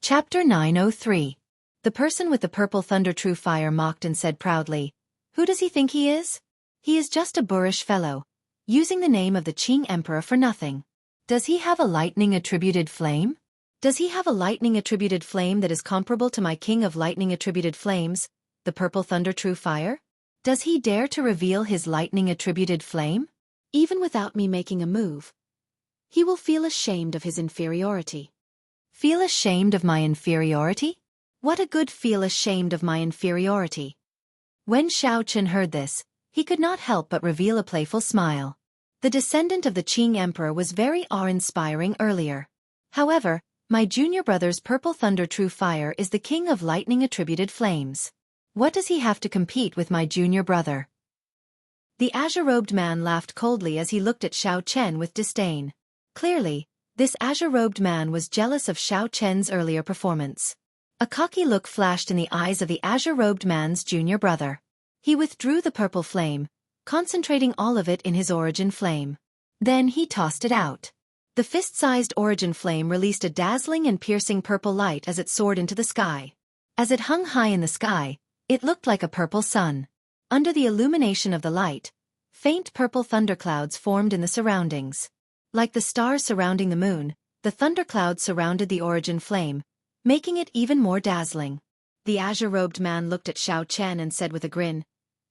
Chapter 903. The person with the purple thunder true fire mocked and said proudly, "Who does he think he is? He is just a boorish fellow, using the name of the Qing Emperor for nothing. Does he have a lightning attributed flame? Does he have a lightning attributed flame that is comparable to my king of lightning attributed flames, the purple thunder true fire? Does he dare to reveal his lightning attributed flame? Even without me making a move, he will feel ashamed of his inferiority." Feel ashamed of my inferiority? What a good feel ashamed of my inferiority. When Xiao Chen heard this, he could not help but reveal a playful smile. The descendant of the Qing Emperor was very awe-inspiring earlier. However, my junior brother's purple thunder true fire is the king of lightning attributed flames. What does he have to compete with my junior brother? The azure-robed man laughed coldly as he looked at Xiao Chen with disdain. Clearly, this azure-robed man was jealous of Xiao Chen's earlier performance. A cocky look flashed in the eyes of the azure-robed man's junior brother. He withdrew the purple flame, concentrating all of it in his origin flame. Then he tossed it out. The fist-sized origin flame released a dazzling and piercing purple light as it soared into the sky. As it hung high in the sky, it looked like a purple sun. Under the illumination of the light, faint purple thunderclouds formed in the surroundings. Like the stars surrounding the moon, the thunderclouds surrounded the origin flame, making it even more dazzling. The azure-robed man looked at Xiao Chen and said with a grin,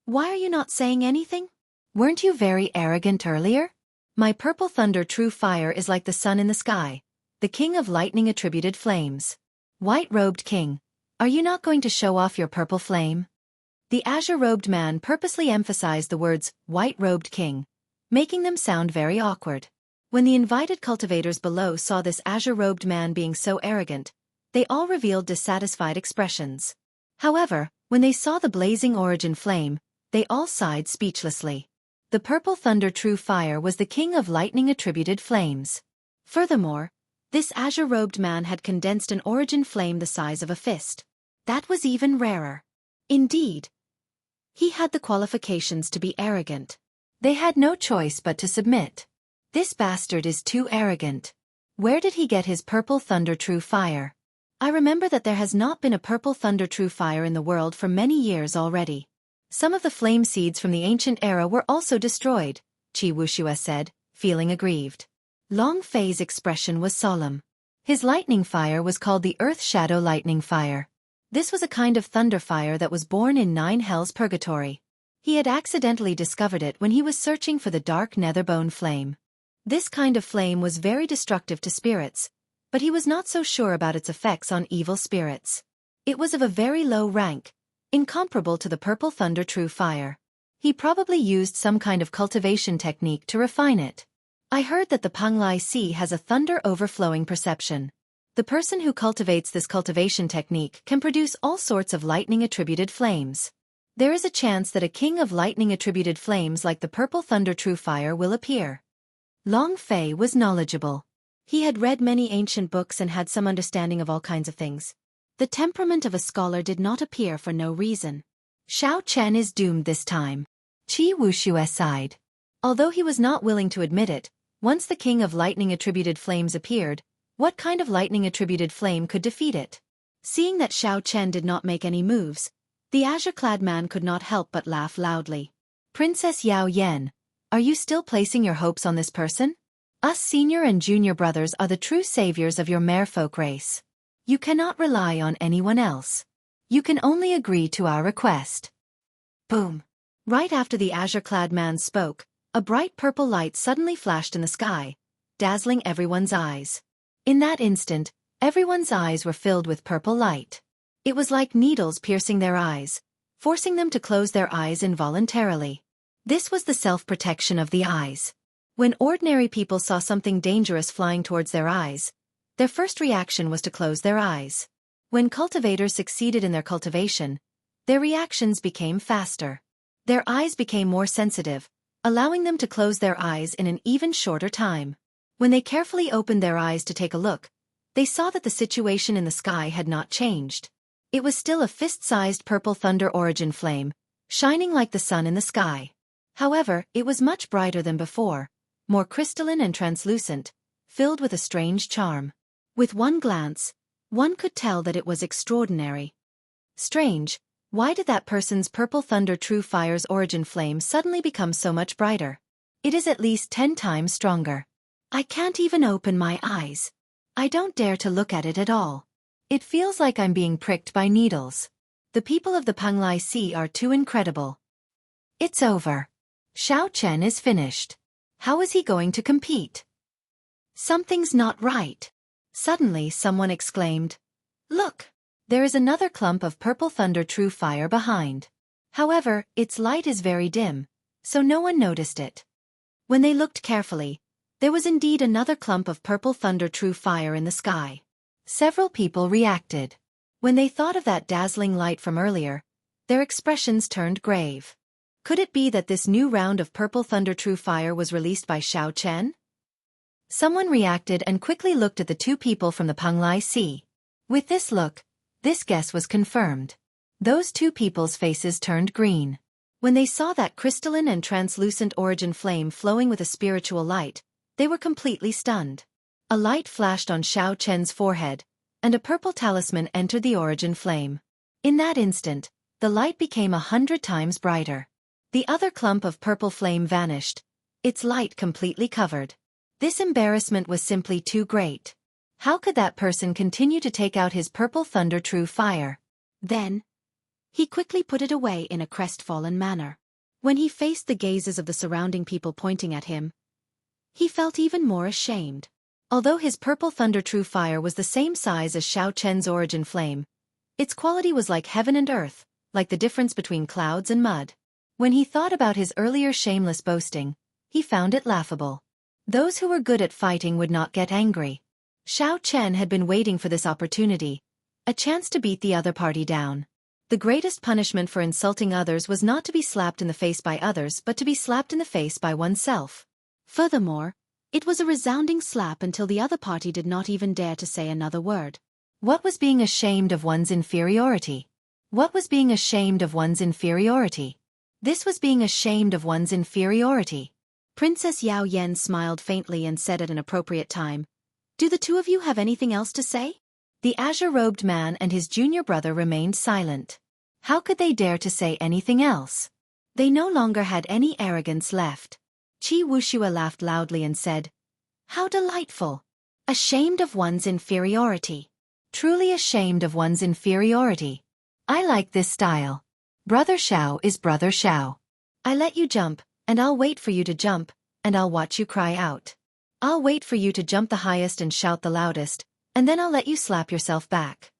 "Why are you not saying anything? Weren't you very arrogant earlier? My purple thunder true fire is like the sun in the sky, the king of lightning attributed flames. White-robed king, are you not going to show off your purple flame?" The azure-robed man purposely emphasized the words, white-robed king, making them sound very awkward. When the invited cultivators below saw this azure-robed man being so arrogant, they all revealed dissatisfied expressions. However, when they saw the blazing origin flame, they all sighed speechlessly. The purple thunder true fire was the king of lightning attributed flames. Furthermore, this azure-robed man had condensed an origin flame the size of a fist. That was even rarer. Indeed, he had the qualifications to be arrogant. They had no choice but to submit. This bastard is too arrogant. Where did he get his purple thunder true fire? I remember that there has not been a purple thunder true fire in the world for many years already. Some of the flame seeds from the ancient era were also destroyed, Qi Wuxue said, feeling aggrieved. Long Fei's expression was solemn. His lightning fire was called the Earth Shadow Lightning Fire. This was a kind of thunder fire that was born in 9 Hells Purgatory. He had accidentally discovered it when he was searching for the dark netherbone flame. This kind of flame was very destructive to spirits, but he was not so sure about its effects on evil spirits. It was of a very low rank, incomparable to the purple thunder true fire. He probably used some kind of cultivation technique to refine it. I heard that the Panglai Sea has a thunder overflowing perception. The person who cultivates this cultivation technique can produce all sorts of lightning attributed flames. There is a chance that a king of lightning attributed flames like the purple thunder true fire will appear. Long Fei was knowledgeable. He had read many ancient books and had some understanding of all kinds of things. The temperament of a scholar did not appear for no reason. Xiao Chen is doomed this time. Qi Wuxue sighed. Although he was not willing to admit it, once the king of lightning attributed flames appeared, what kind of lightning attributed flame could defeat it? Seeing that Xiao Chen did not make any moves, the azure-clad man could not help but laugh loudly. "Princess Yao Yan, are you still placing your hopes on this person? Us senior and junior brothers are the true saviors of your merfolk race. You cannot rely on anyone else. You can only agree to our request." Boom! Right after the azure-clad man spoke, a bright purple light suddenly flashed in the sky, dazzling everyone's eyes. In that instant, everyone's eyes were filled with purple light. It was like needles piercing their eyes, forcing them to close their eyes involuntarily. This was the self-protection of the eyes. When ordinary people saw something dangerous flying towards their eyes, their first reaction was to close their eyes. When cultivators succeeded in their cultivation, their reactions became faster. Their eyes became more sensitive, allowing them to close their eyes in an even shorter time. When they carefully opened their eyes to take a look, they saw that the situation in the sky had not changed. It was still a fist-sized purple thunder origin flame, shining like the sun in the sky. However, it was much brighter than before, more crystalline and translucent, filled with a strange charm. With one glance, One could tell that it was extraordinary. Strange, why did that person's purple thunder true fire's origin flame suddenly become so much brighter? It is at least 10 times stronger. I can't even open my eyes. I don't dare to look at it at all. It feels like I'm being pricked by needles. The people of the Penglai Sea are too incredible. It's over. Xiao Chen is finished. How is he going to compete? Something's not right. Suddenly someone exclaimed, "Look! There is another clump of purple thunder true fire behind." However, its light is very dim, so no one noticed it. When they looked carefully, there was indeed another clump of purple thunder true fire in the sky. Several people reacted. When they thought of that dazzling light from earlier, their expressions turned grave. Could it be that this new round of purple thunder true fire was released by Xiao Chen? Someone reacted and quickly looked at the two people from the Penglai Sea. With this look, this guess was confirmed. Those two people's faces turned green. When they saw that crystalline and translucent origin flame flowing with a spiritual light, they were completely stunned. A light flashed on Xiao Chen's forehead, and a purple talisman entered the origin flame. In that instant, the light became 100 times brighter. The other clump of purple flame vanished, its light completely covered. This embarrassment was simply too great. How could that person continue to take out his purple thunder true fire? Then, he quickly put it away in a crestfallen manner. When he faced the gazes of the surrounding people pointing at him, he felt even more ashamed. Although his purple thunder true fire was the same size as Xiao Chen's origin flame, its quality was like heaven and earth, like the difference between clouds and mud. When he thought about his earlier shameless boasting, he found it laughable. Those who were good at fighting would not get angry. Xiao Chen had been waiting for this opportunity, a chance to beat the other party down. The greatest punishment for insulting others was not to be slapped in the face by others but to be slapped in the face by oneself. Furthermore, it was a resounding slap until the other party did not even dare to say another word. What was being ashamed of one's inferiority? What was being ashamed of one's inferiority? This was being ashamed of one's inferiority. Princess Yao Yen smiled faintly and said at an appropriate time, "Do the two of you have anything else to say?" The azure-robed man and his junior brother remained silent. How could they dare to say anything else? They no longer had any arrogance left. Qi Wuxue laughed loudly and said, "How delightful! Ashamed of one's inferiority. Truly ashamed of one's inferiority. I like this style. Brother Xiao is Brother Xiao. I let you jump, and I'll wait for you to jump, and I'll watch you cry out. I'll wait for you to jump the highest and shout the loudest, and then I'll let you slap yourself back."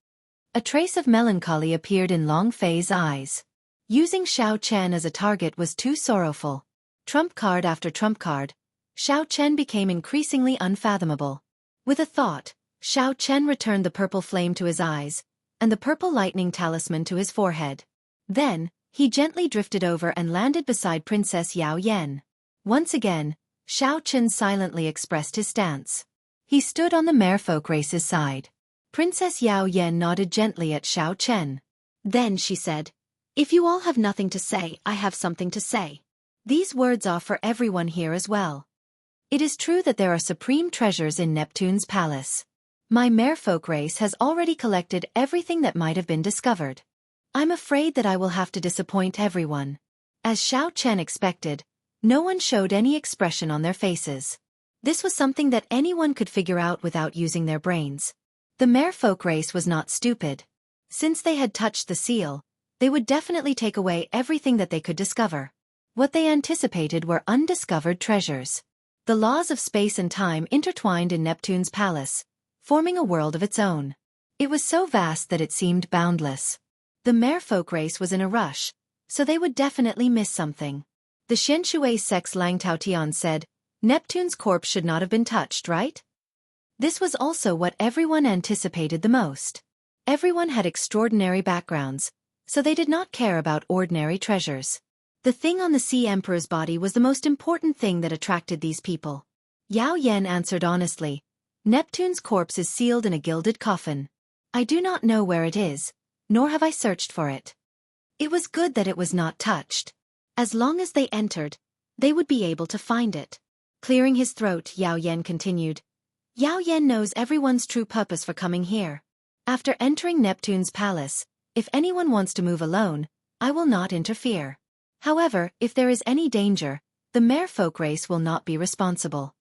A trace of melancholy appeared in Long Fei's eyes. Using Xiao Chen as a target was too sorrowful. Trump card after trump card, Xiao Chen became increasingly unfathomable. With a thought, Xiao Chen returned the purple flame to his eyes, and the purple lightning talisman to his forehead. Then, he gently drifted over and landed beside Princess Yao Yen. Once again, Xiao Chen silently expressed his stance. He stood on the merfolk race's side. Princess Yao Yen nodded gently at Xiao Chen. Then she said, "If you all have nothing to say, I have something to say. These words are for everyone here as well. It is true that there are supreme treasures in Neptune's palace. My merfolk race has already collected everything that might have been discovered. I'm afraid that I will have to disappoint everyone." As Xiao Chen expected, no one showed any expression on their faces. This was something that anyone could figure out without using their brains. The merfolk race was not stupid. Since they had touched the seal, they would definitely take away everything that they could discover. What they anticipated were undiscovered treasures. The laws of space and time intertwined in Neptune's palace, forming a world of its own. It was so vast that it seemed boundless. The merfolk race was in a rush, so they would definitely miss something. The Xianshui Sex Lang Taotian said, "Neptune's corpse should not have been touched, right?" This was also what everyone anticipated the most. Everyone had extraordinary backgrounds, so they did not care about ordinary treasures. The thing on the Sea Emperor's body was the most important thing that attracted these people. Yao Yen answered honestly, "Neptune's corpse is sealed in a gilded coffin. I do not know where it is, nor have I searched for it. It was good that it was not touched. As long as they entered, they would be able to find it." Clearing his throat, Yao Yen continued, "Yao Yen knows everyone's true purpose for coming here. After entering Neptune's palace, if anyone wants to move alone, I will not interfere. However, if there is any danger, the merfolk race will not be responsible.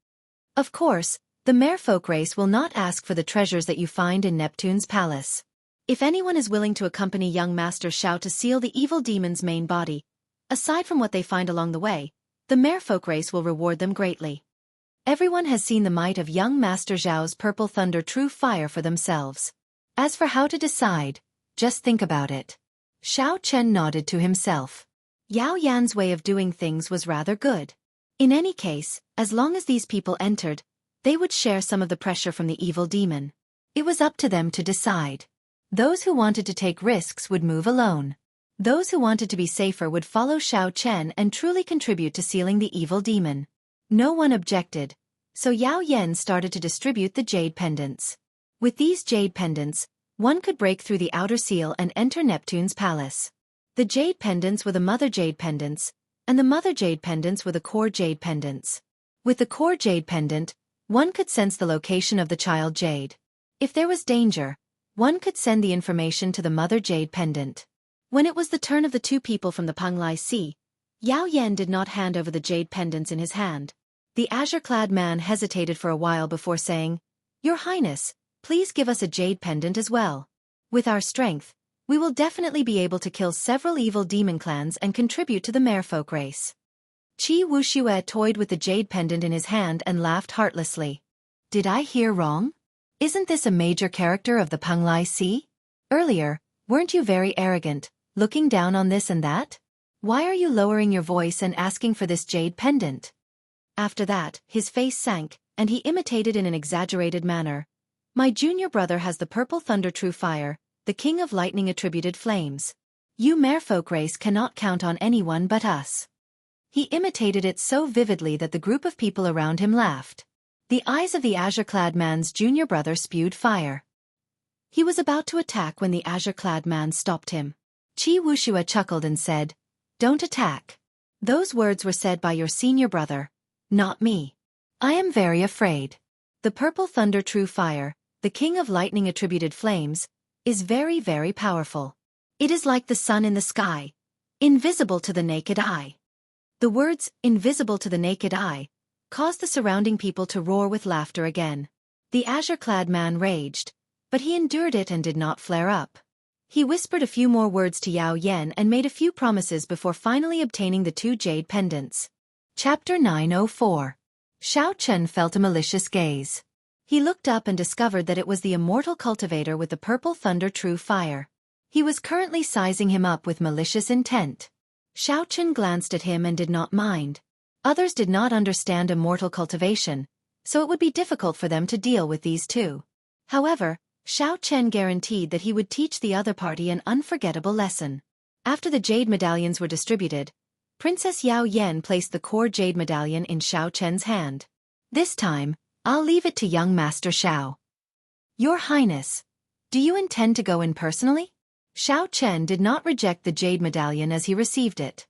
Of course, the merfolk race will not ask for the treasures that you find in Neptune's palace. If anyone is willing to accompany young Master Xiao to seal the evil demon's main body, aside from what they find along the way, the merfolk race will reward them greatly. Everyone has seen the might of young Master Xiao's purple thunder true fire for themselves. As for how to decide, just think about it. Xiao Chen nodded to himself. Yao Yan's way of doing things was rather good. In any case, as long as these people entered, they would share some of the pressure from the evil demon. It was up to them to decide. Those who wanted to take risks would move alone. Those who wanted to be safer would follow Xiao Chen and truly contribute to sealing the evil demon. No one objected, so Yao Yan started to distribute the jade pendants. With these jade pendants, one could break through the outer seal and enter Neptune's palace. The jade pendants were the mother jade pendants, and the mother jade pendants were the core jade pendants. With the core jade pendant, one could sense the location of the child jade. If there was danger, one could send the information to the mother jade pendant. When it was the turn of the two people from the Penglai Sea, Yao Yan did not hand over the jade pendants in his hand. The azure-clad man hesitated for a while before saying, "Your Highness, please give us a jade pendant as well. With our strength, we will definitely be able to kill several evil demon clans and contribute to the merfolk race." Qi Wuxue toyed with the jade pendant in his hand and laughed heartlessly. "Did I hear wrong? Isn't this a major character of the Penglai Sea? Earlier, weren't you very arrogant, looking down on this and that? Why are you lowering your voice and asking for this jade pendant?" After that, his face sank, and he imitated in an exaggerated manner. "My junior brother has the purple thunder true fire, the king of lightning attributed flames. You merfolk race cannot count on anyone but us." He imitated it so vividly that the group of people around him laughed. The eyes of the azure-clad man's junior brother spewed fire. He was about to attack when the azure-clad man stopped him. Qi Wuxue chuckled and said, "Don't attack. Those words were said by your senior brother, not me. I am very afraid. The purple thunder true fire, the king of lightning attributed flames, is very, very powerful. It is like the sun in the sky, invisible to the naked eye." The words, "invisible to the naked eye," caused the surrounding people to roar with laughter again. The azure-clad man raged, but he endured it and did not flare up. He whispered a few more words to Yao Yan and made a few promises before finally obtaining the two jade pendants. Chapter 904. Xiao Chen felt a malicious gaze. He looked up and discovered that it was the immortal cultivator with the purple thunder true fire. He was currently sizing him up with malicious intent. Xiao Chen glanced at him and did not mind. Others did not understand immortal cultivation, so it would be difficult for them to deal with these two. However, Xiao Chen guaranteed that he would teach the other party an unforgettable lesson. After the jade medallions were distributed, Princess Yao Yan placed the core jade medallion in Xiao Chen's hand. "This time, I'll leave it to young Master Xiao." "Your Highness, do you intend to go in personally?" Xiao Chen did not reject the jade medallion as he received it.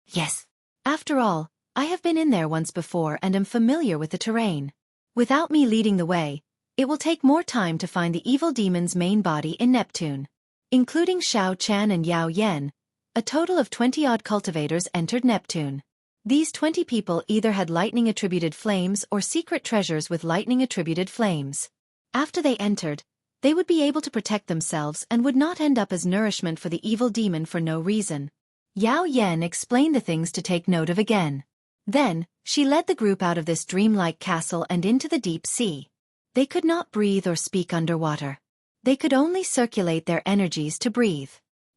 "Yes. After all, I have been in there once before and am familiar with the terrain. Without me leading the way, it will take more time to find the evil demon's main body in Neptune." Including Xiao Chen and Yao Yan, a total of 20-odd cultivators entered Neptune. These 20 people either had lightning-attributed flames or secret treasures with lightning-attributed flames. After they entered, they would be able to protect themselves and would not end up as nourishment for the evil demon for no reason. Yao Yan explained the things to take note of again. Then, she led the group out of this dreamlike castle and into the deep sea. They could not breathe or speak underwater. They could only circulate their energies to breathe.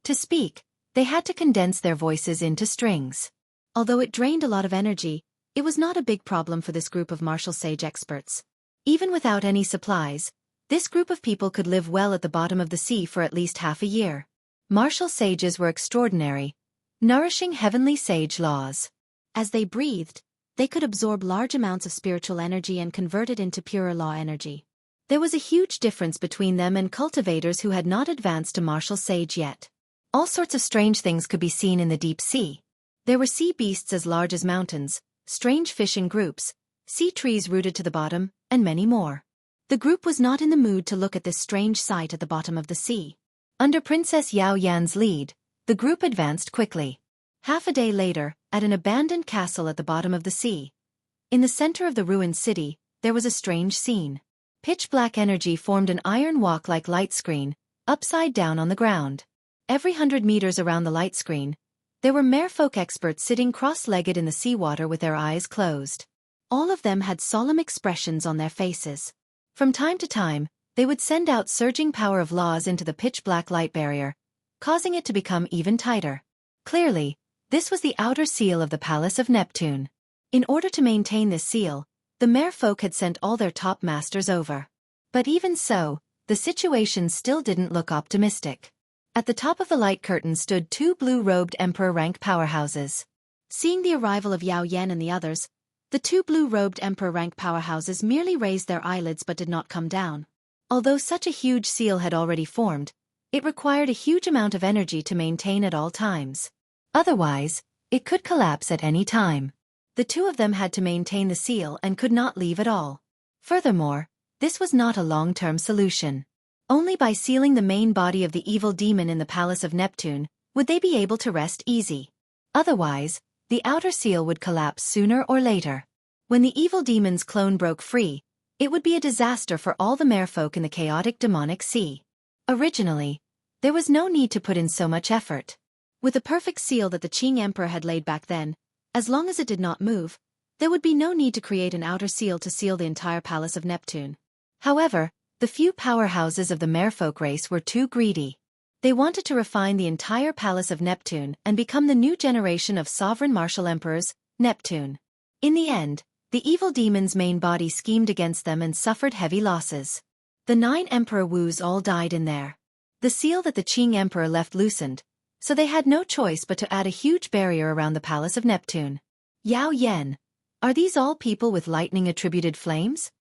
To speak, they had to condense their voices into strings. Although it drained a lot of energy, it was not a big problem for this group of martial sage experts. Even without any supplies, this group of people could live well at the bottom of the sea for at least half a year. Martial sages were extraordinary, nourishing heavenly sage laws. As they breathed, they could absorb large amounts of spiritual energy and convert it into purer law energy. There was a huge difference between them and cultivators who had not advanced to martial sage yet. All sorts of strange things could be seen in the deep sea. There were sea beasts as large as mountains, strange fish in groups, sea trees rooted to the bottom, and many more. The group was not in the mood to look at this strange sight at the bottom of the sea. Under Princess Yao Yan's lead, the group advanced quickly. Half a day later, at an abandoned castle at the bottom of the sea, in the center of the ruined city, there was a strange scene. Pitch-black energy formed an iron walk-like light screen, upside down on the ground. Every 100 meters around the light screen, there were merfolk experts sitting cross-legged in the seawater with their eyes closed. All of them had solemn expressions on their faces. From time to time, they would send out surging power of laws into the pitch-black light barrier, causing it to become even tighter. Clearly, this was the outer seal of the Palace of Neptune. In order to maintain this seal, the merfolk had sent all their top masters over. But even so, the situation still didn't look optimistic. At the top of the light curtain stood two blue-robed emperor-rank powerhouses. Seeing the arrival of Yao Yan and the others, the two blue-robed emperor-rank powerhouses merely raised their eyelids but did not come down. Although such a huge seal had already formed, it required a huge amount of energy to maintain at all times. Otherwise, it could collapse at any time. The two of them had to maintain the seal and could not leave at all. Furthermore, this was not a long-term solution. Only by sealing the main body of the evil demon in the Palace of Neptune would they be able to rest easy. Otherwise, the outer seal would collapse sooner or later. When the evil demon's clone broke free, it would be a disaster for all the merfolk in the chaotic demonic sea. Originally, there was no need to put in so much effort. With the perfect seal that the Qing Emperor had laid back then, as long as it did not move, there would be no need to create an outer seal to seal the entire Palace of Neptune. However, the few powerhouses of the merfolk race were too greedy. They wanted to refine the entire Palace of Neptune and become the new generation of sovereign martial emperors, Neptune. In the end, the evil demon's main body schemed against them and suffered heavy losses. The 9 Emperor Wus all died in there. The seal that the Qing Emperor left loosened, so they had no choice but to add a huge barrier around the Palace of Neptune. Yao Yan, are these all people with lightning-attributed flames?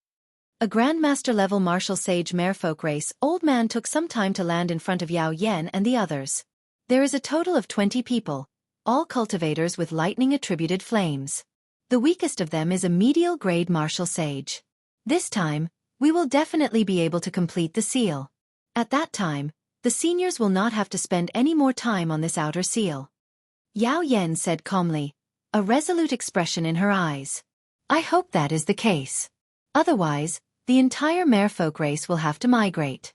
A Grandmaster-level martial sage merfolk race old man took some time to land in front of Yao Yan and the others. There is a total of 20 people, all cultivators with lightning-attributed flames. The weakest of them is a medial-grade martial sage. This time, we will definitely be able to complete the seal. At that time, the seniors will not have to spend any more time on this outer seal. Yao Yan said calmly, a resolute expression in her eyes. I hope that is the case. Otherwise, the entire merfolk race will have to migrate.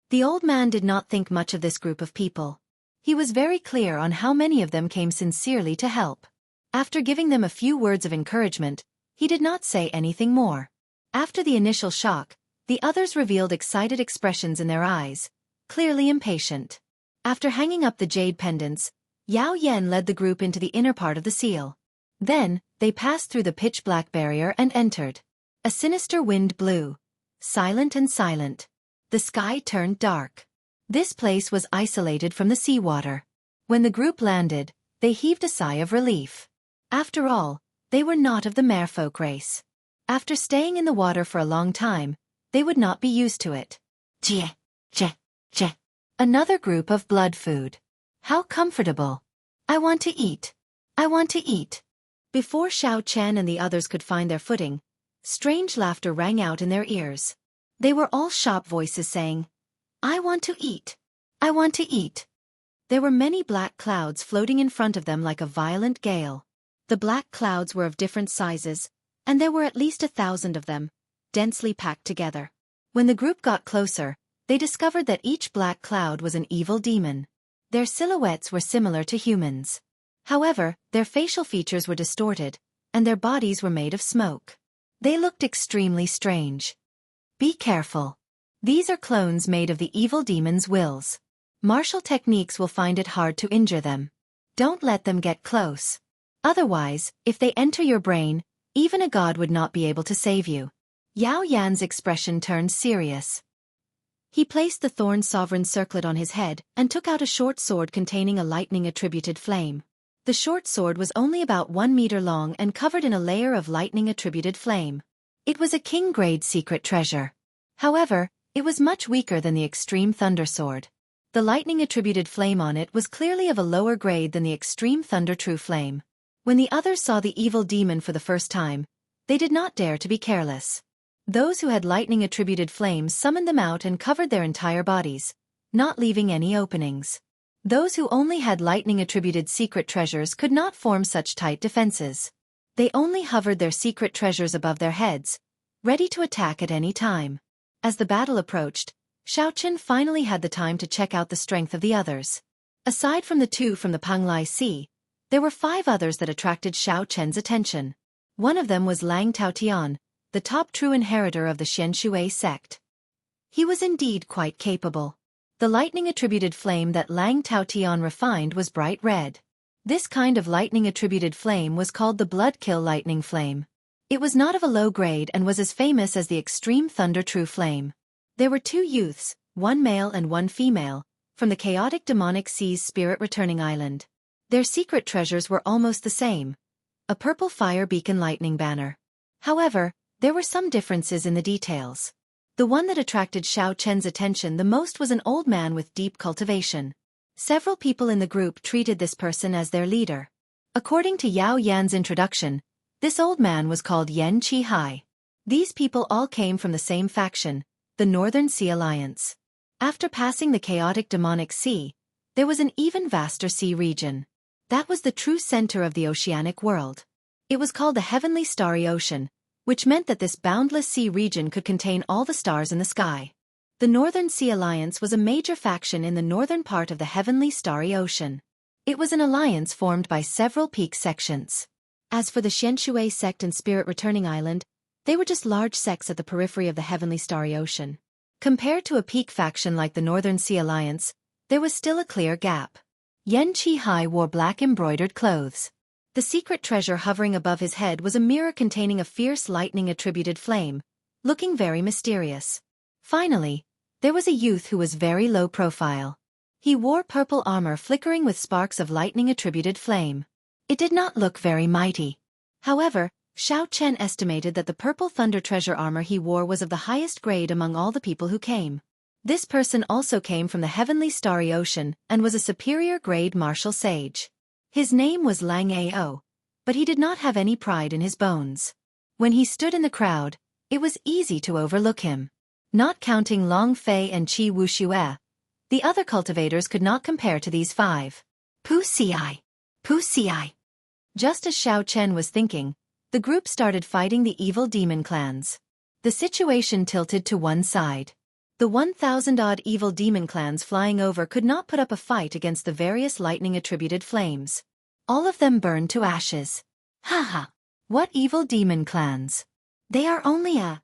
The old man did not think much of this group of people. He was very clear on how many of them came sincerely to help. After giving them a few words of encouragement, he did not say anything more. After the initial shock, the others revealed excited expressions in their eyes, clearly impatient. After hanging up the jade pendants, Yao Yan led the group into the inner part of the seal. Then, they passed through the pitch-black barrier and entered. A sinister wind blew. Silent and silent. The sky turned dark. This place was isolated from the seawater. When the group landed, they heaved a sigh of relief. After all, they were not of the merfolk race. After staying in the water for a long time, they would not be used to it. Jeh, jeh, jeh. Another group of blood food. How comfortable. I want to eat. I want to eat. Before Xiao Chen and the others could find their footing, strange laughter rang out in their ears. They were all shop voices saying, I want to eat. I want to eat. There were many black clouds floating in front of them like a violent gale. The black clouds were of different sizes, and there were at least 1,000 of them, densely packed together. When the group got closer, they discovered that each black cloud was an evil demon. Their silhouettes were similar to humans. However, their facial features were distorted, and their bodies were made of smoke. They looked extremely strange. Be careful. These are clones made of the evil demon's wills. Martial techniques will find it hard to injure them. Don't let them get close. Otherwise, if they enter your brain, even a god would not be able to save you. Yao Yan's expression turned serious. He placed the thorn sovereign circlet on his head and took out a short sword containing a lightning-attributed flame. The short sword was only about 1 meter long and covered in a layer of lightning-attributed flame. It was a king-grade secret treasure. However, it was much weaker than the extreme thunder sword. The lightning-attributed flame on it was clearly of a lower grade than the extreme thunder true flame. When the others saw the evil demon for the first time, they did not dare to be careless. Those who had lightning-attributed flames summoned them out and covered their entire bodies, not leaving any openings. Those who only had lightning-attributed secret treasures could not form such tight defenses. They only hovered their secret treasures above their heads, ready to attack at any time. As the battle approached, Xiao Chen finally had the time to check out the strength of the others. Aside from the two from the Panglai Sea, there were 5 others that attracted Xiao Chen's attention. One of them was Lang Taotian, the top true inheritor of the Xianshui sect. He was indeed quite capable. The lightning-attributed flame that Lang Taotian refined was bright red. This kind of lightning-attributed flame was called the Blood-Kill Lightning Flame. It was not of a low grade and was as famous as the Extreme Thunder True Flame. There were 2 youths, one male and one female, from the chaotic demonic sea's spirit-returning island. Their secret treasures were almost the same. A purple fire beacon lightning banner. However, there were some differences in the details. The one that attracted Xiao Chen's attention the most was an old man with deep cultivation. Several people in the group treated this person as their leader. According to Yao Yan's introduction, this old man was called Yan Chi Hai. These people all came from the same faction, the Northern Sea Alliance. After passing the chaotic demonic sea, there was an even vaster sea region. That was the true center of the oceanic world. It was called the Heavenly Starry Ocean, which meant that this boundless sea region could contain all the stars in the sky. The Northern Sea Alliance was a major faction in the northern part of the Heavenly Starry Ocean. It was an alliance formed by several peak sections. As for the Xianshui sect and Spirit Returning Island, they were just large sects at the periphery of the Heavenly Starry Ocean. Compared to a peak faction like the Northern Sea Alliance, there was still a clear gap. Yan Chi Hai wore black embroidered clothes. The secret treasure hovering above his head was a mirror containing a fierce lightning-attributed flame, looking very mysterious. Finally, there was a youth who was very low profile. He wore purple armor flickering with sparks of lightning-attributed flame. It did not look very mighty. However, Xiao Chen estimated that the purple thunder treasure armor he wore was of the highest grade among all the people who came. This person also came from the Heavenly Starry Ocean and was a superior grade martial sage. His name was Lang Ao, but he did not have any pride in his bones. When he stood in the crowd, it was easy to overlook him. Not counting Long Fei and Qi Wuxue, the other cultivators could not compare to these 5. Pu Xi. Pu Xi. Just as Xiao Chen was thinking, the group started fighting the evil demon clans. The situation tilted to one side. The 1,000-odd evil demon clans flying over could not put up a fight against the various lightning-attributed flames. All of them burned to ashes. Haha! What evil demon clans? They are only a...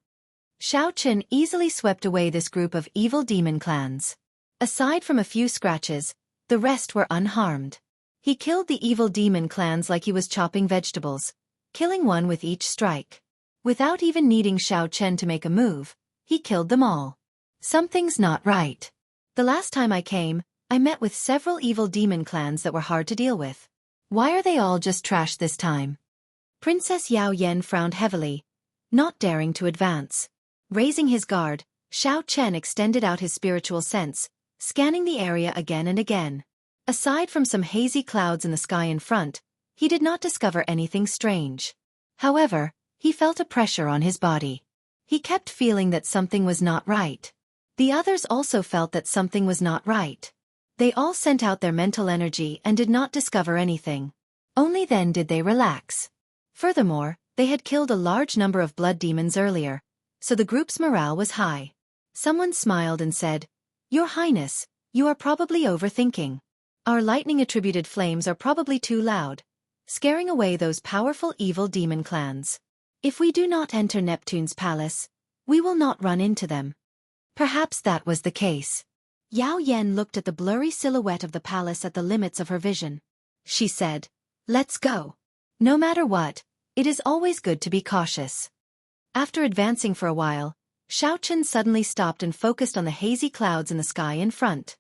Xiao Chen easily swept away this group of evil demon clans. Aside from a few scratches, the rest were unharmed. He killed the evil demon clans like he was chopping vegetables, killing one with each strike. Without even needing Xiao Chen to make a move, he killed them all. Something's not right. The last time I came, I met with several evil demon clans that were hard to deal with. Why are they all just trash this time? Princess Yao Yan frowned heavily, not daring to advance. Raising his guard, Xiao Chen extended out his spiritual sense, scanning the area again and again. Aside from some hazy clouds in the sky in front, he did not discover anything strange. However, he felt a pressure on his body. He kept feeling that something was not right. The others also felt that something was not right. They all sent out their mental energy and did not discover anything. Only then did they relax. Furthermore, they had killed a large number of blood demons earlier, so the group's morale was high. Someone smiled and said, "Your Highness, you are probably overthinking. Our lightning-attributed flames are probably too loud, scaring away those powerful evil demon clans. If we do not enter Neptune's palace, we will not run into them." Perhaps that was the case. Yao Yan looked at the blurry silhouette of the palace at the limits of her vision. She said, "Let's go. No matter what, it is always good to be cautious." After advancing for a while, Xiao Chen suddenly stopped and focused on the hazy clouds in the sky in front.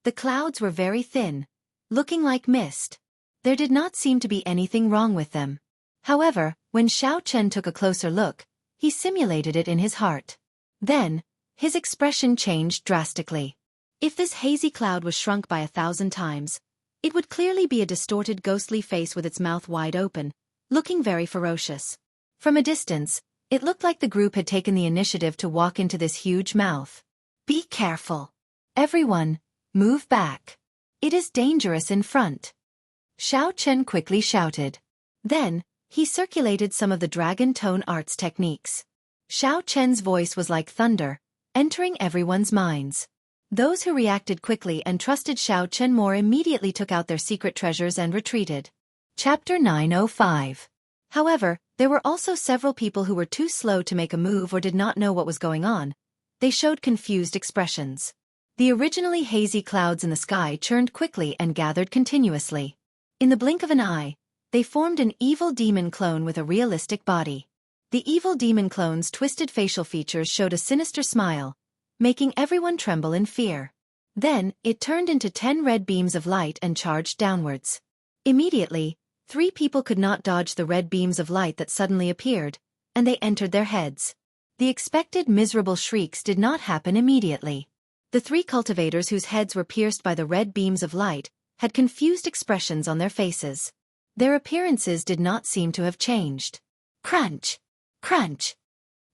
The clouds were very thin, looking like mist. There did not seem to be anything wrong with them. However, when Xiao Chen took a closer look, he simulated it in his heart. Then, his expression changed drastically. If this hazy cloud was shrunk by 1,000 times, it would clearly be a distorted ghostly face with its mouth wide open, looking very ferocious. From a distance, It looked like the group had taken the initiative to walk into this huge mouth. Be careful. Everyone, move back. It is dangerous in front. Xiao Chen quickly shouted. Then, he circulated some of the dragon tone arts techniques. Xiao Chen's voice was like thunder, entering everyone's minds. Those who reacted quickly and trusted Xiao Chen more immediately took out their secret treasures and retreated. Chapter 905. However, there were also several people who were too slow to make a move or did not know what was going on. They showed confused expressions. The originally hazy clouds in the sky churned quickly and gathered continuously. In the blink of an eye, they formed an evil demon clone with a realistic body. The evil demon clone's twisted facial features showed a sinister smile, making everyone tremble in fear. Then, it turned into 10 red beams of light and charged downwards. Immediately, 3 people could not dodge the red beams of light that suddenly appeared, and they entered their heads. The expected miserable shrieks did not happen immediately. The 3 cultivators whose heads were pierced by the red beams of light had confused expressions on their faces. Their appearances did not seem to have changed. Crunch! Crunch!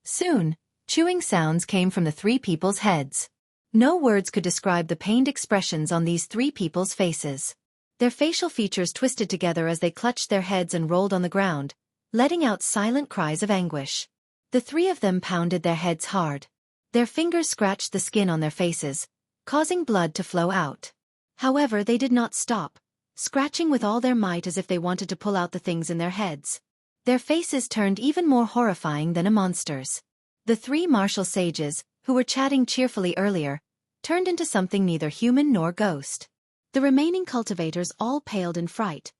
Soon, chewing sounds came from the 3 people's heads. No words could describe the pained expressions on these 3 people's faces. Their facial features twisted together as they clutched their heads and rolled on the ground, letting out silent cries of anguish. The 3 of them pounded their heads hard. Their fingers scratched the skin on their faces, causing blood to flow out. However, they did not stop, scratching with all their might as if they wanted to pull out the things in their heads. Their faces turned even more horrifying than a monster's. The 3 martial sages, who were chatting cheerfully earlier, turned into something neither human nor ghost. The remaining cultivators all paled in fright,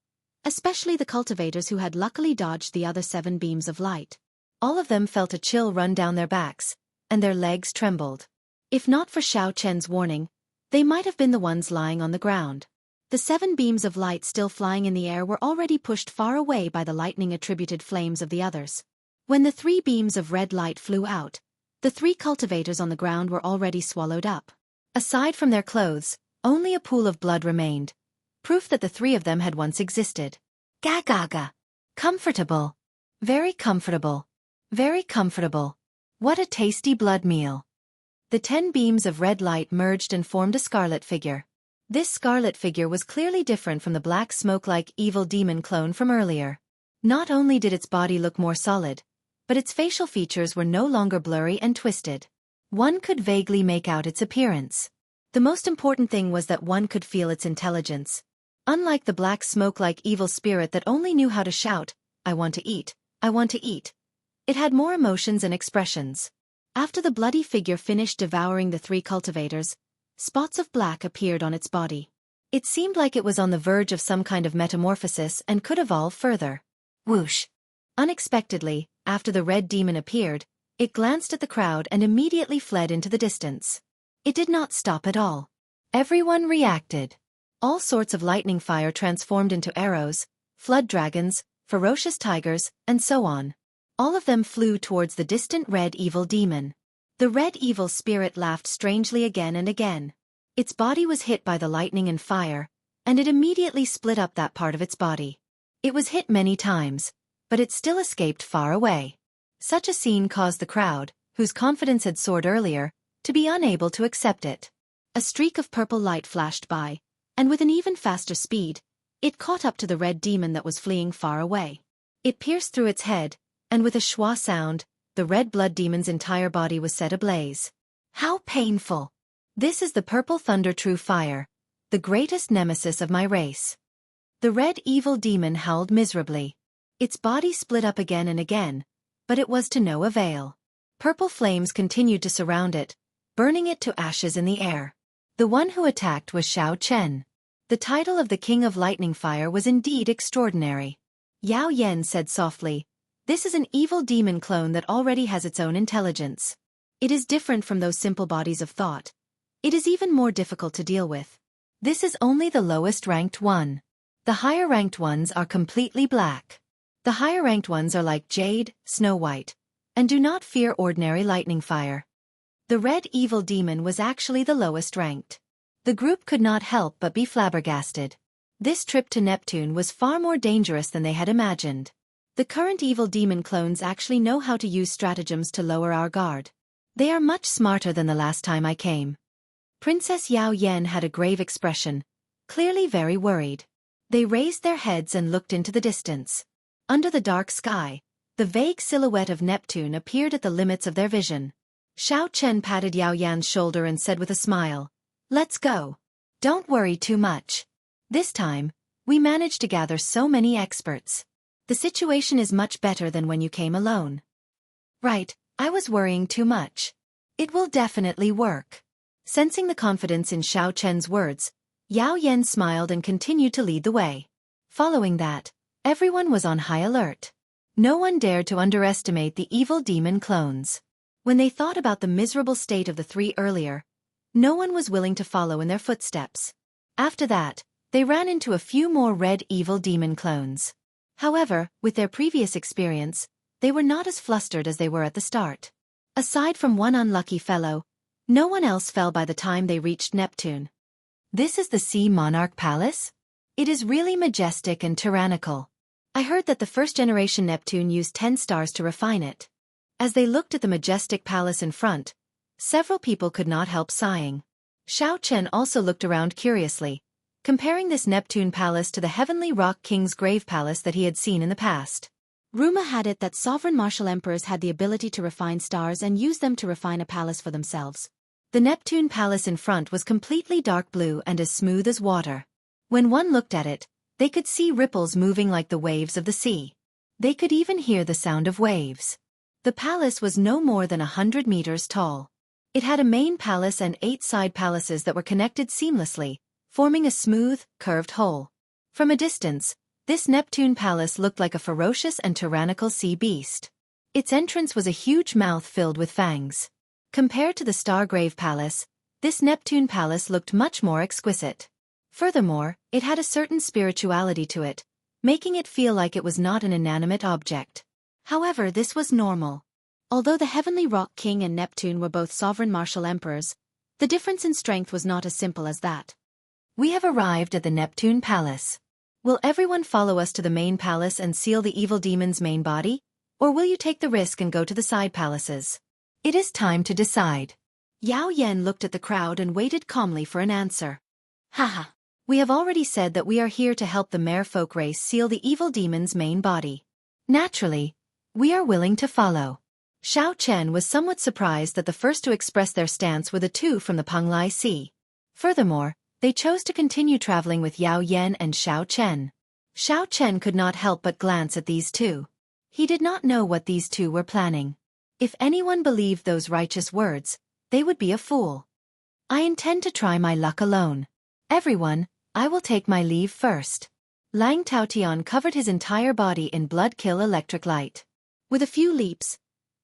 especially the cultivators who had luckily dodged the other 7 beams of light. All of them felt a chill run down their backs, and their legs trembled. If not for Xiao Chen's warning, they might have been the ones lying on the ground. The 7 beams of light still flying in the air were already pushed far away by the lightning-attributed flames of the others. When the 3 beams of red light flew out, the 3 cultivators on the ground were already swallowed up. Aside from their clothes, only a pool of blood remained, proof that the 3 of them had once existed. Ga-ga-ga. Comfortable. Very comfortable. Very comfortable. What a tasty blood meal. The 10 beams of red light merged and formed a scarlet figure. This scarlet figure was clearly different from the black smoke-like evil demon clone from earlier. Not only did its body look more solid, but its facial features were no longer blurry and twisted. One could vaguely make out its appearance. The most important thing was that one could feel its intelligence. Unlike the black smoke-like evil spirit that only knew how to shout, "I want to eat, I want to eat," it had more emotions and expressions. After the bloody figure finished devouring the 3 cultivators, spots of black appeared on its body. It seemed like it was on the verge of some kind of metamorphosis and could evolve further. Whoosh! Unexpectedly, after the red demon appeared, it glanced at the crowd and immediately fled into the distance. It did not stop at all. Everyone reacted. All sorts of lightning fire transformed into arrows, flood dragons, ferocious tigers, and so on. All of them flew towards the distant red evil demon. The red evil spirit laughed strangely again and again. Its body was hit by the lightning and fire, and it immediately split up that part of its body. It was hit many times, but it still escaped far away. Such a scene caused the crowd, whose confidence had soared earlier, to be unable to accept it. A streak of purple light flashed by, and with an even faster speed, it caught up to the red demon that was fleeing far away. It pierced through its head, and with a schwa sound, the red blood demon's entire body was set ablaze. How painful! This is the purple thunder true fire, the greatest nemesis of my race. The red evil demon howled miserably. Its body split up again and again, but it was to no avail. Purple flames continued to surround it, burning it to ashes in the air. The one who attacked was Xiao Chen. The title of the King of Lightning Fire was indeed extraordinary. Yao Yen said softly, "This is an evil demon clone that already has its own intelligence. It is different from those simple bodies of thought. It is even more difficult to deal with. This is only the lowest ranked one. The higher ranked ones are completely black. The higher ranked ones are like jade, Snow White, and do not fear ordinary lightning fire." The red evil demon was actually the lowest ranked. The group could not help but be flabbergasted. This trip to Neptune was far more dangerous than they had imagined. The current evil demon clones actually know how to use stratagems to lower our guard. They are much smarter than the last time I came. Princess Yao Yen had a grave expression, clearly very worried. They raised their heads and looked into the distance. Under the dark sky, the vague silhouette of Neptune appeared at the limits of their vision. Xiao Chen patted Yao Yan's shoulder and said with a smile, "Let's go. Don't worry too much. This time, we managed to gather so many experts. The situation is much better than when you came alone." "Right, I was worrying too much. It will definitely work." Sensing the confidence in Xiao Chen's words, Yao Yan smiled and continued to lead the way. Following that, everyone was on high alert. No one dared to underestimate the evil demon clones. When they thought about the miserable state of the three earlier, no one was willing to follow in their footsteps. After that, they ran into a few more red evil demon clones. However, with their previous experience, they were not as flustered as they were at the start. Aside from one unlucky fellow, no one else fell by the time they reached Neptune. This is the Sea Monarch Palace? It is really majestic and tyrannical. I heard that the first-generation Neptune used 10 stars to refine it. As they looked at the majestic palace in front, several people could not help sighing. Xiao Chen also looked around curiously, comparing this Neptune palace to the Heavenly Rock King's grave palace that he had seen in the past. Rumor had it that sovereign martial emperors had the ability to refine stars and use them to refine a palace for themselves. The Neptune palace in front was completely dark blue and as smooth as water. When one looked at it, they could see ripples moving like the waves of the sea. They could even hear the sound of waves. The palace was no more than 100 meters tall. It had a main palace and 8 side palaces that were connected seamlessly, forming a smooth, curved whole. From a distance, this Neptune palace looked like a ferocious and tyrannical sea beast. Its entrance was a huge mouth filled with fangs. Compared to the Stargrave Palace, this Neptune palace looked much more exquisite. Furthermore, it had a certain spirituality to it, making it feel like it was not an inanimate object. However, this was normal. Although the Heavenly Rock King and Neptune were both sovereign martial emperors, the difference in strength was not as simple as that. "We have arrived at the Neptune Palace. Will everyone follow us to the main palace and seal the evil demon's main body? Or will you take the risk and go to the side palaces? It is time to decide." Yao Yan looked at the crowd and waited calmly for an answer. "Haha. We have already said that we are here to help the merfolk race seal the evil demon's main body. Naturally, we are willing to follow." Xiao Chen was somewhat surprised that the first to express their stance were the two from the Penglai Sea. Furthermore, they chose to continue traveling with Yao Yan and Xiao Chen. Xiao Chen could not help but glance at these two. He did not know what these two were planning. If anyone believed those righteous words, they would be a fool. "I intend to try my luck alone. Everyone, I will take my leave first." Lang Taotian covered his entire body in blood-kill electric light. With a few leaps,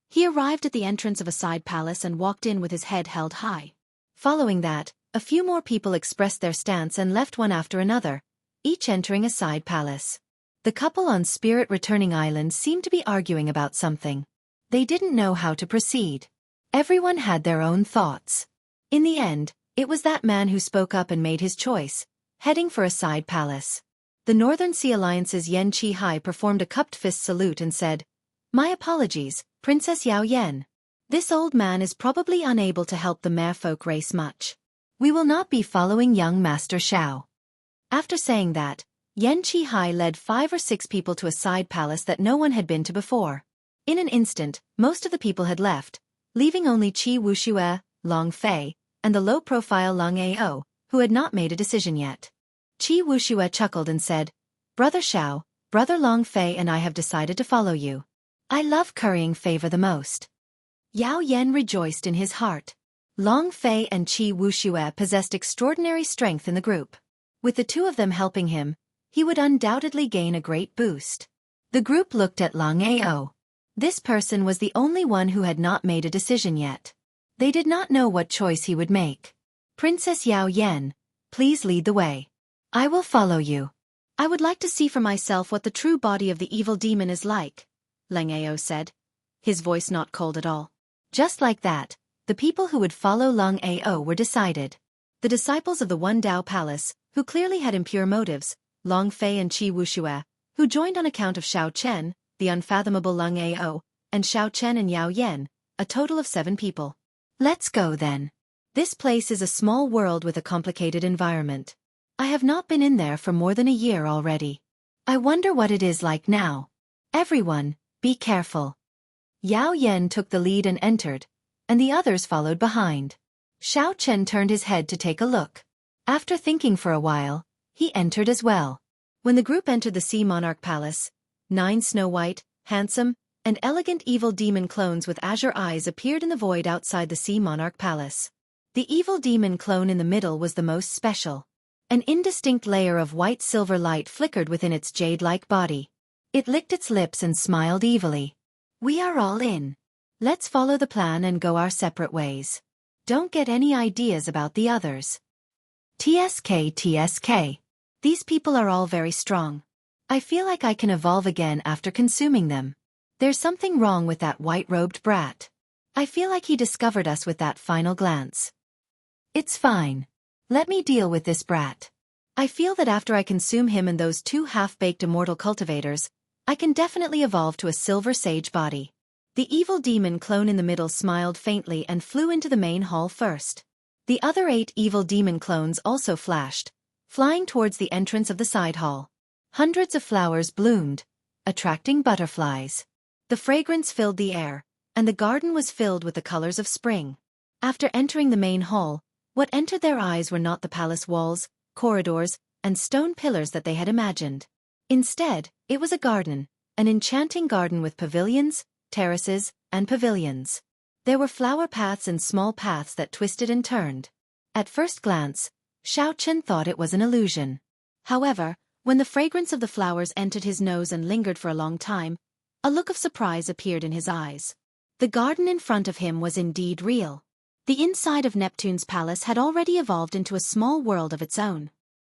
he arrived at the entrance of a side palace and walked in with his head held high. Following that, a few more people expressed their stance and left one after another, each entering a side palace. The couple on Spirit Returning Island seemed to be arguing about something. They didn't know how to proceed. Everyone had their own thoughts. In the end, it was that man who spoke up and made his choice, heading for a side palace. The Northern Sea Alliance's Yen Chi Hai performed a cupped fist salute and said, "My apologies, Princess Yao Yen. This old man is probably unable to help the merfolk race much. We will not be following young Master Xiao." After saying that, Yen Chi Hai led 5 or 6 people to a side palace that no one had been to before. In an instant, most of the people had left, leaving only Qi Wuxue, Long Fei, and the low-profile Lang Ao, who had not made a decision yet. Qi Wuxue chuckled and said, "Brother Xiao, Brother Long Fei and I have decided to follow you. I love currying favor the most." Yao Yan rejoiced in his heart. Long Fei and Qi Wuxue possessed extraordinary strength in the group. With the two of them helping him, he would undoubtedly gain a great boost. The group looked at Lang Ao. This person was the only one who had not made a decision yet. They did not know what choice he would make. "Princess Yao Yan, please lead the way. I will follow you. I would like to see for myself what the true body of the evil demon is like," Lang Ao said, his voice not cold at all. Just like that, the people who would follow Lang Ao were decided. The disciples of the One Dao Palace, who clearly had impure motives, Long Fei and Qi Wuxue, who joined on account of Xiao Chen, the unfathomable Lung Ao, and Xiao Chen and Yao Yan, a total of 7 people. Let's go then. This place is a small world with a complicated environment. I have not been in there for more than a year already. I wonder what it is like now. Everyone, be careful. Yao Yan took the lead and entered, and the others followed behind. Xiao Chen turned his head to take a look. After thinking for a while, he entered as well. When the group entered the Sea Monarch Palace, 9 snow-white, handsome, and elegant evil demon clones with azure eyes appeared in the void outside the Sea Monarch Palace. The evil demon clone in the middle was the most special. An indistinct layer of white-silver light flickered within its jade-like body. It licked its lips and smiled evilly. We are all in. Let's follow the plan and go our separate ways. Don't get any ideas about the others. TSK. These people are all very strong. I feel like I can evolve again after consuming them. There's something wrong with that white-robed brat. I feel like he discovered us with that final glance. It's fine. Let me deal with this brat. I feel that after I consume him and those 2 half-baked immortal cultivators, I can definitely evolve to a silver sage body. The evil demon clone in the middle smiled faintly and flew into the main hall first. The other 8 evil demon clones also flashed, flying towards the entrance of the side hall. Hundreds of flowers bloomed, attracting butterflies. The fragrance filled the air, and the garden was filled with the colors of spring. After entering the main hall, what entered their eyes were not the palace walls, corridors, and stone pillars that they had imagined. Instead, it was a garden, an enchanting garden with pavilions, terraces, and pavilions. There were flower paths and small paths that twisted and turned. At first glance, Xiao Chen thought it was an illusion. However, when the fragrance of the flowers entered his nose and lingered for a long time, a look of surprise appeared in his eyes. The garden in front of him was indeed real. The inside of Neptune's palace had already evolved into a small world of its own.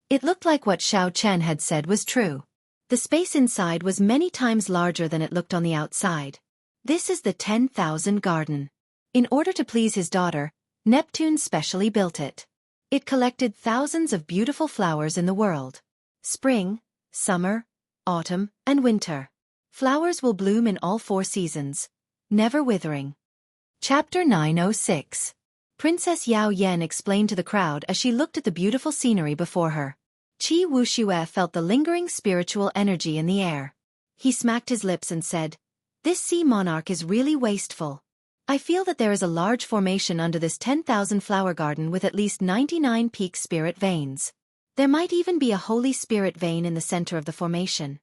It looked like what Xiao Chen had said was true. The space inside was many times larger than it looked on the outside. This is the 10,000 garden. In order to please his daughter, Neptune specially built it. It collected thousands of beautiful flowers in the world. Spring, summer, autumn, and winter. Flowers will bloom in all 4 seasons, never withering. Chapter 906. Princess Yao Yan explained to the crowd as she looked at the beautiful scenery before her. Qi Wuxue felt the lingering spiritual energy in the air. He smacked his lips and said, "This sea monarch is really wasteful. I feel that there is a large formation under this 10,000 flower garden with at least 99 peak spirit veins. There might even be a holy spirit vein in the center of the formation."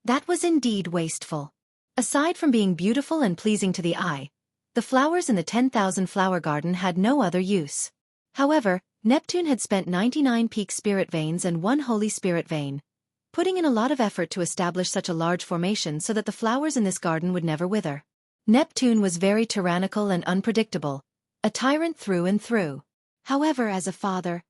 That was indeed wasteful. Aside from being beautiful and pleasing to the eye, the flowers in the 10,000 flower garden had no other use. However, Neptune had spent 99 peak spirit veins and 1 holy spirit vein, putting in a lot of effort to establish such a large formation so that the flowers in this garden would never wither. Neptune was very tyrannical and unpredictable, a tyrant through and through. However, as a father,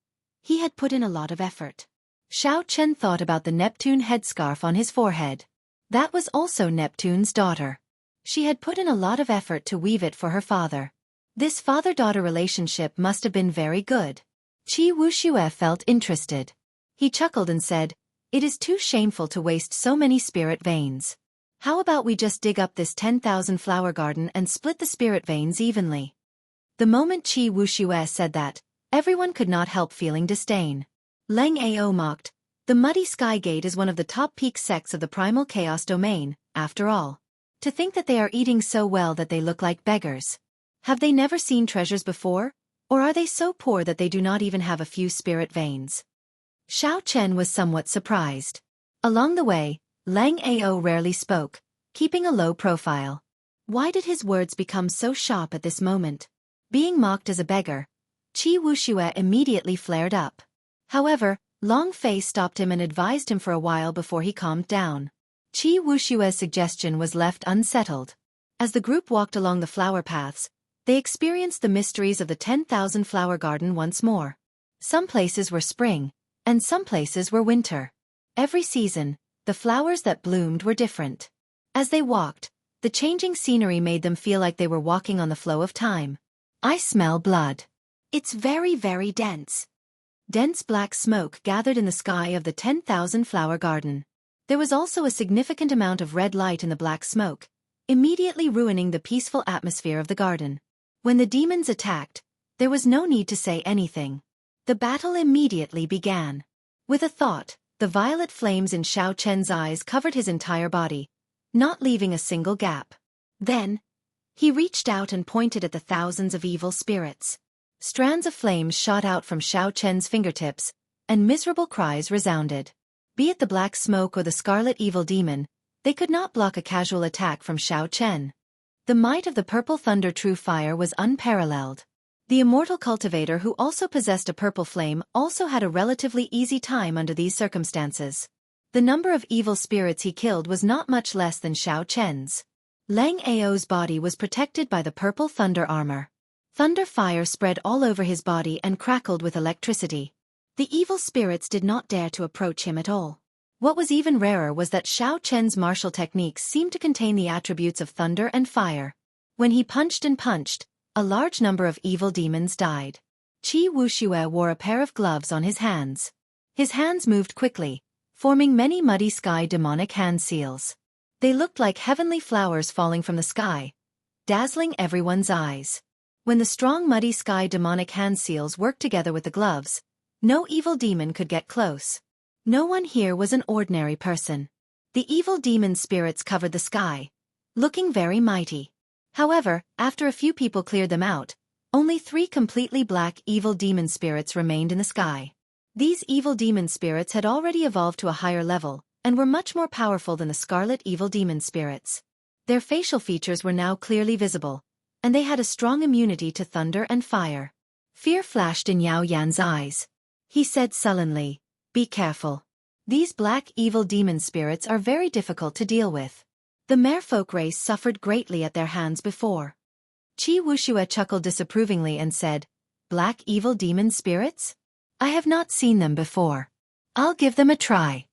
he had put in a lot of effort. Xiao Chen thought about the Neptune headscarf on his forehead. That was also Neptune's daughter. She had put in a lot of effort to weave it for her father. This father-daughter relationship must have been very good. Qi Wuxue felt interested. He chuckled and said, "It is too shameful to waste so many spirit veins. How about we just dig up this 10,000 flower garden and split the spirit veins evenly?" The moment Qi Wuxue said that, everyone could not help feeling disdain. Leng Ao mocked, "The Muddy Sky Gate is one of the top peak sects of the Primal Chaos domain, after all. To think that they are eating so well that they look like beggars. Have they never seen treasures before? Or are they so poor that they do not even have a few spirit veins?" Xiao Chen was somewhat surprised. Along the way, Leng Ao rarely spoke, keeping a low profile. Why did his words become so sharp at this moment? Being mocked as a beggar, Qi Wuxue immediately flared up. However, Long Fei stopped him and advised him for a while before he calmed down. Qi Wushue's suggestion was left unsettled. As the group walked along the flower paths, they experienced the mysteries of the 10,000 flower garden once more. Some places were spring, and some places were winter. Every season, the flowers that bloomed were different. As they walked, the changing scenery made them feel like they were walking on the flow of time. "I smell blood. It's very, very dense." Dense black smoke gathered in the sky of the 10,000 flower garden. There was also a significant amount of red light in the black smoke, immediately ruining the peaceful atmosphere of the garden. When the demons attacked, there was no need to say anything. The battle immediately began. With a thought, the violet flames in Xiao Chen's eyes covered his entire body, not leaving a single gap. Then, he reached out and pointed at the thousands of evil spirits. Strands of flames shot out from Xiao Chen's fingertips, and miserable cries resounded. Be it the black smoke or the scarlet evil demon, they could not block a casual attack from Xiao Chen. The might of the purple thunder true fire was unparalleled. The immortal cultivator who also possessed a purple flame also had a relatively easy time under these circumstances. The number of evil spirits he killed was not much less than Xiao Chen's. Lang Ao's body was protected by the purple thunder armor. Thunder fire spread all over his body and crackled with electricity. The evil spirits did not dare to approach him at all. What was even rarer was that Xiao Chen's martial techniques seemed to contain the attributes of thunder and fire. When he punched and punched, a large number of evil demons died. Qi Wuxue wore a pair of gloves on his hands. His hands moved quickly, forming many muddy sky demonic hand seals. They looked like heavenly flowers falling from the sky, dazzling everyone's eyes. When the strong muddy sky demonic hand seals worked together with the gloves, no evil demon could get close. No one here was an ordinary person. The evil demon spirits covered the sky, looking very mighty. However, after a few people cleared them out, only 3 completely black evil demon spirits remained in the sky. These evil demon spirits had already evolved to a higher level, and were much more powerful than the scarlet evil demon spirits. Their facial features were now clearly visible, and they had a strong immunity to thunder and fire. Fear flashed in Yao Yan's eyes. He said sullenly, "Be careful. These black evil demon spirits are very difficult to deal with. The merfolk race suffered greatly at their hands before." Qi Wuxue chuckled disapprovingly and said, "Black evil demon spirits? I have not seen them before. I'll give them a try."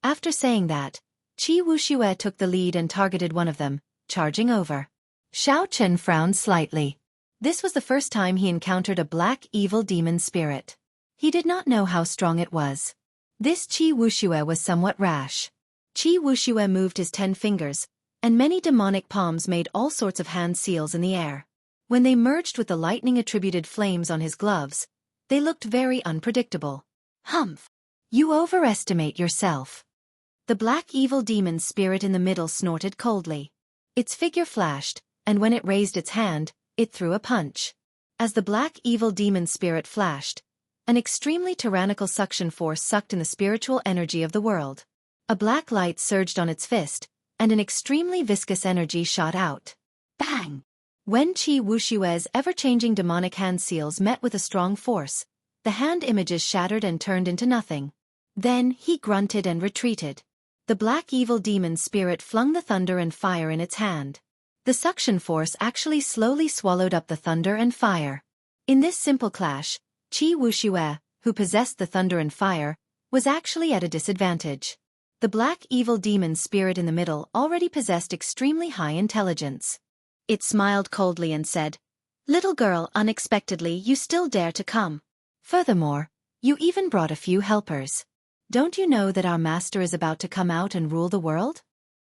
After saying that, Qi Wuxue took the lead and targeted one of them, charging over. Xiao Chen frowned slightly. This was the first time he encountered a black evil demon spirit. He did not know how strong it was. This Qi Wuxue was somewhat rash. Qi Wuxue moved his 10 fingers, and many demonic palms made all sorts of hand seals in the air. When they merged with the lightning-attributed flames on his gloves, they looked very unpredictable. "Humph! You overestimate yourself." The black evil demon spirit in the middle snorted coldly. Its figure flashed, and when it raised its hand, it threw a punch. As the black evil demon spirit flashed, an extremely tyrannical suction force sucked in the spiritual energy of the world. A black light surged on its fist, and an extremely viscous energy shot out. Bang! When Qi Wuxue's ever-changing demonic hand seals met with a strong force, the hand images shattered and turned into nothing. Then he grunted and retreated. The black evil demon spirit flung the thunder and fire in its hand. The suction force actually slowly swallowed up the thunder and fire. In this simple clash, Qi Wuxue, who possessed the thunder and fire, was actually at a disadvantage. The black evil demon spirit in the middle already possessed extremely high intelligence. It smiled coldly and said, "Little girl, unexpectedly you still dare to come. Furthermore, you even brought a few helpers. Don't you know that our master is about to come out and rule the world?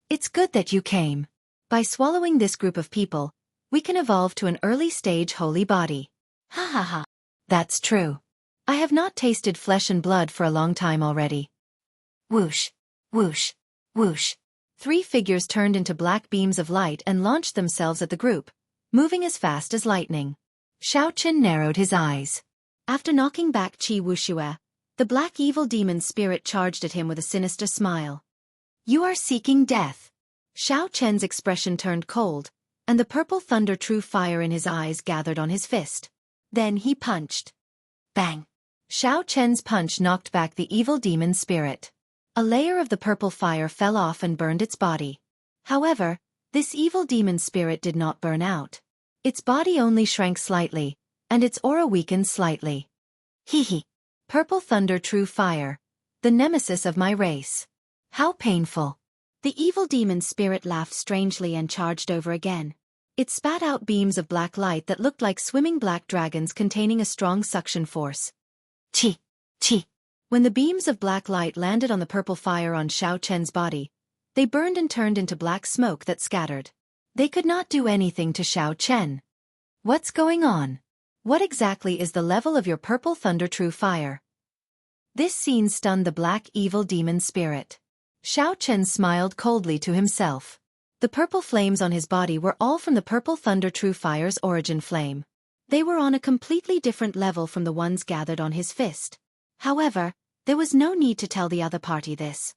It's good that you came. By swallowing this group of people, we can evolve to an early-stage holy body." Ha ha ha. That's true. I have not tasted flesh and blood for a long time already. Whoosh, whoosh, whoosh. 3 figures turned into black beams of light and launched themselves at the group, moving as fast as lightning. Xiao Chen narrowed his eyes. After knocking back Qi Wuxue, the black evil demon spirit charged at him with a sinister smile. "You are seeking death." Xiao Chen's expression turned cold, and the purple thunder true fire in his eyes gathered on his fist. Then he punched. Bang! Xiao Chen's punch knocked back the evil demon spirit. A layer of the purple fire fell off and burned its body. However, this evil demon spirit did not burn out. Its body only shrank slightly, and its aura weakened slightly. Hee hee. Purple thunder true fire, the nemesis of my race. How painful. The evil demon spirit laughed strangely and charged over again. It spat out beams of black light that looked like swimming black dragons containing a strong suction force. Chi! Chi! When the beams of black light landed on the purple fire on Xiao Chen's body, they burned and turned into black smoke that scattered. They could not do anything to Xiao Chen. What's going on? What exactly is the level of your purple thunder true fire? This scene stunned the black evil demon spirit. Xiao Chen smiled coldly to himself. The purple flames on his body were all from the purple thunder true fire's origin flame. They were on a completely different level from the ones gathered on his fist. However, there was no need to tell the other party this.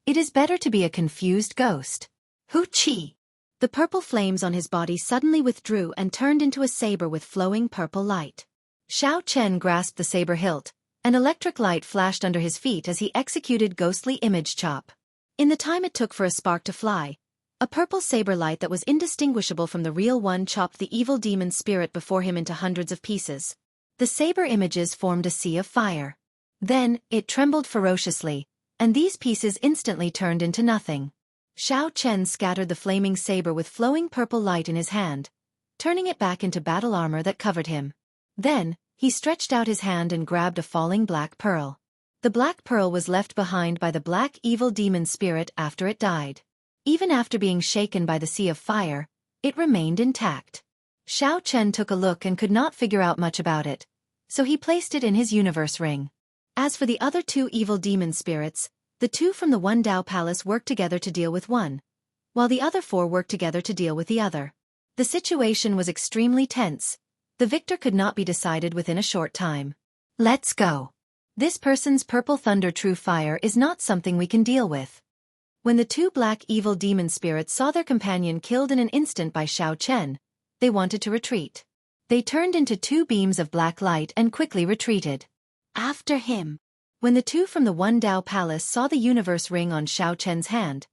It is better to be a confused ghost. Hoo-chi! The purple flames on his body suddenly withdrew and turned into a saber with flowing purple light. Xiao Chen grasped the saber hilt. An electric light flashed under his feet as he executed ghostly image chop. In the time it took for a spark to fly, a purple saber light that was indistinguishable from the real one chopped the evil demon spirit before him into hundreds of pieces. The saber images formed a sea of fire. Then, it trembled ferociously, and these pieces instantly turned into nothing. Xiao Chen scattered the flaming saber with flowing purple light in his hand, turning it back into battle armor that covered him. Then, he stretched out his hand and grabbed a falling black pearl. The black pearl was left behind by the black evil demon spirit after it died. Even after being shaken by the sea of fire, it remained intact. Xiao Chen took a look and could not figure out much about it, so he placed it in his universe ring. As for the other two evil demon spirits, the two from the One Dao Palace worked together to deal with one, while the other four worked together to deal with the other. The situation was extremely tense. The victor could not be decided within a short time. Let's go. This person's purple thunder true fire is not something we can deal with. When the two black evil demon spirits saw their companion killed in an instant by Xiao Chen, they wanted to retreat. They turned into two beams of black light and quickly retreated. After him. When the two from the One Dao Palace saw the universe ring on Xiao Chen's hand,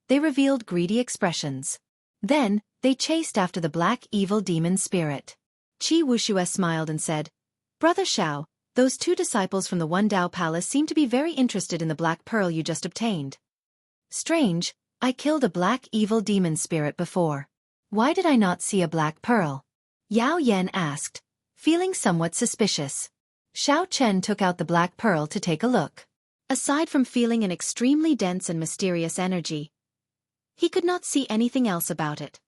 they revealed greedy expressions. Then, they chased after the black evil demon spirit. Qi Wuxue smiled and said, "Brother Xiao, those two disciples from the One Dao Palace seem to be very interested in the black pearl you just obtained. Strange, I killed a black evil demon spirit before. Why did I not see a black pearl?" Yao Yan asked, feeling somewhat suspicious. Xiao Chen took out the black pearl to take a look. Aside from feeling an extremely dense and mysterious energy, he could not see anything else about it.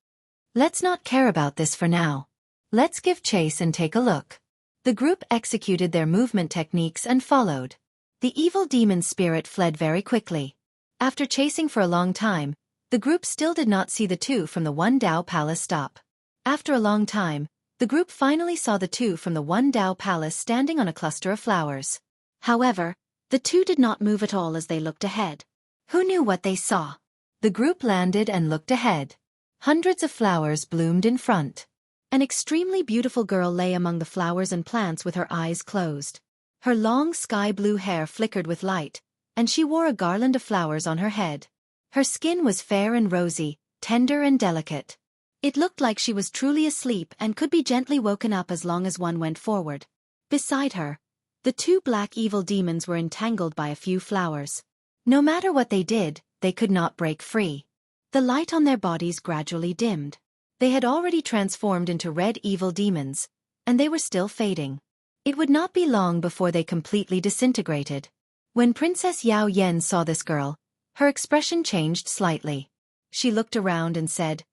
Let's not care about this for now. Let's give chase and take a look. The group executed their movement techniques and followed. The evil demon spirit fled very quickly. After chasing for a long time, the group still did not see the two from the One Dao Palace stop. After a long time, the group finally saw the two from the One Dao Palace standing on a cluster of flowers. However, the two did not move at all as they looked ahead. Who knew what they saw? The group landed and looked ahead. Hundreds of flowers bloomed in front. An extremely beautiful girl lay among the flowers and plants with her eyes closed. Her long sky-blue hair flickered with light, and she wore a garland of flowers on her head. Her skin was fair and rosy, tender and delicate. It looked like she was truly asleep and could be gently woken up as long as one went forward. Beside her, the two black evil demons were entangled by a few flowers. No matter what they did, they could not break free. The light on their bodies gradually dimmed. They had already transformed into red evil demons, and they were still fading. It would not be long before they completely disintegrated. When Princess Yao Yan saw this girl, her expression changed slightly. She looked around and said,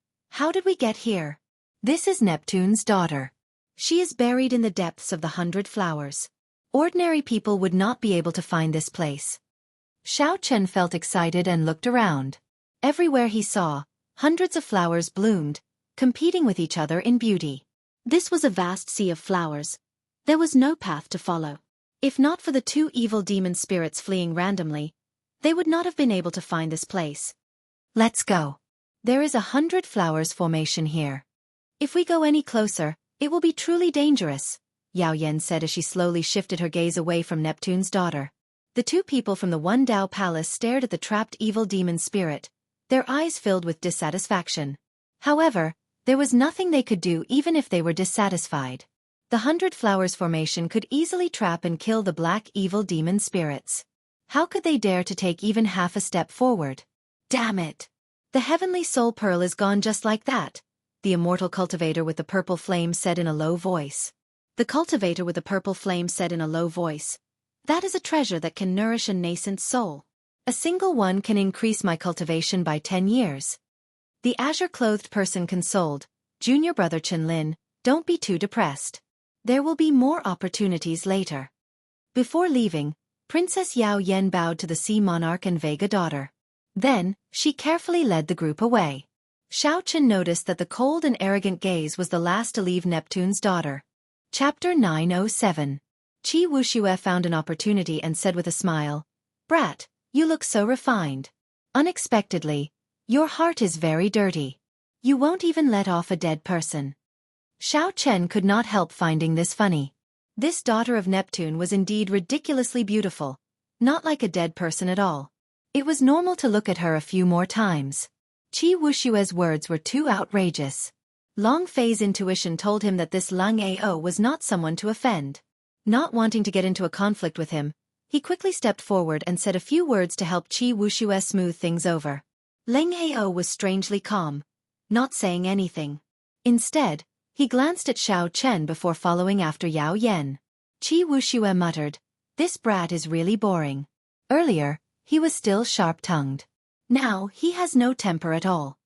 "How did we get here? This is Neptune's daughter. She is buried in the depths of the 100 flowers. Ordinary people would not be able to find this place." Xiao Chen felt excited and looked around. Everywhere he saw, hundreds of flowers bloomed, competing with each other in beauty. This was a vast sea of flowers. There was no path to follow. If not for the two evil demon spirits fleeing randomly, they would not have been able to find this place. Let's go. There is 100 flowers formation here. If we go any closer, it will be truly dangerous, Yao Yan said as she slowly shifted her gaze away from Neptune's daughter. The two people from the One Dao Palace stared at the trapped evil demon spirit, their eyes filled with dissatisfaction. However, there was nothing they could do even if they were dissatisfied. The 100 flowers formation could easily trap and kill the black evil demon spirits. How could they dare to take even half a step forward? Damn it! The heavenly soul pearl is gone just like that, the immortal cultivator with the purple flame said in a low voice. The cultivator with the purple flame said in a low voice, That is a treasure that can nourish a nascent soul. A single one can increase my cultivation by 10 years. The azure-clothed person consoled, Junior brother Chen-Lin, don't be too depressed. There will be more opportunities later. Before leaving, Princess Yao Yen bowed to the Sea Monarch and Vega daughter. Then, she carefully led the group away. Xiao Chen noticed that the cold and arrogant gaze was the last to leave Neptune's daughter. Chapter 907. Qi Wuxue found an opportunity and said with a smile, "Brat, you look so refined. Unexpectedly, your heart is very dirty. You won't even let off a dead person." Xiao Chen could not help finding this funny. This daughter of Neptune was indeed ridiculously beautiful, not like a dead person at all. It was normal to look at her a few more times. Qi Wushue's words were too outrageous. Long Fei's intuition told him that this Lang Ao was not someone to offend. Not wanting to get into a conflict with him, he quickly stepped forward and said a few words to help Qi Wuxue smooth things over. Lang Ao was strangely calm, not saying anything. Instead, he glanced at Xiao Chen before following after Yao Yen. Qi Wuxue muttered, "This brat is really boring." Earlier, he was still sharp-tongued. Now, he has no temper at all.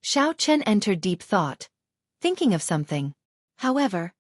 Xiao Chen entered deep thought, thinking of something. However,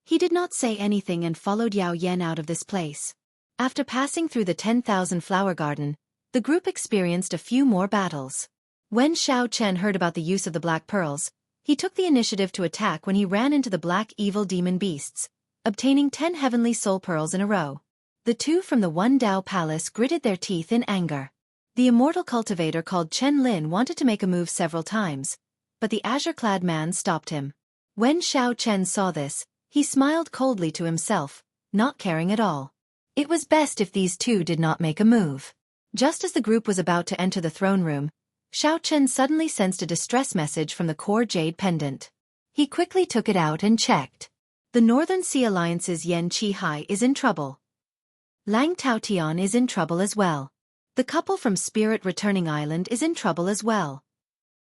he did not say anything and followed Yao Yen out of this place. After passing through the 10,000 flower garden, the group experienced a few more battles. When Xiao Chen heard about the use of the black pearls, he took the initiative to attack when he ran into the black evil demon beasts, obtaining 10 heavenly soul pearls in a row. The two from the One Dao Palace gritted their teeth in anger. The immortal cultivator called Chen-Lin wanted to make a move several times, but the azure-clad man stopped him. When Xiao Chen saw this, he smiled coldly to himself, not caring at all. It was best if these two did not make a move. Just as the group was about to enter the throne room, Xiao Chen suddenly sensed a distress message from the core jade pendant. He quickly took it out and checked. The Northern Sea Alliance's Yan Qihai is in trouble. Lang Taotian is in trouble as well. The couple from Spirit Returning Island is in trouble as well.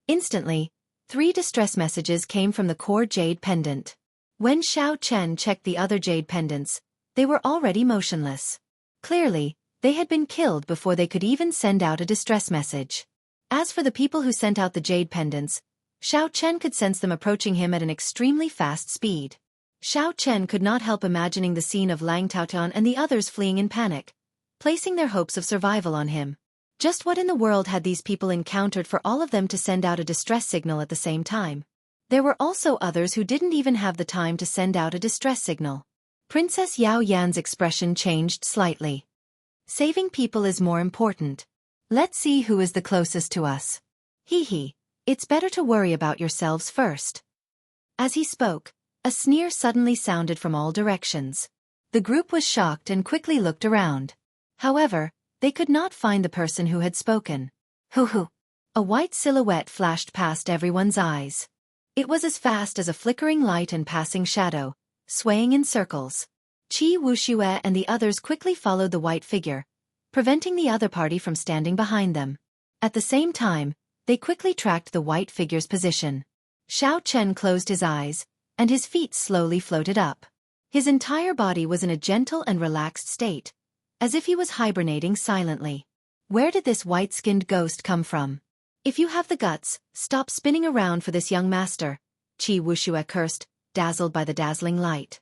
Instantly, 3 distress messages came from the core jade pendant. When Xiao Chen checked the other jade pendants, they were already motionless. Clearly, they had been killed before they could even send out a distress message. As for the people who sent out the jade pendants, Xiao Chen could sense them approaching him at an extremely fast speed. Xiao Chen could not help imagining the scene of Lang Taotian and the others fleeing in panic, placing their hopes of survival on him. Just what in the world had these people encountered for all of them to send out a distress signal at the same time? There were also others who didn't even have the time to send out a distress signal. Princess Yao Yan's expression changed slightly. Saving people is more important. Let's see who is the closest to us. Hee, it's better to worry about yourselves first. As he spoke, a sneer suddenly sounded from all directions. The group was shocked and quickly looked around. However, they could not find the person who had spoken. Hoo. A white silhouette flashed past everyone's eyes. It was as fast as a flickering light and passing shadow, swaying in circles. Qi Wuxue and the others quickly followed the white figure, preventing the other party from standing behind them. At the same time, they quickly tracked the white figure's position. Xiao Chen closed his eyes, and his feet slowly floated up. His entire body was in a gentle and relaxed state, as if he was hibernating silently. Where did this white-skinned ghost come from? If you have the guts, stop spinning around for this young master, Qi Wuxue cursed, dazzled by the dazzling light.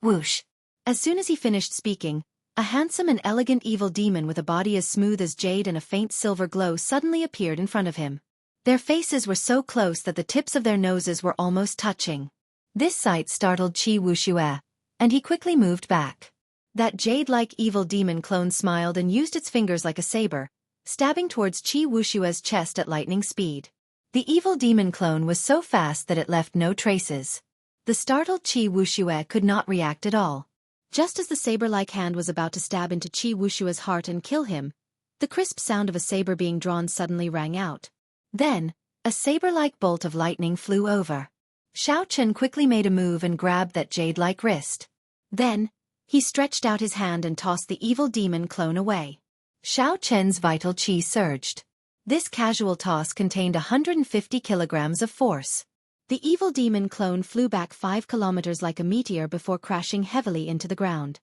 Whoosh! As soon as he finished speaking, a handsome and elegant evil demon with a body as smooth as jade and a faint silver glow suddenly appeared in front of him. Their faces were so close that the tips of their noses were almost touching. This sight startled Qi Wuxue, and he quickly moved back. That jade-like evil demon clone smiled and used its fingers like a saber, stabbing towards Qi Wushue's chest at lightning speed. The evil demon clone was so fast that it left no traces. The startled Qi Wuxue could not react at all. Just as the saber-like hand was about to stab into Qi Wushue's heart and kill him, the crisp sound of a saber being drawn suddenly rang out. Then, a saber-like bolt of lightning flew over. Xiao Chen quickly made a move and grabbed that jade-like wrist. Then, he stretched out his hand and tossed the evil demon clone away. Xiao Chen's vital qi surged. This casual toss contained 150 kilograms of force. The evil demon clone flew back 5 kilometers like a meteor before crashing heavily into the ground.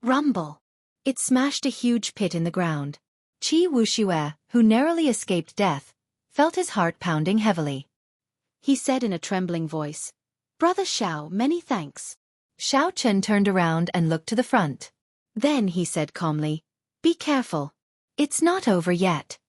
Rumble! It smashed a huge pit in the ground. Qi Wuxue, who narrowly escaped death, felt his heart pounding heavily. He said in a trembling voice, "Brother Xiao, many thanks." Xiao Chen turned around and looked to the front. Then he said calmly, "Be careful. It's not over yet."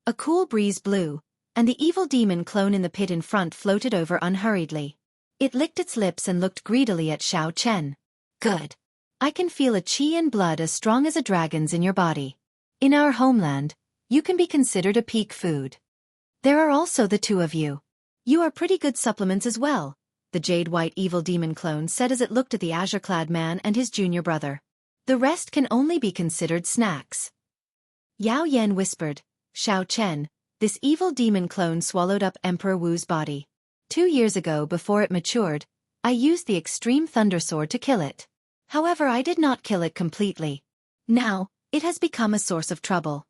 A cool breeze blew, and the evil demon clone in the pit in front floated over unhurriedly. It licked its lips and looked greedily at Xiao Chen. "Good. I can feel a qi and blood as strong as a dragon's in your body. In our homeland, you can be considered a peak food. There are also the two of you. You are pretty good supplements as well," the jade-white evil demon clone said as it looked at the azure-clad man and his junior brother. "The rest can only be considered snacks." Yao Yan whispered, "Xiao Chen, this evil demon clone swallowed up Emperor Wu's body. 2 years ago, before it matured, I used the extreme thunder sword to kill it. However, I did not kill it completely. Now, it has become a source of trouble.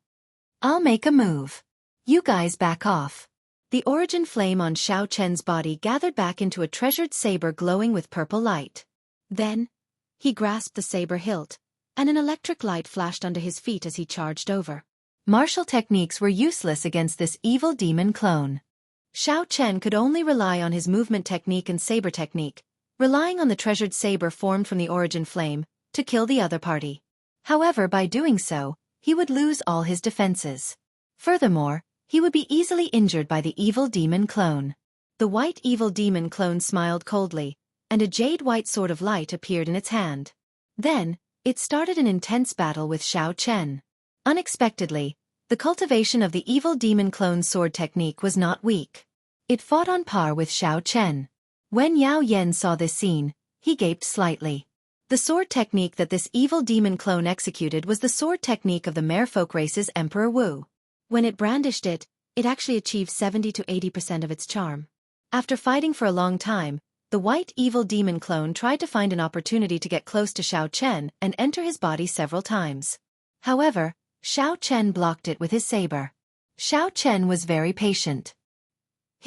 I'll make a move. You guys back off." The origin flame on Xiao Chen's body gathered back into a treasured saber glowing with purple light. Then, he grasped the saber hilt, and an electric light flashed under his feet as he charged over. Martial techniques were useless against this evil demon clone. Xiao Chen could only rely on his movement technique and saber technique, relying on the treasured saber formed from the origin flame, to kill the other party. However, by doing so, he would lose all his defenses. Furthermore, he would be easily injured by the evil demon clone. The white evil demon clone smiled coldly, and a jade-white sword of light appeared in its hand. Then, it started an intense battle with Xiao Chen. Unexpectedly, the cultivation of the evil demon clone's sword technique was not weak. It fought on par with Xiao Chen. When Yao Yan saw this scene, he gaped slightly. The sword technique that this evil demon clone executed was the sword technique of the merfolk race's Emperor Wu. When it brandished it, it actually achieved 70 to 80% of its charm. After fighting for a long time, the white evil demon clone tried to find an opportunity to get close to Xiao Chen and enter his body several times. However, Xiao Chen blocked it with his saber. Xiao Chen was very patient.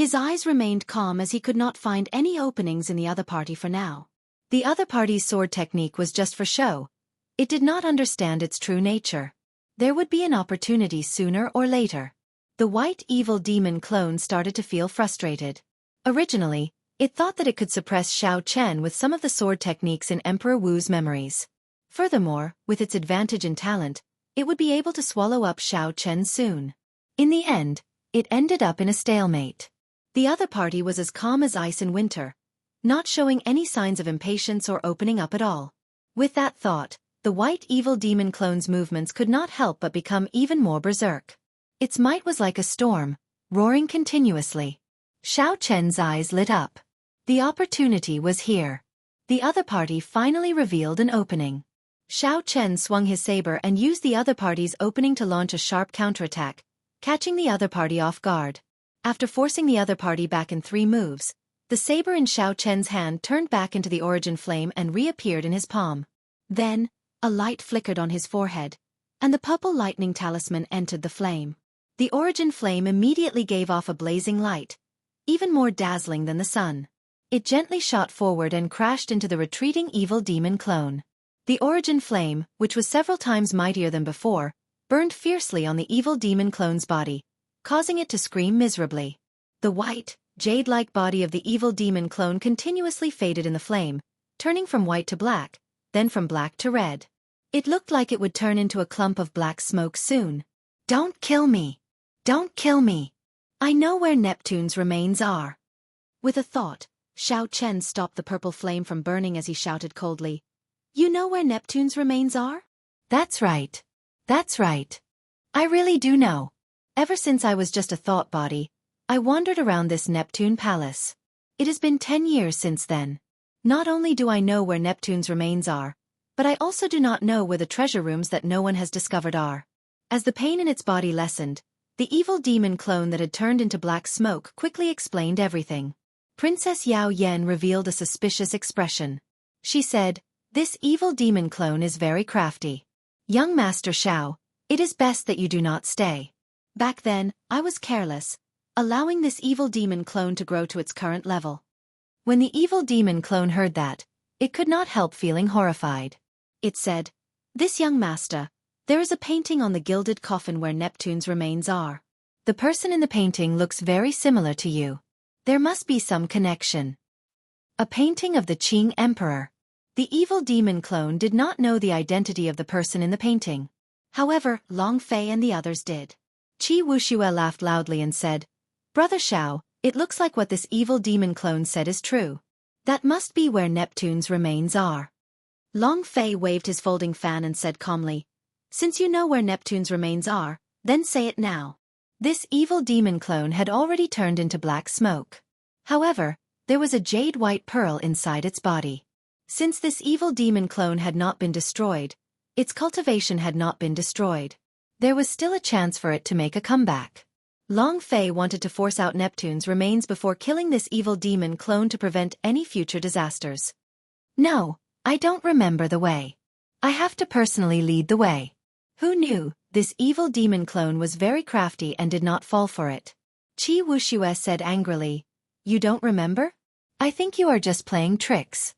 His eyes remained calm as he could not find any openings in the other party for now. The other party's sword technique was just for show. It did not understand its true nature. There would be an opportunity sooner or later. The white evil demon clone started to feel frustrated. Originally, it thought that it could suppress Xiao Chen with some of the sword techniques in Emperor Wu's memories. Furthermore, with its advantage in talent, it would be able to swallow up Xiao Chen soon. In the end, it ended up in a stalemate. The other party was as calm as ice in winter, not showing any signs of impatience or opening up at all. With that thought, the white evil demon clone's movements could not help but become even more berserk. Its might was like a storm, roaring continuously. Xiao Chen's eyes lit up. The opportunity was here. The other party finally revealed an opening. Xiao Chen swung his saber and used the other party's opening to launch a sharp counterattack, catching the other party off guard. After forcing the other party back in 3 moves, the saber in Xiao Chen's hand turned back into the origin flame and reappeared in his palm. Then, a light flickered on his forehead, and the purple lightning talisman entered the flame. The origin flame immediately gave off a blazing light, even more dazzling than the sun. It gently shot forward and crashed into the retreating evil demon clone. The origin flame, which was several times mightier than before, burned fiercely on the evil demon clone's body, causing it to scream miserably. The white, jade-like body of the evil demon clone continuously faded in the flame, turning from white to black, then from black to red. It looked like it would turn into a clump of black smoke soon. "Don't kill me! Don't kill me! I know where Neptune's remains are." With a thought, Xiao Chen stopped the purple flame from burning as he shouted coldly, "You know where Neptune's remains are?" "That's right. That's right. I really do know. Ever since I was just a thought body, I wandered around this Neptune palace. It has been 10 years since then. Not only do I know where Neptune's remains are, but I also do not know where the treasure rooms that no one has discovered are." As the pain in its body lessened, the evil demon clone that had turned into black smoke quickly explained everything. Princess Yao Yan revealed a suspicious expression. She said, "This evil demon clone is very crafty. Young Master Xiao, it is best that you do not stay. Back then, I was careless, allowing this evil demon clone to grow to its current level." When the evil demon clone heard that, it could not help feeling horrified. It said, "This young master, there is a painting on the gilded coffin where Neptune's remains are. The person in the painting looks very similar to you. There must be some connection." A painting of the Qing Emperor. The evil demon clone did not know the identity of the person in the painting. However, Long Fei and the others did. Qi Wuxue laughed loudly and said, "Brother Xiao, it looks like what this evil demon clone said is true. That must be where Neptune's remains are." Long Fei waved his folding fan and said calmly, "Since you know where Neptune's remains are, then say it now." This evil demon clone had already turned into black smoke. However, there was a jade-white pearl inside its body. Since this evil demon clone had not been destroyed, its cultivation had not been destroyed. There was still a chance for it to make a comeback. Long Fei wanted to force out Neptune's remains before killing this evil demon clone to prevent any future disasters. "No, I don't remember the way. I have to personally lead the way." Who knew, this evil demon clone was very crafty and did not fall for it. Qi Wuxue said angrily, "You don't remember? I think you are just playing tricks."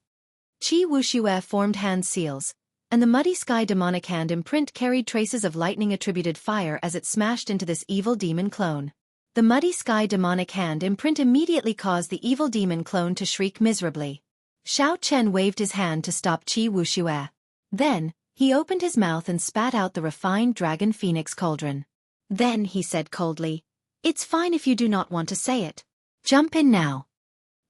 Qi Wuxue formed hand seals, and the muddy sky demonic hand imprint carried traces of lightning-attributed fire as it smashed into this evil demon clone. The muddy sky demonic hand imprint immediately caused the evil demon clone to shriek miserably. Xiao Chen waved his hand to stop Qi Wuxue. Then, he opened his mouth and spat out the refined dragon phoenix cauldron. Then he said coldly, "It's fine if you do not want to say it. Jump in now."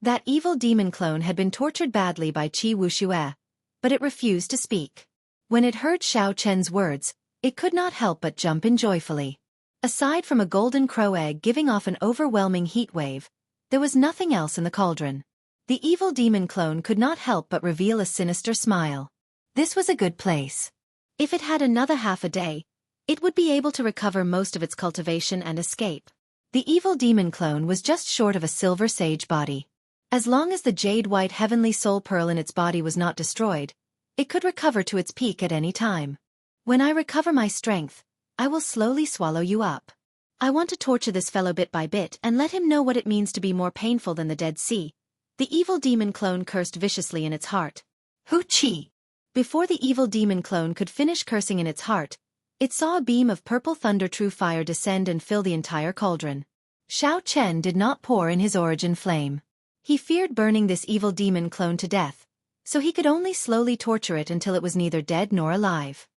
That evil demon clone had been tortured badly by Qi Wuxue, but it refused to speak. When it heard Xiao Chen's words, it could not help but jump in joyfully. Aside from a golden crow egg giving off an overwhelming heat wave, there was nothing else in the cauldron. The evil demon clone could not help but reveal a sinister smile. This was a good place. If it had another half a day, it would be able to recover most of its cultivation and escape. The evil demon clone was just short of a silver sage body. As long as the jade-white heavenly soul pearl in its body was not destroyed, it could recover to its peak at any time. "When I recover my strength, I will slowly swallow you up. I want to torture this fellow bit by bit and let him know what it means to be more painful than the Dead Sea." The evil demon clone cursed viciously in its heart. "Hu Chi!" Before the evil demon clone could finish cursing in its heart, it saw a beam of purple thunder true fire descend and fill the entire cauldron. Xiao Chen did not pour in his origin flame. He feared burning this evil demon clone to death, so he could only slowly torture it until it was neither dead nor alive.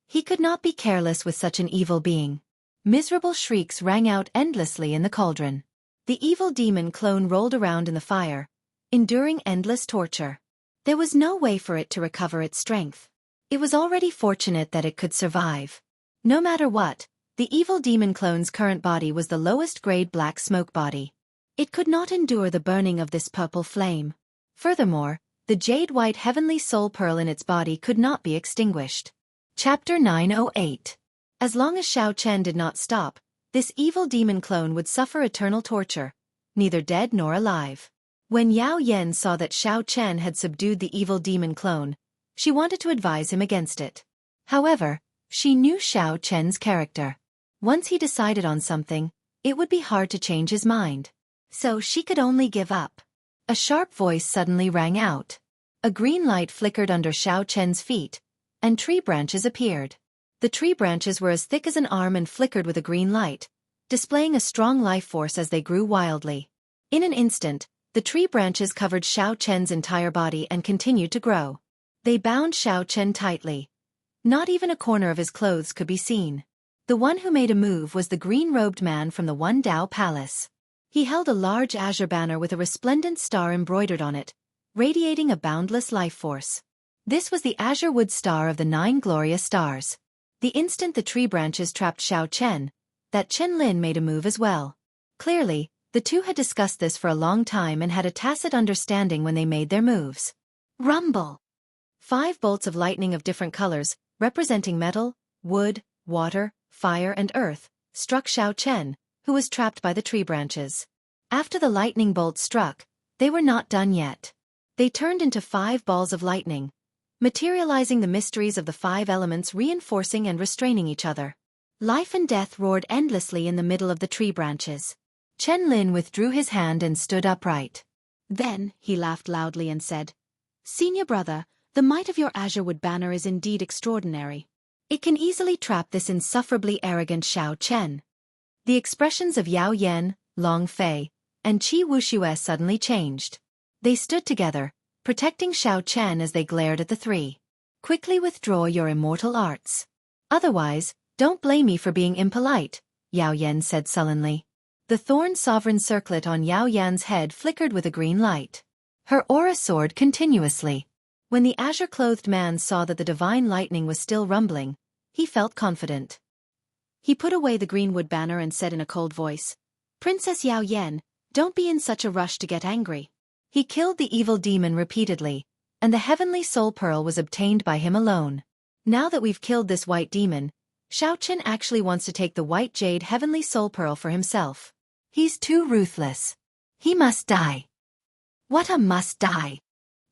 He could not be careless with such an evil being. Miserable shrieks rang out endlessly in the cauldron. The evil demon clone rolled around in the fire, enduring endless torture. There was no way for it to recover its strength. It was already fortunate that it could survive. No matter what, the evil demon clone's current body was the lowest grade black smoke body. It could not endure the burning of this purple flame. Furthermore, the jade-white heavenly soul pearl in its body could not be extinguished. Chapter 908. As long as Xiao Chen did not stop, this evil demon clone would suffer eternal torture, neither dead nor alive. When Yao Yen saw that Xiao Chen had subdued the evil demon clone, she wanted to advise him against it. However, she knew Xiao Chen's character. Once he decided on something, it would be hard to change his mind. So she could only give up. A sharp voice suddenly rang out. A green light flickered under Xiao Chen's feet, and tree branches appeared. The tree branches were as thick as an arm and flickered with a green light, displaying a strong life force as they grew wildly. In an instant, the tree branches covered Xiao Chen's entire body and continued to grow. They bound Xiao Chen tightly. Not even a corner of his clothes could be seen. The one who made a move was the green-robed man from the One Dao Palace. He held a large azure banner with a resplendent star embroidered on it, radiating a boundless life force. This was the azure wood star of the 9 glorious stars. The instant the tree branches trapped Xiao Chen, that Chen Lin made a move as well. Clearly, the two had discussed this for a long time and had a tacit understanding when they made their moves. Rumble! 5 bolts of lightning of different colors, representing metal, wood, water, fire and earth, struck Xiao Chen, who was trapped by the tree branches. After the lightning bolts struck, they were not done yet. They turned into 5 balls of lightning, materializing the mysteries of the 5 elements reinforcing and restraining each other. Life and death roared endlessly in the middle of the tree branches. Chen Lin withdrew his hand and stood upright. Then, he laughed loudly and said, "Senior brother, The might of your azure wood banner is indeed extraordinary. It can easily trap this insufferably arrogant Xiao Chen. The expressions of Yao Yan, Long Fei, and Qi Wuxue suddenly changed. They stood together, protecting Xiao Chen as they glared at the three. Quickly withdraw your immortal arts. Otherwise, don't blame me for being impolite, Yao Yan said sullenly. The thorn sovereign circlet on Yao Yan's head flickered with a green light. Her aura soared continuously. When the azure-clothed man saw that the divine lightning was still rumbling, he felt confident. He put away the greenwood banner and said in a cold voice, "Princess Yao Yan, don't be in such a rush to get angry." He killed the evil demon repeatedly, and the heavenly soul pearl was obtained by him alone. Now that we've killed this white demon, Xiao Chen actually wants to take the white jade heavenly soul pearl for himself. He's too ruthless. He must die. What a must die.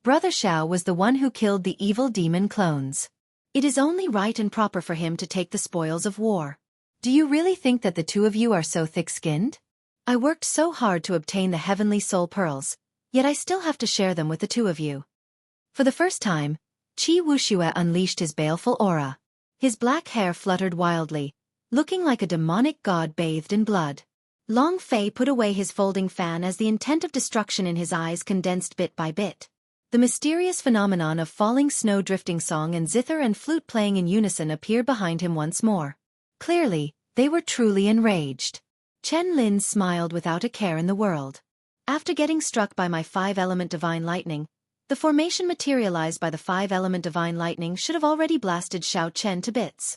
Brother Xiao was the one who killed the evil demon clones. It is only right and proper for him to take the spoils of war. Do you really think that the two of you are so thick-skinned? I worked so hard to obtain the heavenly soul pearls, yet I still have to share them with the two of you. For the first time, Qi Wuxue unleashed his baleful aura. His black hair fluttered wildly, looking like a demonic god bathed in blood. Long Fei put away his folding fan as the intent of destruction in his eyes condensed bit by bit. The mysterious phenomenon of falling snow drifting song and zither and flute playing in unison appeared behind him once more. Clearly, they were truly enraged. Chen Lin smiled without a care in the world. After getting struck by my 5-element divine lightning, the formation materialized by the 5-element divine lightning should have already blasted Xiao Chen to bits.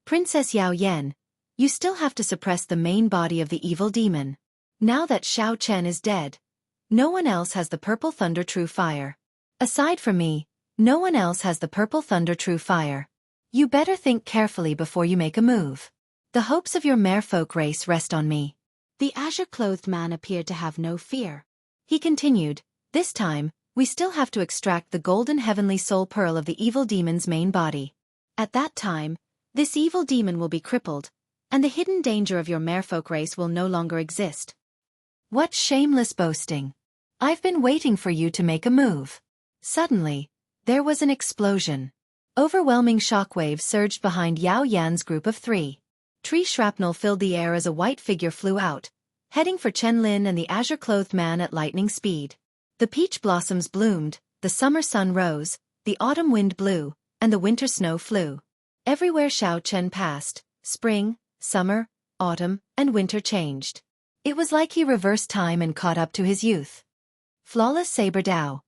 Princess Yao Yan, you still have to suppress the main body of the evil demon. Now that Xiao Chen is dead, no one else has the purple thunder true fire. Aside from me, no one else has the purple thunder true fire. You better think carefully before you make a move. The hopes of your merfolk race rest on me. The azure-clothed man appeared to have no fear. He continued, this time, we still have to extract the golden heavenly soul pearl of the evil demon's main body. At that time, this evil demon will be crippled, and the hidden danger of your merfolk race will no longer exist. What shameless boasting. I've been waiting for you to make a move. Suddenly, there was an explosion. Overwhelming shockwaves surged behind Yao Yan's group of three. Tree shrapnel filled the air as a white figure flew out, heading for Chen Lin and the azure-clothed man at lightning speed. The peach blossoms bloomed, the summer sun rose, the autumn wind blew, and the winter snow flew. Everywhere Xiao Chen passed, spring, summer, autumn, and winter changed. It was like he reversed time and caught up to his youth. Flawless Saber Dao.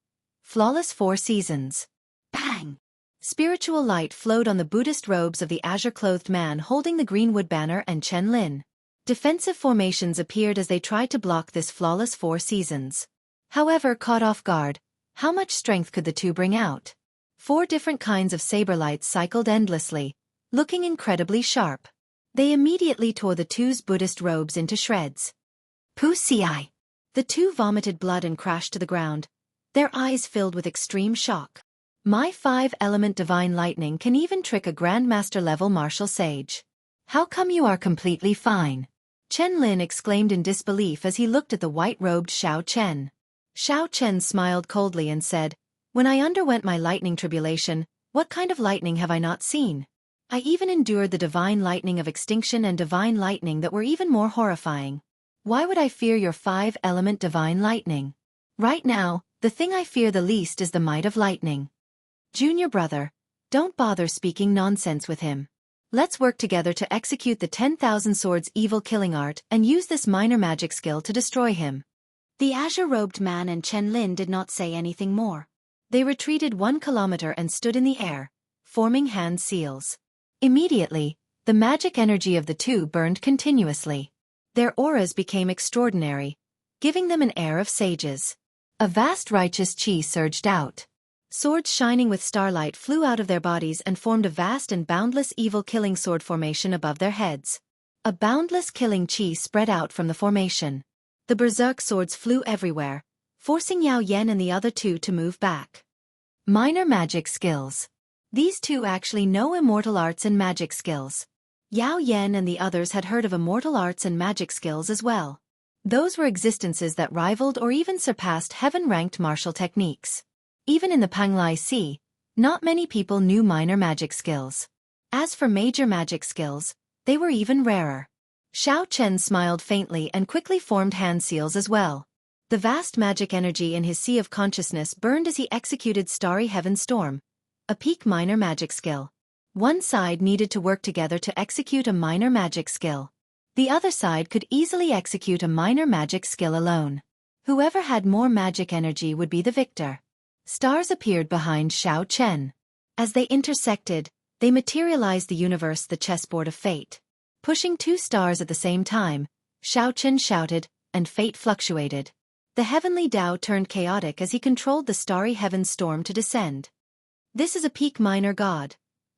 Flawless 4 seasons. Bang! Spiritual light flowed on the Buddhist robes of the azure-clothed man holding the greenwood banner and Chen Lin. Defensive formations appeared as they tried to block this flawless 4 seasons. However, caught off guard, how much strength could the two bring out? 4 different kinds of saber lights cycled endlessly, looking incredibly sharp. They immediately tore the two's Buddhist robes into shreds. Pussy! The two vomited blood and crashed to the ground, their eyes filled with extreme shock. My 5-element divine lightning can even trick a grandmaster-level martial sage. How come you are completely fine? Chen Lin exclaimed in disbelief as he looked at the white-robed Xiao Chen. Xiao Chen smiled coldly and said, when I underwent my lightning tribulation, what kind of lightning have I not seen? I even endured the divine lightning of extinction and divine lightning that were even more horrifying. Why would I fear your 5-element divine lightning? Right now, the thing I fear the least is the might of lightning. Junior brother, don't bother speaking nonsense with him. Let's work together to execute the 10,000 swords evil killing art and use this minor magic skill to destroy him. The azure-robed man and Chen Lin did not say anything more. They retreated 1 kilometer and stood in the air, forming hand seals. Immediately, the magic energy of the two burned continuously. Their auras became extraordinary, giving them an air of sages. A vast righteous qi surged out. Swords shining with starlight flew out of their bodies and formed a vast and boundless evil killing sword formation above their heads. A boundless killing qi spread out from the formation. The berserk swords flew everywhere, forcing Yao Yan and the other two to move back. Minor magic skills. These two actually know immortal arts and magic skills. Yao Yan and the others had heard of immortal arts and magic skills as well. Those were existences that rivaled or even surpassed heaven-ranked martial techniques. Even in the Panglai Sea, Not many people knew minor magic skills. As for major magic skills, they were even rarer. Xiao Chen smiled faintly and quickly formed hand seals as well. The vast magic energy in his sea of consciousness burned as he executed Starry Heaven Storm, a peak minor magic skill. One side needed to work together to execute a minor magic skill. The other side could easily execute a minor magic skill alone. Whoever had more magic energy would be the victor. Stars appeared behind Xiao Chen. As they intersected, they materialized the universe, the chessboard of fate. Pushing two stars at the same time, Xiao Chen shouted, and fate fluctuated. The heavenly Tao turned chaotic as he controlled the starry heaven storm to descend. This is a peak minor god.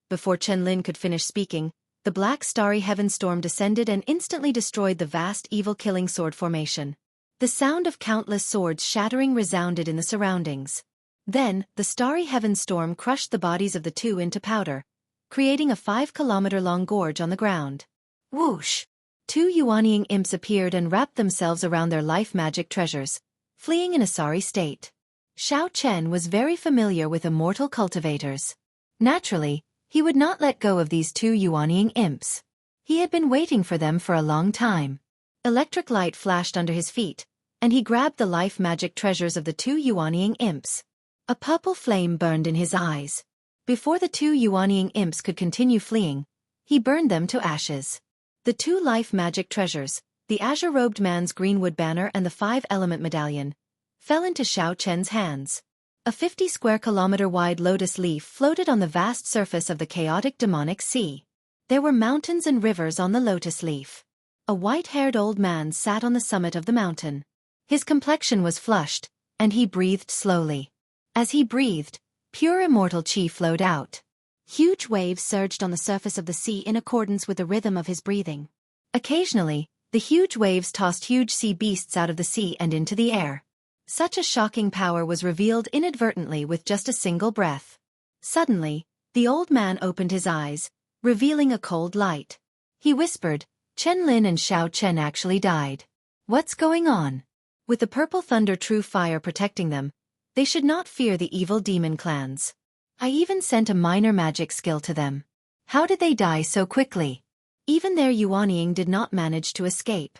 Before Chen Lin could finish speaking, the black starry heaven storm descended and instantly destroyed the vast evil-killing sword formation. The sound of countless swords shattering resounded in the surroundings. Then, the starry heaven storm crushed the bodies of the two into powder, creating a 5-kilometer-long gorge on the ground. Whoosh! Two Yuanying imps appeared and wrapped themselves around their life magic treasures, fleeing in a sorry state. Xiao Chen was very familiar with immortal cultivators. Naturally, he would not let go of these two Yuanying imps. He had been waiting for them for a long time. Electric light flashed under his feet, and he grabbed the life magic treasures of the two Yuanying imps. A purple flame burned in his eyes. Before the two Yuanying imps could continue fleeing, he burned them to ashes. The two life magic treasures, the azure-robed man's greenwood banner and the 5-element medallion, fell into Xiao Chen's hands. A 50-square-kilometer-wide lotus leaf floated on the vast surface of the chaotic demonic sea. There were mountains and rivers on the lotus leaf. A white-haired old man sat on the summit of the mountain. His complexion was flushed, and he breathed slowly. As he breathed, pure immortal chi flowed out. Huge waves surged on the surface of the sea in accordance with the rhythm of his breathing. Occasionally, the huge waves tossed huge sea beasts out of the sea and into the air. Such a shocking power was revealed inadvertently with just a single breath. Suddenly, the old man opened his eyes, revealing a cold light. He whispered, "Chen Lin and Xiao Chen actually died. What's going on?" With the purple thunder true fire protecting them, they should not fear the evil demon clans. I even sent a minor magic skill to them. How did they die so quickly? Even their Yuanying did not manage to escape.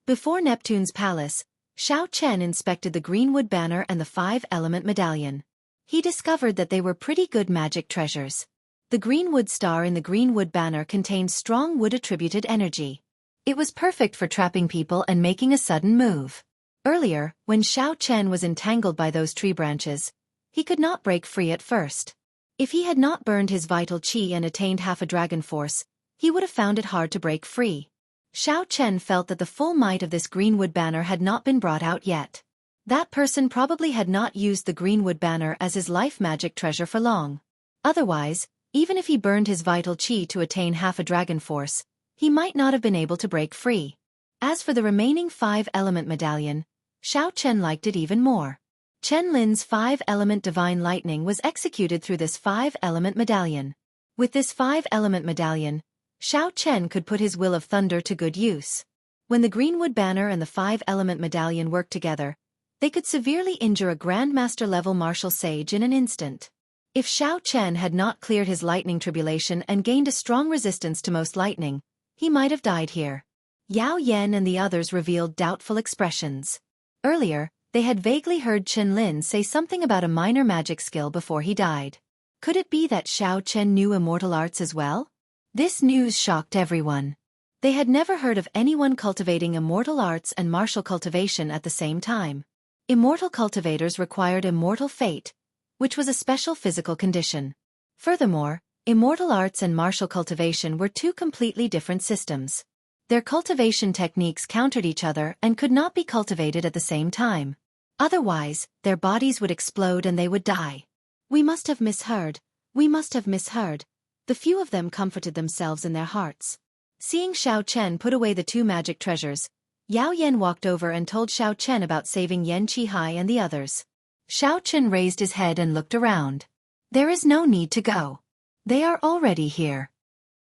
Before Neptune's palace, Xiao Chen inspected the greenwood banner and the 5-element medallion. He discovered that they were pretty good magic treasures. The greenwood star in the greenwood banner contained strong wood-attributed energy. It was perfect for trapping people and making a sudden move. Earlier, when Xiao Chen was entangled by those tree branches, he could not break free at first. If he had not burned his vital chi and attained half a dragon force, he would have found it hard to break free. Xiao Chen felt that the full might of this greenwood banner had not been brought out yet. That person probably had not used the greenwood banner as his life magic treasure for long. Otherwise, even if he burned his vital chi to attain half a dragon force, he might not have been able to break free. As for the remaining 5-element medallion, Xiao Chen liked it even more. Chen Lin's 5-element divine lightning was executed through this 5-element medallion. With this 5-element medallion, Xiao Chen could put his will of thunder to good use. When the greenwood banner and the 5-element medallion worked together, they could severely injure a Grandmaster-level martial sage in an instant. If Xiao Chen had not cleared his lightning tribulation and gained a strong resistance to most lightning, he might have died here. Yao Yan and the others revealed doubtful expressions. Earlier, they had vaguely heard Chen Lin say something about a minor magic skill before he died. Could it be that Xiao Chen knew immortal arts as well? This news shocked everyone. They had never heard of anyone cultivating immortal arts and martial cultivation at the same time. Immortal cultivators required immortal fate, which was a special physical condition. Furthermore, immortal arts and martial cultivation were two completely different systems. Their cultivation techniques countered each other and could not be cultivated at the same time. Otherwise, their bodies would explode and they would die. We must have misheard. We must have misheard. The few of them comforted themselves in their hearts. Seeing Xiao Chen put away the two magic treasures, Yao Yan walked over and told Xiao Chen about saving Yan Qihai and the others. Xiao Chen raised his head and looked around. There is no need to go. They are already here.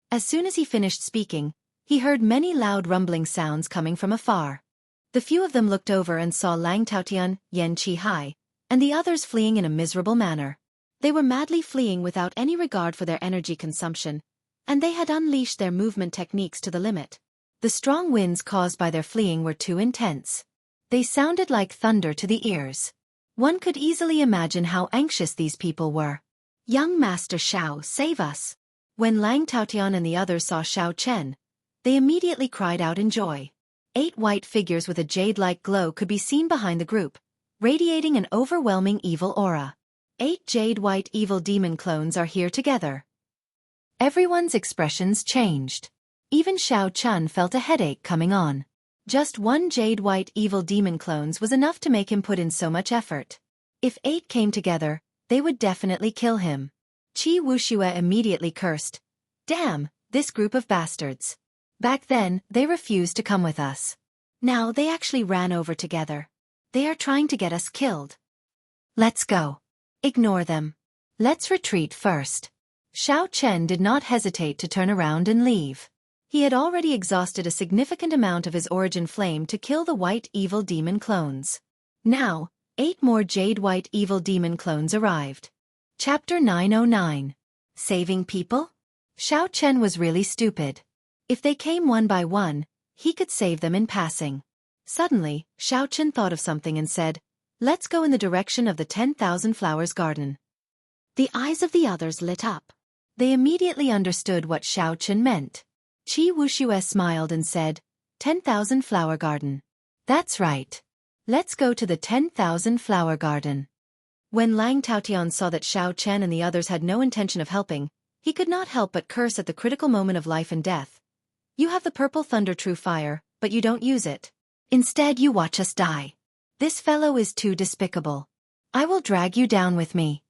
As soon as he finished speaking, he heard many loud rumbling sounds coming from afar. The few of them looked over and saw Lang Taotian, Yan Qihai, and the others fleeing in a miserable manner. They were madly fleeing without any regard for their energy consumption, and they had unleashed their movement techniques to the limit. The strong winds caused by their fleeing were too intense. They sounded like thunder to the ears. One could easily imagine how anxious these people were. "Young Master Xiao, save us!" When Lang Taotian and the others saw Xiao Chen, they immediately cried out in joy. 8 white figures with a jade-like glow could be seen behind the group, radiating an overwhelming evil aura. 8 jade-white evil demon clones are here together. Everyone's expressions changed. Even Xiao Chun felt a headache coming on. Just 1 jade-white evil demon clones was enough to make him put in so much effort. If 8 came together, they would definitely kill him. Qi Wuxue immediately cursed. "Damn, this group of bastards. Back then, they refused to come with us. Now they actually ran over together. They are trying to get us killed. Let's go. Ignore them. Let's retreat first." Xiao Chen did not hesitate to turn around and leave. He had already exhausted a significant amount of his origin flame to kill the white evil demon clones. Now, 8 more jade white evil demon clones arrived. Chapter 909. Saving People? Xiao Chen was really stupid. If they came one by one, he could save them in passing. Suddenly, Xiao Chen thought of something and said, "Let's go in the direction of the 10,000 Flowers Garden." The eyes of the others lit up. They immediately understood what Xiao Chen meant. Qi Wuxue smiled and said, 10,000 Flower Garden. That's right. Let's go to the 10,000 Flower Garden. When Lang Taotian saw that Xiao Chen and the others had no intention of helping, he could not help but curse at the critical moment of life and death. "You have the purple thunder true fire, but you don't use it. Instead you watch us die. This fellow is too despicable. I will drag you down with me."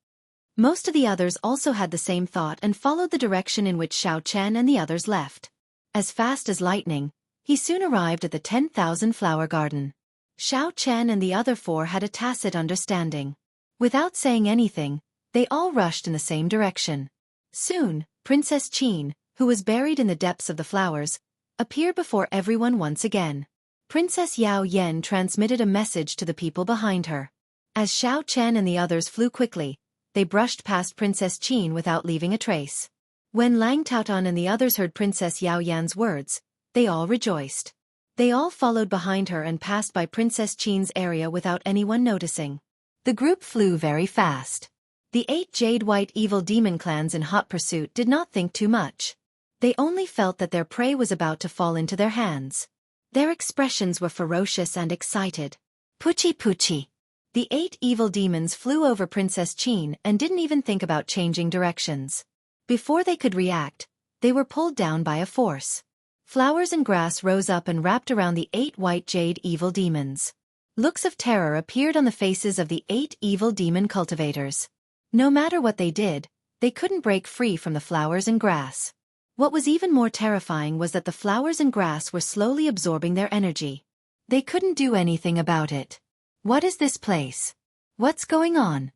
Most of the others also had the same thought and followed the direction in which Xiao Chen and the others left. As fast as lightning, he soon arrived at the 10,000 Flower Garden. Xiao Chen and the other 4 had a tacit understanding. Without saying anything, they all rushed in the same direction. Soon, Princess Qin, who was buried in the depths of the flowers, appeared before everyone once again. Princess Yao Yen transmitted a message to the people behind her. As Xiao Chen and the others flew quickly, they brushed past Princess Qin without leaving a trace. When Lang Taotan and the others heard Princess Yao Yan's words, they all rejoiced. They all followed behind her and passed by Princess Qin's area without anyone noticing. The group flew very fast. The 8 jade-white evil demon clans in hot pursuit did not think too much. They only felt that their prey was about to fall into their hands. Their expressions were ferocious and excited. "Puchi Puchi." The 8 evil demons flew over Princess Qin and didn't even think about changing directions. Before they could react, they were pulled down by a force. Flowers and grass rose up and wrapped around the 8 white jade evil demons. Looks of terror appeared on the faces of the 8 evil demon cultivators. No matter what they did, they couldn't break free from the flowers and grass. What was even more terrifying was that the flowers and grass were slowly absorbing their energy. They couldn't do anything about it. What is this place? What's going on?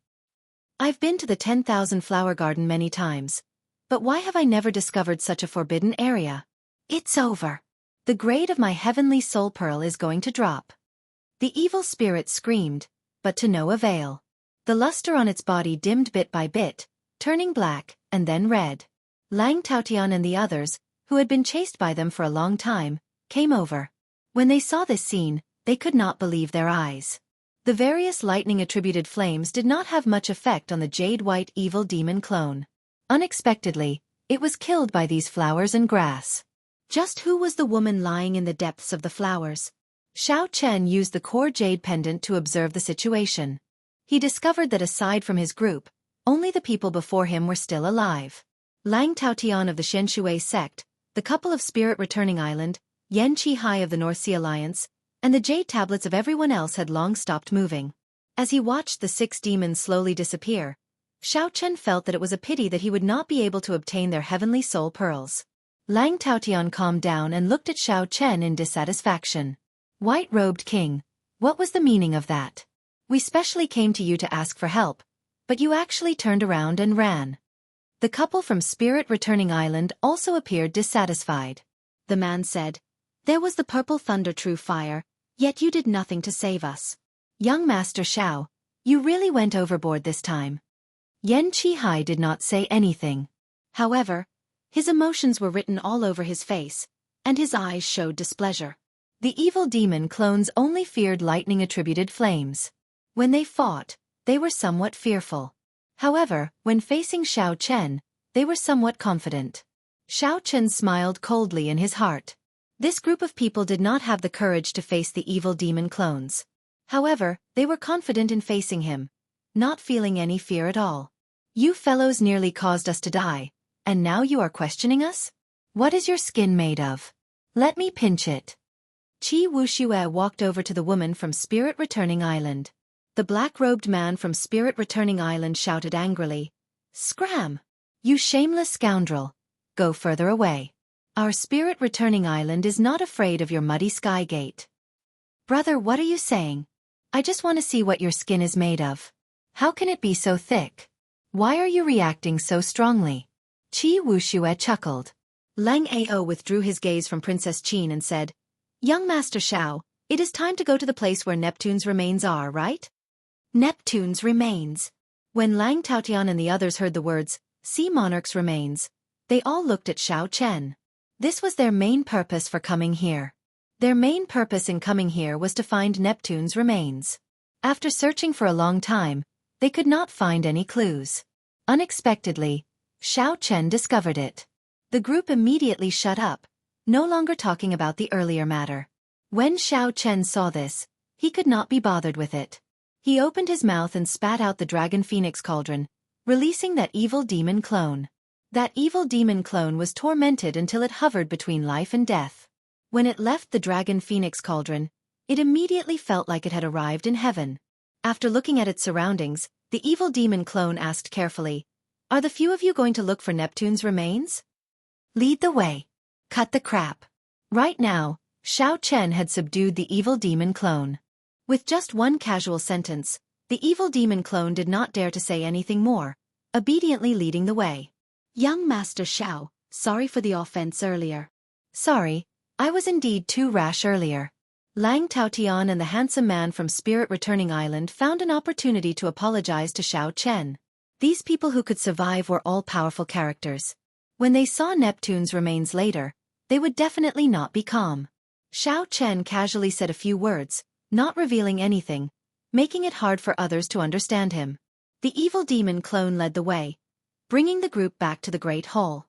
I've been to the 10,000 Flower Garden many times, but why have I never discovered such a forbidden area? It's over. The grade of my heavenly soul pearl is going to drop. The evil spirit screamed, but to no avail. The luster on its body dimmed bit by bit, turning black, and then red. Lang Taotian and the others, who had been chased by them for a long time, came over. When they saw this scene, they could not believe their eyes. The various lightning-attributed flames did not have much effect on the jade-white evil demon clone. Unexpectedly, it was killed by these flowers and grass. Just who was the woman lying in the depths of the flowers? Xiao Chen used the core jade pendant to observe the situation. He discovered that aside from his group, only the people before him were still alive. Lang Taotian of the Shenshui sect, the couple of Spirit Returning Island, Yan Qi Hai of the North Sea Alliance, and the jade tablets of everyone else had long stopped moving. As he watched the 6 demons slowly disappear, Xiao Chen felt that it was a pity that he would not be able to obtain their heavenly soul pearls. Lang Taotian calmed down and looked at Xiao Chen in dissatisfaction. "White-robed king, what was the meaning of that? We specially came to you to ask for help, but you actually turned around and ran." The couple from Spirit Returning Island also appeared dissatisfied. The man said, "There was the purple thunder true fire, yet you did nothing to save us. Young Master Xiao, you really went overboard this time." Yan Qihai did not say anything. However, his emotions were written all over his face, and his eyes showed displeasure. The evil demon clones only feared lightning-attributed flames. When they fought, they were somewhat fearful. However, when facing Xiao Chen, they were somewhat confident. Xiao Chen smiled coldly in his heart. This group of people did not have the courage to face the evil demon clones. However, they were confident in facing him, not feeling any fear at all. You fellows nearly caused us to die, and now you are questioning us? What is your skin made of? Let me pinch it. Qi Wuxue walked over to the woman from Spirit Returning Island. The black-robed man from Spirit Returning Island shouted angrily, "Scram! You shameless scoundrel! Go further away. Our Spirit Returning Island is not afraid of your muddy sky gate." Brother, what are you saying? I just want to see what your skin is made of. How can it be so thick? Why are you reacting so strongly? Qi Wuxue chuckled. Lang Ao withdrew his gaze from Princess Qin and said, "Young Master Xiao, it is time to go to the place where Neptune's remains are, right?" Neptune's remains. When Lang Taotian and the others heard the words, "Sea Monarch's remains," they all looked at Xiao Chen. This was their main purpose for coming here. Their main purpose in coming here was to find Neptune's remains. After searching for a long time, they could not find any clues. Unexpectedly, Xiao Chen discovered it. The group immediately shut up, no longer talking about the earlier matter. When Xiao Chen saw this, he could not be bothered with it. He opened his mouth and spat out the Dragon Phoenix Cauldron, releasing that evil demon clone. That evil demon clone was tormented until it hovered between life and death. When it left the Dragon Phoenix Cauldron, it immediately felt like it had arrived in heaven. After looking at its surroundings, the evil demon clone asked carefully, "Are the few of you going to look for Neptune's remains? Lead the way. Cut the crap." Right now, Xiao Chen had subdued the evil demon clone. With just one casual sentence, the evil demon clone did not dare to say anything more, obediently leading the way. "Young Master Xiao, sorry for the offense earlier." "Sorry, I was indeed too rash earlier." Lang Taotian and the handsome man from Spirit Returning Island found an opportunity to apologize to Xiao Chen. These people who could survive were all powerful characters. When they saw Neptune's remains later, they would definitely not be calm. Xiao Chen casually said a few words, not revealing anything, making it hard for others to understand him. The evil demon clone led the way, bringing the group back to the Great Hall.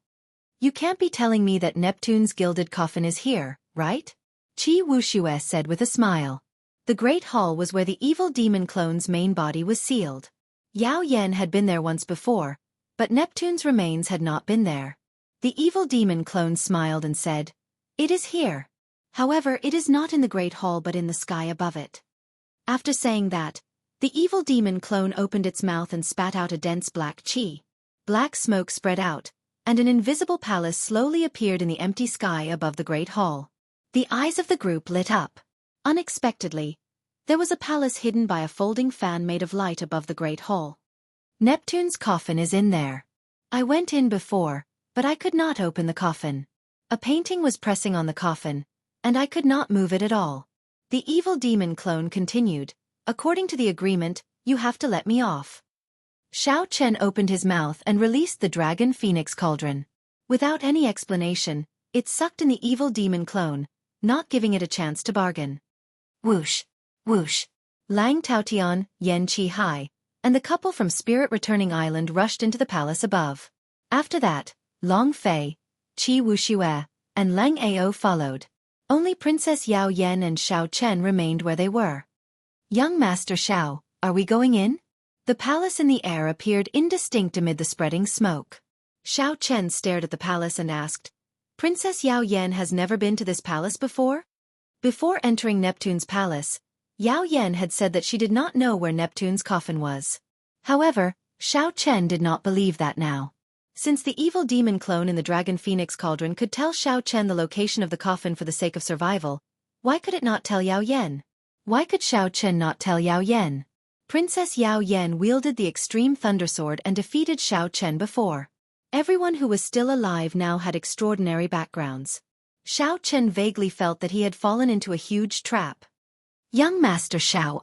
"You can't be telling me that Neptune's gilded coffin is here, right?" Qi Wuxue said with a smile. The Great Hall was where the evil demon clone's main body was sealed. Yao Yan had been there once before, but Neptune's remains had not been there. The evil demon clone smiled and said, "It is here. However, it is not in the Great Hall but in the sky above it." After saying that, the evil demon clone opened its mouth and spat out a dense black qi. Black smoke spread out, and an invisible palace slowly appeared in the empty sky above the Great Hall. The eyes of the group lit up. Unexpectedly, there was a palace hidden by a folding fan made of light above the Great Hall. "Neptune's coffin is in there. I went in before, but I could not open the coffin. A painting was pressing on the coffin, and I could not move it at all." The evil demon clone continued, "According to the agreement, you have to let me off." Xiao Chen opened his mouth and released the Dragon Phoenix Cauldron. Without any explanation, it sucked in the evil demon clone, not giving it a chance to bargain. Whoosh! Whoosh! Lang Taotian, Yan Qihai, and the couple from Spirit Returning Island rushed into the palace above. After that, Long Fei, Qi Wuxue, and Lang Ao followed. Only Princess Yao Yan and Xiao Chen remained where they were. "Young Master Xiao, are we going in?" The palace in the air appeared indistinct amid the spreading smoke. Xiao Chen stared at the palace and asked, "Princess Yao Yan has never been to this palace before?" Before entering Neptune's palace, Yao Yan had said that she did not know where Neptune's coffin was. However, Xiao Chen did not believe that now. Since the evil demon clone in the Dragon Phoenix Cauldron could tell Xiao Chen the location of the coffin for the sake of survival, why could it not tell Yao Yan? Why could Xiao Chen not tell Yao Yan? Princess Yao Yan wielded the extreme thundersword and defeated Xiao Chen before. Everyone who was still alive now had extraordinary backgrounds. Xiao Chen vaguely felt that he had fallen into a huge trap. "Young Master Xiao,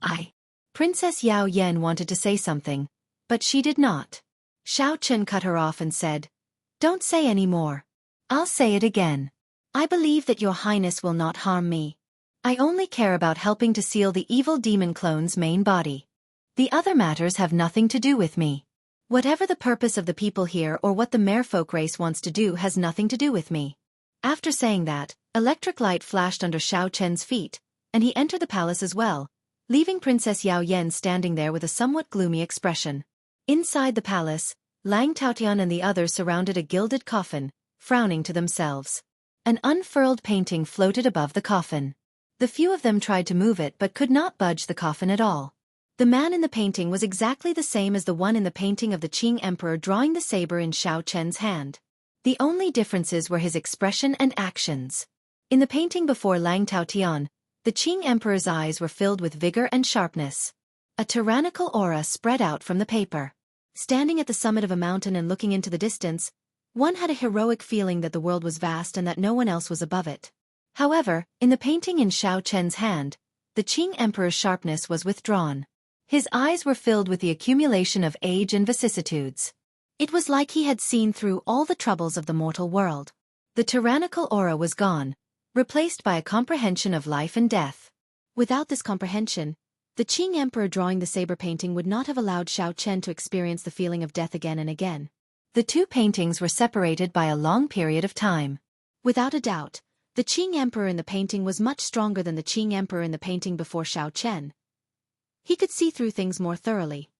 Princess Yao Yan wanted to say something, but she did not. Xiao Chen cut her off and said, "Don't say any more. I'll say it again. I believe that your highness will not harm me. I only care about helping to seal the evil demon clone's main body. The other matters have nothing to do with me. Whatever the purpose of the people here or what the merfolk race wants to do has nothing to do with me." After saying that, electric light flashed under Xiao Chen's feet, and he entered the palace as well, leaving Princess Yao Yen standing there with a somewhat gloomy expression. Inside the palace, Lang Taotian and the others surrounded a gilded coffin, frowning to themselves. An unfurled painting floated above the coffin. The few of them tried to move it but could not budge the coffin at all. The man in the painting was exactly the same as the one in the painting of the Qing Emperor drawing the saber in Xiao Chen's hand. The only differences were his expression and actions. In the painting before Lang Taotian, the Qing Emperor's eyes were filled with vigor and sharpness. A tyrannical aura spread out from the paper. Standing at the summit of a mountain and looking into the distance, one had a heroic feeling that the world was vast and that no one else was above it. However, in the painting in Xiao Chen's hand, the Qing Emperor's sharpness was withdrawn. His eyes were filled with the accumulation of age and vicissitudes. It was like he had seen through all the troubles of the mortal world. The tyrannical aura was gone, replaced by a comprehension of life and death. Without this comprehension, the Qing Emperor drawing the saber painting would not have allowed Xiao Chen to experience the feeling of death again and again. The two paintings were separated by a long period of time. Without a doubt, the Qing Emperor in the painting was much stronger than the Qing Emperor in the painting before Xiao Chen. He could see through things more thoroughly.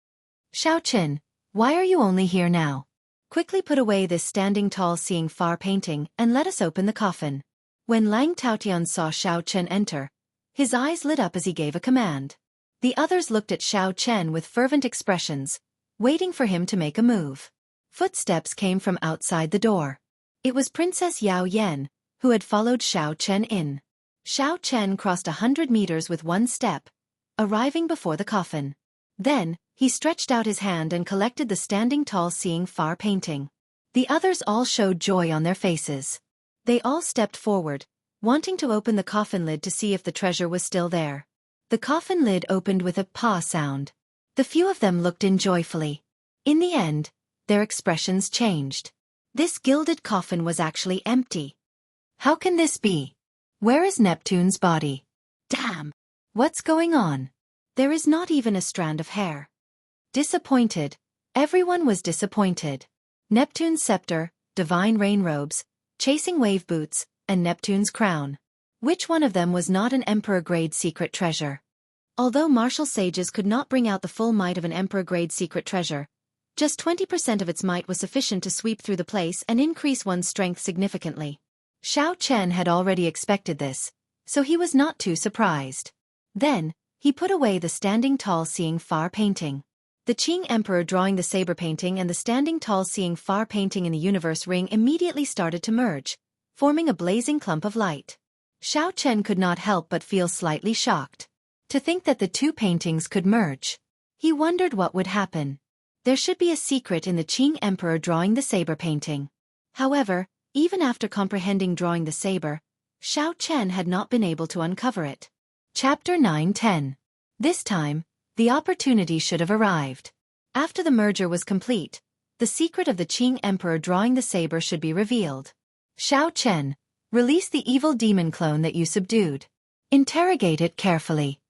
"Xiao Chen, why are you only here now? Quickly put away this standing tall seeing far painting and let us open the coffin." When Lang Taotian saw Xiao Chen enter, his eyes lit up as he gave a command. The others looked at Xiao Chen with fervent expressions, waiting for him to make a move. Footsteps came from outside the door. It was Princess Yao Yen, who had followed Xiao Chen in. Xiao Chen crossed 100 meters with one step, arriving before the coffin. Then, he stretched out his hand and collected the standing tall seeing far painting. The others all showed joy on their faces. They all stepped forward, wanting to open the coffin lid to see if the treasure was still there. The coffin lid opened with a "pa" sound. The few of them looked in joyfully. In the end, their expressions changed. This gilded coffin was actually empty. How can this be? Where is Neptune's body? Damn! What's going on? There is not even a strand of hair. Disappointed. Everyone was disappointed. Neptune's scepter, divine rain robes, chasing wave boots, and Neptune's crown. Which one of them was not an emperor-grade secret treasure? Although martial sages could not bring out the full might of an emperor-grade secret treasure, just 20% of its might was sufficient to sweep through the place and increase one's strength significantly. Xiao Chen had already expected this, so he was not too surprised. Then, he put away the standing tall seeing far painting. The Qing Emperor drawing the saber painting and the standing tall seeing far painting in the universe ring immediately started to merge, forming a blazing clump of light. Xiao Chen could not help but feel slightly shocked. To think that the two paintings could merge. He wondered what would happen. There should be a secret in the Qing Emperor drawing the saber painting. However, even after comprehending drawing the saber, Xiao Chen had not been able to uncover it. Chapter 9-10. This time, the opportunity should have arrived. After the merger was complete, the secret of the Qing Emperor drawing the saber should be revealed. Xiao Chen, release the evil demon clone that you subdued. Interrogate it carefully.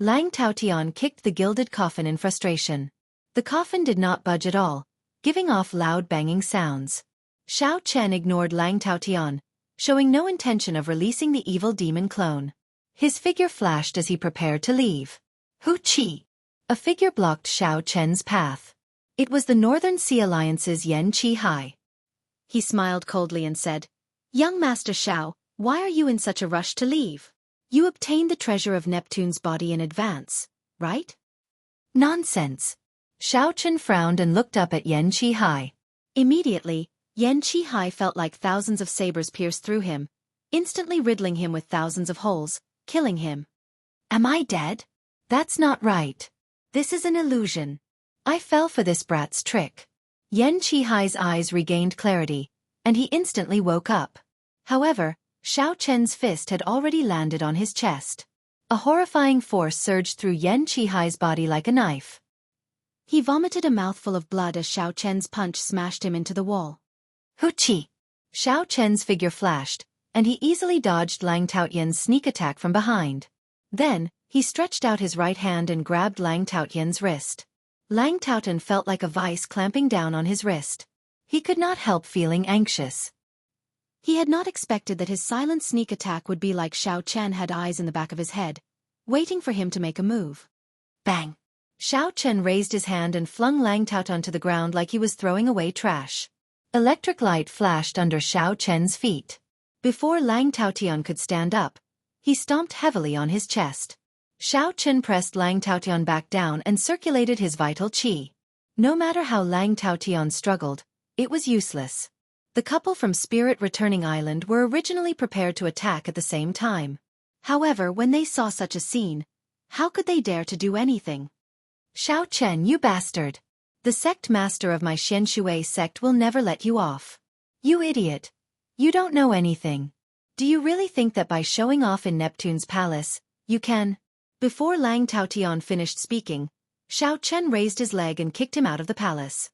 Lang Taotian kicked the gilded coffin in frustration. The coffin did not budge at all, giving off loud banging sounds. Xiao Chen ignored Lang Taotian, showing no intention of releasing the evil demon clone. His figure flashed as he prepared to leave. Hu Qi! A figure blocked Xiao Chen's path. It was the Northern Sea Alliance's Yan Qi Hai. He smiled coldly and said, "Young Master Xiao, why are you in such a rush to leave? You obtained the treasure of Neptune's body in advance, right?" "Nonsense." Xiao Chen frowned and looked up at Yan Qi Hai. Immediately, Yan Qi Hai felt like thousands of sabers pierced through him, instantly riddling him with thousands of holes, killing him. "Am I dead? That's not right. This is an illusion. I fell for this brat's trick." Yan Qi Hai's eyes regained clarity, and he instantly woke up. However, Xiao Chen's fist had already landed on his chest. A horrifying force surged through Yan Qi Hai's body like a knife. He vomited a mouthful of blood as Xiao Chen's punch smashed him into the wall. Hoochie! Xiao Chen's figure flashed, and he easily dodged Lang Taotian's sneak attack from behind. Then, he stretched out his right hand and grabbed Lang Taotian's wrist. Lang Taotian felt like a vice clamping down on his wrist. He could not help feeling anxious. He had not expected that his silent sneak attack would be like Xiao Chen had eyes in the back of his head, waiting for him to make a move. Bang! Xiao Chen raised his hand and flung Lang Taotian to the ground like he was throwing away trash. Electric light flashed under Xiao Chen's feet. Before Lang Taotian could stand up, he stomped heavily on his chest. Xiao Chen pressed Lang Taotian back down and circulated his vital qi. No matter how Lang Taotian struggled, it was useless. The couple from Spirit Returning Island were originally prepared to attack at the same time. However, when they saw such a scene, how could they dare to do anything? Xiao Chen, you bastard! The sect master of my Xianshui sect will never let you off. You idiot! You don't know anything. Do you really think that by showing off in Neptune's palace, you can? Before Lang Taotian finished speaking, Xiao Chen raised his leg and kicked him out of the palace.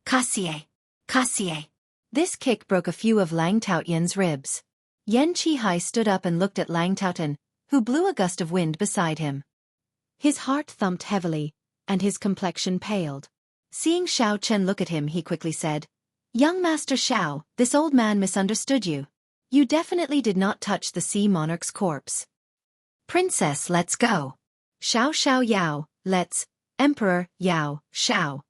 Kasie! Kasie! This kick broke a few of Lang Taotian's ribs. Yan Qihai stood up and looked at Lang Taotian, who blew a gust of wind beside him. His heart thumped heavily, and his complexion paled. Seeing Xiao Chen look at him, he quickly said, "Young Master Xiao, this old man misunderstood you. You definitely did not touch the sea monarch's corpse. Princess, let's go. Xiao Xiao Yao, let's, Emperor, Yao, Xiao."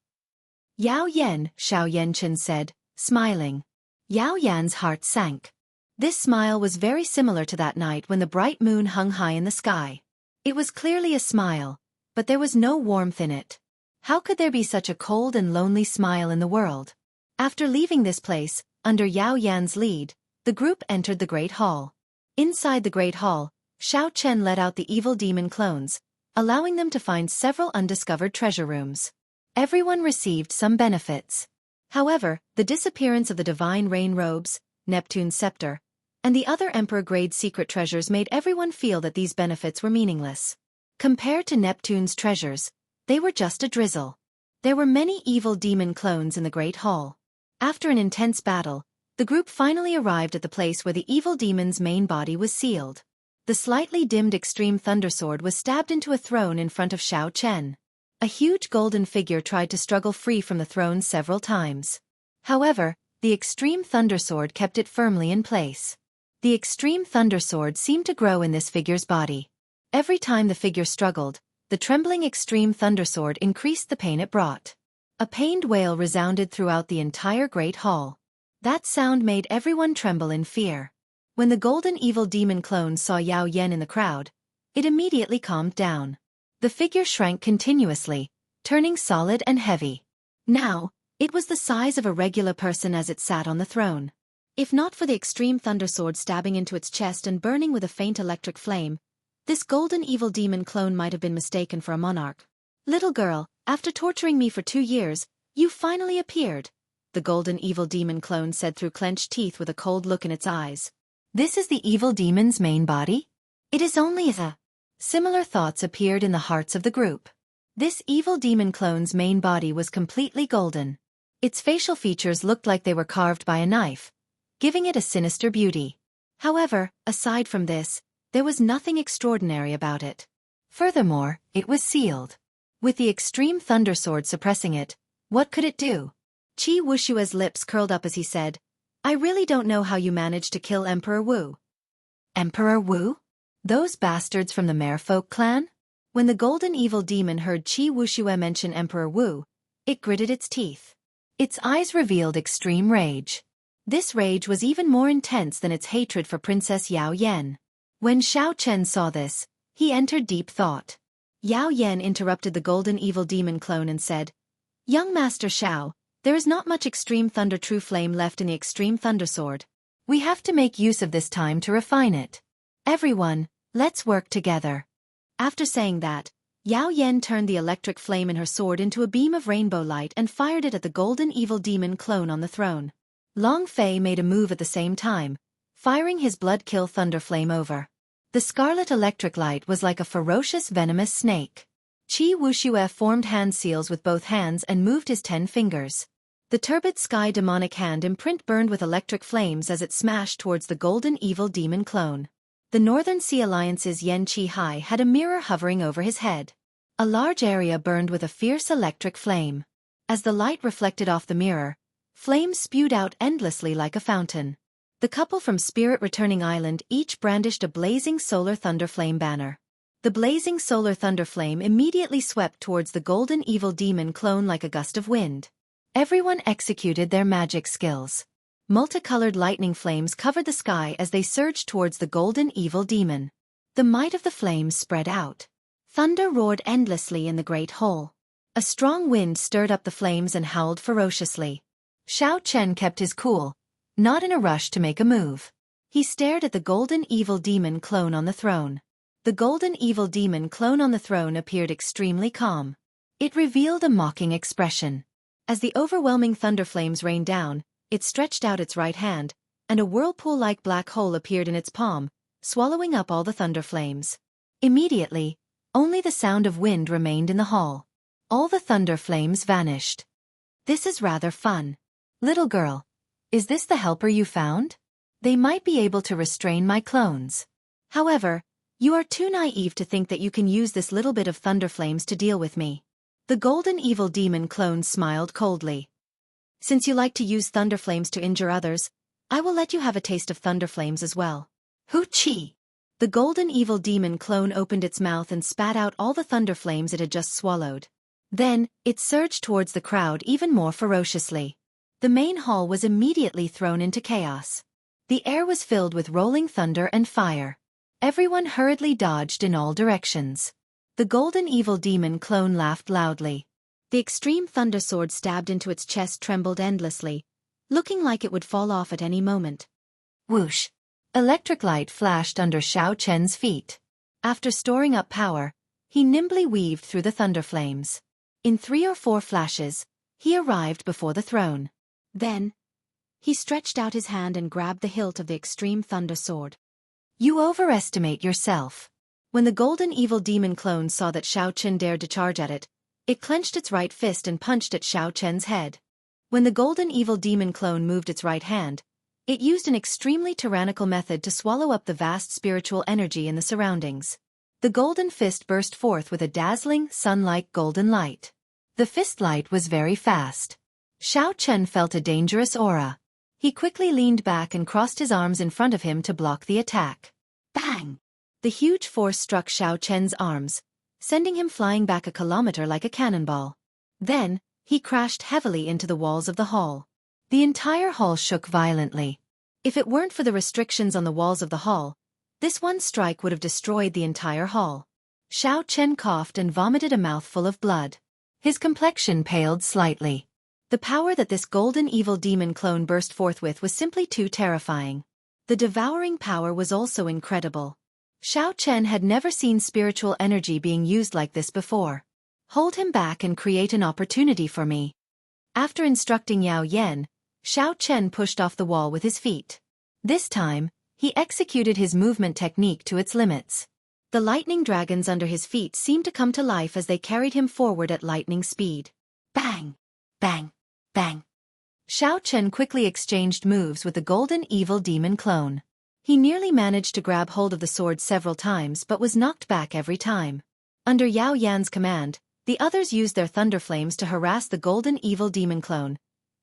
Yao Yan, Xiao Yanchen said, smiling. Yao Yan's heart sank. This smile was very similar to that night when the bright moon hung high in the sky. It was clearly a smile, but there was no warmth in it. How could there be such a cold and lonely smile in the world? After leaving this place, under Yao Yan's lead, the group entered the Great Hall. Inside the Great Hall, Xiao Chen let out the evil demon clones, allowing them to find several undiscovered treasure rooms. Everyone received some benefits. However, the disappearance of the divine rain robes, Neptune's scepter, and the other emperor-grade secret treasures made everyone feel that these benefits were meaningless. Compared to Neptune's treasures, they were just a drizzle. There were many evil demon clones in the Great Hall. After an intense battle, the group finally arrived at the place where the evil demon's main body was sealed. The slightly dimmed extreme thundersword was stabbed into a throne in front of Xiao Chen. A huge golden figure tried to struggle free from the throne several times. However, the extreme thundersword kept it firmly in place. The extreme thundersword seemed to grow in this figure's body. Every time the figure struggled, the trembling extreme thundersword increased the pain it brought. A pained wail resounded throughout the entire Great Hall. That sound made everyone tremble in fear. When the golden evil demon clone saw Yao Yan in the crowd, it immediately calmed down. The figure shrank continuously, turning solid and heavy. Now, it was the size of a regular person as it sat on the throne. If not for the extreme thundersword stabbing into its chest and burning with a faint electric flame, this golden evil demon clone might have been mistaken for a monarch. "Little girl, after torturing me for 2 years, you finally appeared," the golden evil demon clone said through clenched teeth with a cold look in its eyes. "This is the evil demon's main body? It is only the..." Similar thoughts appeared in the hearts of the group. This evil demon clone's main body was completely golden. Its facial features looked like they were carved by a knife, giving it a sinister beauty. However, aside from this, there was nothing extraordinary about it. Furthermore, it was sealed. With the extreme thundersword suppressing it, what could it do? Qi Wushua's lips curled up as he said, "I really don't know how you managed to kill Emperor Wu." Emperor Wu? Those bastards from the Merfolk clan? When the golden evil demon heard Qi Wushue mention Emperor Wu, it gritted its teeth. Its eyes revealed extreme rage. This rage was even more intense than its hatred for Princess Yao Yan. When Xiao Chen saw this, he entered deep thought. Yao Yan interrupted the golden evil demon clone and said, "Young Master Xiao, there is not much extreme thunder true flame left in the extreme thundersword. We have to make use of this time to refine it. Everyone, let's work together." After saying that, Yao Yan turned the electric flame in her sword into a beam of rainbow light and fired it at the golden evil demon clone on the throne. Long Fei made a move at the same time, firing his blood-kill thunder flame over. The scarlet electric light was like a ferocious venomous snake. Qi Wuxue formed hand seals with both hands and moved his 10 fingers. The turbid sky demonic hand imprint burned with electric flames as it smashed towards the golden evil demon clone. The Northern Sea Alliance's Yen Qi Hai had a mirror hovering over his head. A large area burned with a fierce electric flame. As the light reflected off the mirror, flames spewed out endlessly like a fountain. The couple from Spirit Returning Island each brandished a blazing solar thunder flame banner. The blazing solar thunder flame immediately swept towards the golden evil demon clone like a gust of wind. Everyone executed their magic skills. Multicolored lightning flames covered the sky as they surged towards the golden evil demon. The might of the flames spread out. Thunder roared endlessly in the great hole. A strong wind stirred up the flames and howled ferociously. Xiao Chen kept his cool, not in a rush to make a move. He stared at the golden evil demon clone on the throne. The golden evil demon clone on the throne appeared extremely calm. It revealed a mocking expression. As the overwhelming thunder flames rained down, it stretched out its right hand, and a whirlpool-like black hole appeared in its palm, swallowing up all the thunder flames. Immediately, only the sound of wind remained in the hall. All the thunder flames vanished. This is rather fun. Little girl, is this the helper you found? They might be able to restrain my clones. However, you are too naive to think that you can use this little bit of thunder flames to deal with me. The golden evil demon clone smiled coldly. Since you like to use thunder flames to injure others, I will let you have a taste of thunder flames as well. Hoo-chee! The golden evil demon clone opened its mouth and spat out all the thunder flames it had just swallowed. Then, it surged towards the crowd even more ferociously. The main hall was immediately thrown into chaos. The air was filled with rolling thunder and fire. Everyone hurriedly dodged in all directions. The golden evil demon clone laughed loudly. The extreme thunder sword stabbed into its chest trembled endlessly, looking like it would fall off at any moment. Whoosh! Electric light flashed under Xiao Chen's feet. After storing up power, he nimbly weaved through the thunder flames. In 3 or 4 flashes, he arrived before the throne. Then, he stretched out his hand and grabbed the hilt of the extreme thunder sword. You overestimate yourself. When the golden evil demon clone saw that Xiao Chen dared to charge at it, it clenched its right fist and punched at Xiao Chen's head. When the golden evil demon clone moved its right hand, it used an extremely tyrannical method to swallow up the vast spiritual energy in the surroundings. The golden fist burst forth with a dazzling, sun-like golden light. The fist light was very fast. Xiao Chen felt a dangerous aura. He quickly leaned back and crossed his arms in front of him to block the attack. Bang! The huge force struck Xiao Chen's arms, sending him flying back a kilometer like a cannonball. Then, he crashed heavily into the walls of the hall. The entire hall shook violently. If it weren't for the restrictions on the walls of the hall, this one strike would have destroyed the entire hall. Xiao Chen coughed and vomited a mouthful of blood. His complexion paled slightly. The power that this golden evil demon clone burst forth with was simply too terrifying. The devouring power was also incredible. Xiao Chen had never seen spiritual energy being used like this before. Hold him back and create an opportunity for me. After instructing Yao Yan, Xiao Chen pushed off the wall with his feet. This time, he executed his movement technique to its limits. The lightning dragons under his feet seemed to come to life as they carried him forward at lightning speed. Bang! Bang! Bang! Xiao Chen quickly exchanged moves with the golden evil demon clone. He nearly managed to grab hold of the sword several times but was knocked back every time. Under Yao Yan's command, the others used their thunder flames to harass the golden evil demon clone,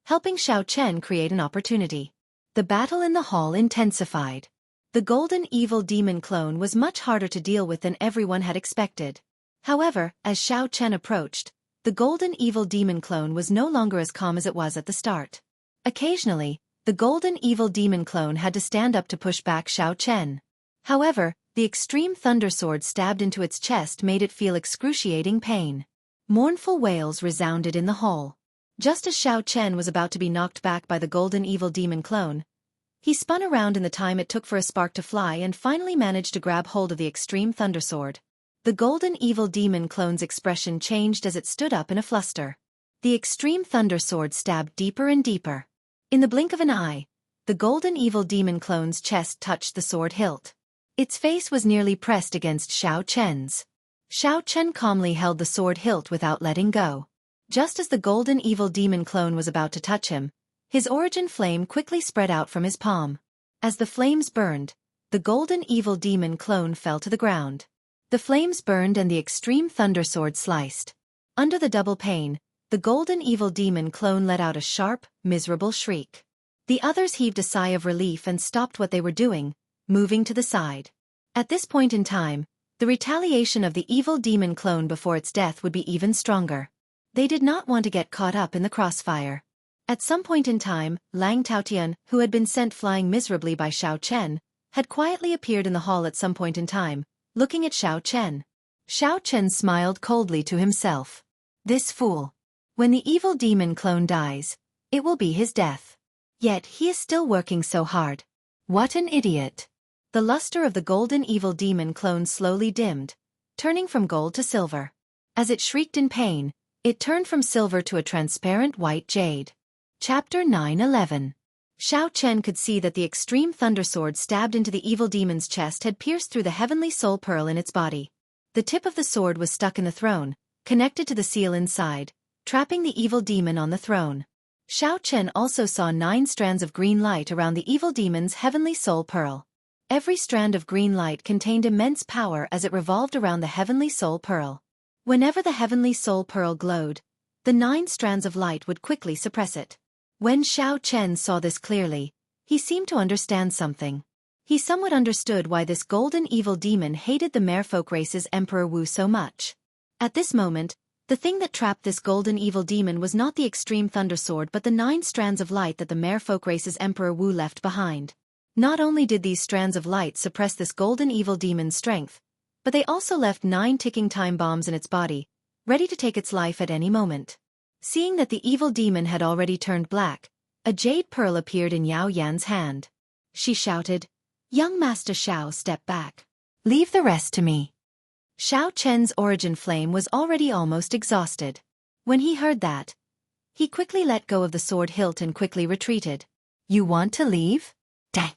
helping Xiao Chen create an opportunity. The battle in the hall intensified. The golden evil demon clone was much harder to deal with than everyone had expected. However, as Xiao Chen approached, the golden evil demon clone was no longer as calm as it was at the start. Occasionally, the golden evil demon clone had to stand up to push back Xiao Chen. However, the extreme thunder sword stabbed into its chest made it feel excruciating pain. Mournful wails resounded in the hall. Just as Xiao Chen was about to be knocked back by the golden evil demon clone, he spun around in the time it took for a spark to fly and finally managed to grab hold of the extreme thunder sword. The golden evil demon clone's expression changed as it stood up in a fluster. The extreme thunder sword stabbed deeper and deeper. In the blink of an eye, the golden evil demon clone's chest touched the sword hilt. Its face was nearly pressed against Xiao Chen's. Xiao Chen calmly held the sword hilt without letting go. Just as the golden evil demon clone was about to touch him, his origin flame quickly spread out from his palm. As the flames burned, the golden evil demon clone fell to the ground. The flames burned and the extreme thunder sword sliced. Under the double pain, the golden evil demon clone let out a sharp, miserable shriek. The others heaved a sigh of relief and stopped what they were doing, moving to the side. At this point in time, the retaliation of the evil demon clone before its death would be even stronger. They did not want to get caught up in the crossfire. At some point in time, Lang Taotian, who had been sent flying miserably by Xiao Chen, had quietly appeared in the hall at some point in time, looking at Xiao Chen. Xiao Chen smiled coldly to himself. This fool. When the evil demon clone dies, it will be his death. Yet he is still working so hard. What an idiot. The luster of the golden evil demon clone slowly dimmed, turning from gold to silver. As it shrieked in pain, it turned from silver to a transparent white jade. Chapter 9:11. Xiao Chen could see that the extreme thunder sword stabbed into the evil demon's chest had pierced through the heavenly soul pearl in its body. The tip of the sword was stuck in the throne, connected to the seal inside, trapping the evil demon on the throne. Xiao Chen also saw 9 strands of green light around the evil demon's heavenly soul pearl. Every strand of green light contained immense power as it revolved around the heavenly soul pearl. Whenever the heavenly soul pearl glowed, the 9 strands of light would quickly suppress it. When Xiao Chen saw this clearly, he seemed to understand something. He somewhat understood why this golden evil demon hated the merfolk race's Emperor Wu so much. At this moment, the thing that trapped this golden evil demon was not the extreme thunder sword but the 9 strands of light that the merfolk race's Emperor Wu left behind. Not only did these strands of light suppress this golden evil demon's strength, but they also left 9 ticking time bombs in its body, ready to take its life at any moment. Seeing that the evil demon had already turned black, a jade pearl appeared in Yao Yan's hand. She shouted, "Young Master Xiao, step back. Leave the rest to me." Xiao Chen's origin flame was already almost exhausted. When he heard that, he quickly let go of the sword hilt and quickly retreated. "You want to leave?" Dang!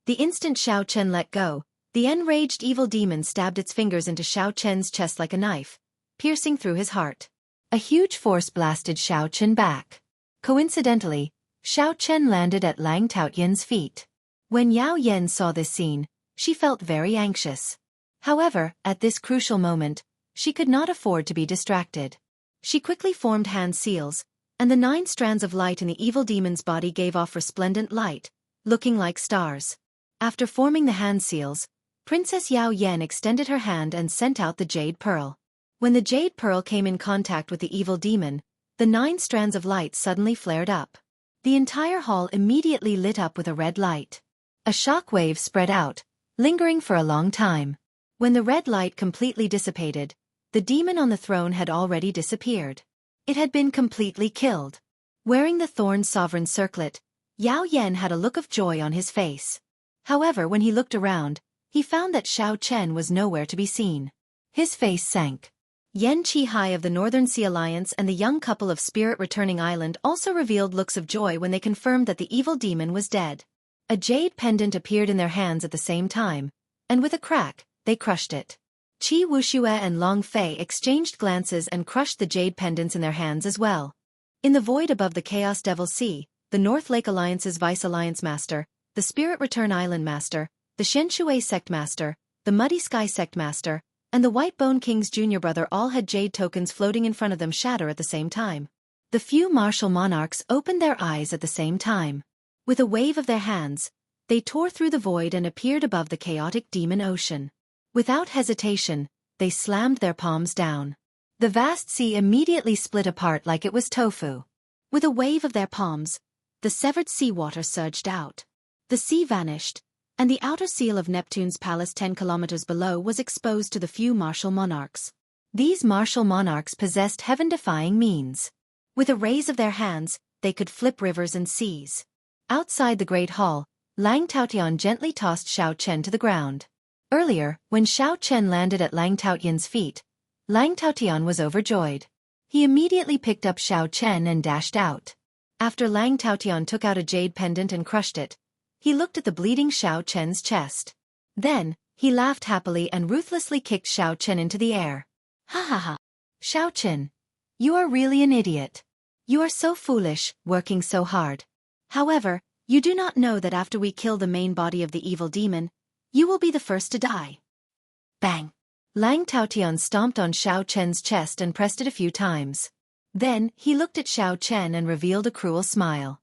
The instant Xiao Chen let go, the enraged evil demon stabbed its fingers into Xiao Chen's chest like a knife, piercing through his heart. A huge force blasted Xiao Chen back. Coincidentally, Xiao Chen landed at Lang Taotian's feet. When Yao Yan saw this scene, she felt very anxious. However, at this crucial moment, she could not afford to be distracted. She quickly formed hand seals, and the 9 strands of light in the evil demon's body gave off resplendent light, looking like stars. After forming the hand seals, Princess Yao Yan extended her hand and sent out the jade pearl. When the jade pearl came in contact with the evil demon, the 9 strands of light suddenly flared up. The entire hall immediately lit up with a red light. A shock wave spread out, lingering for a long time. When the red light completely dissipated, the demon on the throne had already disappeared. It had been completely killed. Wearing the thorn sovereign circlet, Yao Yan had a look of joy on his face. However, when he looked around, he found that Xiao Chen was nowhere to be seen. His face sank. Yan Qihai of the Northern Sea Alliance and the young couple of Spirit Returning Island also revealed looks of joy when they confirmed that the evil demon was dead. A jade pendant appeared in their hands at the same time, and with a crack, they crushed it. Qi Wuxue and Long Fei exchanged glances and crushed the jade pendants in their hands as well. In the void above the Chaos Devil Sea, the North Lake Alliance's Vice Alliance Master, the Spirit Return Island Master, the Shenshui Sect Master, the Muddy Sky Sect Master, and the White Bone King's junior brother all had jade tokens floating in front of them shatter at the same time. The few martial monarchs opened their eyes at the same time. With a wave of their hands, they tore through the void and appeared above the chaotic demon ocean. Without hesitation, they slammed their palms down. The vast sea immediately split apart like it was tofu. With a wave of their palms, the severed seawater surged out. The sea vanished, and the outer seal of Neptune's palace 10 kilometers below was exposed to the few martial monarchs. These martial monarchs possessed heaven-defying means. With a raise of their hands, they could flip rivers and seas. Outside the Great Hall, Lang Taotian gently tossed Xiao Chen to the ground. Earlier, when Xiao Chen landed at Lang Taotian's feet, Lang Taotian was overjoyed. He immediately picked up Xiao Chen and dashed out. After Lang Taotian took out a jade pendant and crushed it, he looked at the bleeding Xiao Chen's chest. Then, He laughed happily and ruthlessly kicked Xiao Chen into the air. Ha ha ha. Xiao Chen. You are really an idiot. You are so foolish, working so hard. However, you do not know that after we kill the main body of the evil demon, you will be the first to die. Bang! Lang Taotian stomped on Xiao Chen's chest and pressed it a few times. Then, he looked at Xiao Chen and revealed a cruel smile.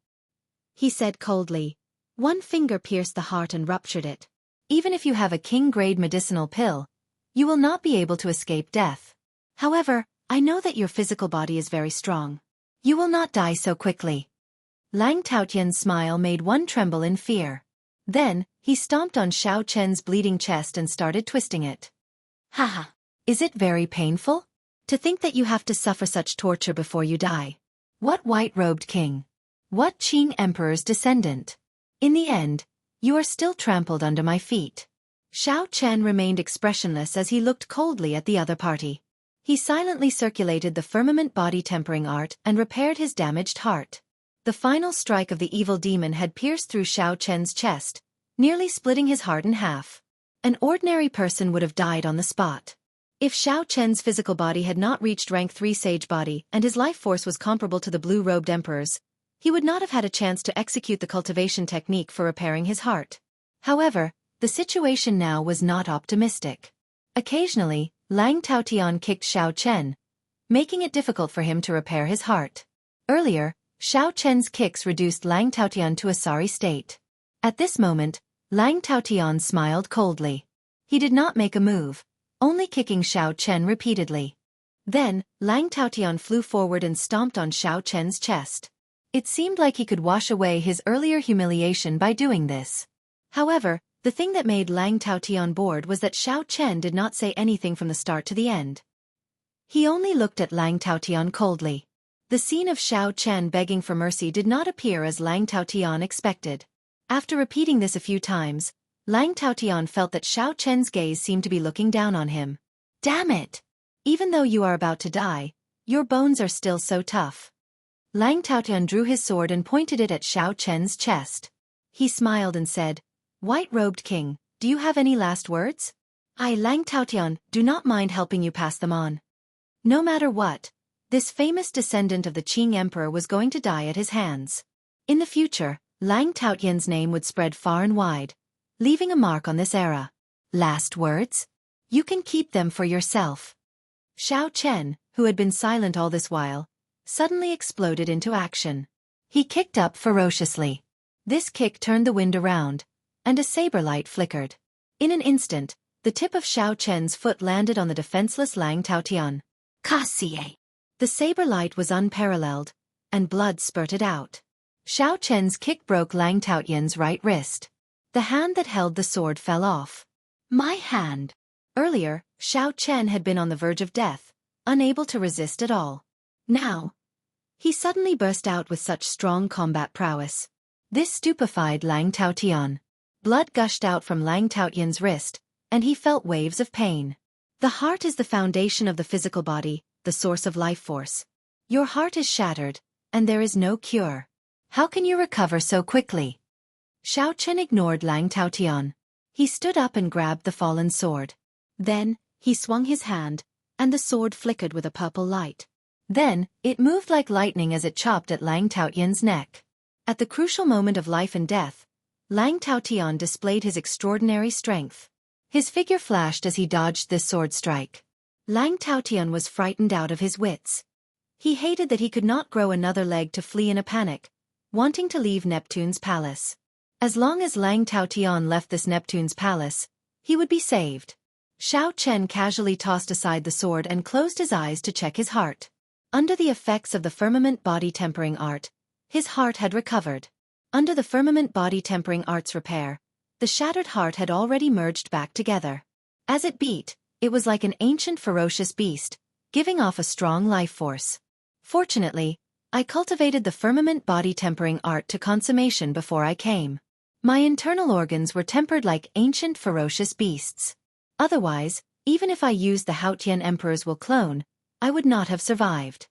He said coldly, "One finger pierced the heart and ruptured it. Even if you have a king-grade medicinal pill, you will not be able to escape death. However, I know that your physical body is very strong. You will not die so quickly." Lang Taotian's smile made one tremble in fear. Then, he stomped on Xiao Chen's bleeding chest and started twisting it. Haha. Is it very painful? To think that you have to suffer such torture before you die. What white-robed king? What Qing emperor's descendant? In the end, you are still trampled under my feet. Xiao Chen remained expressionless as he looked coldly at the other party. He silently circulated the firmament body tempering art and repaired his damaged heart. The final strike of the evil demon had pierced through Xiao Chen's chest, nearly splitting his heart in half. An ordinary person would have died on the spot. If Xiao Chen's physical body had not reached rank 3 sage body and his life force was comparable to the blue-robed emperor's, he would not have had a chance to execute the cultivation technique for repairing his heart. However, the situation now was not optimistic. Occasionally, Lang Taotian kicked Xiao Chen, making it difficult for him to repair his heart. Earlier, Xiao Chen's kicks reduced Lang Taotian to a sorry state. At this moment, Lang Taotian smiled coldly. He did not make a move, only kicking Xiao Chen repeatedly. Then, Lang Taotian flew forward and stomped on Xiao Chen's chest. It seemed like he could wash away his earlier humiliation by doing this. However, the thing that made Lang Taotian bored was that Xiao Chen did not say anything from the start to the end. He only looked at Lang Taotian coldly. The scene of Xiao Chen begging for mercy did not appear as Lang Taotian expected. After repeating this a few times, Lang Taotian felt that Xiao Chen's gaze seemed to be looking down on him. Damn it! Even though you are about to die, your bones are still so tough. Lang Taotian drew his sword and pointed it at Xiao Chen's chest. He smiled and said, "White-robed king, do you have any last words? I, Lang Taotian, do not mind helping you pass them on." No matter what, this famous descendant of the Qing emperor was going to die at his hands. In the future, Lang Taotian's name would spread far and wide, leaving a mark on this era. Last words? You can keep them for yourself. Xiao Chen, who had been silent all this while, suddenly exploded into action. He kicked up ferociously. This kick turned the wind around, and a saber light flickered. In an instant, the tip of Xiao Chen's foot landed on the defenseless Lang Taotian. Kasie! The saber light was unparalleled, and blood spurted out. Xiao Chen's kick broke Lang Taotian's right wrist. The hand that held the sword fell off. My hand! Earlier, Xiao Chen had been on the verge of death, unable to resist at all. Now, he suddenly burst out with such strong combat prowess. This stupefied Lang Taotian. Blood gushed out from Lang Taotian's wrist, and he felt waves of pain. The heart is the foundation of the physical body, the source of life force. Your heart is shattered, and there is no cure. How can you recover so quickly? Xiao Chen ignored Lang Taotian. He stood up and grabbed the fallen sword. Then, he swung his hand, and the sword flickered with a purple light. Then, it moved like lightning as it chopped at Lang Taotian's neck. At the crucial moment of life and death, Lang Taotian displayed his extraordinary strength. His figure flashed as he dodged this sword strike. Lang Taotian was frightened out of his wits. He hated that he could not grow another leg to flee in a panic, wanting to leave Neptune's palace. As long as Lang Taotian left this Neptune's palace, he would be saved. Xiao Chen casually tossed aside the sword and closed his eyes to check his heart. Under the effects of the firmament body tempering art, his heart had recovered. Under the firmament body tempering art's repair, the shattered heart had already merged back together. As it beat, it was like an ancient ferocious beast, giving off a strong life force. Fortunately, I cultivated the firmament body tempering art to consummation before I came. My internal organs were tempered like ancient ferocious beasts. Otherwise, even if I used the Haotian Emperor's will clone, I would not have survived.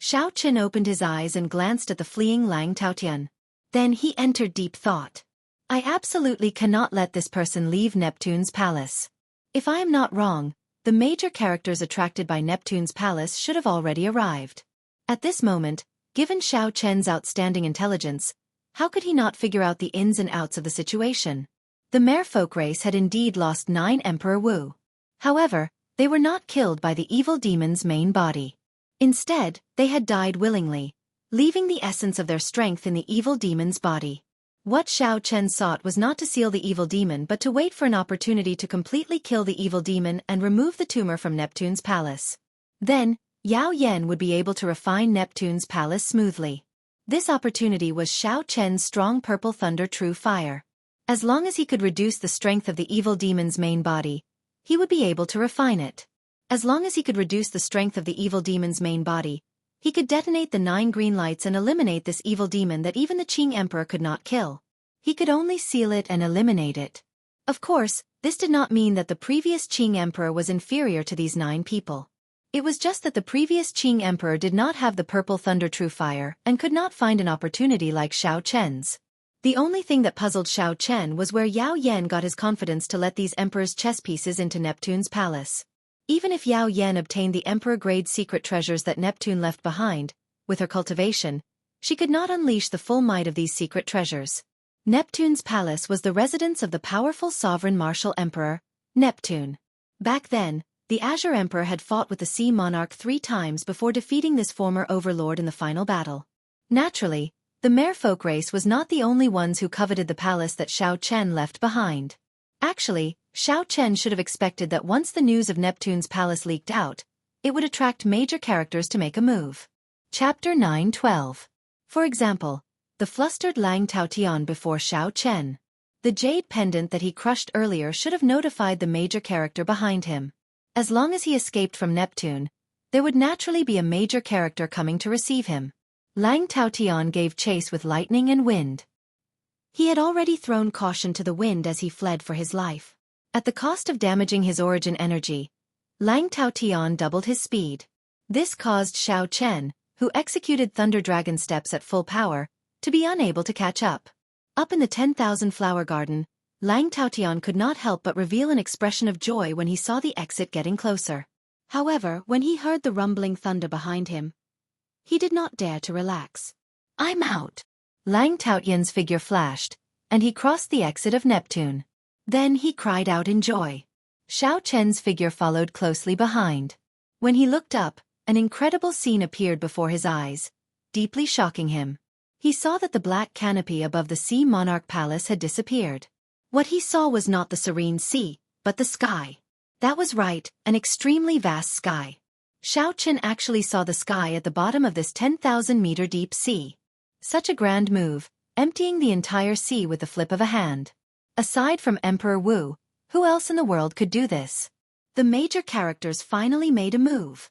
Xiao Chen opened his eyes and glanced at the fleeing Lang Taotian. Then he entered deep thought. I absolutely cannot let this person leave Neptune's palace. If I am not wrong, the major characters attracted by Neptune's palace should have already arrived. At this moment, given Xiao Chen's outstanding intelligence, how could he not figure out the ins and outs of the situation? The merfolk race had indeed lost 9 Emperor Wu. However, they were not killed by the evil demon's main body. Instead, they had died willingly, leaving the essence of their strength in the evil demon's body. What Xiao Chen sought was not to seal the evil demon but to wait for an opportunity to completely kill the evil demon and remove the tumor from Neptune's palace. Then, Yao Yan would be able to refine Neptune's palace smoothly. This opportunity was Xiao Chen's strong purple thunder true fire. As long as he could reduce the strength of the evil demon's main body, he would be able to refine it. As long as he could reduce the strength of the evil demon's main body, he could detonate the 9 green lights and eliminate this evil demon that even the Qing Emperor could not kill. He could only seal it and eliminate it. Of course, this did not mean that the previous Qing Emperor was inferior to these 9 people. It was just that the previous Qing Emperor did not have the purple thunder true fire and could not find an opportunity like Xiao Chen's. The only thing that puzzled Xiao Chen was where Yao Yan got his confidence to let these Emperor's chess pieces into Neptune's palace. Even if Yao Yan obtained the Emperor-grade secret treasures that Neptune left behind, with her cultivation, she could not unleash the full might of these secret treasures. Neptune's palace was the residence of the powerful sovereign martial emperor, Neptune. Back then, the Azure Emperor had fought with the Sea Monarch 3 times before defeating this former overlord in the final battle. Naturally, the merfolk race was not the only ones who coveted the palace that Xiao Chen left behind. Actually, Xiao Chen should have expected that once the news of Neptune's palace leaked out, it would attract major characters to make a move. Chapter 9:12. For example, the flustered Lang Taotian before Xiao Chen. The jade pendant that he crushed earlier should have notified the major character behind him. As long as he escaped from Neptune, there would naturally be a major character coming to receive him. Lang Taotian gave chase with lightning and wind. He had already thrown caution to the wind as he fled for his life. At the cost of damaging his origin energy, Lang Taotian doubled his speed. This caused Xiao Chen, who executed Thunder Dragon steps at full power, to be unable to catch up. Up in the 10,000 flower garden, Lang Taotian could not help but reveal an expression of joy when he saw the exit getting closer. However, when he heard the rumbling thunder behind him, he did not dare to relax. "I'm out." Lang Taotian's figure flashed, and he crossed the exit of Neptune. Then he cried out in joy. Xiao Chen's figure followed closely behind. When he looked up, an incredible scene appeared before his eyes, deeply shocking him. He saw that the black canopy above the Sea Monarch Palace had disappeared. What he saw was not the serene sea, but the sky. That was right, an extremely vast sky. Xiao Chen actually saw the sky at the bottom of this 10,000-meter deep sea. Such a grand move, emptying the entire sea with the flip of a hand. Aside from Emperor Wu, who else in the world could do this? The major characters finally made a move.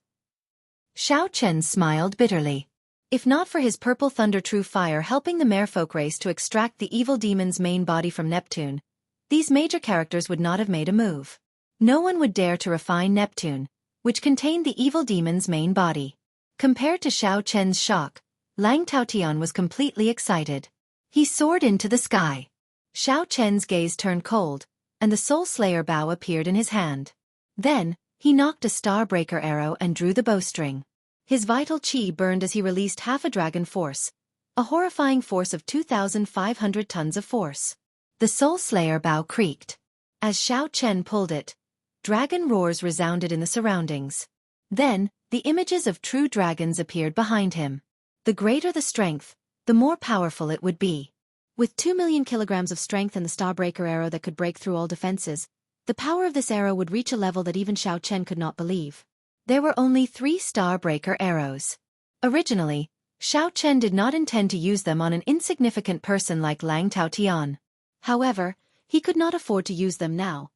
Xiao Chen smiled bitterly. If not for his purple thunder true fire helping the merfolk race to extract the evil demon's main body from Neptune, these major characters would not have made a move. No one would dare to refine Neptune, which contained the evil demon's main body. Compared to Xiao Chen's shock, Lang Taotian was completely excited. He soared into the sky. Xiao Chen's gaze turned cold, and the Soul Slayer bow appeared in his hand. Then, he knocked a Starbreaker arrow and drew the bowstring. His vital chi burned as he released half a dragon force, a horrifying force of 2,500 tons of force. The Soul Slayer bow creaked. As Xiao Chen pulled it, dragon roars resounded in the surroundings. Then, the images of true dragons appeared behind him. The greater the strength, the more powerful it would be. With 2 million kilograms of strength and the Starbreaker arrow that could break through all defenses, the power of this arrow would reach a level that even Xiao Chen could not believe. There were only 3 Starbreaker arrows. Originally, Xiao Chen did not intend to use them on an insignificant person like Lang Taotian. However, he could not afford to use them now.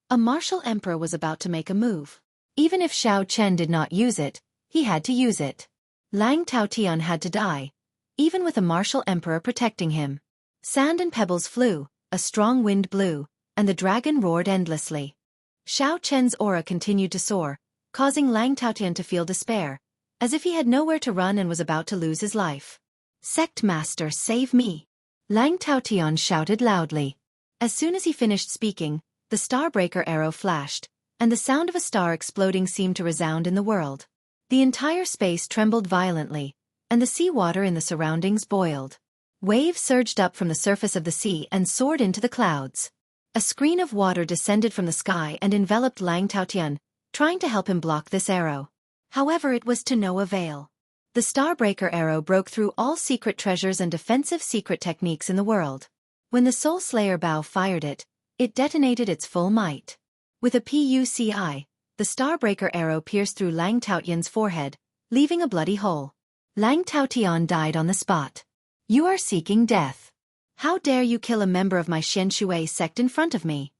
A martial emperor was about to make a move. Even if Xiao Chen did not use it, he had to use it. Lang Taotian had to die, even with a martial emperor protecting him. Sand and pebbles flew, a strong wind blew, and the dragon roared endlessly. Xiao Chen's aura continued to soar, causing Lang Taotian to feel despair, as if he had nowhere to run and was about to lose his life. "Sect Master, save me!" Lang Taotian shouted loudly. As soon as he finished speaking, the Starbreaker arrow flashed, and the sound of a star exploding seemed to resound in the world. The entire space trembled violently, and the seawater in the surroundings boiled. Waves surged up from the surface of the sea and soared into the clouds. A screen of water descended from the sky and enveloped Lang Taotian, trying to help him block this arrow. However, it was to no avail. The Starbreaker arrow broke through all secret treasures and defensive secret techniques in the world. When the Soul Slayer bow fired it, it detonated its full might. With a PUCI, the Starbreaker arrow pierced through Lang Taotian's forehead, leaving a bloody hole. Lang Taotian died on the spot. You are seeking death. How dare you kill a member of my Xian Shui sect in front of me?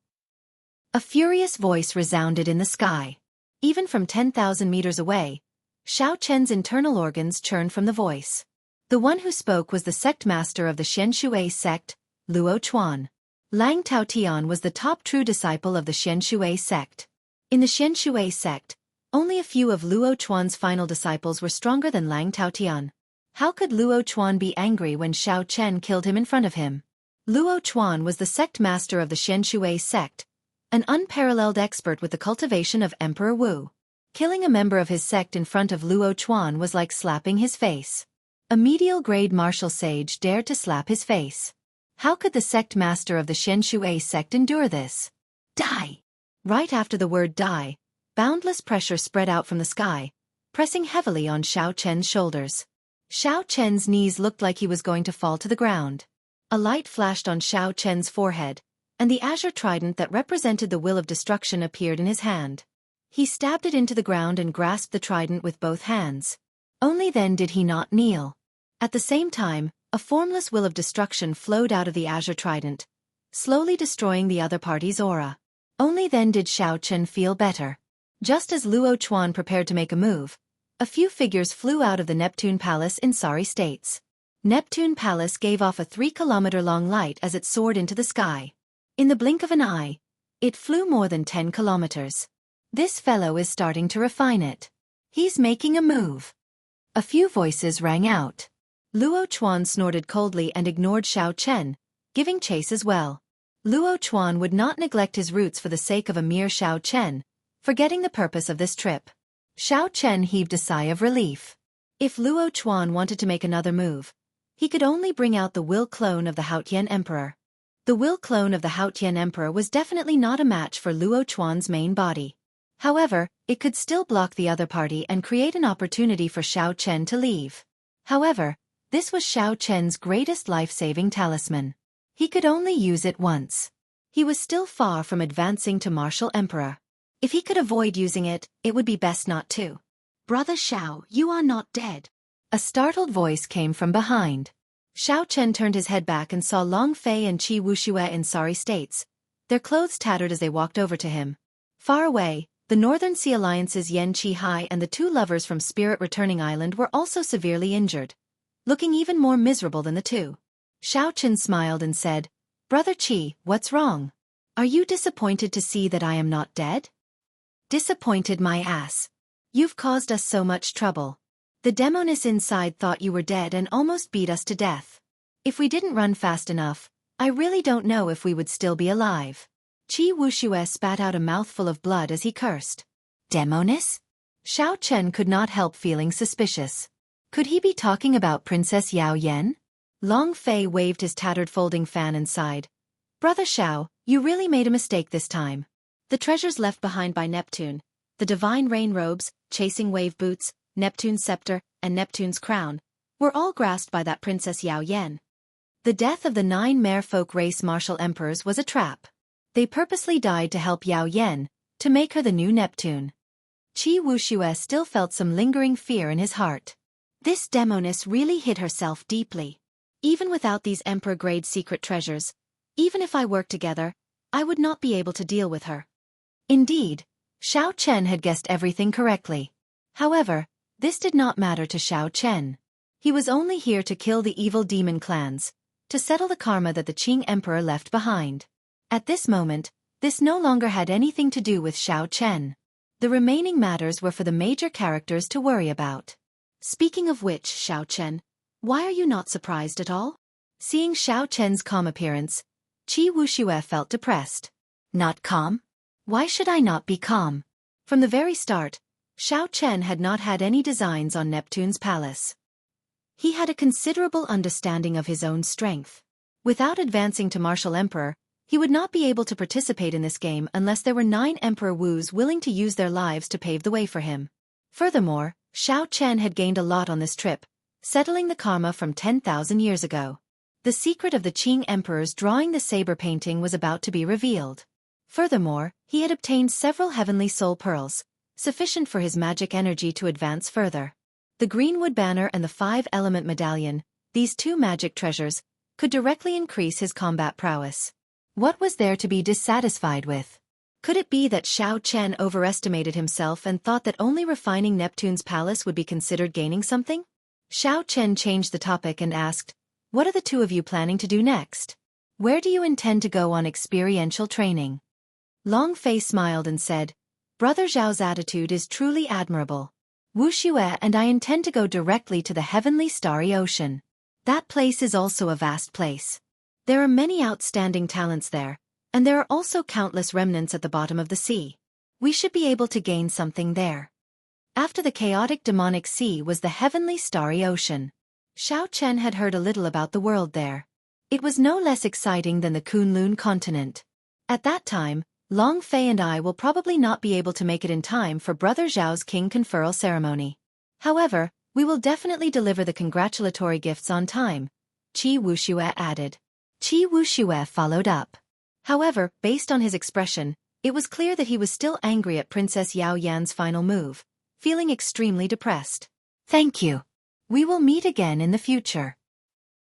A furious voice resounded in the sky. Even from 10,000 meters away, Xiao Chen's internal organs churned from the voice. The one who spoke was the sect master of the Xian Shui sect, Luo Chuan. Lang Taotian was the top true disciple of the Xian Shui sect. In the Xian Shui sect, only a few of Luo Chuan's final disciples were stronger than Lang Taotian. How could Luo Chuan be angry when Xiao Chen killed him in front of him? Luo Chuan was the sect master of the Xian Shui sect, an unparalleled expert with the cultivation of Emperor Wu. Killing a member of his sect in front of Luo Chuan was like slapping his face. A medial-grade martial sage dared to slap his face. How could the sect master of the Xian Shui sect endure this? Die! Right after the word die, boundless pressure spread out from the sky, pressing heavily on Xiao Chen's shoulders. Xiao Chen's knees looked like he was going to fall to the ground. A light flashed on Xiao Chen's forehead, and the azure trident that represented the will of destruction appeared in his hand. He stabbed it into the ground and grasped the trident with both hands. Only then did he not kneel. At the same time, a formless will of destruction flowed out of the azure trident, slowly destroying the other party's aura. Only then did Xiao Chen feel better. Just as Luo Chuan prepared to make a move, a few figures flew out of the Neptune Palace in sorry states. Neptune Palace gave off a 3-kilometer-long light as it soared into the sky. In the blink of an eye, it flew more than 10 kilometers. This fellow is starting to refine it. He's making a move. A few voices rang out. Luo Chuan snorted coldly and ignored Xiao Chen, giving chase as well. Luo Chuan would not neglect his roots for the sake of a mere Xiao Chen, forgetting the purpose of this trip. Xiao Chen heaved a sigh of relief. If Luo Chuan wanted to make another move, he could only bring out the will clone of the Haotian Emperor. The will clone of the Haotian Emperor was definitely not a match for Luo Chuan's main body. However, it could still block the other party and create an opportunity for Xiao Chen to leave. However, this was Xiao Chen's greatest life-saving talisman. He could only use it once. He was still far from advancing to Martial Emperor. If he could avoid using it, it would be best not to. Brother Xiao, you are not dead. A startled voice came from behind. Xiao Chen turned his head back and saw Long Fei and Qi Wuxue in sorry states, their clothes tattered as they walked over to him. Far away, the Northern Sea Alliance's Yan Qihai and the two lovers from Spirit Returning Island were also severely injured, looking even more miserable than the two. Xiao Chen smiled and said, Brother Qi, what's wrong? Are you disappointed to see that I am not dead? Disappointed my ass. You've caused us so much trouble. The demoness inside thought you were dead and almost beat us to death. If we didn't run fast enough, I really don't know if we would still be alive. Qi Wuxue spat out a mouthful of blood as he cursed. Demoness? Xiao Chen could not help feeling suspicious. Could he be talking about Princess Yao Yan? Long Fei waved his tattered folding fan and sighed. Brother Xiao, you really made a mistake this time. The treasures left behind by Neptune, the divine rain robes, chasing wave boots, Neptune's scepter, and Neptune's crown, were all grasped by that Princess Yao Yan. The death of the 9 merfolk race martial emperors was a trap. They purposely died to help Yao Yan, to make her the new Neptune. Qi Wuxue still felt some lingering fear in his heart. This demoness really hid herself deeply. Even without these emperor-grade secret treasures, even if I worked together, I would not be able to deal with her. Indeed, Xiao Chen had guessed everything correctly. However, this did not matter to Xiao Chen. He was only here to kill the evil demon clans, to settle the karma that the Qing Emperor left behind. At this moment, this no longer had anything to do with Xiao Chen. The remaining matters were for the major characters to worry about. Speaking of which, Xiao Chen, why are you not surprised at all? Seeing Xiao Chen's calm appearance, Qi Wuxue felt depressed. Not calm? Why should I not be calm? From the very start, Xiao Chen had not had any designs on Neptune's palace. He had a considerable understanding of his own strength. Without advancing to Martial Emperor, he would not be able to participate in this game unless there were 9 Emperor Wus willing to use their lives to pave the way for him. Furthermore, Xiao Chen had gained a lot on this trip, settling the karma from 10,000 years ago. The secret of the Qing emperors drawing the saber painting was about to be revealed. Furthermore, he had obtained several heavenly soul pearls, sufficient for his magic energy to advance further. The Greenwood Banner and the 5-element medallion, these 2 magic treasures, could directly increase his combat prowess. What was there to be dissatisfied with? Could it be that Xiao Chen overestimated himself and thought that only refining Neptune's palace would be considered gaining something? Xiao Chen changed the topic and asked, "What are the 2 of you planning to do next? Where do you intend to go on experiential training?" Long Fei smiled and said, "Brother Zhao's attitude is truly admirable. Wu Xue and I intend to go directly to the heavenly starry ocean. That place is also a vast place. There are many outstanding talents there, and there are also countless remnants at the bottom of the sea. We should be able to gain something there." After the chaotic demonic sea was the heavenly starry ocean. Xiao Chen had heard a little about the world there. It was no less exciting than the Kunlun continent. At that time, Long Fei and I will probably not be able to make it in time for Brother Zhao's king conferral ceremony. However, we will definitely deliver the congratulatory gifts on time, Qi Wuxue added. Qi Wuxue followed up. However, based on his expression, it was clear that he was still angry at Princess Yao Yan's final move, feeling extremely depressed. "Thank you. We will meet again in the future."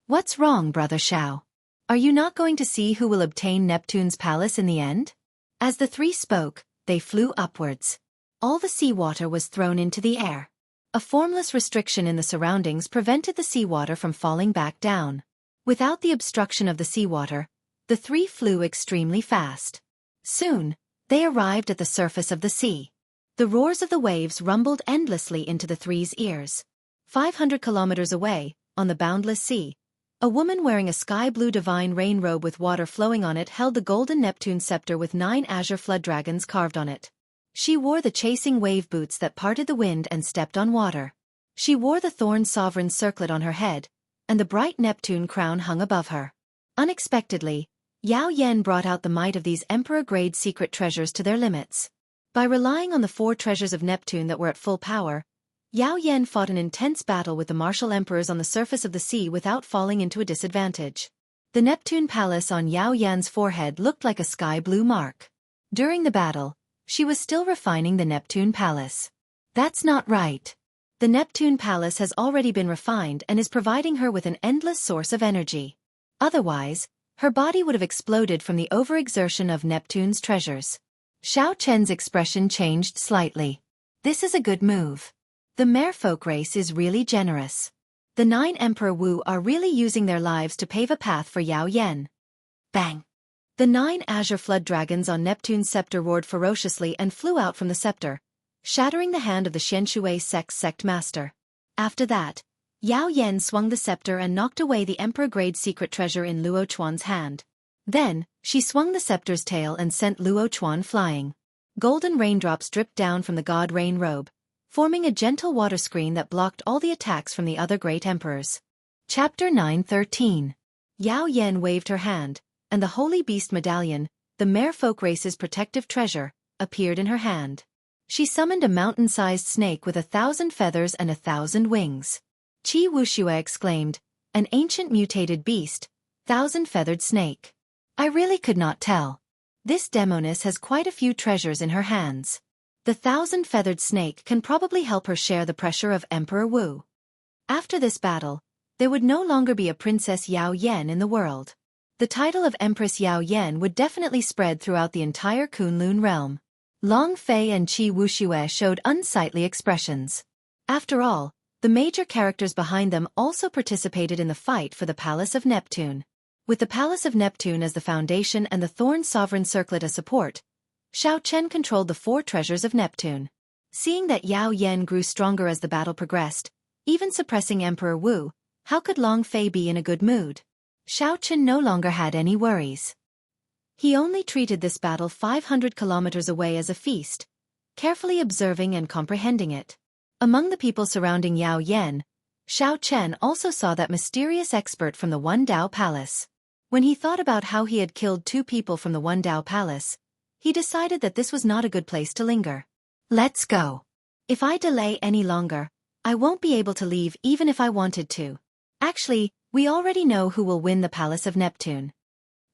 "What's wrong, Brother Xiao? Are you not going to see who will obtain Neptune's palace in the end?" As the 3 spoke, they flew upwards. All the seawater was thrown into the air. A formless restriction in the surroundings prevented the seawater from falling back down. Without the obstruction of the seawater, the 3 flew extremely fast. Soon, they arrived at the surface of the sea. The roars of the waves rumbled endlessly into the 3's ears. 500 kilometers away, on the boundless sea, a woman wearing a sky-blue divine rain robe with water flowing on it held the golden Neptune scepter with 9 azure flood dragons carved on it. She wore the chasing wave boots that parted the wind and stepped on water. She wore the thorn sovereign circlet on her head, and the bright Neptune crown hung above her. Unexpectedly, Yao Yan brought out the might of these emperor-grade secret treasures to their limits. By relying on the 4 treasures of Neptune that were at full power, Yao Yan fought an intense battle with the martial emperors on the surface of the sea without falling into a disadvantage. The Neptune palace on Yao Yan's forehead looked like a sky-blue mark. During the battle, she was still refining the Neptune palace. That's not right. The Neptune palace has already been refined and is providing her with an endless source of energy. Otherwise, her body would have exploded from the overexertion of Neptune's treasures. Xiao Chen's expression changed slightly. This is a good move. The merfolk race is really generous. The 9 Emperor Wu are really using their lives to pave a path for Yao Yan. Bang! The 9 azure flood dragons on Neptune's scepter roared ferociously and flew out from the scepter, shattering the hand of the Xianshui sect master. After that, Yao Yan swung the scepter and knocked away the emperor-grade secret treasure in Luo Chuan's hand. Then, she swung the scepter's tail and sent Luo Chuan flying. Golden raindrops dripped down from the god rain robe, forming a gentle water screen that blocked all the attacks from the other great emperors. Chapter 9:13. Yao Yan waved her hand, and the Holy Beast Medallion, the merfolk race's protective treasure, appeared in her hand. She summoned a mountain-sized snake with 1,000 feathers and 1,000 wings. Qi Wuxue exclaimed, "An ancient mutated beast, 1,000-feathered snake. I really could not tell. This demoness has quite a few treasures in her hands. The 1,000-feathered snake can probably help her share the pressure of Emperor Wu." After this battle, there would no longer be a Princess Yao Yan in the world. The title of Empress Yao Yan would definitely spread throughout the entire Kunlun realm. Long Fei and Qi Wuxue showed unsightly expressions. After all, the major characters behind them also participated in the fight for the Palace of Neptune. With the Palace of Neptune as the foundation and the Thorn Sovereign Circlet as support, Xiao Chen controlled the 4 treasures of Neptune. Seeing that Yao Yan grew stronger as the battle progressed, even suppressing Emperor Wu, how could Long Fei be in a good mood? Xiao Chen no longer had any worries. He only treated this battle 500 kilometers away as a feast, carefully observing and comprehending it. Among the people surrounding Yao Yan, Xiao Chen also saw that mysterious expert from the One Dao Palace. When he thought about how he had killed 2 people from the One Dao Palace, he decided that this was not a good place to linger. Let's go. If I delay any longer, I won't be able to leave even if I wanted to. Actually, we already know who will win the Palace of Neptune.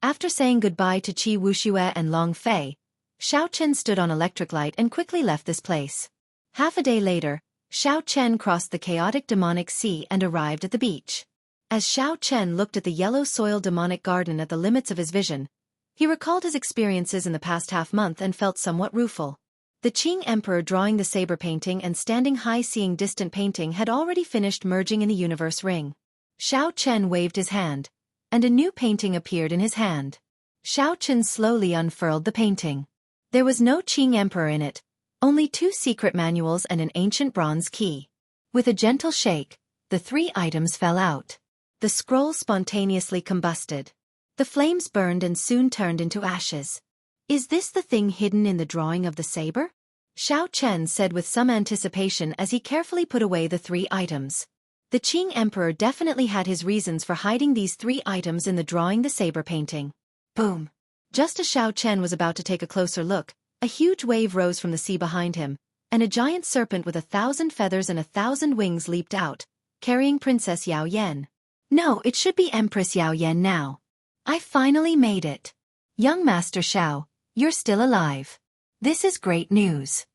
After saying goodbye to Qi Wuxue and Long Fei, Xiao Chen stood on electric light and quickly left this place. Half a day later, Xiao Chen crossed the chaotic demonic sea and arrived at the beach. As Xiao Chen looked at the yellow soil demonic garden at the limits of his vision, he recalled his experiences in the past half-month and felt somewhat rueful. The Qing Emperor drawing the saber painting and standing high seeing distant painting had already finished merging in the universe ring. Xiao Chen waved his hand, and a new painting appeared in his hand. Xiao Chen slowly unfurled the painting. There was no Qing Emperor in it, only 2 secret manuals and an ancient bronze key. With a gentle shake, the 3 items fell out. The scroll spontaneously combusted. The flames burned and soon turned into ashes. Is this the thing hidden in the drawing of the saber? Xiao Chen said with some anticipation as he carefully put away the 3 items. The Qing Emperor definitely had his reasons for hiding these 3 items in the drawing the saber painting. Boom! Just as Xiao Chen was about to take a closer look, a huge wave rose from the sea behind him, and a giant serpent with 1,000 feathers and 1,000 wings leaped out, carrying Princess Yao Yan. No, it should be Empress Yao Yan now. I finally made it. Young Master Xiao, you're still alive. This is great news.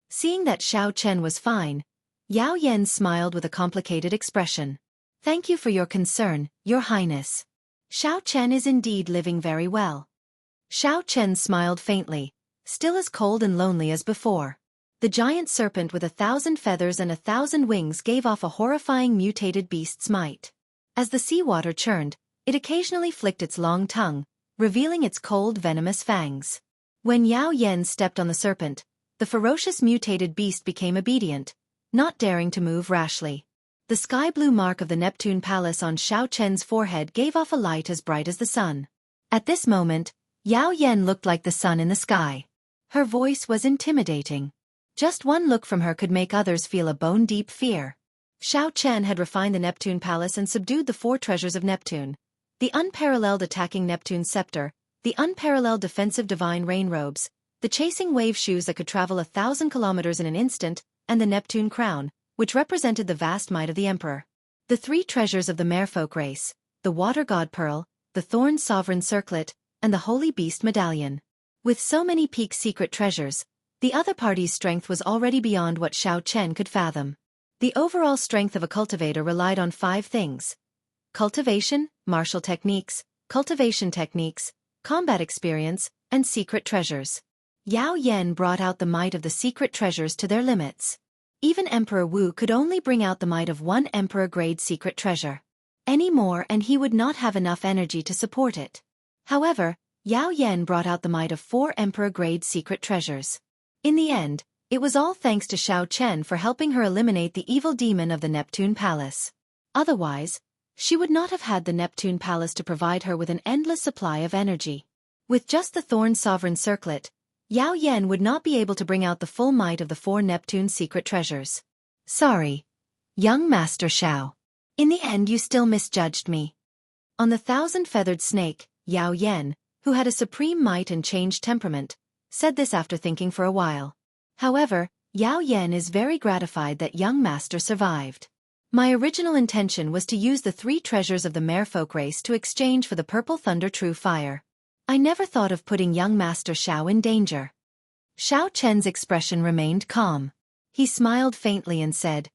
Seeing that Xiao Chen was fine, Yao Yan smiled with a complicated expression. Thank you for your concern, Your Highness. Xiao Chen is indeed living very well. Xiao Chen smiled faintly, still as cold and lonely as before. The giant serpent with 1,000 feathers and 1,000 wings gave off a horrifying mutated beast's might. As the seawater churned, it occasionally flicked its long tongue, revealing its cold venomous fangs. When Yao Yan stepped on the serpent, the ferocious mutated beast became obedient, not daring to move rashly. The sky-blue mark of the Neptune Palace on Xiao Chen's forehead gave off a light as bright as the sun. At this moment, Yao Yan looked like the sun in the sky. Her voice was intimidating. Just one look from her could make others feel a bone-deep fear. Xiao Chen had refined the Neptune Palace and subdued the 4 treasures of Neptune: the unparalleled attacking Neptune scepter, the unparalleled defensive divine rain robes, the chasing wave shoes that could travel 1,000 kilometers in an instant, and the Neptune crown, which represented the vast might of the emperor. The 3 treasures of the merfolk race, the water god pearl, the thorn sovereign circlet, and the holy beast medallion. With so many peak secret treasures, the other party's strength was already beyond what Xiao Chen could fathom. The overall strength of a cultivator relied on 5 things: cultivation, martial techniques, cultivation techniques, combat experience, and secret treasures. Yao Yan brought out the might of the secret treasures to their limits. Even Emperor Wu could only bring out the might of 1 emperor-grade secret treasure. Any more and he would not have enough energy to support it. However, Yao Yan brought out the might of 4 emperor-grade secret treasures. In the end, it was all thanks to Xiao Chen for helping her eliminate the evil demon of the Neptune Palace. Otherwise, she would not have had the Neptune Palace to provide her with an endless supply of energy. With just the Thorn Sovereign Circlet, Yao Yan would not be able to bring out the full might of the 4 Neptune secret treasures. Sorry, young Master Xiao. In the end you still misjudged me. On the 1,000-feathered snake, Yao Yan, who had a supreme might and changed temperament, said this after thinking for a while. However, Yao Yan is very gratified that young Master survived. My original intention was to use the 3 treasures of the merfolk race to exchange for the purple thunder true fire. I never thought of putting young Master Xiao in danger. Xiao Chen's expression remained calm. He smiled faintly and said,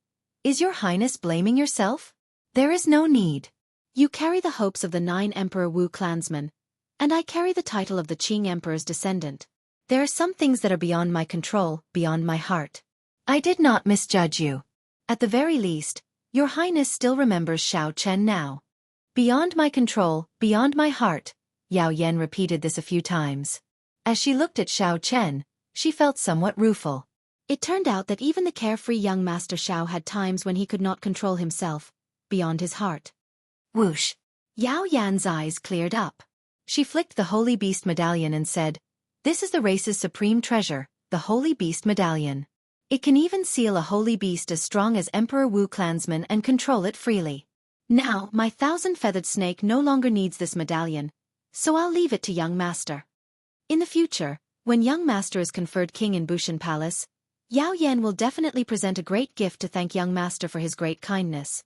"Is your Highness blaming yourself? There is no need. You carry the hopes of the 9 Emperor Wu clansmen, and I carry the title of the Qing Emperor's descendant. There are some things that are beyond my control, beyond my heart. I did not misjudge you. At the very least, your Highness still remembers Xiao Chen now." Beyond my control, beyond my heart, Yao Yan repeated this a few times. As she looked at Xiao Chen, she felt somewhat rueful. It turned out that even the carefree young Master Xiao had times when he could not control himself, beyond his heart. Whoosh! Yao Yan's eyes cleared up. She flicked the Holy Beast medallion and said, "This is the race's supreme treasure, the Holy Beast medallion. It can even seal a holy beast as strong as Emperor Wu clansman and control it freely. Now, my 1,000-feathered snake no longer needs this medallion, so I'll leave it to young master. In the future, when young master is conferred king in Bushan Palace, Yao Yan will definitely present a great gift to thank young master for his great kindness."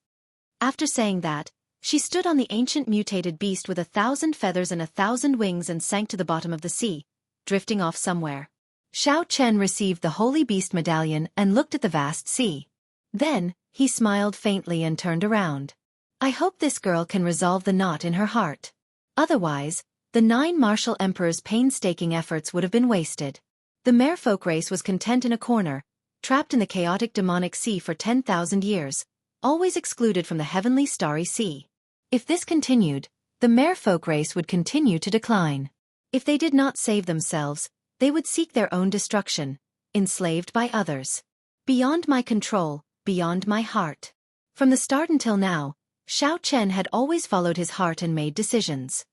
After saying that, she stood on the ancient mutated beast with 1,000 feathers and 1,000 wings and sank to the bottom of the sea, drifting off somewhere. Xiao Chen received the Holy Beast medallion and looked at the vast sea. Then, he smiled faintly and turned around. "I hope this girl can resolve the knot in her heart. Otherwise, the 9 martial emperors' painstaking efforts would have been wasted." The merfolk race was content in a corner, trapped in the chaotic demonic sea for 10,000 years, always excluded from the heavenly starry sea. If this continued, the merfolk race would continue to decline. If they did not save themselves, they would seek their own destruction, enslaved by others. Beyond my control, beyond my heart. From the start until now, Xiao Chen had always followed his heart and made decisions.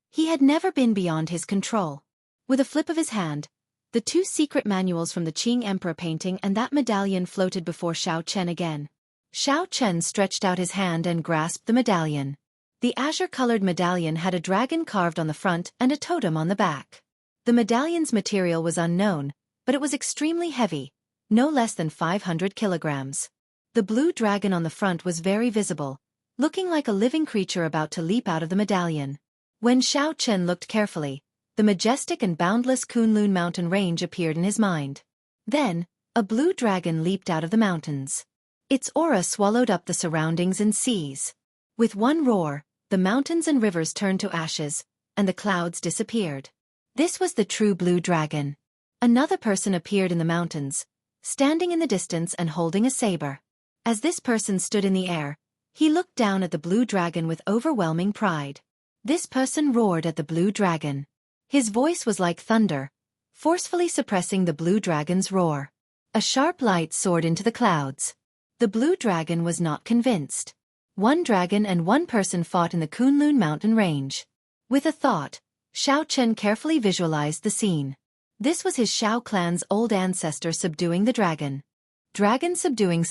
He had never been beyond his control. With a flip of his hand, the 2 secret manuals from the Qing Emperor painting and that medallion floated before Xiao Chen again. Xiao Chen stretched out his hand and grasped the medallion. The azure-colored medallion had a dragon carved on the front and a totem on the back. The medallion's material was unknown, but it was extremely heavy, no less than 500 kilograms. The blue dragon on the front was very visible, looking like a living creature about to leap out of the medallion. When Xiao Chen looked carefully, the majestic and boundless Kunlun mountain range appeared in his mind. Then, a blue dragon leaped out of the mountains. Its aura swallowed up the surroundings and seas. With one roar, the mountains and rivers turned to ashes, and the clouds disappeared. This was the true blue dragon. Another person appeared in the mountains, standing in the distance and holding a saber. As this person stood in the air, he looked down at the blue dragon with overwhelming pride. This person roared at the blue dragon. His voice was like thunder, forcefully suppressing the blue dragon's roar. A sharp light soared into the clouds. The blue dragon was not convinced. One dragon and one person fought in the Kunlun mountain range. With a thought, Xiao Chen carefully visualized the scene. This was his Xiao clan's old ancestor subduing the dragon. Dragon subduing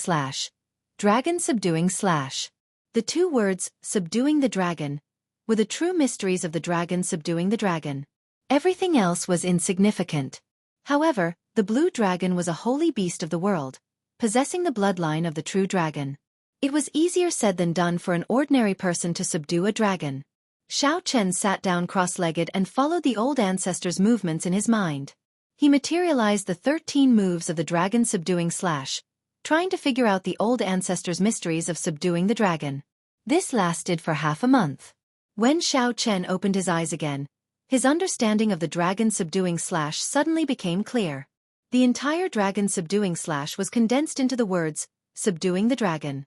/ dragon subduing / The 2 words, subduing the dragon, were the true mysteries of the dragon subduing the dragon. Everything else was insignificant. However, the blue dragon was a holy beast of the world, possessing the bloodline of the true dragon. It was easier said than done for an ordinary person to subdue a dragon. Xiao Chen sat down cross-legged and followed the old ancestor's movements in his mind. He materialized the 13 moves of the dragon subduing / trying to figure out the old ancestor's mysteries of subduing the dragon. This lasted for half a month. When Xiao Chen opened his eyes again, his understanding of the dragon subduing / suddenly became clear. The entire dragon subduing / was condensed into the words, subduing the dragon.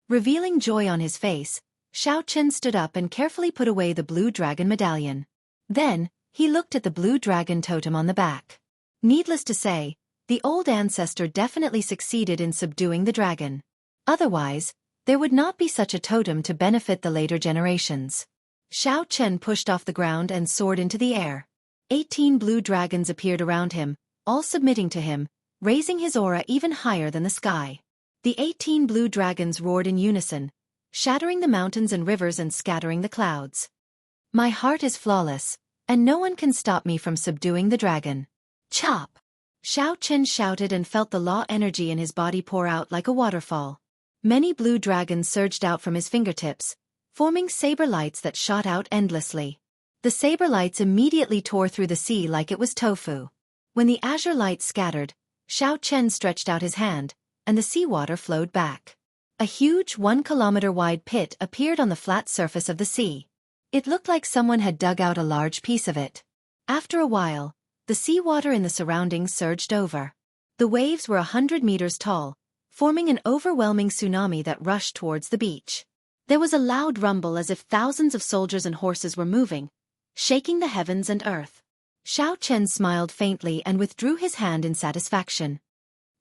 Revealing joy on his face, Xiao Chen stood up and carefully put away the blue dragon medallion. Then, he looked at the blue dragon totem on the back. Needless to say, the old ancestor definitely succeeded in subduing the dragon. Otherwise, there would not be such a totem to benefit the later generations. Xiao Chen pushed off the ground and soared into the air. 18 blue dragons appeared around him, all submitting to him, raising his aura even higher than the sky. The 18 blue dragons roared in unison, shattering the mountains and rivers and scattering the clouds. "My heart is flawless, and no one can stop me from subduing the dragon." Chop! Xiao Chen shouted and felt the law energy in his body pour out like a waterfall. Many blue dragons surged out from his fingertips, forming saber lights that shot out endlessly. The saber lights immediately tore through the sea like it was tofu. When the azure light scattered, Xiao Chen stretched out his hand, and the seawater flowed back. A huge 1-kilometer-wide pit appeared on the flat surface of the sea. It looked like someone had dug out a large piece of it. After a while, the seawater in the surroundings surged over. The waves were 100 meters tall, forming an overwhelming tsunami that rushed towards the beach. There was a loud rumble as if thousands of soldiers and horses were moving, shaking the heavens and earth. Xiao Chen smiled faintly and withdrew his hand in satisfaction.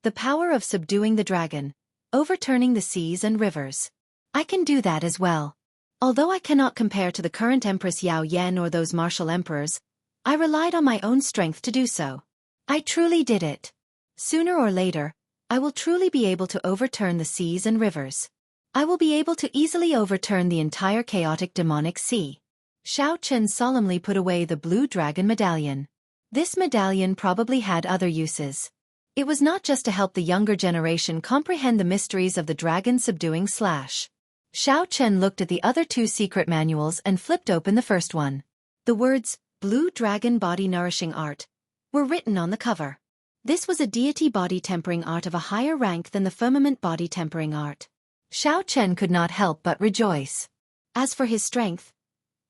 The power of subduing the dragon, overturning the seas and rivers. I can do that as well. Although I cannot compare to the current Empress Yao Yan or those martial emperors, I relied on my own strength to do so. I truly did it. Sooner or later, I will truly be able to overturn the seas and rivers. I will be able to easily overturn the entire chaotic demonic sea. Xiao Chen solemnly put away the blue dragon medallion. This medallion probably had other uses. It was not just to help the younger generation comprehend the mysteries of the dragon subduing slash. Xiao Chen looked at the other two secret manuals and flipped open the first one. The words, Blue Dragon Body Nourishing Art, were written on the cover. This was a deity body tempering art of a higher rank than the firmament body tempering art. Xiao Chen could not help but rejoice. As for his strength,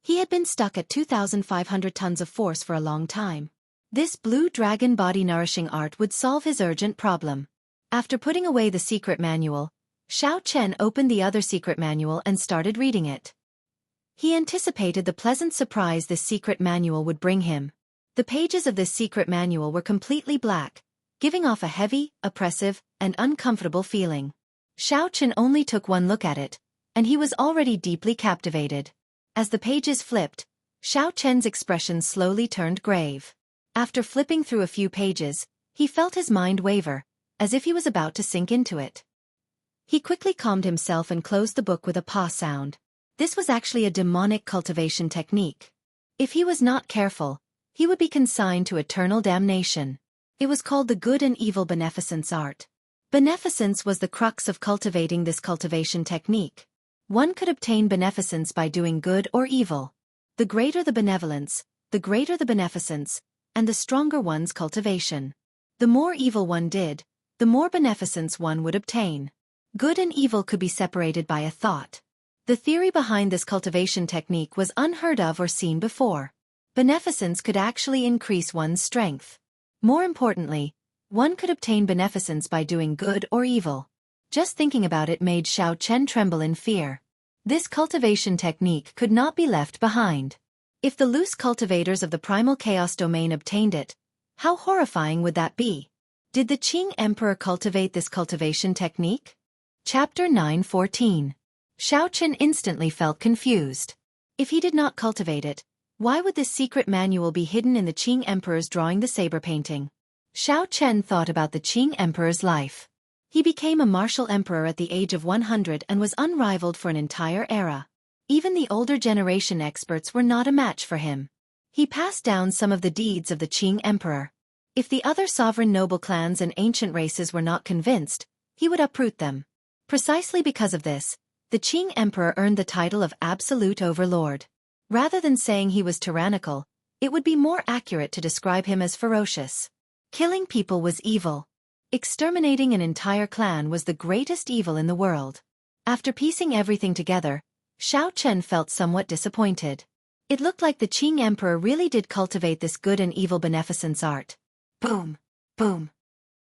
he had been stuck at 2,500 tons of force for a long time. This blue dragon body nourishing art would solve his urgent problem. After putting away the secret manual, Xiao Chen opened the other secret manual and started reading it. He anticipated the pleasant surprise this secret manual would bring him. The pages of this secret manual were completely black, giving off a heavy, oppressive, and uncomfortable feeling. Xiao Chen only took one look at it, and he was already deeply captivated. As the pages flipped, Xiao Chen's expression slowly turned grave. After flipping through a few pages, he felt his mind waver, as if he was about to sink into it. He quickly calmed himself and closed the book with a paw sound. This was actually a demonic cultivation technique. If he was not careful, he would be consigned to eternal damnation. It was called the good and evil beneficence art. Beneficence was the crux of cultivating this cultivation technique. One could obtain beneficence by doing good or evil. The greater the benevolence, the greater the beneficence, and the stronger one's cultivation. The more evil one did, the more beneficence one would obtain. Good and evil could be separated by a thought. The theory behind this cultivation technique was unheard of or seen before. Beneficence could actually increase one's strength. More importantly, one could obtain beneficence by doing good or evil. Just thinking about it made Xiao Chen tremble in fear. This cultivation technique could not be left behind. If the loose cultivators of the primal chaos domain obtained it, how horrifying would that be? Did the Qing Emperor cultivate this cultivation technique? Chapter 9:14. Xiao Chen instantly felt confused. If he did not cultivate it, why would this secret manual be hidden in the Qing Emperor's drawing the saber painting? Xiao Chen thought about the Qing Emperor's life. He became a martial emperor at the age of 100 and was unrivaled for an entire era. Even the older generation experts were not a match for him. He passed down some of the deeds of the Qing Emperor. If the other sovereign noble clans and ancient races were not convinced, he would uproot them. Precisely because of this, the Qing Emperor earned the title of absolute overlord. Rather than saying he was tyrannical, it would be more accurate to describe him as ferocious. Killing people was evil. Exterminating an entire clan was the greatest evil in the world. After piecing everything together, Xiao Chen felt somewhat disappointed. It looked like the Qing Emperor really did cultivate this good and evil beneficence art. Boom! Boom!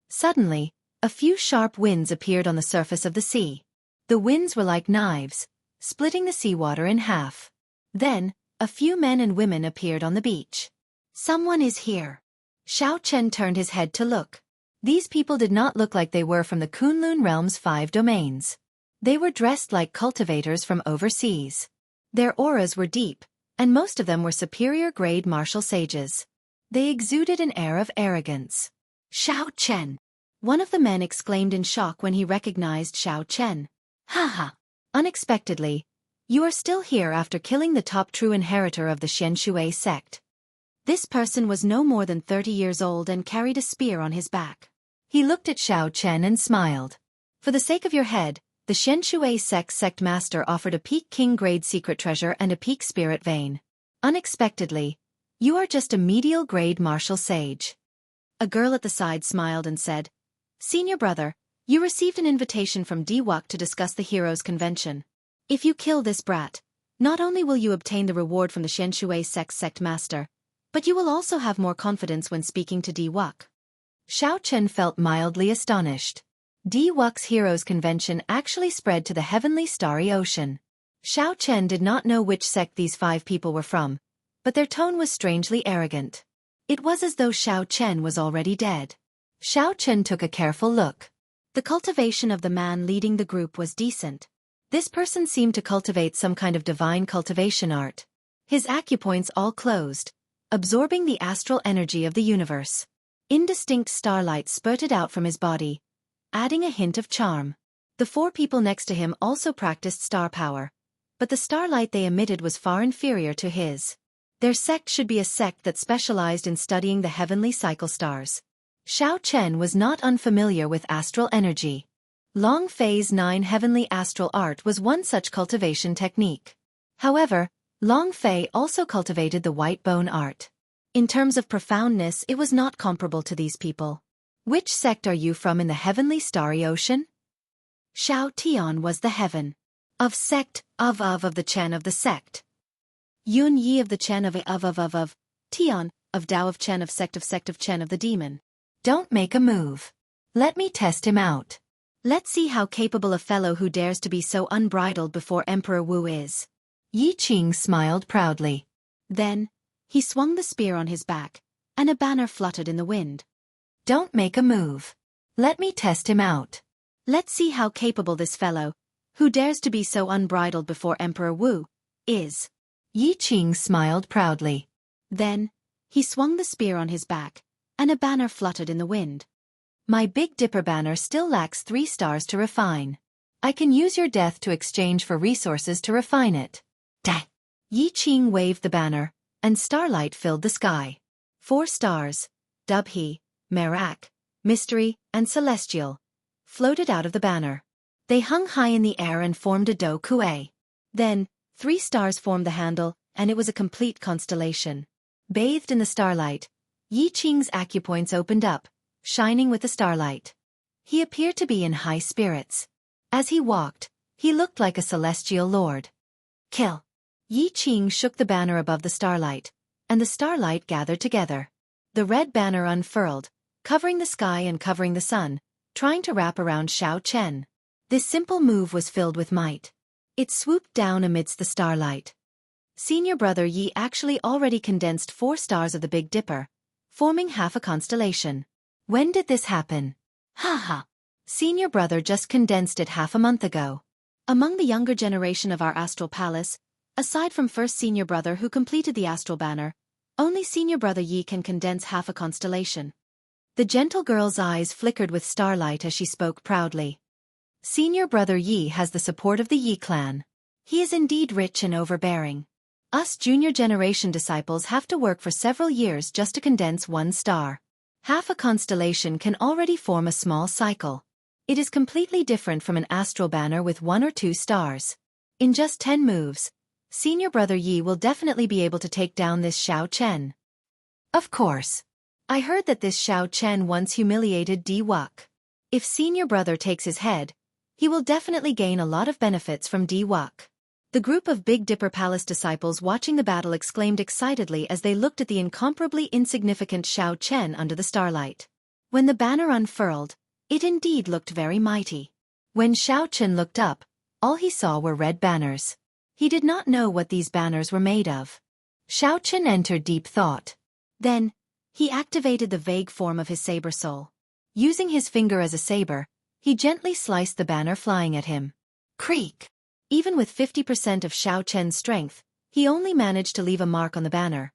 Suddenly, a few sharp winds appeared on the surface of the sea. The winds were like knives, splitting the seawater in half. Then, a few men and women appeared on the beach. Someone is here. Xiao Chen turned his head to look. These people did not look like they were from the Kunlun realm's 5 domains. They were dressed like cultivators from overseas. Their auras were deep, and most of them were superior-grade martial sages. They exuded an air of arrogance. Xiao Chen! One of the men exclaimed in shock when he recognized Xiao Chen. Haha! Unexpectedly, you are still here after killing the top true inheritor of the Xianshui sect. This person was no more than 30 years old and carried a spear on his back. He looked at Xiao Chen and smiled. For the sake of your head, the Xianshui sect master offered a peak king-grade secret treasure and a peak spirit vein. Unexpectedly, you are just a medial-grade martial sage. A girl at the side smiled and said, Senior brother, you received an invitation from Diwok to discuss the Heroes Convention. If you kill this brat, not only will you obtain the reward from the Xianshui sect master, but you will also have more confidence when speaking to Diwok. Xiao Chen felt mildly astonished. Diwok's Heroes Convention actually spread to the heavenly starry ocean. Xiao Chen did not know which sect these 5 people were from, but their tone was strangely arrogant. It was as though Xiao Chen was already dead. Xiao Chen took a careful look. The cultivation of the man leading the group was decent. This person seemed to cultivate some kind of divine cultivation art. His acupoints all closed, absorbing the astral energy of the universe. Indistinct starlight spurted out from his body, adding a hint of charm. The 4 people next to him also practiced star power, but the starlight they emitted was far inferior to his. Their sect should be a sect that specialized in studying the heavenly cycle stars. Xiao Chen was not unfamiliar with astral energy. Long Fei's 9 heavenly astral art was one such cultivation technique. However, Long Fei also cultivated the white bone art. In terms of profoundness, it was not comparable to these people. Which sect are you from in the heavenly starry ocean? Xiao Tian was the heaven. Of sect, of the Chen of the sect. Yun Yi of the Chen of Tian, of Dao of Chen of sect of Chen of the demon. Don't make a move. Let me test him out. Let's see how capable a fellow who dares to be so unbridled before Emperor Wu is. Yi Qing smiled proudly. Then, he swung the spear on his back, and a banner fluttered in the wind. Don't make a move. Let me test him out. Let's see how capable this fellow, who dares to be so unbridled before Emperor Wu, is. Yi Qing smiled proudly. Then, he swung the spear on his back, and a banner fluttered in the wind. My Big Dipper banner still lacks 3 stars to refine. I can use your death to exchange for resources to refine it. Dai! Yi Qing waved the banner, and starlight filled the sky. 4 stars, Dubhe, Merak, Mystery, and Celestial, floated out of the banner. They hung high in the air and formed a Do Kue. Then, 3 stars formed the handle, and it was a complete constellation. Bathed in the starlight, Yi Qing's acupoints opened up, shining with the starlight. He appeared to be in high spirits. As he walked, he looked like a celestial lord. Kill! Yi Qing shook the banner above the starlight, and the starlight gathered together. The red banner unfurled, covering the sky and covering the sun, trying to wrap around Xiao Chen. This simple move was filled with might. It swooped down amidst the starlight. Senior brother Yi actually already condensed 4 stars of the Big Dipper, forming half a constellation. When did this happen? Ha. Senior brother just condensed it half a month ago. Among the younger generation of our astral palace, aside from first senior brother who completed the astral banner, only senior brother Yi can condense half a constellation. The gentle girl's eyes flickered with starlight as she spoke proudly. Senior brother Yi has the support of the Yi clan. He is indeed rich and overbearing. Us junior generation disciples have to work for several years just to condense 1 star. Half a constellation can already form a small cycle. It is completely different from an astral banner with 1 or 2 stars. In just 10 moves, senior brother Yi will definitely be able to take down this Xiao Chen. Of course. I heard that this Xiao Chen once humiliated Di Wuk. If senior brother takes his head, he will definitely gain a lot of benefits from Di Wuk. The group of Big Dipper Palace disciples watching the battle exclaimed excitedly as they looked at the incomparably insignificant Xiao Chen under the starlight. When the banner unfurled, it indeed looked very mighty. When Xiao Chen looked up, all he saw were red banners. He did not know what these banners were made of. Xiao Chen entered deep thought. Then, he activated the vague form of his saber soul. Using his finger as a saber, he gently sliced the banner flying at him. Creak! Even with 50% of Xiao Chen's strength, he only managed to leave a mark on the banner.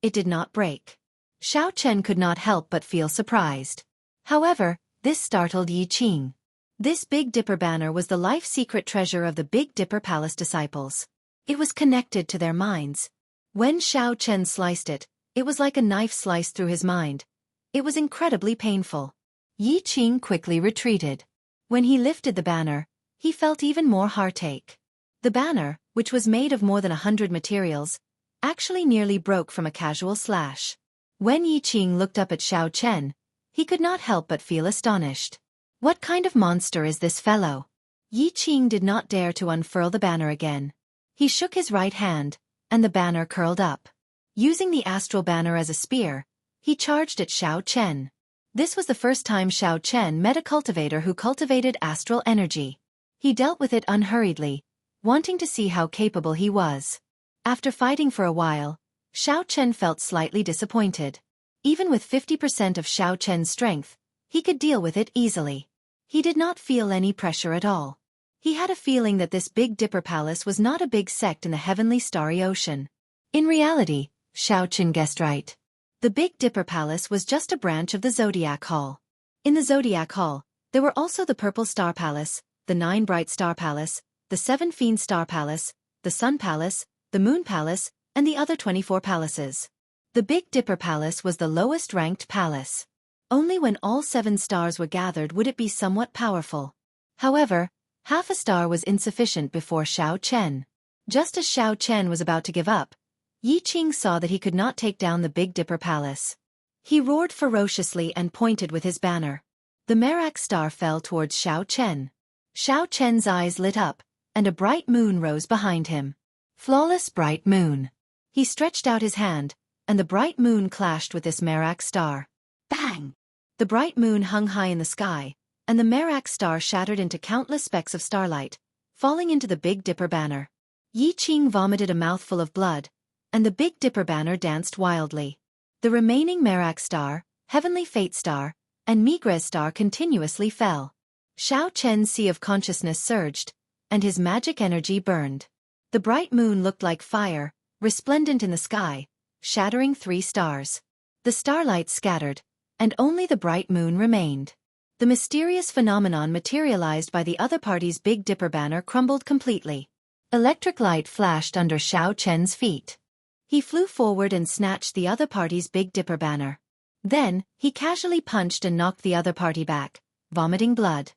It did not break. Xiao Chen could not help but feel surprised. However, this startled Yi Qing. This Big Dipper banner was the life secret treasure of the Big Dipper Palace disciples. It was connected to their minds. When Xiao Chen sliced it, it was like a knife sliced through his mind. It was incredibly painful. Yi Qing quickly retreated. When he lifted the banner, he felt even more heartache. The banner, which was made of more than 100 materials, actually nearly broke from a casual slash. When Yi Qing looked up at Xiao Chen, he could not help but feel astonished. What kind of monster is this fellow? Yi Qing did not dare to unfurl the banner again. He shook his right hand, and the banner curled up. Using the astral banner as a spear, he charged at Xiao Chen. This was the first time Xiao Chen met a cultivator who cultivated astral energy. He dealt with it unhurriedly, wanting to see how capable he was. After fighting for a while, Xiao Chen felt slightly disappointed. Even with 50% of Xiao Chen's strength, he could deal with it easily. He did not feel any pressure at all. He had a feeling that this Big Dipper Palace was not a big sect in the heavenly starry ocean. In reality, Xiao Chen guessed right. The Big Dipper Palace was just a branch of the Zodiac Hall. In the Zodiac Hall, there were also the Purple Star Palace, the 9 Bright Star Palace, the 7 Fiend Star Palace, the Sun Palace, the Moon Palace, and the other 24 palaces. The Big Dipper Palace was the lowest-ranked palace. Only when all 7 stars were gathered would it be somewhat powerful. However, half a star was insufficient before Xiao Chen. Just as Xiao Chen was about to give up, Yi Qing saw that he could not take down the Big Dipper Palace. He roared ferociously and pointed with his banner. The Merak star fell towards Xiao Chen. Xiao Chen's eyes lit up, and a bright moon rose behind him. Flawless bright moon. He stretched out his hand, and the bright moon clashed with this Merak star. Bang! The bright moon hung high in the sky, and the Merak star shattered into countless specks of starlight, falling into the Big Dipper banner. Yi Qing vomited a mouthful of blood, and the Big Dipper banner danced wildly. The remaining Merak star, Heavenly Fate star, and Migres star continuously fell. Xiao Chen's sea of consciousness surged, and his magic energy burned. The bright moon looked like fire, resplendent in the sky, shattering 3 stars. The starlight scattered, and only the bright moon remained. The mysterious phenomenon materialized by the other party's Big Dipper banner crumbled completely. Electric light flashed under Xiao Chen's feet. He flew forward and snatched the other party's Big Dipper banner. Then, he casually punched and knocked the other party back, vomiting blood.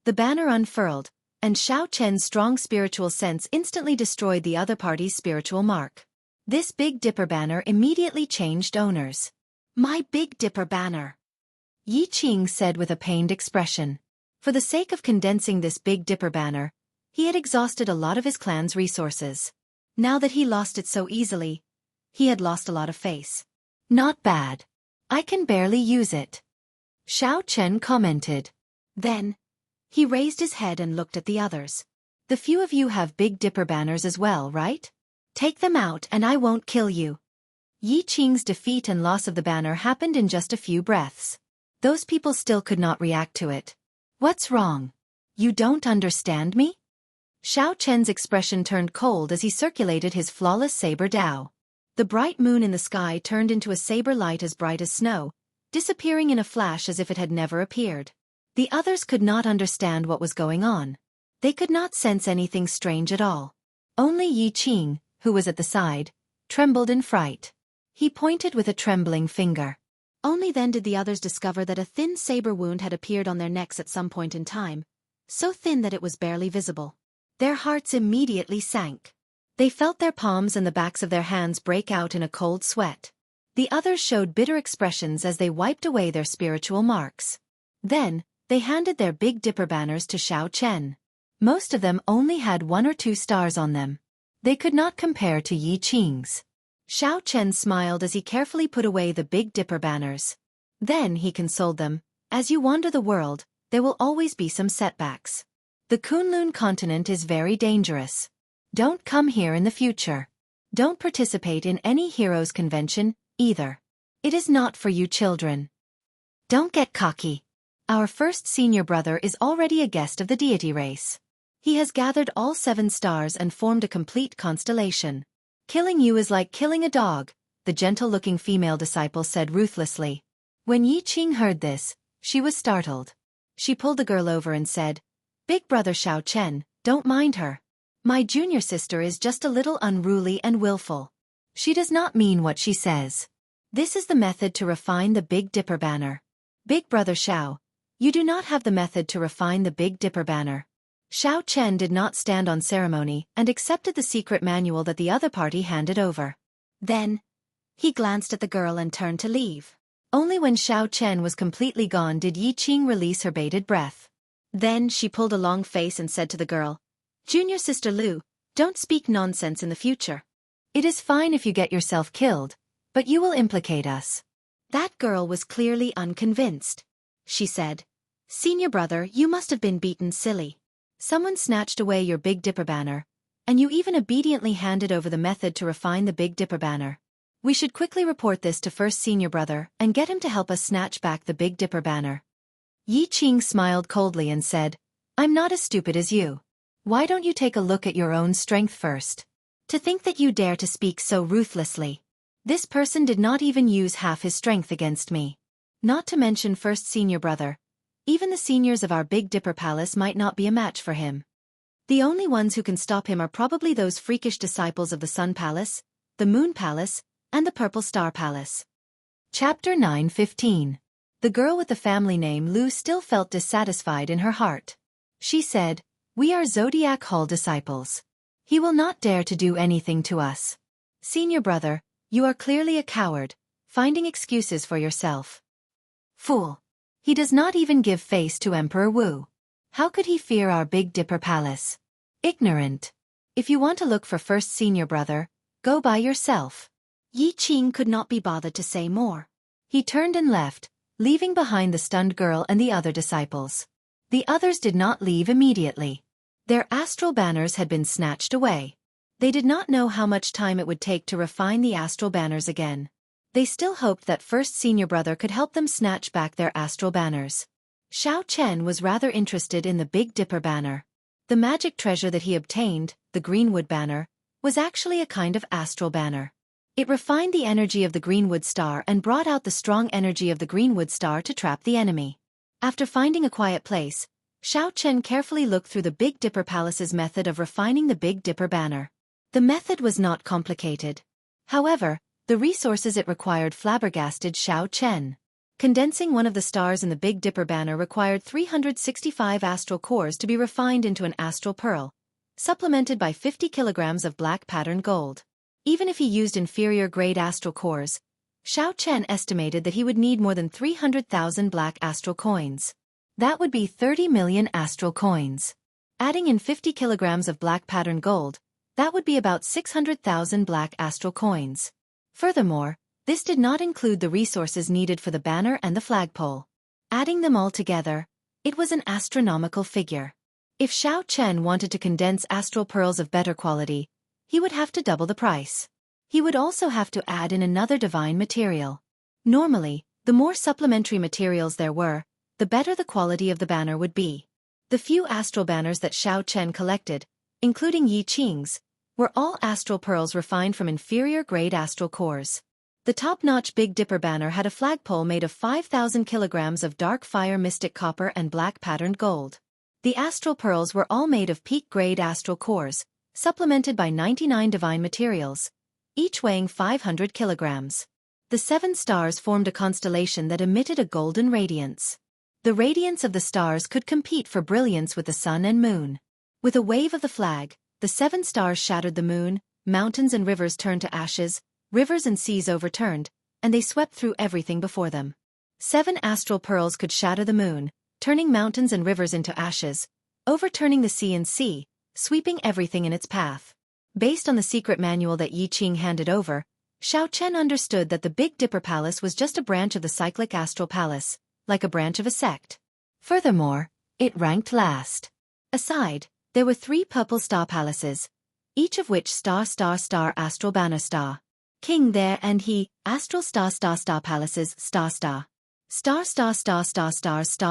The banner unfurled, and Xiao Chen's strong spiritual sense instantly destroyed the other party's spiritual mark. This Big Dipper banner immediately changed owners. My Big Dipper banner! Yi Qing said with a pained expression. For the sake of condensing this Big Dipper banner, he had exhausted a lot of his clan's resources. Now that he lost it so easily, he had lost a lot of face. Not bad. I can barely use it. Xiao Chen commented. Then, he raised his head and looked at the others. The few of you have Big Dipper banners as well, right? Take them out and I won't kill you. Yi Qing's defeat and loss of the banner happened in just a few breaths. Those people still could not react to it. What's wrong? You don't understand me? Xiao Chen's expression turned cold as he circulated his flawless saber Dao. The bright moon in the sky turned into a saber light as bright as snow, disappearing in a flash as if it had never appeared. The others could not understand what was going on. They could not sense anything strange at all. Only Yi Qing, who was at the side, trembled in fright. He pointed with a trembling finger. Only then did the others discover that a thin saber wound had appeared on their necks at some point in time, so thin that it was barely visible. Their hearts immediately sank. They felt their palms and the backs of their hands break out in a cold sweat. The others showed bitter expressions as they wiped away their spiritual marks. Then, they handed their Big Dipper banners to Xiao Chen. Most of them only had 1 or 2 stars on them. They could not compare to Yi Qing's. Xiao Chen smiled as he carefully put away the Big Dipper banners. Then he consoled them, as you wander the world, there will always be some setbacks. The Kunlun continent is very dangerous. Don't come here in the future. Don't participate in any heroes convention, either. It is not for you children. Don't get cocky. Our first senior brother is already a guest of the deity race. He has gathered all 7 stars and formed a complete constellation. Killing you is like killing a dog, the gentle-looking female disciple said ruthlessly. When Yi Qing heard this, she was startled. She pulled the girl over and said, Big brother Xiao Chen, don't mind her. My junior sister is just a little unruly and willful. She does not mean what she says. This is the method to refine the Big Dipper banner. Big brother Xiao, you do not have the method to refine the Big Dipper banner. Xiao Chen did not stand on ceremony and accepted the secret manual that the other party handed over. Then, he glanced at the girl and turned to leave. Only when Xiao Chen was completely gone did Yi Qing release her bated breath. Then she pulled a long face and said to the girl, Junior Sister Lu, don't speak nonsense in the future. It is fine if you get yourself killed, but you will implicate us. That girl was clearly unconvinced. She said, Senior brother, you must have been beaten silly. Someone snatched away your Big Dipper banner, and you even obediently handed over the method to refine the Big Dipper banner. We should quickly report this to first senior brother and get him to help us snatch back the Big Dipper banner. Yi Qing smiled coldly and said, I'm not as stupid as you. Why don't you take a look at your own strength first? To think that you dare to speak so ruthlessly. This person did not even use half his strength against me. Not to mention first senior brother. Even the seniors of our Big Dipper Palace might not be a match for him. The only ones who can stop him are probably those freakish disciples of the Sun Palace, the Moon Palace, and the Purple Star Palace. Chapter 9:15. The girl with the family name Lu still felt dissatisfied in her heart. She said, "We are Zodiac Hall disciples. He will not dare to do anything to us. Senior brother, you are clearly a coward, finding excuses for yourself. Fool. He does not even give face to Emperor Wu. How could he fear our Big Dipper Palace? Ignorant. If you want to look for first senior brother, go by yourself." Yi Qing could not be bothered to say more. He turned and left, leaving behind the stunned girl and the other disciples. The others did not leave immediately. Their astral banners had been snatched away. They did not know how much time it would take to refine the astral banners again. They still hoped that first senior brother could help them snatch back their astral banners. Xiao Chen was rather interested in the Big Dipper banner. The magic treasure that he obtained, the Greenwood banner, was actually a kind of astral banner. It refined the energy of the Greenwood star and brought out the strong energy of the Greenwood star to trap the enemy. After finding a quiet place, Xiao Chen carefully looked through the Big Dipper Palace's method of refining the Big Dipper banner. The method was not complicated. However, the resources it required flabbergasted Xiao Chen. Condensing one of the stars in the Big Dipper banner required 365 astral cores to be refined into an astral pearl, supplemented by 50 kilograms of black patterned gold. Even if he used inferior-grade astral cores, Xiao Chen estimated that he would need more than 300,000 black astral coins. That would be 30 million astral coins. Adding in 50 kilograms of black patterned gold, that would be about 600,000 black astral coins. Furthermore, this did not include the resources needed for the banner and the flagpole. Adding them all together, it was an astronomical figure. If Xiao Chen wanted to condense astral pearls of better quality, he would have to double the price. He would also have to add in another divine material. Normally, the more supplementary materials there were, the better the quality of the banner would be. The few astral banners that Xiao Chen collected, including Yi Qing's, were all astral pearls refined from inferior-grade astral cores. The top-notch Big Dipper banner had a flagpole made of 5,000 kilograms of dark fire mystic copper and black patterned gold. The astral pearls were all made of peak-grade astral cores, supplemented by 99 divine materials, each weighing 500 kilograms. The 7 stars formed a constellation that emitted a golden radiance. The radiance of the stars could compete for brilliance with the sun and moon. With a wave of the flag, the 7 stars shattered the moon, mountains and rivers turned to ashes, rivers and seas overturned, and they swept through everything before them. 7 astral pearls could shatter the moon, turning mountains and rivers into ashes, overturning the sea, sweeping everything in its path. Based on the secret manual that Yi Qing handed over, Xiao Chen understood that the Big Dipper Palace was just a branch of the cyclic astral palace, like a branch of a sect. Furthermore, it ranked last. Aside, there were 3 purple star palaces, each of which star astral banner star. King there and he, astral star palaces star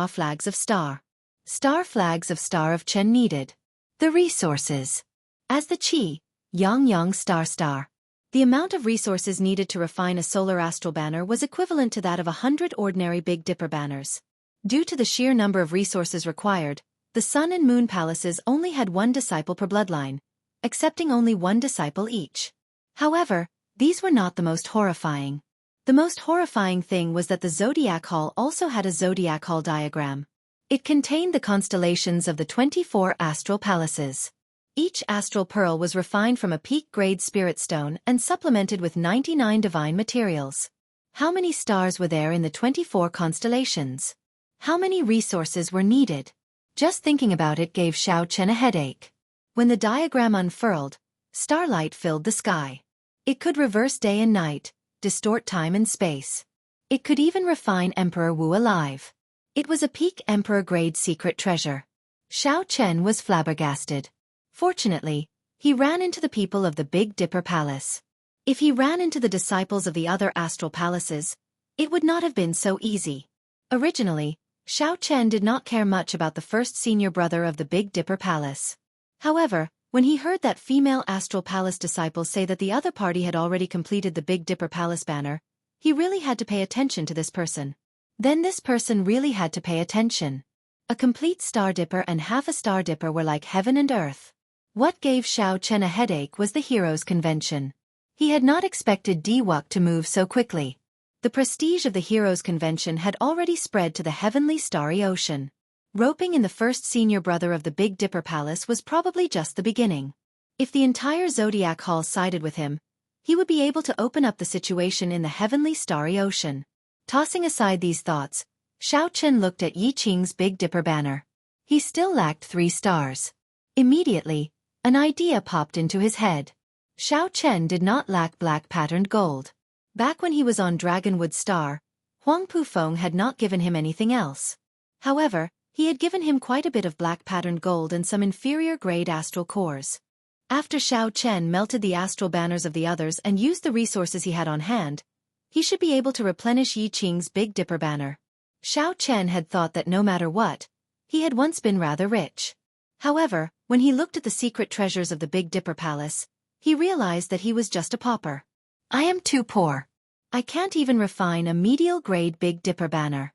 flags of star. Star flags of Star of Chen needed. The resources. As the Qi, Yang star. The amount of resources needed to refine a solar astral banner was equivalent to that of 100 ordinary Big Dipper banners. Due to the sheer number of resources required, the Sun and Moon palaces only had 1 disciple per bloodline, accepting only 1 disciple each. However, these were not the most horrifying. The most horrifying thing was that the Zodiac Hall also had a Zodiac Hall diagram. It contained the constellations of the 24 astral palaces. Each astral pearl was refined from a peak-grade spirit stone and supplemented with 99 divine materials. How many stars were there in the 24 constellations? How many resources were needed? Just thinking about it gave Xiao Chen a headache. When the diagram unfurled, starlight filled the sky. It could reverse day and night, distort time and space. It could even refine Emperor Wu alive. It was a peak emperor-grade secret treasure. Xiao Chen was flabbergasted. Fortunately, he ran into the people of the Big Dipper Palace. If he ran into the disciples of the other astral palaces, it would not have been so easy. Originally, Xiao Chen did not care much about the first senior brother of the Big Dipper Palace. However, when he heard that female Astral Palace disciples say that the other party had already completed the Big Dipper Palace banner, he really had to pay attention to this person. Then this person really had to pay attention. A complete Star Dipper and half a Star Dipper were like heaven and earth. What gave Xiao Chen a headache was the Heroes Convention. He had not expected Diwuk to move so quickly. The prestige of the Heroes Convention had already spread to the heavenly starry ocean. Roping in the first senior brother of the Big Dipper Palace was probably just the beginning. If the entire Zodiac Hall sided with him, he would be able to open up the situation in the heavenly starry ocean. Tossing aside these thoughts, Xiao Chen looked at Yi Qing's Big Dipper banner. He still lacked 3 stars. Immediately, an idea popped into his head. Xiao Chen did not lack black patterned gold. Back when he was on Dragonwood Star, Huang Pufeng had not given him anything else. However, he had given him quite a bit of black patterned gold and some inferior grade astral cores. After Xiao Chen melted the astral banners of the others and used the resources he had on hand, he should be able to replenish Yi Qing's Big Dipper banner. Xiao Chen had thought that no matter what, he had once been rather rich. However, when he looked at the secret treasures of the Big Dipper Palace, he realized that he was just a pauper. I am too poor. I can't even refine a medial-grade Big Dipper banner.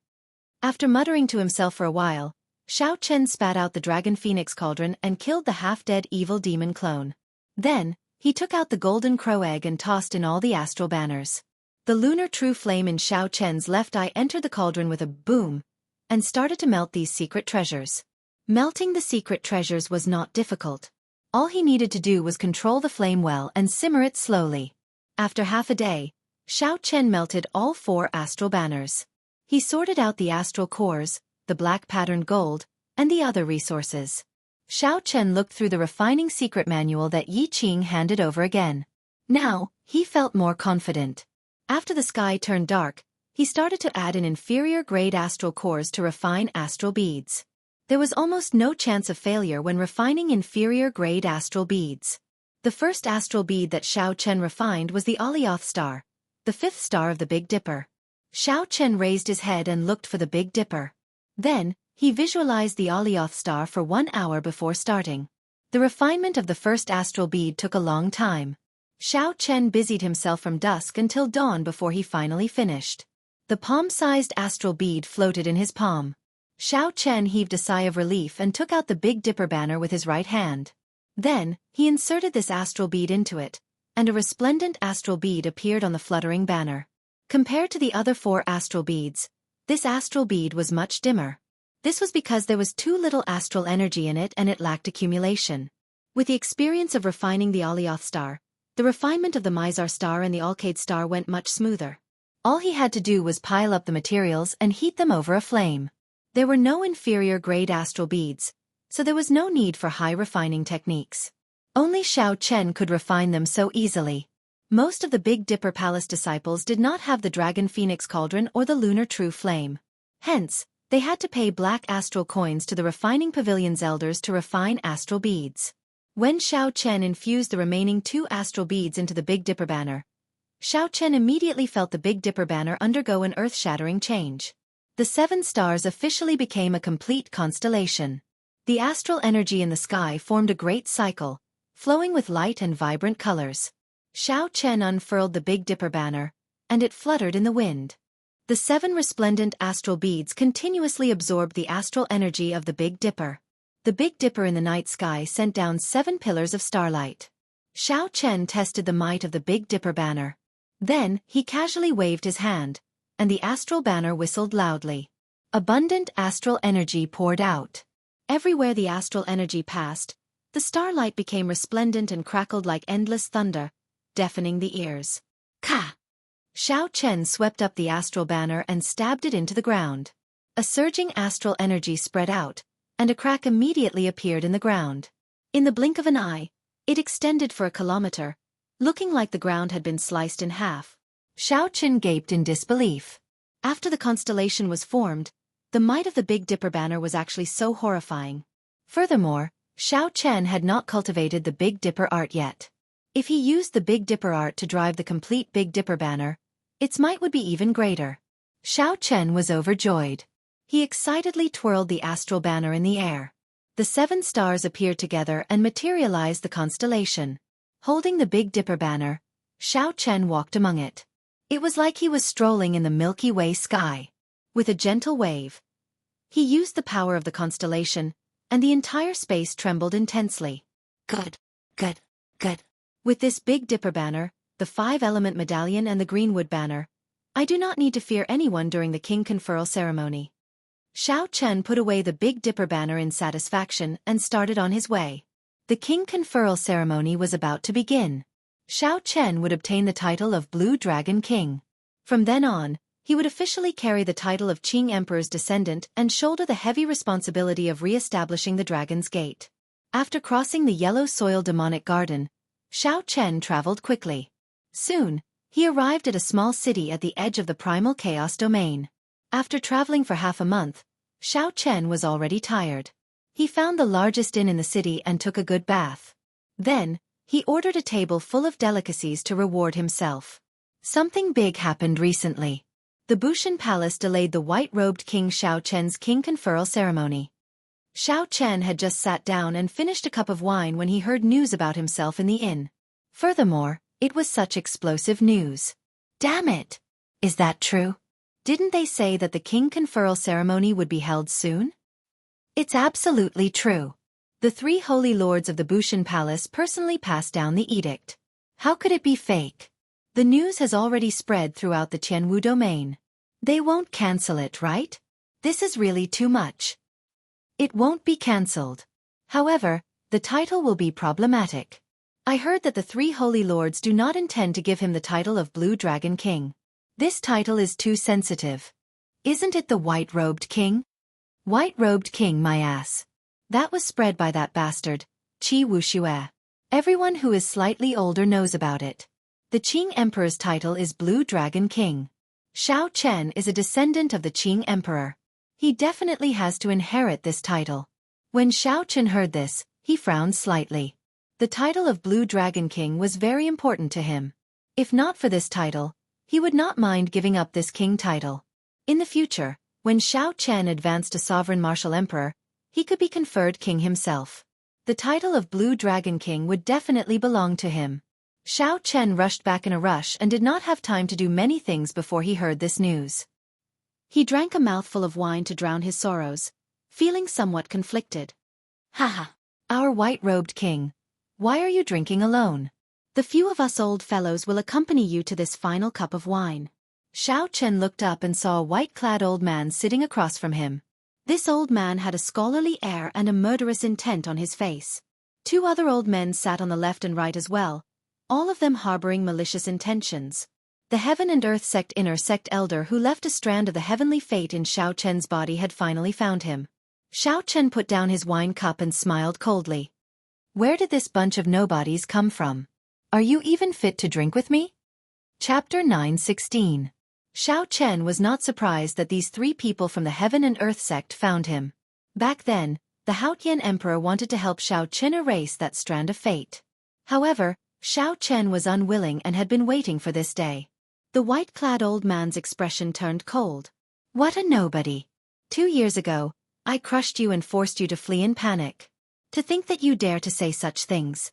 After muttering to himself for a while, Xiao Chen spat out the Dragon Phoenix Cauldron and killed the half-dead evil demon clone. Then, he took out the golden crow egg and tossed in all the astral banners. The lunar true flame in Xiao Chen's left eye entered the cauldron with a boom, and started to melt these secret treasures. Melting the secret treasures was not difficult. All he needed to do was control the flame well and simmer it slowly. After half a day, Xiao Chen melted all 4 astral banners. He sorted out the astral cores, the black patterned gold, and the other resources. Xiao Chen looked through the refining secret manual that Yi Qing handed over again. Now, he felt more confident. After the sky turned dark, he started to add in inferior grade astral cores to refine astral beads. There was almost no chance of failure when refining inferior grade astral beads. The first astral bead that Xiao Chen refined was the Alioth star, the 5th star of the Big Dipper. Xiao Chen raised his head and looked for the Big Dipper. Then, he visualized the Alioth star for 1 hour before starting. The refinement of the first astral bead took a long time. Xiao Chen busied himself from dusk until dawn before he finally finished. The palm-sized astral bead floated in his palm. Xiao Chen heaved a sigh of relief and took out the Big Dipper banner with his right hand. Then, he inserted this astral bead into it, and a resplendent astral bead appeared on the fluttering banner. Compared to the other 4 astral beads, this astral bead was much dimmer. This was because there was too little astral energy in it and it lacked accumulation. With the experience of refining the Alioth star, the refinement of the Mizar star and the Alcade star went much smoother. All he had to do was pile up the materials and heat them over a flame. There were no inferior grade astral beads, so there was no need for high refining techniques. Only Xiao Chen could refine them so easily. Most of the Big Dipper Palace disciples did not have the Dragon Phoenix Cauldron or the Lunar True Flame. Hence, they had to pay black astral coins to the refining pavilion's elders to refine astral beads. When Xiao Chen infused the remaining 2 astral beads into the Big Dipper banner, Xiao Chen immediately felt the Big Dipper banner undergo an earth-shattering change. The 7 stars officially became a complete constellation. The astral energy in the sky formed a great cycle, flowing with light and vibrant colors. Xiao Chen unfurled the Big Dipper banner, and it fluttered in the wind. The 7 resplendent astral beads continuously absorbed the astral energy of the Big Dipper. The Big Dipper in the night sky sent down 7 pillars of starlight. Xiao Chen tested the might of the Big Dipper banner. Then, he casually waved his hand, and the astral banner whistled loudly. Abundant astral energy poured out. Everywhere the astral energy passed, the starlight became resplendent and crackled like endless thunder, deafening the ears. Ka! Xiao Chen swept up the astral banner and stabbed it into the ground. A surging astral energy spread out, and a crack immediately appeared in the ground. In the blink of an eye, it extended for a kilometer, looking like the ground had been sliced in half. Xiao Chen gaped in disbelief. After the constellation was formed, the might of the Big Dipper banner was actually so horrifying. Furthermore, Xiao Chen had not cultivated the Big Dipper art yet. If he used the Big Dipper art to drive the complete Big Dipper banner, its might would be even greater. Xiao Chen was overjoyed. He excitedly twirled the astral banner in the air. The 7 stars appeared together and materialized the constellation. Holding the Big Dipper banner, Xiao Chen walked among it. It was like he was strolling in the Milky Way sky. With a gentle wave, he used the power of the constellation, and the entire space trembled intensely. Good, good, good. With this Big Dipper banner, the 5-element medallion and the Greenwood banner, I do not need to fear anyone during the king conferral ceremony. Xiao Chen put away the Big Dipper banner in satisfaction and started on his way. The king conferral ceremony was about to begin. Xiao Chen would obtain the title of Blue Dragon King. From then on, he would officially carry the title of Qing Emperor's descendant and shoulder the heavy responsibility of re-establishing the Dragon's Gate. After crossing the yellow soil demonic garden, Xiao Chen traveled quickly. Soon, he arrived at a small city at the edge of the primal chaos domain. After traveling for half a month, Xiao Chen was already tired. He found the largest inn in the city and took a good bath. Then, he ordered a table full of delicacies to reward himself. Something big happened recently. The Bushan Palace delayed the white-robed King Xiao Chen's king conferral ceremony. Xiao Chen had just sat down and finished a cup of wine when he heard news about himself in the inn. Furthermore, it was such explosive news. Damn it! Is that true? Didn't they say that the king conferral ceremony would be held soon? It's absolutely true. The 3 holy lords of the Bushan Palace personally passed down the edict. How could it be fake? The news has already spread throughout the Qianwu domain. They won't cancel it, right? This is really too much. It won't be cancelled. However, the title will be problematic. I heard that the 3 holy lords do not intend to give him the title of Blue Dragon King. This title is too sensitive. Isn't it the white-robed king? White-robed king, my ass. That was spread by that bastard, Qi Wuxue. Everyone who is slightly older knows about it. The Qing Emperor's title is Blue Dragon King. Xiao Chen is a descendant of the Qing Emperor. He definitely has to inherit this title. When Xiao Chen heard this, he frowned slightly. The title of Blue Dragon King was very important to him. If not for this title, he would not mind giving up this king title. In the future, when Xiao Chen advanced to sovereign martial emperor, he could be conferred king himself. The title of Blue Dragon King would definitely belong to him. Xiao Chen rushed back in a rush and did not have time to do many things before he heard this news. He drank a mouthful of wine to drown his sorrows, feeling somewhat conflicted. Haha, our white-robed king. Why are you drinking alone? The few of us old fellows will accompany you to this final cup of wine. Xiao Chen looked up and saw a white-clad old man sitting across from him. This old man had a scholarly air and a murderous intent on his face. 2 other old men sat on the left and right as well, all of them harboring malicious intentions. The Heaven and Earth Sect inner sect elder who left a strand of the heavenly fate in Xiao Chen's body had finally found him. Xiao Chen put down his wine cup and smiled coldly. Where did this bunch of nobodies come from? Are you even fit to drink with me? Chapter 9:16. Xiao Chen was not surprised that these 3 people from the Heaven and Earth sect found him. Back then, the Haotian Emperor wanted to help Xiao Chen erase that strand of fate. However, Xiao Chen was unwilling and had been waiting for this day. The white-clad old man's expression turned cold. What a nobody. 2 years ago, I crushed you and forced you to flee in panic. To think that you dare to say such things.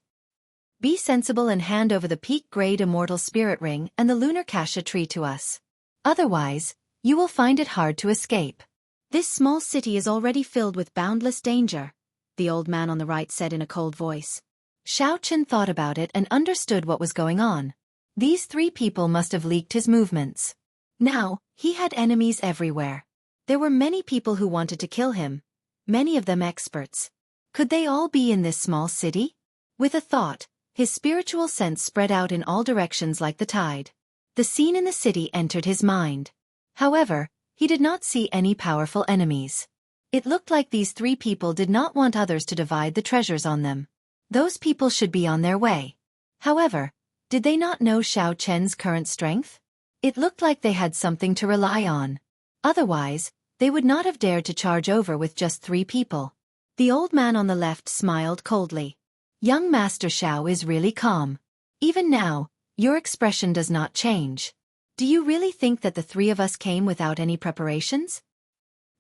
Be sensible and hand over the peak-grade immortal spirit ring and the lunar cassia tree to us. Otherwise, you will find it hard to escape. This small city is already filled with boundless danger, the old man on the right said in a cold voice. Xiao Chen thought about it and understood what was going on. These 3 people must have leaked his movements. Now, he had enemies everywhere. There were many people who wanted to kill him, many of them experts. Could they all be in this small city? With a thought, his spiritual sense spread out in all directions like the tide. The scene in the city entered his mind. However, he did not see any powerful enemies. It looked like these 3 people did not want others to divide the treasures on them. Those people should be on their way. However, did they not know Xiao Chen's current strength? It looked like they had something to rely on. Otherwise, they would not have dared to charge over with just 3 people. The old man on the left smiled coldly. Young Master Xiao is really calm. Even now, your expression does not change. Do you really think that the 3 of us came without any preparations?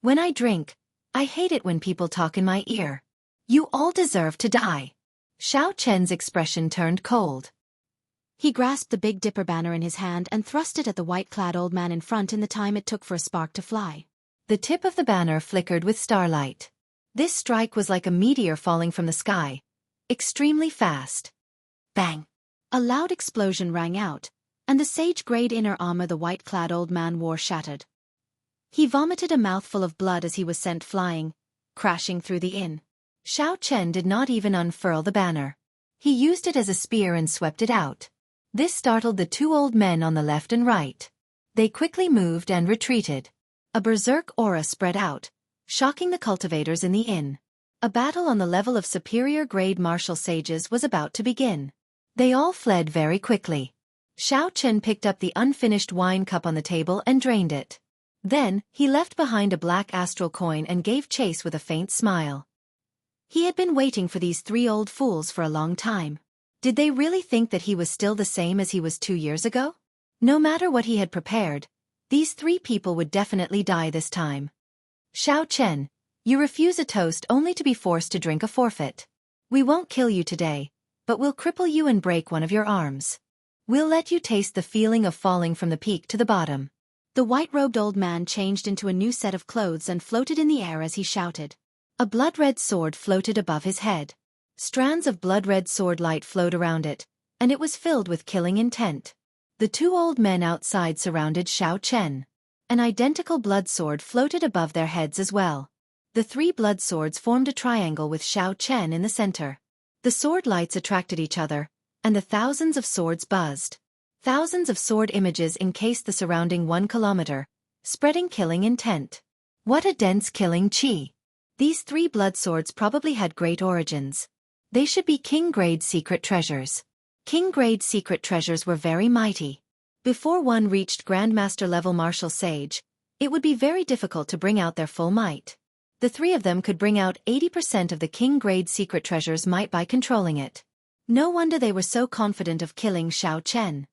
When I drink, I hate it when people talk in my ear. You all deserve to die. Xiao Chen's expression turned cold. He grasped the Big Dipper banner in his hand and thrust it at the white-clad old man in front in the time it took for a spark to fly. The tip of the banner flickered with starlight. This strike was like a meteor falling from the sky, extremely fast. Bang! A loud explosion rang out, and the sage-grade inner armor the white-clad old man wore shattered. He vomited a mouthful of blood as he was sent flying, crashing through the inn. Xiao Chen did not even unfurl the banner. He used it as a spear and swept it out. This startled the two old men on the left and right. They quickly moved and retreated. A berserk aura spread out, shocking the cultivators in the inn. A battle on the level of superior-grade martial sages was about to begin. They all fled very quickly. Xiao Chen picked up the unfinished wine cup on the table and drained it. Then, he left behind a black astral coin and gave chase with a faint smile. He had been waiting for these three old fools for a long time. Did they really think that he was still the same as he was 2 years ago? No matter what he had prepared, these three people would definitely die this time. Xiao Chen, you refuse a toast only to be forced to drink a forfeit. We won't kill you today, but we'll cripple you and break one of your arms. We'll let you taste the feeling of falling from the peak to the bottom. The white-robed old man changed into a new set of clothes and floated in the air as he shouted. A blood-red sword floated above his head. Strands of blood-red sword light flowed around it, and it was filled with killing intent. The two old men outside surrounded Xiao Chen. An identical blood sword floated above their heads as well. The three blood swords formed a triangle with Xiao Chen in the center. The sword lights attracted each other, and the thousands of swords buzzed. Thousands of sword images encased the surrounding 1 kilometer, spreading killing intent. What a dense killing chi! These three blood swords probably had great origins. They should be king-grade secret treasures. King-grade secret treasures were very mighty. Before one reached Grandmaster-level martial sage, it would be very difficult to bring out their full might. The three of them could bring out 80% of the king-grade secret treasure's might by controlling it. No wonder they were so confident of killing Xiao Chen.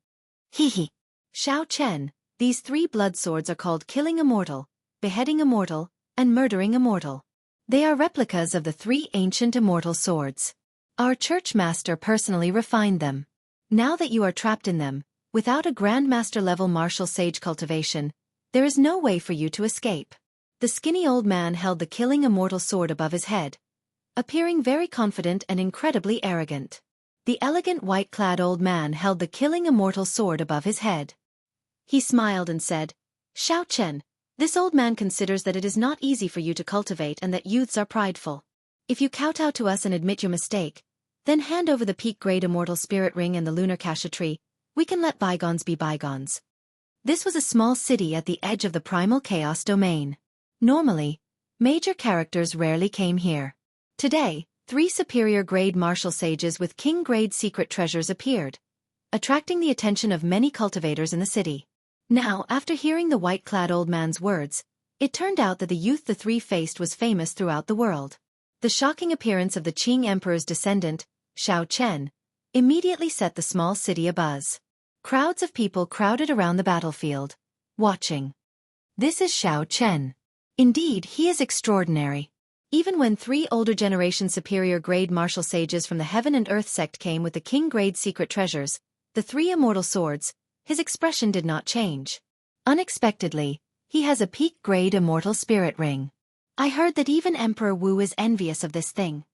Hee. Xiao Chen, these three blood swords are called Killing Immortal, Beheading Immortal, and Murdering Immortal. They are replicas of the three ancient immortal swords. Our church master personally refined them. Now that you are trapped in them, without a Grandmaster-level martial sage cultivation, there is no way for you to escape. The skinny old man held the Killing Immortal sword above his head, appearing very confident and incredibly arrogant. The elegant white-clad old man held the Killing Immortal sword above his head. He smiled and said, Xiao Chen, this old man considers that it is not easy for you to cultivate and that youths are prideful. If you kowtow to us and admit your mistake, then hand over the peak-grade immortal spirit ring and the lunar cassia tree. We can let bygones be bygones. This was a small city at the edge of the primal chaos domain. Normally, major characters rarely came here. Today, 3 superior-grade martial sages with king-grade secret treasures appeared, attracting the attention of many cultivators in the city. Now, after hearing the white-clad old man's words, it turned out that the youth the three faced was famous throughout the world. The shocking appearance of the Qing Emperor's descendant, Xiao Chen, immediately set the small city abuzz. Crowds of people crowded around the battlefield, watching. This is Xiao Chen. Indeed, he is extraordinary. Even when 3 older generation superior-grade martial sages from the Heaven and Earth sect came with the king-grade secret treasures, the 3 immortal swords, his expression did not change. Unexpectedly, he has a peak-grade immortal spirit ring. I heard that even Emperor Wu is envious of this thing.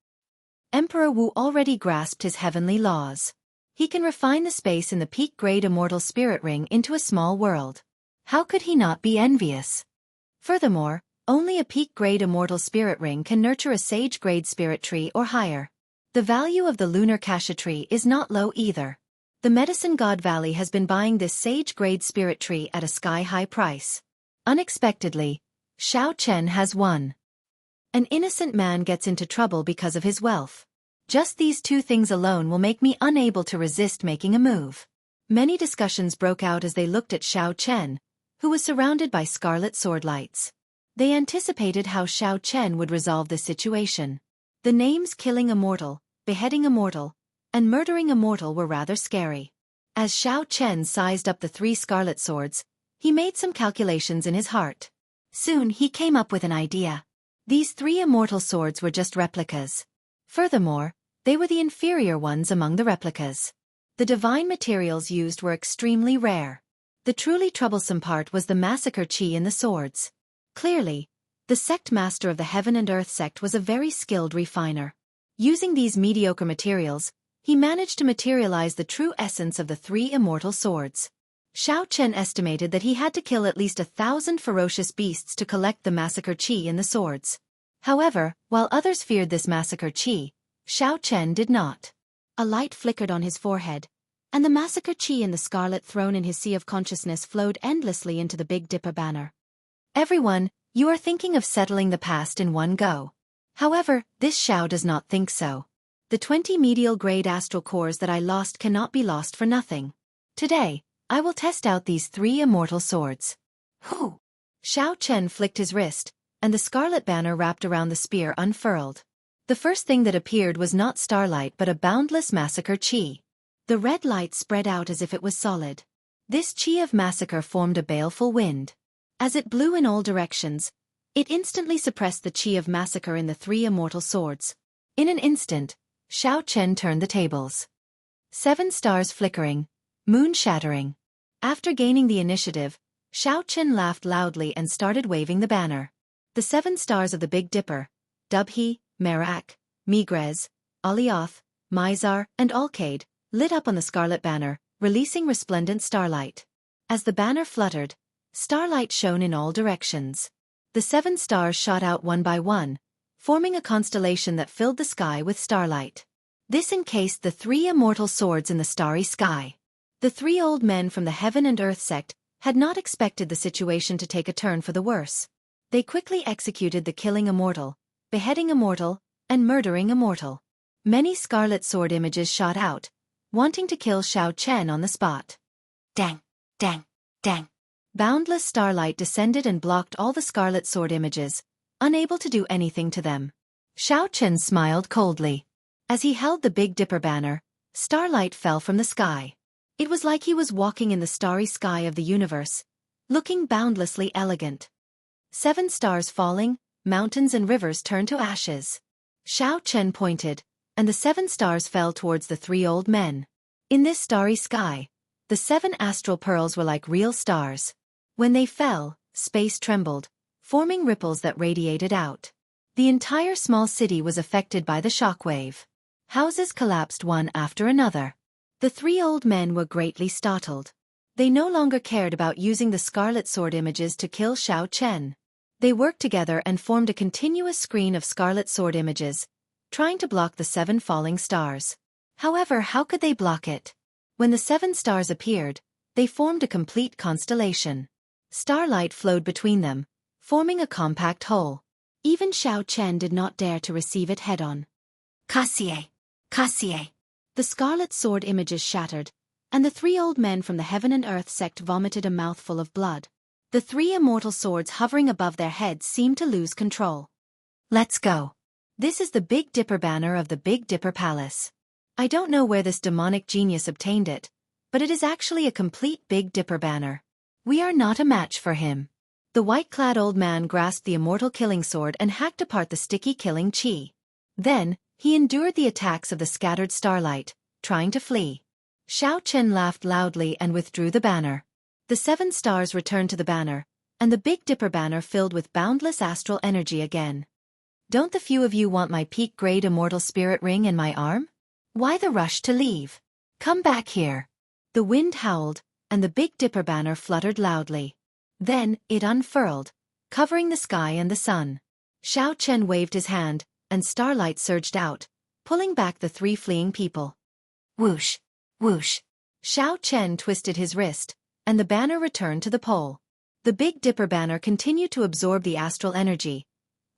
Emperor Wu already grasped his heavenly laws. He can refine the space in the peak-grade immortal spirit ring into a small world. How could he not be envious? Furthermore, only a peak-grade immortal spirit ring can nurture a sage-grade spirit tree or higher. The value of the lunar cassia tree is not low either. The Medicine God Valley has been buying this sage-grade spirit tree at a sky-high price. Unexpectedly, Xiao Chen has won. An innocent man gets into trouble because of his wealth. Just these 2 things alone will make me unable to resist making a move. Many discussions broke out as they looked at Xiao Chen, who was surrounded by scarlet sword lights. They anticipated how Xiao Chen would resolve this situation. The names Killing Immortal, Beheading Immortal, and Murdering Immortal were rather scary. As Xiao Chen sized up the 3 scarlet swords, he made some calculations in his heart. Soon he came up with an idea. These 3 immortal swords were just replicas. Furthermore, they were the inferior ones among the replicas. The divine materials used were extremely rare. The truly troublesome part was the massacre chi in the swords. Clearly, the sect master of the Heaven and Earth sect was a very skilled refiner. Using these mediocre materials, he managed to materialize the true essence of the 3 immortal swords. Xiao Chen estimated that he had to kill at least 1,000 ferocious beasts to collect the massacre chi in the swords. However, while others feared this massacre chi, Xiao Chen did not. A light flickered on his forehead, and the massacre chi in the scarlet throne in his sea of consciousness flowed endlessly into the Big Dipper banner. Everyone, you are thinking of settling the past in one go. However, this Xiao does not think so. The 20 medial grade astral cores that I lost cannot be lost for nothing. Today, I will test out these 3 immortal swords. Hoo! Xiao Chen flicked his wrist, and the scarlet banner wrapped around the spear unfurled. The first thing that appeared was not starlight but a boundless massacre chi. The red light spread out as if it was solid. This chi of massacre formed a baleful wind. As it blew in all directions, it instantly suppressed the chi of massacre in the 3 immortal swords. In an instant, Xiao Chen turned the tables. 7 stars flickering, moon shattering. After gaining the initiative, Xiao Chen laughed loudly and started waving the banner. The 7 stars of the Big Dipper, Dubhe, Merak, Megrez, Alioth, Mizar, and Alcade, lit up on the scarlet banner, releasing resplendent starlight. As the banner fluttered, starlight shone in all directions. The 7 stars shot out one by one, forming a constellation that filled the sky with starlight. This encased the 3 immortal swords in the starry sky. The 3 old men from the Heaven and Earth sect had not expected the situation to take a turn for the worse. They quickly executed the killing immortal, beheading immortal, and murdering immortal. Many scarlet sword images shot out, wanting to kill Xiao Chen on the spot. Dang, dang, dang. Boundless starlight descended and blocked all the scarlet sword images, unable to do anything to them. Xiao Chen smiled coldly. As he held the Big Dipper banner, starlight fell from the sky. It was like he was walking in the starry sky of the universe, looking boundlessly elegant. 7 stars falling, mountains and rivers turned to ashes. Xiao Chen pointed, and the 7 stars fell towards the 3 old men. In this starry sky, the 7 astral pearls were like real stars. When they fell, space trembled, forming ripples that radiated out. The entire small city was affected by the shockwave. Houses collapsed one after another. The 3 old men were greatly startled. They no longer cared about using the scarlet sword images to kill Xiao Chen. They worked together and formed a continuous screen of scarlet sword images, trying to block the 7 falling stars. However, how could they block it? When the 7 stars appeared, they formed a complete constellation. Starlight flowed between them, forming a compact whole. Even Xiao Chen did not dare to receive it head-on. Cassier! Cassier! The scarlet sword images shattered, and the 3 old men from the Heaven and Earth sect vomited a mouthful of blood. The 3 immortal swords hovering above their heads seemed to lose control. Let's go. This is the Big Dipper banner of the Big Dipper Palace. I don't know where this demonic genius obtained it, but it is actually a complete Big Dipper banner. We are not a match for him. The white-clad old man grasped the immortal killing sword and hacked apart the sticky killing chi. Then, he endured the attacks of the scattered starlight, trying to flee. Xiao Chen laughed loudly and withdrew the banner. The 7 stars returned to the banner, and the Big Dipper banner filled with boundless astral energy again. Don't the few of you want my peak-grade immortal spirit ring in my arm? Why the rush to leave? Come back here. The wind howled, and the Big Dipper banner fluttered loudly. Then, it unfurled, covering the sky and the sun. Xiao Chen waved his hand, and starlight surged out, pulling back the 3 fleeing people. Whoosh! Whoosh! Xiao Chen twisted his wrist, and the banner returned to the pole. The Big Dipper banner continued to absorb the astral energy,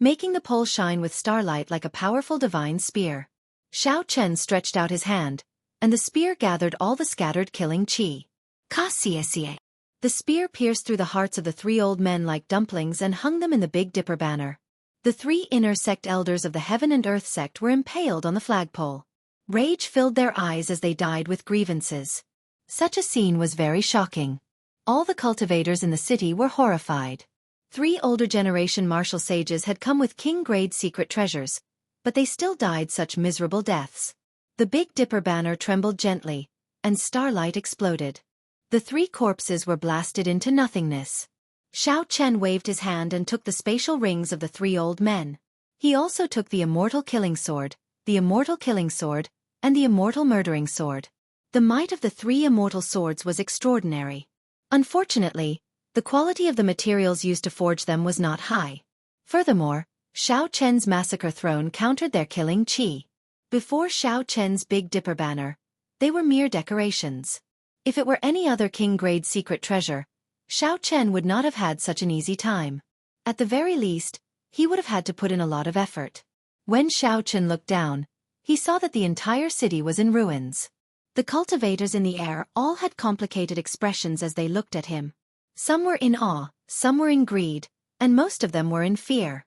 making the pole shine with starlight like a powerful divine spear. Xiao Chen stretched out his hand, and the spear gathered all the scattered killing chi. Cassier! The spear pierced through the hearts of the 3 old men like dumplings and hung them in the Big Dipper banner. The 3 inner sect elders of the Heaven and Earth sect were impaled on the flagpole. Rage filled their eyes as they died with grievances. Such a scene was very shocking. All the cultivators in the city were horrified. 3 older generation martial sages had come with king-grade secret treasures, but they still died such miserable deaths. The Big Dipper banner trembled gently, and starlight exploded. The 3 corpses were blasted into nothingness. Xiao Chen waved his hand and took the spatial rings of the 3 old men. He also took the immortal killing sword, the immortal killing sword, and the immortal murdering sword. The might of the 3 immortal swords was extraordinary. Unfortunately, the quality of the materials used to forge them was not high. Furthermore, Xiao Chen's massacre throne countered their killing chi. Before Xiao Chen's Big Dipper banner, they were mere decorations. If it were any other king-grade secret treasure, Xiao Chen would not have had such an easy time. At the very least, he would have had to put in a lot of effort. When Xiao Chen looked down, he saw that the entire city was in ruins. The cultivators in the air all had complicated expressions as they looked at him. Some were in awe, some were in greed, and most of them were in fear.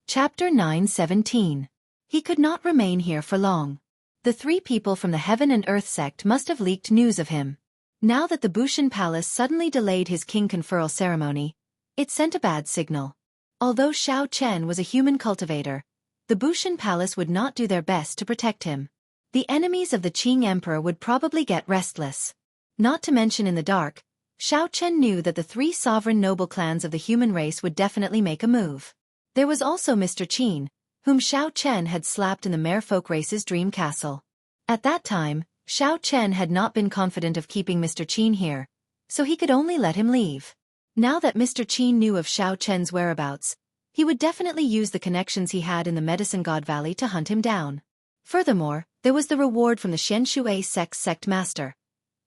Chapter 9:17. He could not remain here for long. The 3 people from the Heaven and Earth sect must have leaked news of him. Now that the Bushan Palace suddenly delayed his king conferral ceremony, it sent a bad signal. Although Xiao Chen was a human cultivator, the Bushan Palace would not do their best to protect him. The enemies of the Qing Emperor would probably get restless. Not to mention in the dark, Xiao Chen knew that the 3 sovereign noble clans of the human race would definitely make a move. There was also Mr. Qin, whom Xiao Chen had slapped in the Merfolk race's dream castle. At that time, Xiao Chen had not been confident of keeping Mr. Qin here, so he could only let him leave. Now that Mr. Qin knew of Xiao Chen's whereabouts, he would definitely use the connections he had in the Medicine God Valley to hunt him down. Furthermore, there was the reward from the Xianshui sect master,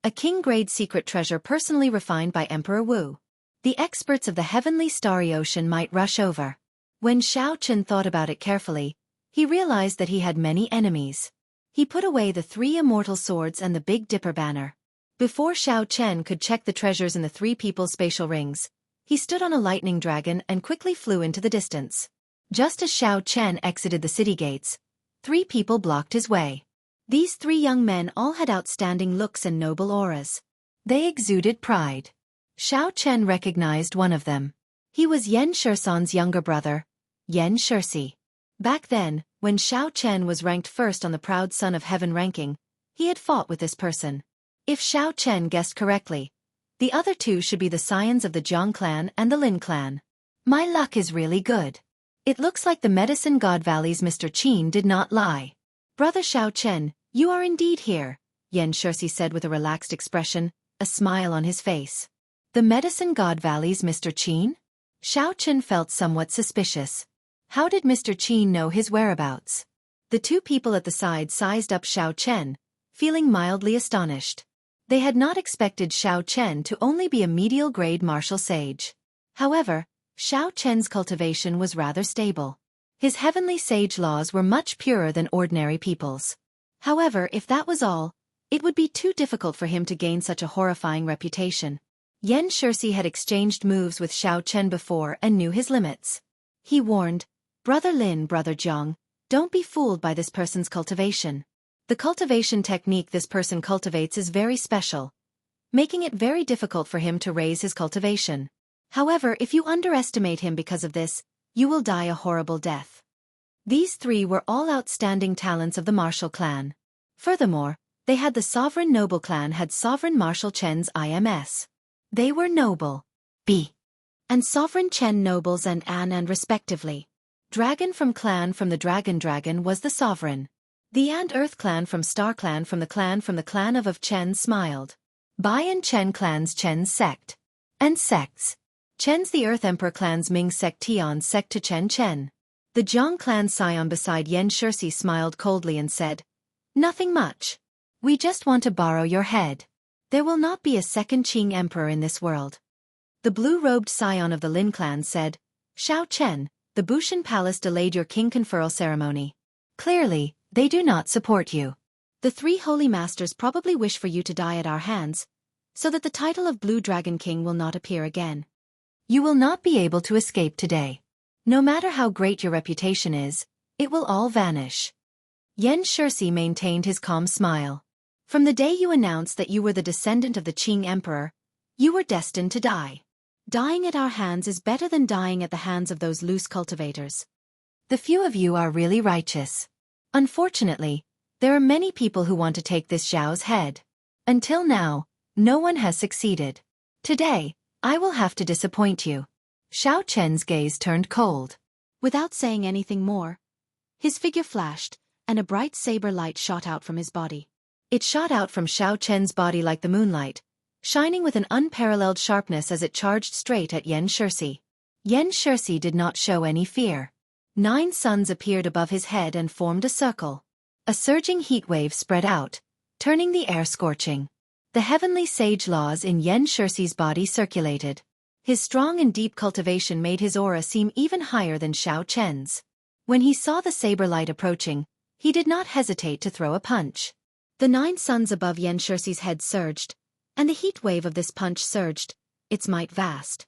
a king-grade secret treasure personally refined by Emperor Wu. The experts of the heavenly starry ocean might rush over. When Xiao Chen thought about it carefully, he realized that he had many enemies. He put away the 3 immortal swords and the Big Dipper banner. Before Xiao Chen could check the treasures in the 3 people's spatial rings, he stood on a lightning dragon and quickly flew into the distance. Just as Xiao Chen exited the city gates, 3 people blocked his way. These 3 young men all had outstanding looks and noble auras. They exuded pride. Xiao Chen recognized one of them. He was Yan Shirson's younger brother, Yan Shirsi. Back then, when Xiao Chen was ranked first on the Proud Son of Heaven ranking, he had fought with this person. If Xiao Chen guessed correctly, the other 2 should be the scions of the Jiang clan and the Lin clan. My luck is really good. It looks like the Medicine God Valley's Mr. Qin did not lie. Brother Xiao Chen, you are indeed here, Yan Shirsi said with a relaxed expression, a smile on his face. The Medicine God Valley's Mr. Qin? Xiao Chen felt somewhat suspicious. How did Mr. Qin know his whereabouts? The 2 people at the side sized up Xiao Chen, feeling mildly astonished. They had not expected Xiao Chen to only be a medial-grade martial sage. However, Xiao Chen's cultivation was rather stable. His heavenly sage laws were much purer than ordinary people's. However, if that was all, it would be too difficult for him to gain such a horrifying reputation. Yan Shirsi had exchanged moves with Xiao Chen before and knew his limits. He warned, Brother Lin, Brother Jiang, don't be fooled by this person's cultivation. The cultivation technique this person cultivates is very special, making it very difficult for him to raise his cultivation. However, if you underestimate him because of this, you will die a horrible death. These 3 were all outstanding talents of the martial clan. Furthermore, they had the sovereign noble clan had Sovereign Marshal Chen's IMS. They were noble, B, and Sovereign Chen nobles and An and respectively. Dragon from the Dragon was the sovereign. The and Earth clan from the clan of Chen smiled. Bai and Chen clans Chen's sect. And sects. Chen's the Earth Emperor clan's Ming sect Tian sect to Chen. The Jiang clan scion beside Yan Shirsi smiled coldly and said, Nothing much. We just want to borrow your head. There will not be a second Qing emperor in this world. The blue-robed scion of the Lin clan said, Xiao Chen, the Bushan Palace delayed your king conferral ceremony. Clearly, they do not support you. The 3 holy masters probably wish for you to die at our hands, so that the title of Blue Dragon King will not appear again. You will not be able to escape today. No matter how great your reputation is, it will all vanish. Yan Shirsi maintained his calm smile. From the day you announced that you were the descendant of the Qing Emperor, you were destined to die. Dying at our hands is better than dying at the hands of those loose cultivators. The few of you are really righteous. Unfortunately, there are many people who want to take this Zhao's head. Until now, no one has succeeded. Today, I will have to disappoint you. Xiao Chen's gaze turned cold. Without saying anything more, his figure flashed, and a bright saber light shot out from his body. It shot out from Xiao Chen's body like the moonlight, shining with an unparalleled sharpness as it charged straight at Yan Shirsi. Yan Shirsi did not show any fear. 9 suns appeared above his head and formed a circle. A surging heat wave spread out, turning the air scorching. The heavenly sage laws in Yan Shirsi's body circulated. His strong and deep cultivation made his aura seem even higher than Xiao Chen's. When he saw the saber light approaching, he did not hesitate to throw a punch. The 9 suns above Yan Shirsi's head surged, and the heat wave of this punch surged, its might vast.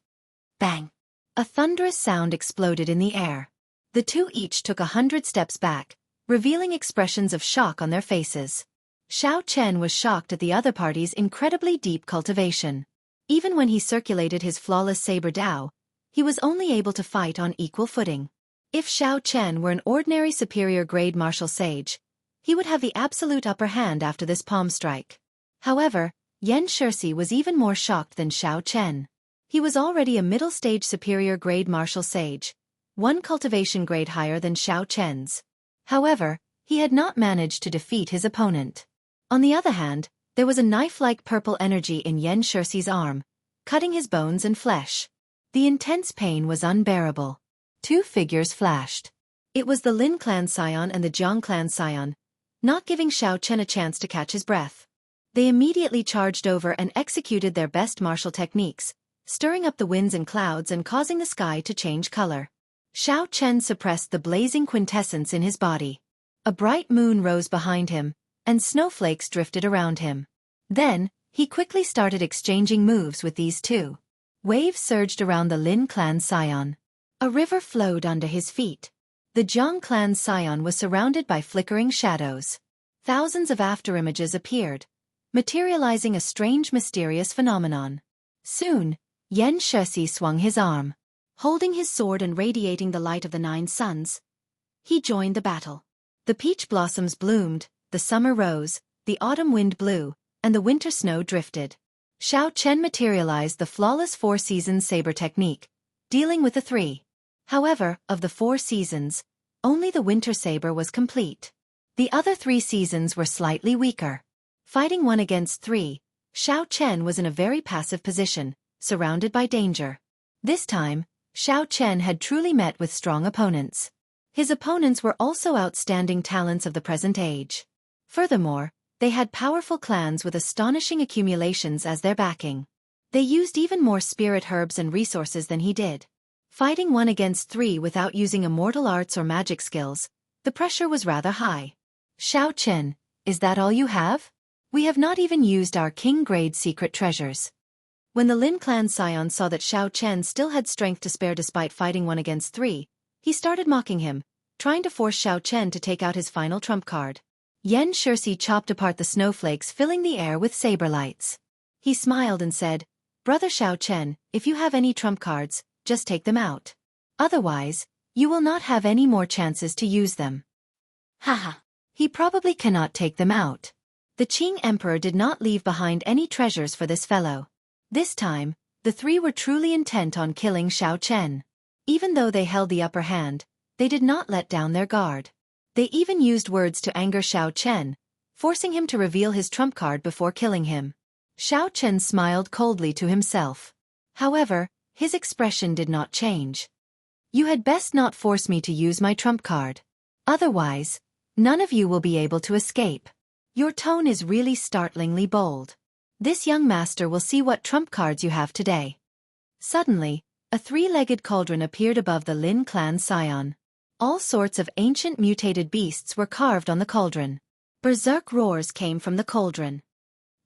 Bang! A thunderous sound exploded in the air. The two each took 100 steps back, revealing expressions of shock on their faces. Xiao Chen was shocked at the other party's incredibly deep cultivation. Even when he circulated his flawless saber Dao, he was only able to fight on equal footing. If Xiao Chen were an ordinary superior grade martial sage, he would have the absolute upper hand after this palm strike. However, Yan Shirsi was even more shocked than Xiao Chen. He was already a middle-stage superior grade martial sage, 1 cultivation grade higher than Xiao Chen's. However, he had not managed to defeat his opponent. On the other hand, there was a knife-like purple energy in Yan Shirsi's arm, cutting his bones and flesh. The intense pain was unbearable. 2 figures flashed. It was the Lin clan scion and the Jiang clan scion, not giving Xiao Chen a chance to catch his breath. They immediately charged over and executed their best martial techniques, stirring up the winds and clouds and causing the sky to change color. Xiao Chen suppressed the blazing quintessence in his body. A bright moon rose behind him, and snowflakes drifted around him. Then, he quickly started exchanging moves with these two. Waves surged around the Lin clan scion. A river flowed under his feet. The Jiang clan scion was surrounded by flickering shadows. Thousands of afterimages appeared, materializing a strange mysterious phenomenon. Soon, Yan Shirsi swung his arm. Holding his sword and radiating the light of the 9 suns, he joined the battle. The peach blossoms bloomed, the summer rose, the autumn wind blew, and the winter snow drifted. Xiao Chen materialized the flawless 4 seasons saber technique, dealing with the 3. However, of the 4 seasons, only the winter saber was complete. The other 3 seasons were slightly weaker. Fighting 1 against 3, Xiao Chen was in a very passive position, surrounded by danger. This time, Xiao Chen had truly met with strong opponents. His opponents were also outstanding talents of the present age. Furthermore, they had powerful clans with astonishing accumulations as their backing. They used even more spirit herbs and resources than he did. Fighting 1 against 3 without using immortal arts or magic skills, the pressure was rather high. Xiao Chen, is that all you have? We have not even used our king-grade secret treasures. When the Lin clan scion saw that Xiao Chen still had strength to spare despite fighting 1 against 3, he started mocking him, trying to force Xiao Chen to take out his final trump card. Yan Shirsi chopped apart the snowflakes filling the air with saber lights. He smiled and said, "Brother Xiao Chen, if you have any trump cards, just take them out. Otherwise, you will not have any more chances to use them." Haha. He probably cannot take them out. The Qing Emperor did not leave behind any treasures for this fellow. This time, the 3 were truly intent on killing Xiao Chen. Even though they held the upper hand, they did not let down their guard. They even used words to anger Xiao Chen, forcing him to reveal his trump card before killing him. Xiao Chen smiled coldly to himself. However, his expression did not change. "You had best not force me to use my trump card. Otherwise, none of you will be able to escape. Your tone is really startlingly bold. This young master will see what trump cards you have today." Suddenly, a 3-legged cauldron appeared above the Lin clan scion. All sorts of ancient mutated beasts were carved on the cauldron. Berserk roars came from the cauldron.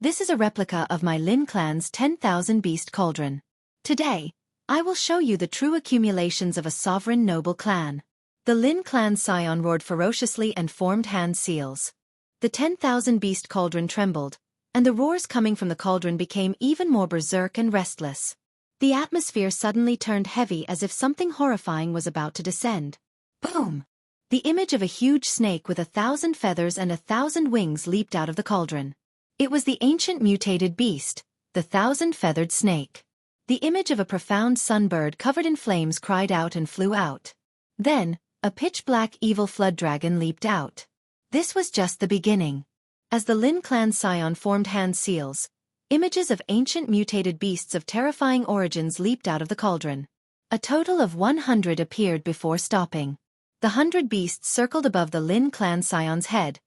This is a replica of my Lin clan's 10,000 beast cauldron. Today, I will show you the true accumulations of a sovereign noble clan. The Lin clan scion roared ferociously and formed hand seals. The 10,000 beast cauldron trembled, and the roars coming from the cauldron became even more berserk and restless. The atmosphere suddenly turned heavy as if something horrifying was about to descend. Boom! The image of a huge snake with 1,000 feathers and 1,000 wings leaped out of the cauldron. It was the ancient mutated beast, the 1,000-feathered snake. The image of a profound sunbird covered in flames cried out and flew out. Then, a pitch-black evil flood dragon leaped out. This was just the beginning. As the Lin clan scion formed hand seals, images of ancient mutated beasts of terrifying origins leaped out of the cauldron. A total of 100 appeared before stopping. The 100 beasts circled above the Lin clan scion's head,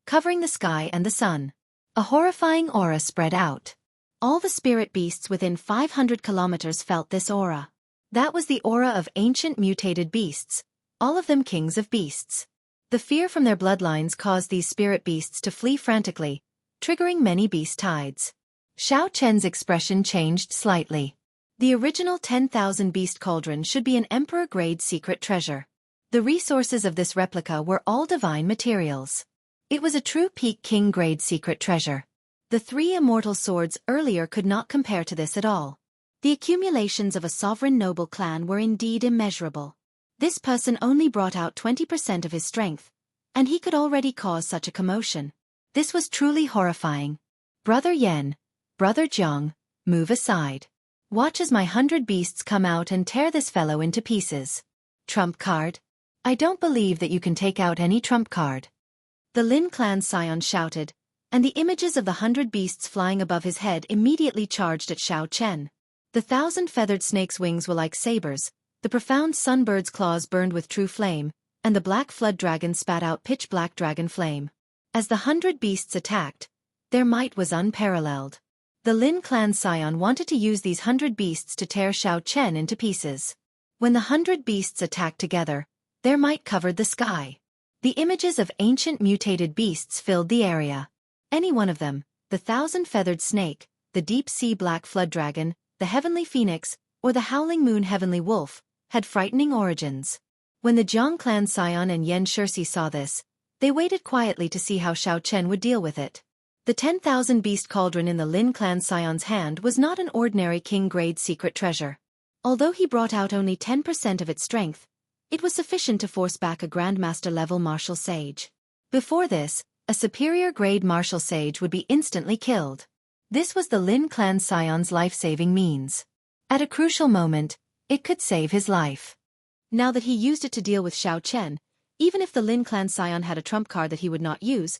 covering the sky and the sun. A horrifying aura spread out. All the spirit beasts within 500 kilometers felt this aura. That was the aura of ancient mutated beasts, all of them kings of beasts. The fear from their bloodlines caused these spirit beasts to flee frantically, triggering many beast tides. Xiao Chen's expression changed slightly. The original 10,000 beast cauldron should be an emperor-grade secret treasure. The resources of this replica were all divine materials. It was a true peak king-grade secret treasure. The 3 immortal swords earlier could not compare to this at all. The accumulations of a sovereign noble clan were indeed immeasurable. This person only brought out 20% of his strength, and he could already cause such a commotion. This was truly horrifying. Brother Yen, Brother Jiang, move aside. Watch as my 100 beasts come out and tear this fellow into pieces. Trump card? I don't believe that you can take out any trump card. The Lin clan scion shouted, and the images of the 100 beasts flying above his head immediately charged at Xiao Chen. The 1,000-feathered snake's wings were like sabers, the profound sunbird's claws burned with true flame, and the black flood dragon spat out pitch-black dragon flame. As the 100 beasts attacked, their might was unparalleled. The Lin clan scion wanted to use these 100 beasts to tear Xiao Chen into pieces. When the 100 beasts attacked together, their might covered the sky. The images of ancient mutated beasts filled the area. Any one of them, the 1,000-feathered snake, the deep-sea black flood dragon, the heavenly phoenix, or the howling moon heavenly wolf, had frightening origins. When the Jiang clan scion and Yen Shirsi saw this, they waited quietly to see how Xiao Chen would deal with it. The 10,000 beast cauldron in the Lin clan scion's hand was not an ordinary king-grade secret treasure. Although he brought out only 10% of its strength, it was sufficient to force back a Grandmaster-level martial sage. Before this, a superior-grade martial sage would be instantly killed. This was the Lin clan scion's life-saving means. At a crucial moment, it could save his life. Now that he used it to deal with Xiao Chen, even if the Lin clan scion had a trump card that he would not use,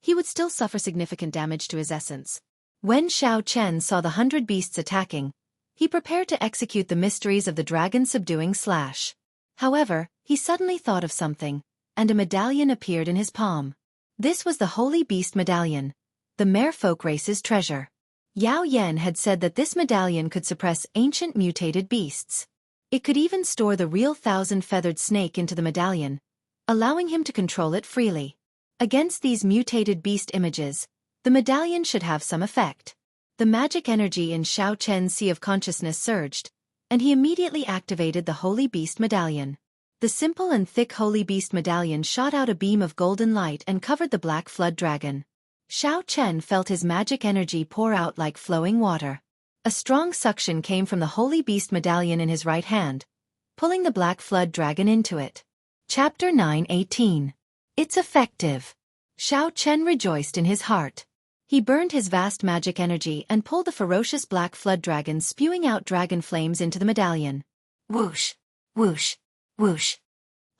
he would still suffer significant damage to his essence. When Xiao Chen saw the 100 beasts attacking, he prepared to execute the mysteries of the dragon-subduing slash. However, he suddenly thought of something, and a medallion appeared in his palm. This was the Holy Beast Medallion, the Merfolk race's treasure. Yao Yen had said that this medallion could suppress ancient mutated beasts. It could even store the real 1,000-feathered snake into the medallion, allowing him to control it freely. Against these mutated beast images, the medallion should have some effect. The magic energy in Xiao Chen's Sea of Consciousness surged, and he immediately activated the Holy Beast Medallion. The simple and thick Holy Beast Medallion shot out a beam of golden light and covered the black flood dragon. Xiao Chen felt his magic energy pour out like flowing water. A strong suction came from the Holy Beast Medallion in his right hand, pulling the black flood dragon into it. Chapter 9:18. It's effective. Xiao Chen rejoiced in his heart. He burned his vast magic energy and pulled the ferocious black flood dragon, spewing out dragon flames into the medallion. Whoosh! Whoosh! Whoosh!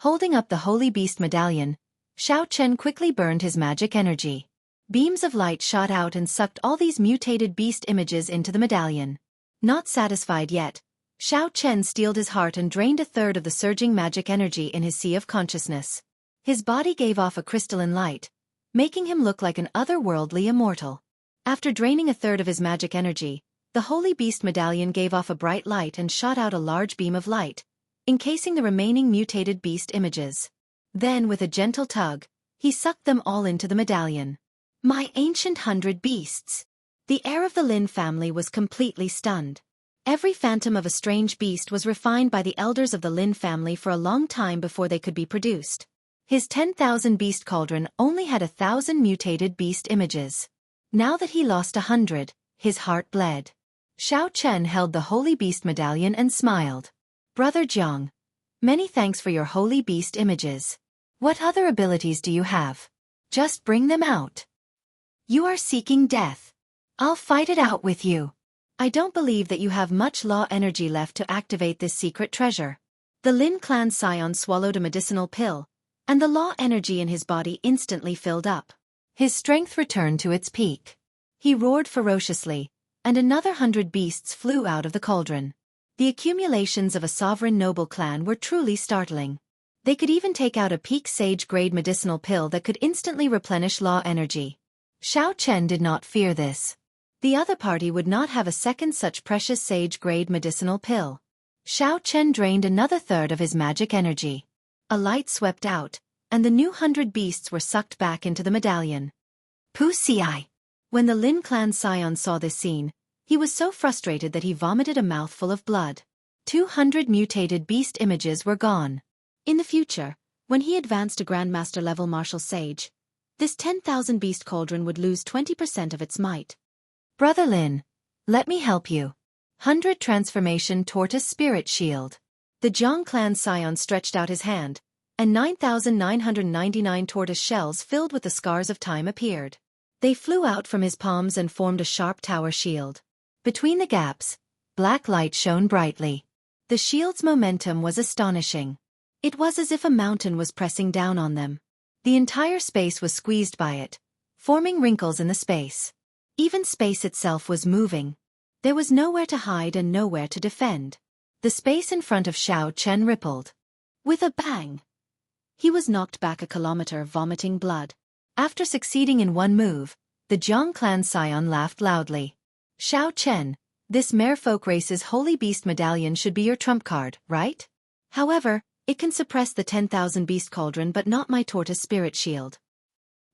Holding up the Holy Beast Medallion, Xiao Chen quickly burned his magic energy. Beams of light shot out and sucked all these mutated beast images into the medallion. Not satisfied yet, Xiao Chen steeled his heart and drained a third of the surging magic energy in his Sea of Consciousness. His body gave off a crystalline light, making him look like an otherworldly immortal. After draining a third of his magic energy, the Holy Beast Medallion gave off a bright light and shot out a large beam of light, encasing the remaining mutated beast images. Then, with a gentle tug, he sucked them all into the medallion. My ancient 100 beasts! The heir of the Lin family was completely stunned. Every phantom of a strange beast was refined by the elders of the Lin family for a long time before they could be produced. His 10,000 beast cauldron only had 1,000 mutated beast images. Now that he lost 100, his heart bled. Xiao Chen held the Holy Beast medallion and smiled. Brother Jiang, many thanks for your Holy Beast images. What other abilities do you have? Just bring them out. You are seeking death. I'll fight it out with you. I don't believe that you have much law energy left to activate this secret treasure. The Lin clan scion swallowed a medicinal pill, and the law energy in his body instantly filled up. His strength returned to its peak. He roared ferociously, and another 100 beasts flew out of the cauldron. The accumulations of a sovereign noble clan were truly startling. They could even take out a peak sage-grade medicinal pill that could instantly replenish law energy. Xiao Chen did not fear this. The other party would not have a second such precious sage-grade medicinal pill. Xiao Chen drained another third of his magic energy. A light swept out, and the new 100 beasts were sucked back into the medallion. Pussy. When the Lin clan scion saw this scene, he was so frustrated that he vomited a mouthful of blood. 200 mutated beast images were gone. In the future, when he advanced to Grandmaster-level Martial Sage, this 10,000 beast cauldron would lose 20% of its might. Brother Lin, let me help you. 100 Transformation Tortoise Spirit Shield. The Jiang clan scion stretched out his hand, and 9,999 tortoise shells filled with the scars of time appeared. They flew out from his palms and formed a sharp tower shield. Between the gaps, black light shone brightly. The shield's momentum was astonishing. It was as if a mountain was pressing down on them. The entire space was squeezed by it, forming wrinkles in the space. Even space itself was moving. There was nowhere to hide and nowhere to defend. The space in front of Xiao Chen rippled. With a bang, he was knocked back a kilometer, vomiting blood. After succeeding in one move, the Jiang clan scion laughed loudly. Xiao Chen, this merfolk race's Holy Beast medallion should be your trump card, right? However, it can suppress the 10,000 beast cauldron but not my tortoise spirit shield.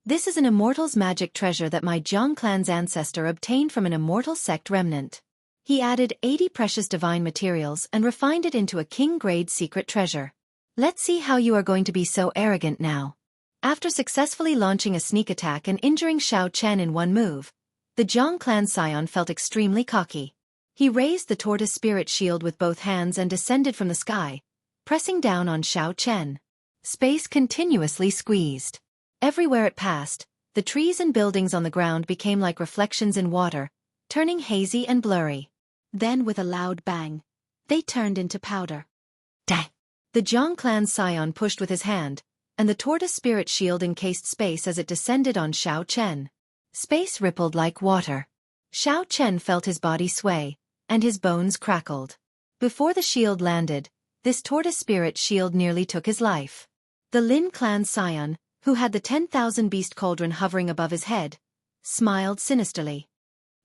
This is an immortal's magic treasure that my Jiang clan's ancestor obtained from an immortal sect remnant. He added 80 precious divine materials and refined it into a king-grade secret treasure. Let's see how you are going to be so arrogant now. After successfully launching a sneak attack and injuring Xiao Chen in one move, the Jiang clan scion felt extremely cocky. He raised the tortoise spirit shield with both hands and descended from the sky, pressing down on Xiao Chen. Space continuously squeezed. Everywhere it passed, the trees and buildings on the ground became like reflections in water, turning hazy and blurry. Then with a loud bang, they turned into powder. Dang! The Jiang clan scion pushed with his hand, and the tortoise spirit shield encased space as it descended on Xiao Chen. Space rippled like water. Xiao Chen felt his body sway, and his bones crackled. Before the shield landed, this tortoise spirit shield nearly took his life. The Lin clan scion, who had the 10,000 beast cauldron hovering above his head, smiled sinisterly.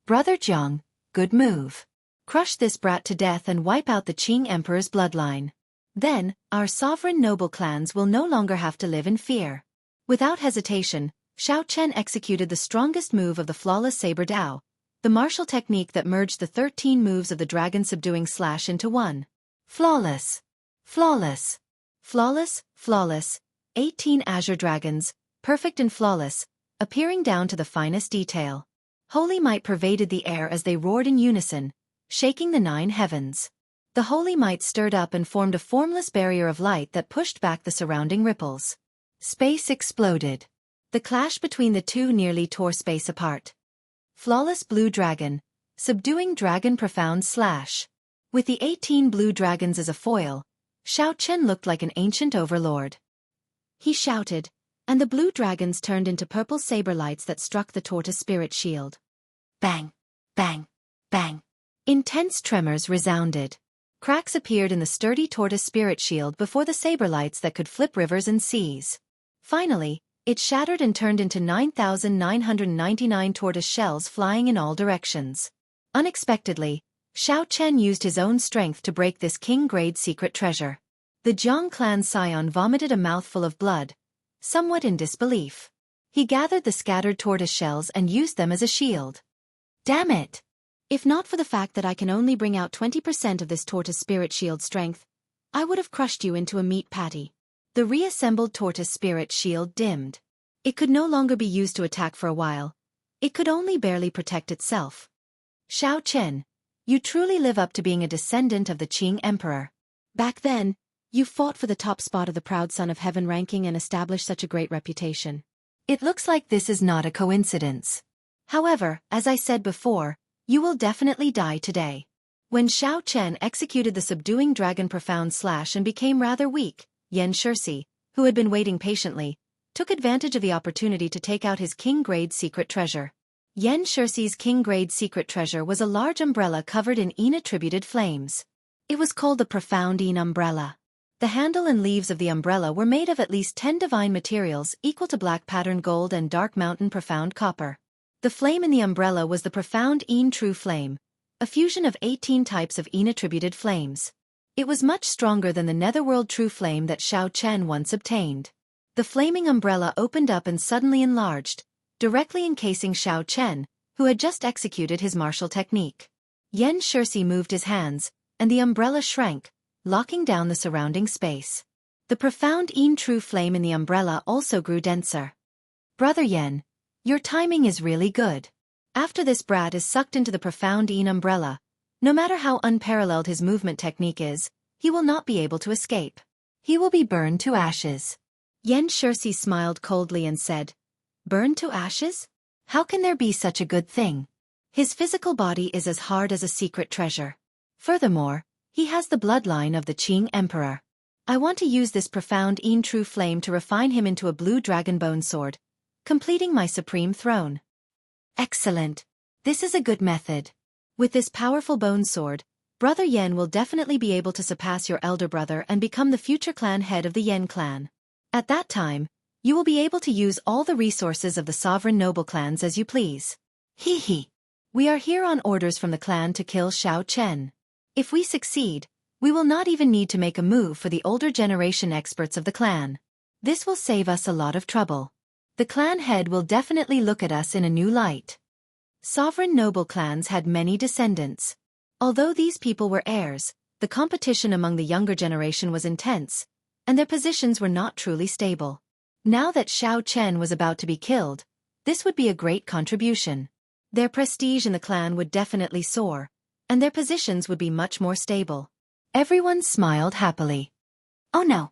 Brother Jiang, good move. Crush this brat to death and wipe out the Qing Emperor's bloodline. Then, our sovereign noble clans will no longer have to live in fear. Without hesitation, Xiao Chen executed the strongest move of the flawless saber Dao, the martial technique that merged the 13 moves of the dragon subduing slash into one. Flawless. Flawless. Flawless, flawless. 18 azure dragons, perfect and flawless, appearing down to the finest detail. Holy might pervaded the air as they roared in unison, shaking the 9 heavens. The holy might stirred up and formed a formless barrier of light that pushed back the surrounding ripples. Space exploded. The clash between the two nearly tore space apart. Flawless blue dragon, subduing dragon profound slash. With the 18 blue dragons as a foil, Xiao Chen looked like an ancient overlord. He shouted, and the blue dragons turned into purple saber lights that struck the tortoise spirit shield. Bang! Bang! Bang! Intense tremors resounded. Cracks appeared in the sturdy tortoise spirit shield before the saber lights that could flip rivers and seas. Finally, it shattered and turned into 9,999 tortoise shells flying in all directions. Unexpectedly, Xiao Chen used his own strength to break this king-grade secret treasure. The Jiang clan scion vomited a mouthful of blood, somewhat in disbelief. He gathered the scattered tortoise shells and used them as a shield. Damn it! If not for the fact that I can only bring out 20% of this tortoise spirit shield strength, I would have crushed you into a meat patty. The reassembled tortoise spirit shield dimmed. It could no longer be used to attack for a while. It could only barely protect itself. Xiao Chen, You truly live up to being a descendant of the Qing Emperor. Back then, you fought for the top spot of the proud son of heaven ranking and established such a great reputation. It looks like this is not a coincidence. However, as I said before, you will definitely die today. When Xiao Chen executed the subduing dragon profound slash and became rather weak, Yan Shirsi, who had been waiting patiently, took advantage of the opportunity to take out his king-grade secret treasure. Yan Shirsi's king-grade secret treasure was a large umbrella covered in Yin-attributed flames. It was called the Profound Yin Umbrella. The handle and leaves of the umbrella were made of at least 10 divine materials equal to black pattern gold and dark mountain profound copper. The flame in the umbrella was the Profound Yin True Flame, a fusion of 18 types of Yin-attributed flames. It was much stronger than the Netherworld True Flame that Xiao Chen once obtained. The flaming umbrella opened up and suddenly enlarged, directly encasing Xiao Chen, who had just executed his martial technique. Yan Shirsi moved his hands, and the umbrella shrank, locking down the surrounding space. The Profound Yin True Flame in the umbrella also grew denser. Brother Yan, your timing is really good. After this brat is sucked into the Profound Yin umbrella, no matter how unparalleled his movement technique is, he will not be able to escape. He will be burned to ashes. Yan Shirsi smiled coldly and said, "Burned to ashes? How can there be such a good thing? His physical body is as hard as a secret treasure. Furthermore, he has the bloodline of the Qing Emperor. I want to use this Profound Yin True Flame to refine him into a blue dragon bone sword, completing my supreme throne." Excellent. This is a good method. With this powerful bone sword, Brother Yan will definitely be able to surpass your elder brother and become the future clan head of the Yan clan. At that time, you will be able to use all the resources of the sovereign noble clans as you please. Hee hee. We are here on orders from the clan to kill Xiao Chen. If we succeed, we will not even need to make a move for the older generation experts of the clan. This will save us a lot of trouble. The clan head will definitely look at us in a new light. Sovereign noble clans had many descendants. Although these people were heirs, the competition among the younger generation was intense, and their positions were not truly stable. Now that Xiao Chen was about to be killed, this would be a great contribution. Their prestige in the clan would definitely soar, and their positions would be much more stable. Everyone smiled happily. Oh no!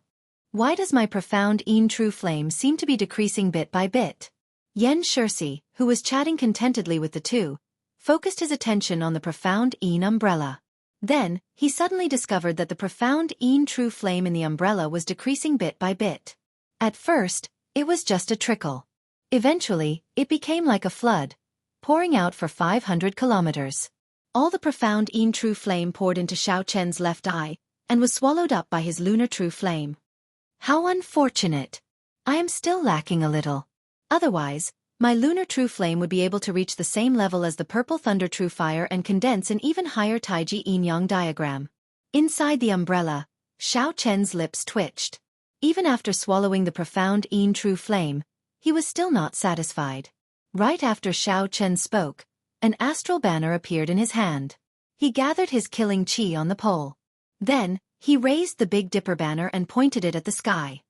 Why does my Profound Yin True Flame seem to be decreasing bit by bit? Yan Shirsi, who was chatting contentedly with the two, focused his attention on the Profound Yin umbrella. Then, he suddenly discovered that the Profound Yin True Flame in the umbrella was decreasing bit by bit. At first, it was just a trickle. Eventually, it became like a flood, pouring out for 500 kilometers. All the Profound Yin True Flame poured into Xiao Chen's left eye, and was swallowed up by his lunar True Flame. How unfortunate! I am still lacking a little. Otherwise, my lunar True Flame would be able to reach the same level as the Purple Thunder True Fire and condense an even higher Taiji Yin-Yang diagram. Inside the umbrella, Xiao Chen's lips twitched. Even after swallowing the Profound Yin True Flame, he was still not satisfied. Right after Xiao Chen spoke, an astral banner appeared in his hand. He gathered his killing chi on the pole. Then, he raised the Big Dipper banner and pointed it at the sky.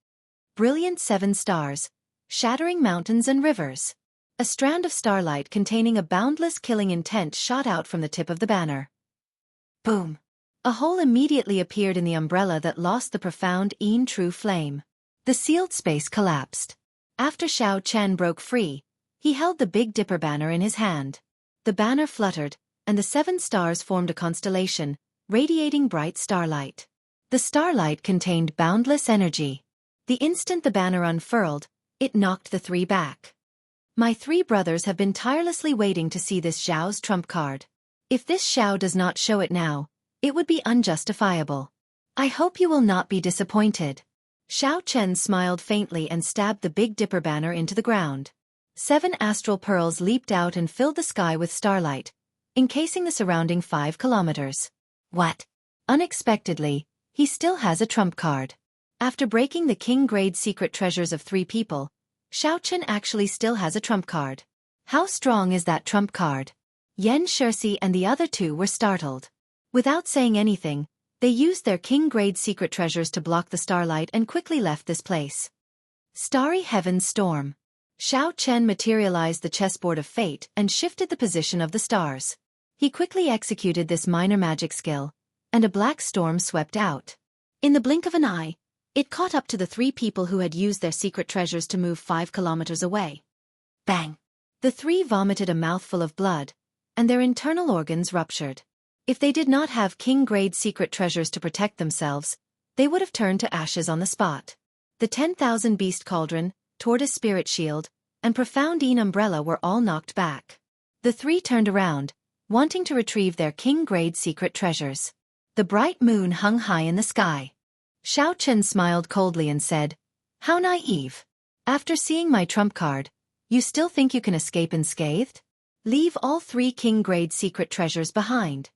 Brilliant 7 stars, shattering mountains and rivers. A strand of starlight containing a boundless killing intent shot out from the tip of the banner. Boom! A hole immediately appeared in the umbrella that lost the Profound Yin True Flame. The sealed space collapsed. After Xiao Chen broke free, he held the Big Dipper banner in his hand. The banner fluttered, and the 7 stars formed a constellation, radiating bright starlight. The starlight contained boundless energy. The instant the banner unfurled, it knocked the 3 back. My 3 brothers have been tirelessly waiting to see this Xiao's trump card. If this Xiao does not show it now, it would be unjustifiable. I hope you will not be disappointed. Xiao Chen smiled faintly and stabbed the Big Dipper banner into the ground. 7 astral pearls leaped out and filled the sky with starlight, encasing the surrounding 5 kilometers. What? Unexpectedly, he still has a trump card. After breaking the king-grade secret treasures of 3 people, Xiao Chen actually still has a trump card. How strong is that trump card? Yan Shirsi and the other 2 were startled. Without saying anything, they used their king-grade secret treasures to block the starlight and quickly left this place. Starry Heaven's Storm. Xiao Chen materialized the chessboard of fate and shifted the position of the stars. He quickly executed this minor magic skill, and a black storm swept out. In the blink of an eye, it caught up to the 3 people who had used their secret treasures to move 5 kilometers away. Bang! The 3 vomited a mouthful of blood, and their internal organs ruptured. If they did not have king-grade secret treasures to protect themselves, they would have turned to ashes on the spot. The 10,000 Beast Cauldron, Tortoise Spirit Shield, and Profoundine Umbrella were all knocked back. The 3 turned around, wanting to retrieve their king-grade secret treasures. The bright moon hung high in the sky. Xiao Chen smiled coldly and said, "How naive. After seeing my trump card, you still think you can escape unscathed? Leave all 3 king-grade secret treasures behind."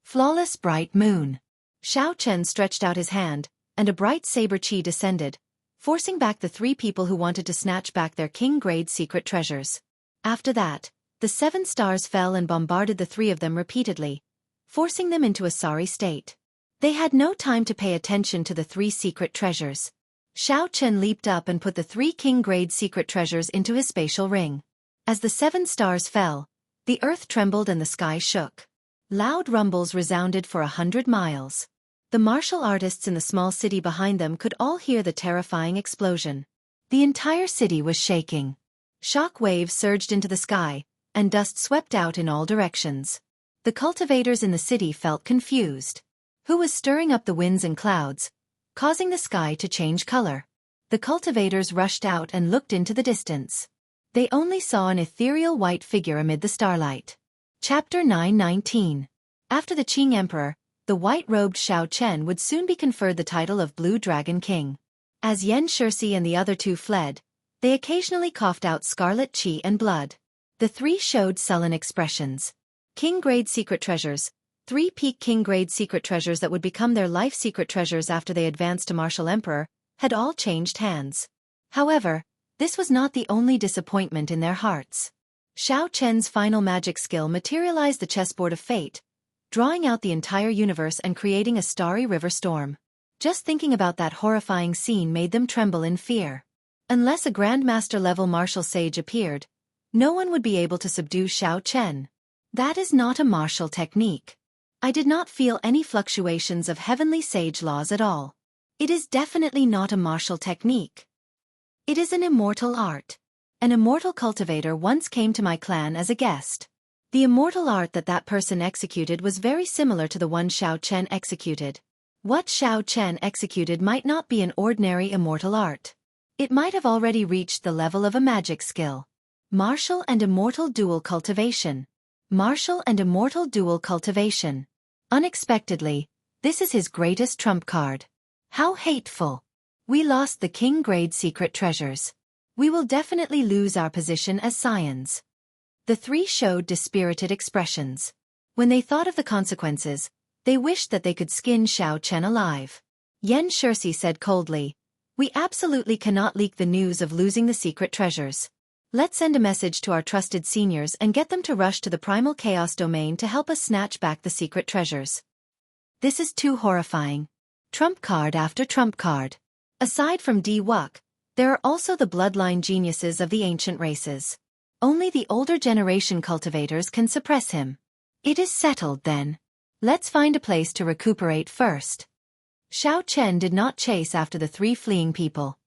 Flawless bright moon. Xiao Chen stretched out his hand, and a bright saber chi descended, forcing back the 3 people who wanted to snatch back their king-grade secret treasures. After that, the 7 stars fell and bombarded the 3 of them repeatedly, forcing them into a sorry state. They had no time to pay attention to the 3 secret treasures. Xiao Chen leaped up and put the 3 king-grade secret treasures into his spatial ring. As the 7 stars fell, the earth trembled and the sky shook. Loud rumbles resounded for 100 miles. The martial artists in the small city behind them could all hear the terrifying explosion. The entire city was shaking. Shock waves surged into the sky, and dust swept out in all directions. The cultivators in the city felt confused. Who was stirring up the winds and clouds, causing the sky to change color? The cultivators rushed out and looked into the distance. They only saw an ethereal white figure amid the starlight. Chapter 9:19. After the Qing Emperor, the white-robed Xiao Chen would soon be conferred the title of Blue Dragon King. As Yan Shirsi and the other 2 fled, they occasionally coughed out scarlet qi and blood. The 3 showed sullen expressions. King-grade secret treasures, 3 peak king-grade secret treasures that would become their life secret treasures after they advanced to Martial Emperor, had all changed hands. However, this was not the only disappointment in their hearts. Xiao Chen's final magic skill materialized the chessboard of fate, drawing out the entire universe and creating a starry river storm. Just thinking about that horrifying scene made them tremble in fear. Unless a Grandmaster-level martial sage appeared, no one would be able to subdue Xiao Chen. That is not a martial technique. I did not feel any fluctuations of heavenly sage laws at all. It is definitely not a martial technique. It is an immortal art. An immortal cultivator once came to my clan as a guest. The immortal art that person executed was very similar to the one Xiao Chen executed. What Xiao Chen executed might not be an ordinary immortal art. It might have already reached the level of a magic skill. Martial and immortal dual cultivation. Martial and immortal dual cultivation. Unexpectedly, this is his greatest trump card. How hateful. We lost the king-grade secret treasures. We will definitely lose our position as scions. The 3 showed dispirited expressions. When they thought of the consequences, they wished that they could skin Xiao Chen alive. Yan Shirsi said coldly, "We absolutely cannot leak the news of losing the secret treasures. Let's send a message to our trusted seniors and get them to rush to the primal chaos domain to help us snatch back the secret treasures." This is too horrifying. Trump card after trump card. Aside from Di Wuk, there are also the bloodline geniuses of the ancient races. Only the older generation cultivators can suppress him. It is settled then. Let's find a place to recuperate first. Xiao Chen did not chase after the 3 fleeing people.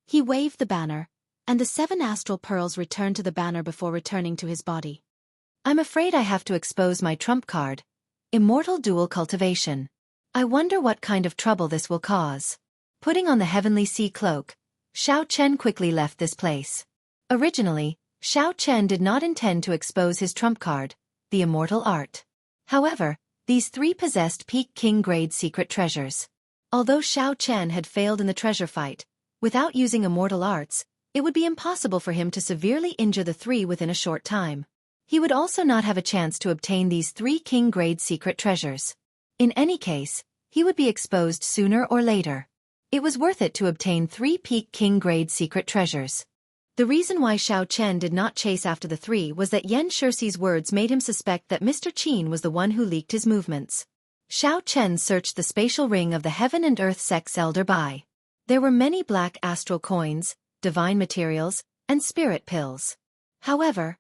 He waved the banner, and the 7 astral pearls returned to the banner before returning to his body. I'm afraid I have to expose my trump card, Immortal Dual Cultivation. I wonder what kind of trouble this will cause. Putting on the Heavenly Sea cloak, Xiao Chen quickly left this place. Originally, Xiao Chen did not intend to expose his trump card, the Immortal Art. However, these 3 possessed peak king-grade secret treasures. Although Xiao Chen had failed in the treasure fight, without using immortal arts, it would be impossible for him to severely injure the 3 within a short time. He would also not have a chance to obtain these 3 king-grade secret treasures. In any case, he would be exposed sooner or later. It was worth it to obtain 3 peak king-grade secret treasures. The reason why Xiao Chen did not chase after the 3 was that Yan Shirsi's words made him suspect that Mr. Qin was the one who leaked his movements. Xiao Chen searched the spatial ring of the Heaven and Earth Sex Elder Bai. There were many black astral coins, divine materials, and spirit pills. However,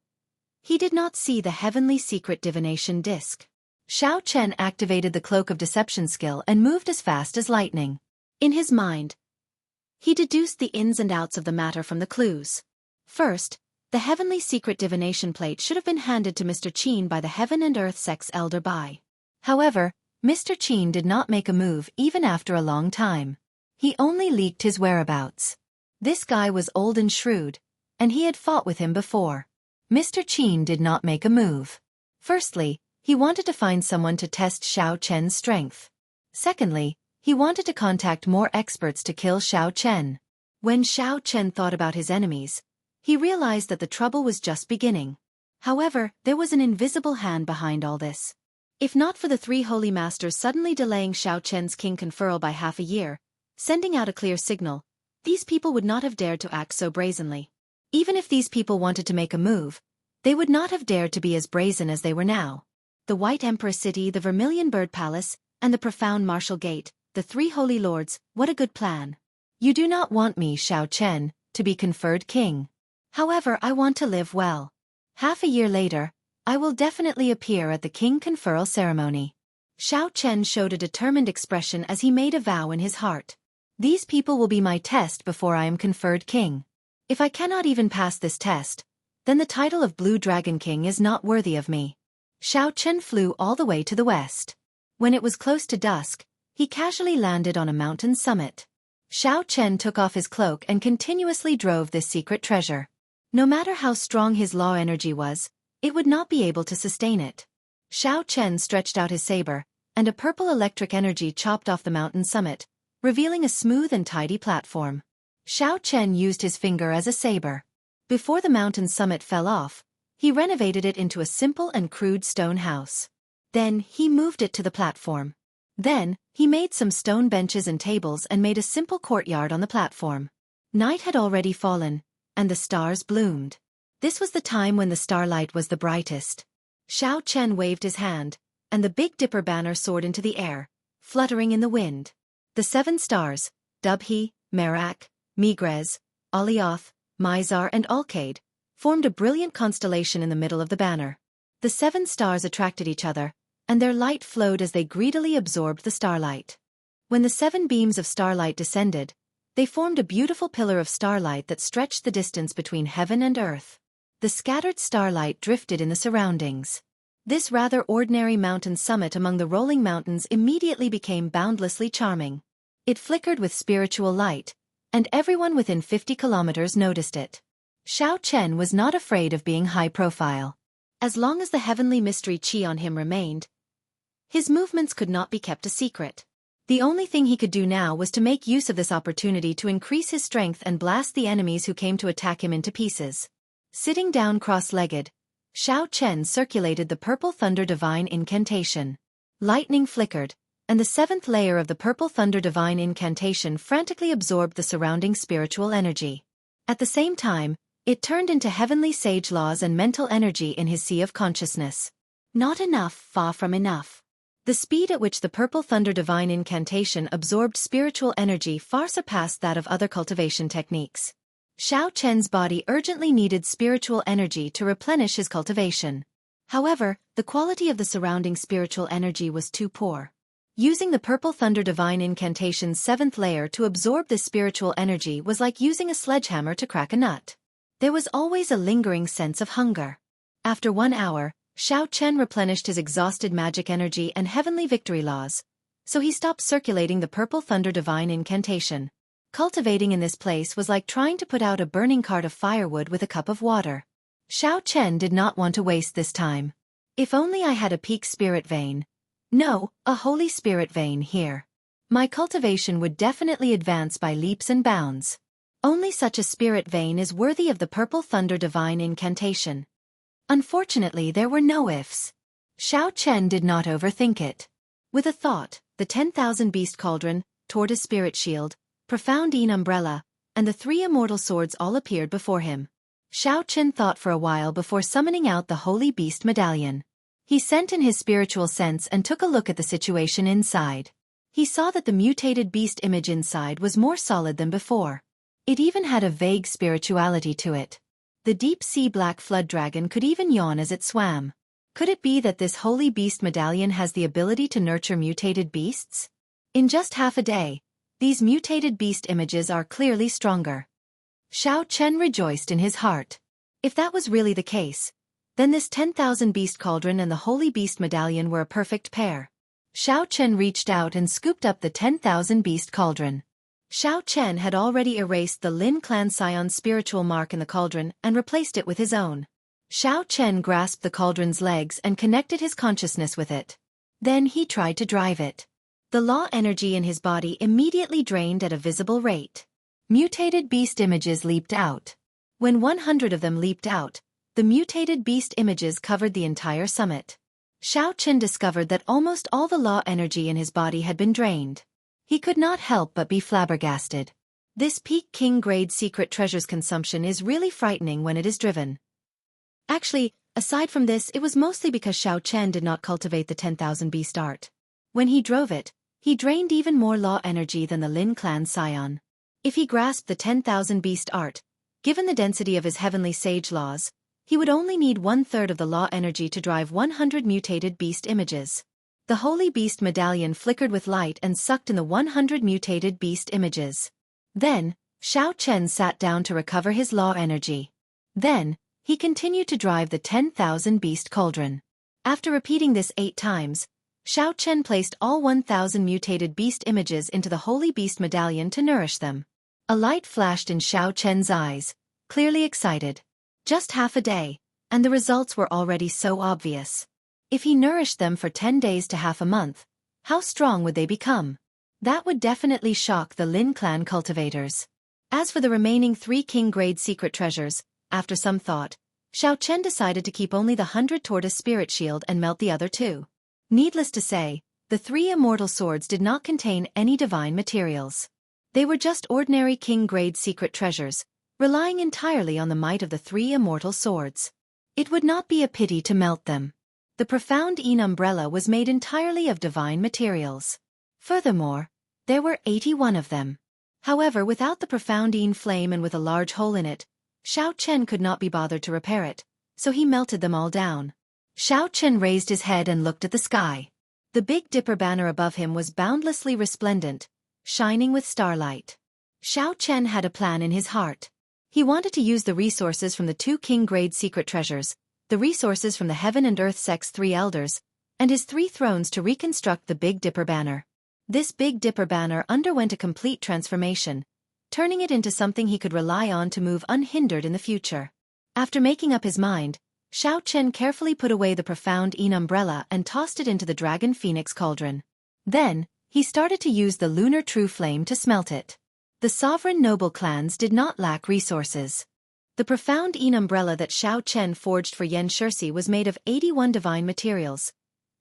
He did not see the heavenly secret divination disc. Xiao Chen activated the Cloak of Deception skill and moved as fast as lightning. In his mind, he deduced the ins and outs of the matter from the clues. First, the heavenly secret divination plate should have been handed to Mr. Qin by the Heaven and Earth Sex Elder Bai. However, Mr. Qin did not make a move even after a long time. He only leaked his whereabouts. This guy was old and shrewd, and he had fought with him before. Mr. Qin did not make a move. Firstly, he wanted to find someone to test Xiao Chen's strength. Secondly, he wanted to contact more experts to kill Xiao Chen. When Xiao Chen thought about his enemies, he realized that the trouble was just beginning. However, there was an invisible hand behind all this. If not for the three holy masters suddenly delaying Xiao Chen's king conferral by half a year, sending out a clear signal, these people would not have dared to act so brazenly. Even if these people wanted to make a move, they would not have dared to be as brazen as they were now. The White Emperor City, the Vermilion Bird Palace, and the Profound Martial Gate, the three holy lords, what a good plan. You do not want me, Xiao Chen, to be conferred king. However, I want to live well. Half a year later, I will definitely appear at the king conferral ceremony. Xiao Chen showed a determined expression as he made a vow in his heart. These people will be my test before I am conferred king. If I cannot even pass this test, then the title of Blue Dragon King is not worthy of me. Xiao Chen flew all the way to the west. When it was close to dusk, he casually landed on a mountain summit. Xiao Chen took off his cloak and continuously drove this secret treasure. No matter how strong his law energy was, it would not be able to sustain it. Xiao Chen stretched out his saber, and a purple electric energy chopped off the mountain summit, revealing a smooth and tidy platform. Xiao Chen used his finger as a saber. Before the mountain summit fell off, he renovated it into a simple and crude stone house. Then, he moved it to the platform. Then, he made some stone benches and tables and made a simple courtyard on the platform. Night had already fallen, and the stars bloomed. This was the time when the starlight was the brightest. Xiao Chen waved his hand, and the Big Dipper banner soared into the air, fluttering in the wind. The 7 stars, Dubhe, Merak, Megrez, Alioth, Mizar and Alcade, formed a brilliant constellation in the middle of the banner. The 7 stars attracted each other, and their light flowed as they greedily absorbed the starlight. When the 7 beams of starlight descended, they formed a beautiful pillar of starlight that stretched the distance between heaven and earth. The scattered starlight drifted in the surroundings. This rather ordinary mountain summit among the rolling mountains immediately became boundlessly charming. It flickered with spiritual light, and everyone within 50 kilometers noticed it. Xiao Chen was not afraid of being high profile. As long as the heavenly mystery chi on him remained, his movements could not be kept a secret. The only thing he could do now was to make use of this opportunity to increase his strength and blast the enemies who came to attack him into pieces. Sitting down cross-legged, Xiao Chen circulated the Purple Thunder Divine Incantation. Lightning flickered, and the 7th layer of the Purple Thunder Divine Incantation frantically absorbed the surrounding spiritual energy. At the same time, it turned into heavenly sage laws and mental energy in his sea of consciousness. Not enough, far from enough. The speed at which the Purple Thunder Divine Incantation absorbed spiritual energy far surpassed that of other cultivation techniques. Xiao Chen's body urgently needed spiritual energy to replenish his cultivation. However, the quality of the surrounding spiritual energy was too poor. Using the Purple Thunder Divine Incantation's 7th layer to absorb this spiritual energy was like using a sledgehammer to crack a nut. There was always a lingering sense of hunger. After 1 hour, Xiao Chen replenished his exhausted magic energy and heavenly victory laws, so he stopped circulating the Purple Thunder Divine Incantation. Cultivating in this place was like trying to put out a burning cart of firewood with a cup of water. Xiao Chen did not want to waste this time. If only I had a peak spirit vein. No, a holy spirit vein here. My cultivation would definitely advance by leaps and bounds. Only such a spirit vein is worthy of the Purple Thunder Divine Incantation. Unfortunately, there were no ifs. Xiao Chen did not overthink it. With a thought, the 10,000 Beast Cauldron, Tortoise Spirit Shield, Profound Een Umbrella, and the 3 Immortal Swords all appeared before him. Xiao Chen thought for a while before summoning out the Holy Beast Medallion. He sent in his spiritual sense and took a look at the situation inside. He saw that the mutated beast image inside was more solid than before. It even had a vague spirituality to it. The deep-sea black flood dragon could even yawn as it swam. Could it be that this holy beast medallion has the ability to nurture mutated beasts? In just half a day, these mutated beast images are clearly stronger. Xiao Chen rejoiced in his heart. If that was really the case, then this 10,000 beast cauldron and the holy beast medallion were a perfect pair. Xiao Chen reached out and scooped up the 10,000 beast cauldron. Xiao Chen had already erased the Lin clan scion's spiritual mark in the cauldron and replaced it with his own. Xiao Chen grasped the cauldron's legs and connected his consciousness with it. Then he tried to drive it. The law energy in his body immediately drained at a visible rate. Mutated beast images leaped out. When 100 of them leaped out, the mutated beast images covered the entire summit. Xiao Chen discovered that almost all the law energy in his body had been drained. He could not help but be flabbergasted. This peak king grade secret treasures consumption is really frightening when it is driven. Actually, aside from this, it was mostly because Xiao Chen did not cultivate the 10,000 beast art. When he drove it, he drained even more law energy than the Lin clan scion. If he grasped the 10,000 beast art, given the density of his heavenly sage laws, he would only need 1/3 of the law energy to drive 100 mutated beast images. The holy beast medallion flickered with light and sucked in the 100 mutated beast images. Then, Xiao Chen sat down to recover his law energy. Then, he continued to drive the 10,000 beast cauldron. After repeating this 8 times, Xiao Chen placed all 1,000 mutated beast images into the holy beast medallion to nourish them. A light flashed in Xiao Chen's eyes, clearly excited. Just half a day, and the results were already so obvious. If he nourished them for 10 days to half a month, how strong would they become? That would definitely shock the Lin clan cultivators. As for the remaining 3 king-grade secret treasures, after some thought, Xiao Chen decided to keep only the 100 tortoise spirit shield and melt the other 2. Needless to say, the 3 immortal swords did not contain any divine materials. They were just ordinary king-grade secret treasures, relying entirely on the might of the 3 immortal swords. It would not be a pity to melt them. The profound Een umbrella was made entirely of divine materials. Furthermore, there were 81 of them. However, without the profound Een flame and with a large hole in it, Xiao Chen could not be bothered to repair it, so he melted them all down. Xiao Chen raised his head and looked at the sky. The Big Dipper banner above him was boundlessly resplendent, shining with starlight. Xiao Chen had a plan in his heart. He wanted to use the resources from the 2 king-grade secret treasures, the resources from the Heaven and Earth Sect's 3 elders, and his 3 thrones to reconstruct the Big Dipper banner. This Big Dipper banner underwent a complete transformation, turning it into something he could rely on to move unhindered in the future. After making up his mind, Xiao Chen carefully put away the profound Een umbrella and tossed it into the Dragon Phoenix cauldron. Then, he started to use the lunar true flame to smelt it. The sovereign noble clans did not lack resources. The profound Een umbrella that Xiao Chen forged for Yan Shirsi was made of 81 divine materials,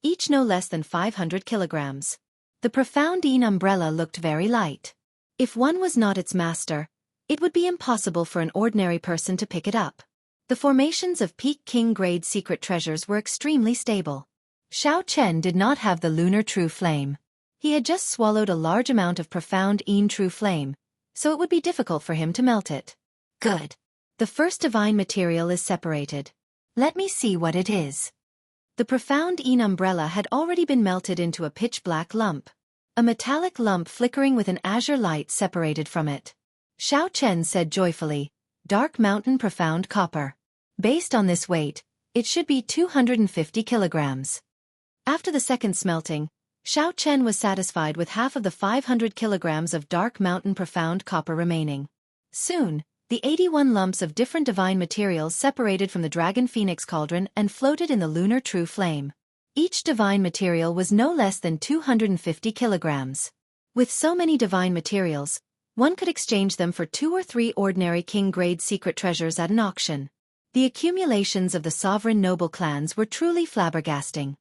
each no less than 500 kilograms. The profound Een umbrella looked very light. If one was not its master, it would be impossible for an ordinary person to pick it up. The formations of peak king-grade secret treasures were extremely stable. Xiao Chen did not have the lunar true flame. He had just swallowed a large amount of profound Een true flame, so it would be difficult for him to melt it. Good. The first divine material is separated. Let me see what it is. The profound Een umbrella had already been melted into a pitch-black lump. A metallic lump flickering with an azure light separated from it. Xiao Chen said joyfully, "Dark Mountain Profound Copper. Based on this weight, it should be 250 kilograms." After the second smelting, Xiao Chen was satisfied with half of the 500 kilograms of Dark Mountain Profound Copper remaining. Soon, the 81 lumps of different divine materials separated from the Dragon Phoenix cauldron and floated in the lunar true flame. Each divine material was no less than 250 kilograms. With so many divine materials, one could exchange them for 2 or 3 ordinary king-grade secret treasures at an auction. The accumulations of the sovereign noble clans were truly flabbergasting.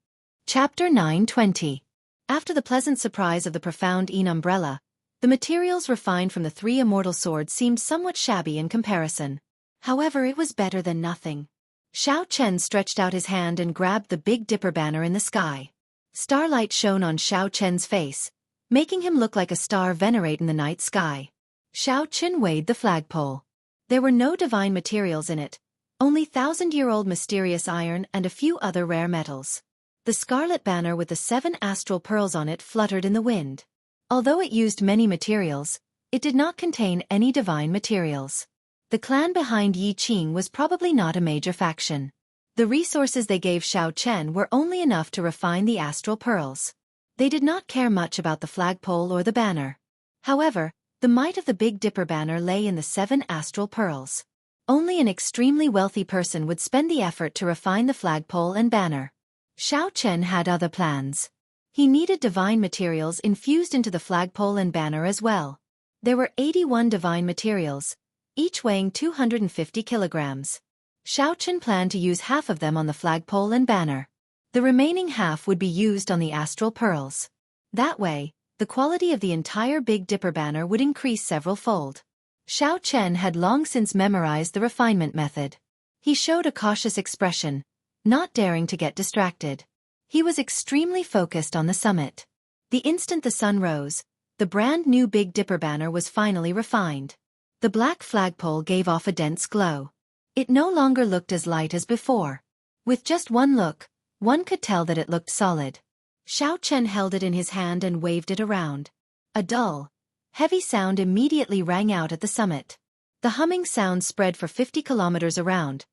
Chapter 920. After the pleasant surprise of the profound Een umbrella, the materials refined from the 3 immortal swords seemed somewhat shabby in comparison. However, it was better than nothing. Xiao Chen stretched out his hand and grabbed the Big Dipper banner in the sky. Starlight shone on Xiao Chen's face, making him look like a star venerate in the night sky. Xiao Chen weighed the flagpole. There were no divine materials in it, only thousand-year-old mysterious iron and a few other rare metals. The scarlet banner with the 7 astral pearls on it fluttered in the wind. Although it used many materials, it did not contain any divine materials. The clan behind Yi Qing was probably not a major faction. The resources they gave Xiao Chen were only enough to refine the astral pearls. They did not care much about the flagpole or the banner. However, the might of the Big Dipper banner lay in the 7 astral pearls. Only an extremely wealthy person would spend the effort to refine the flagpole and banner. Xiao Chen had other plans. He needed divine materials infused into the flagpole and banner as well. There were 81 divine materials, each weighing 250 kilograms. Xiao Chen planned to use half of them on the flagpole and banner. The remaining half would be used on the astral pearls. That way, the quality of the entire Big Dipper banner would increase several-fold. Xiao Chen had long since memorized the refinement method. He showed a cautious expression, not daring to get distracted. He was extremely focused on the summit. The instant the sun rose, the brand new Big Dipper banner was finally refined. The black flagpole gave off a dense glow. It no longer looked as light as before. With just one look, one could tell that it looked solid. Xiao Chen held it in his hand and waved it around. A dull, heavy sound immediately rang out at the summit. The humming sound spread for 50 kilometers around,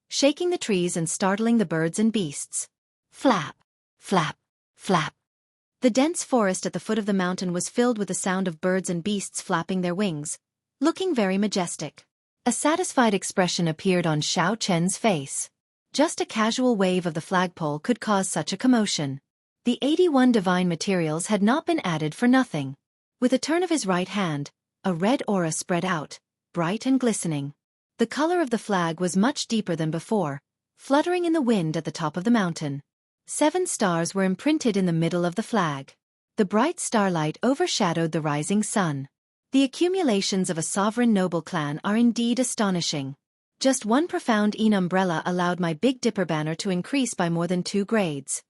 shaking the trees and startling the birds and beasts. Flap, flap, flap. The dense forest at the foot of the mountain was filled with the sound of birds and beasts flapping their wings, looking very majestic. A satisfied expression appeared on Xiao Chen's face. Just a casual wave of the flagpole could cause such a commotion. The 81 divine materials had not been added for nothing. With a turn of his right hand, a red aura spread out, bright and glistening. The color of the flag was much deeper than before, fluttering in the wind at the top of the mountain. 7 stars were imprinted in the middle of the flag. The bright starlight overshadowed the rising sun. The accumulations of a sovereign noble clan are indeed astonishing. Just one profound umbrella allowed my Big Dipper banner to increase by more than 2 grades.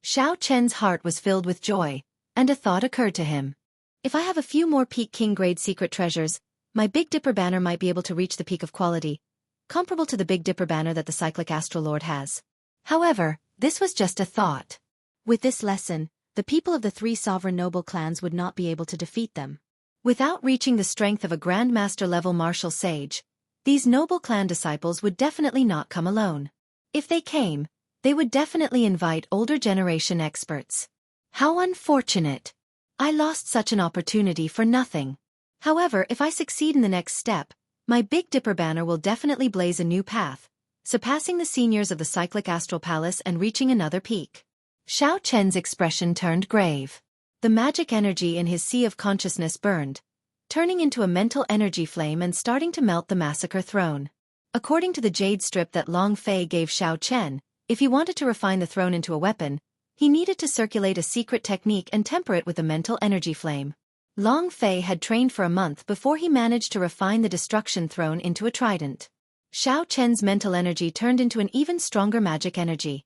Xiao Chen's heart was filled with joy, and a thought occurred to him. If I have a few more peak king grade secret treasures, my Big Dipper banner might be able to reach the peak of quality, comparable to the Big Dipper banner that the cyclic Astral Lord has. However, this was just a thought. With this lesson, the people of the 3 sovereign noble clans would not be able to defeat them. Without reaching the strength of a Grandmaster-level martial sage, these noble clan disciples would definitely not come alone. If they came, they would definitely invite older generation experts. How unfortunate! I lost such an opportunity for nothing. However, if I succeed in the next step, my Big Dipper banner will definitely blaze a new path, surpassing the seniors of the cyclic Astral Palace and reaching another peak. Xiao Chen's expression turned grave. The magic energy in his sea of consciousness burned, turning into a mental energy flame and starting to melt the massacre throne. According to the jade strip that Long Fei gave Xiao Chen, if he wanted to refine the throne into a weapon, he needed to circulate a secret technique and temper it with a mental energy flame. Long Fei had trained for a month before he managed to refine the destruction throne into a trident. Xiao Chen's mental energy turned into an even stronger magic energy,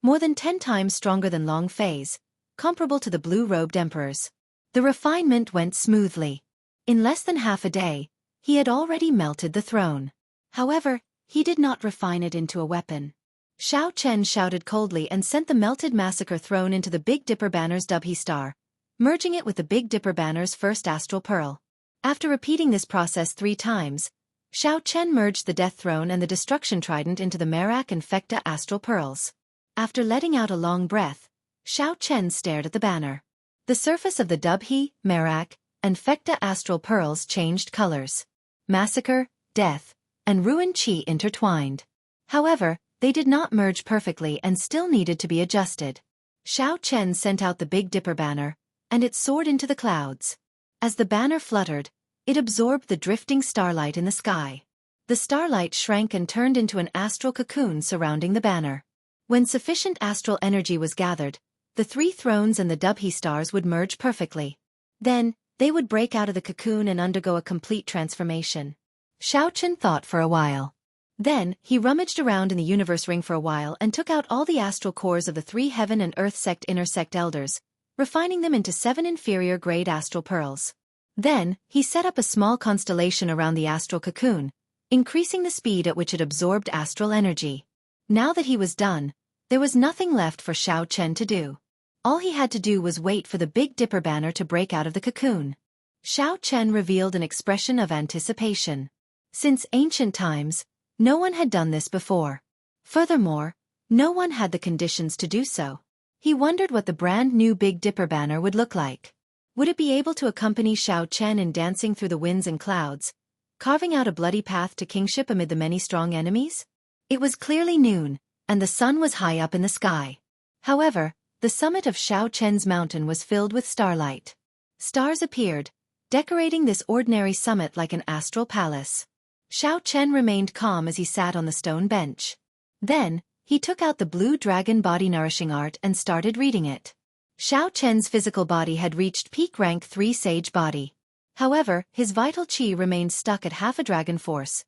more than 10 times stronger than Long Fei's, comparable to the blue-robed emperors. The refinement went smoothly. In less than half a day, he had already melted the throne. However, he did not refine it into a weapon. Xiao Chen shouted coldly and sent the melted massacre throne into the Big Dipper banner's Dubhe star, merging it with the Big Dipper banner's first astral pearl. After repeating this process 3 times, Xiao Chen merged the death throne and the destruction trident into the Merak and Fekta astral pearls. After letting out a long breath, Xiao Chen stared at the banner. The surface of the Dubhe, Merak, and Fekta astral pearls changed colors. Massacre, death, and ruin chi intertwined. However, they did not merge perfectly and still needed to be adjusted. Xiao Chen sent out the Big Dipper banner, and it soared into the clouds. As the banner fluttered, it absorbed the drifting starlight in the sky. The starlight shrank and turned into an astral cocoon surrounding the banner. When sufficient astral energy was gathered, the 3 thrones and the Dubhe stars would merge perfectly. Then, they would break out of the cocoon and undergo a complete transformation. Xiao Chen thought for a while. Then, he rummaged around in the universe ring for a while and took out all the astral cores of the 3 heaven and earth sect inner sect elders, refining them into 7 inferior grade astral pearls. Then, he set up a small constellation around the astral cocoon, increasing the speed at which it absorbed astral energy. Now that he was done, there was nothing left for Xiao Chen to do. All he had to do was wait for the Big Dipper banner to break out of the cocoon. Xiao Chen revealed an expression of anticipation. Since ancient times, no one had done this before. Furthermore, no one had the conditions to do so. He wondered what the brand new Big Dipper banner would look like. Would it be able to accompany Xiao Chen in dancing through the winds and clouds, carving out a bloody path to kingship amid the many strong enemies? It was clearly noon, and the sun was high up in the sky. However, the summit of Xiao Chen's mountain was filled with starlight. Stars appeared, decorating this ordinary summit like an astral palace. Xiao Chen remained calm as he sat on the stone bench. Then, he took out the blue dragon body nourishing art and started reading it. Xiao Chen's physical body had reached peak rank 3 sage body. However, his vital qi remained stuck at half a dragon force,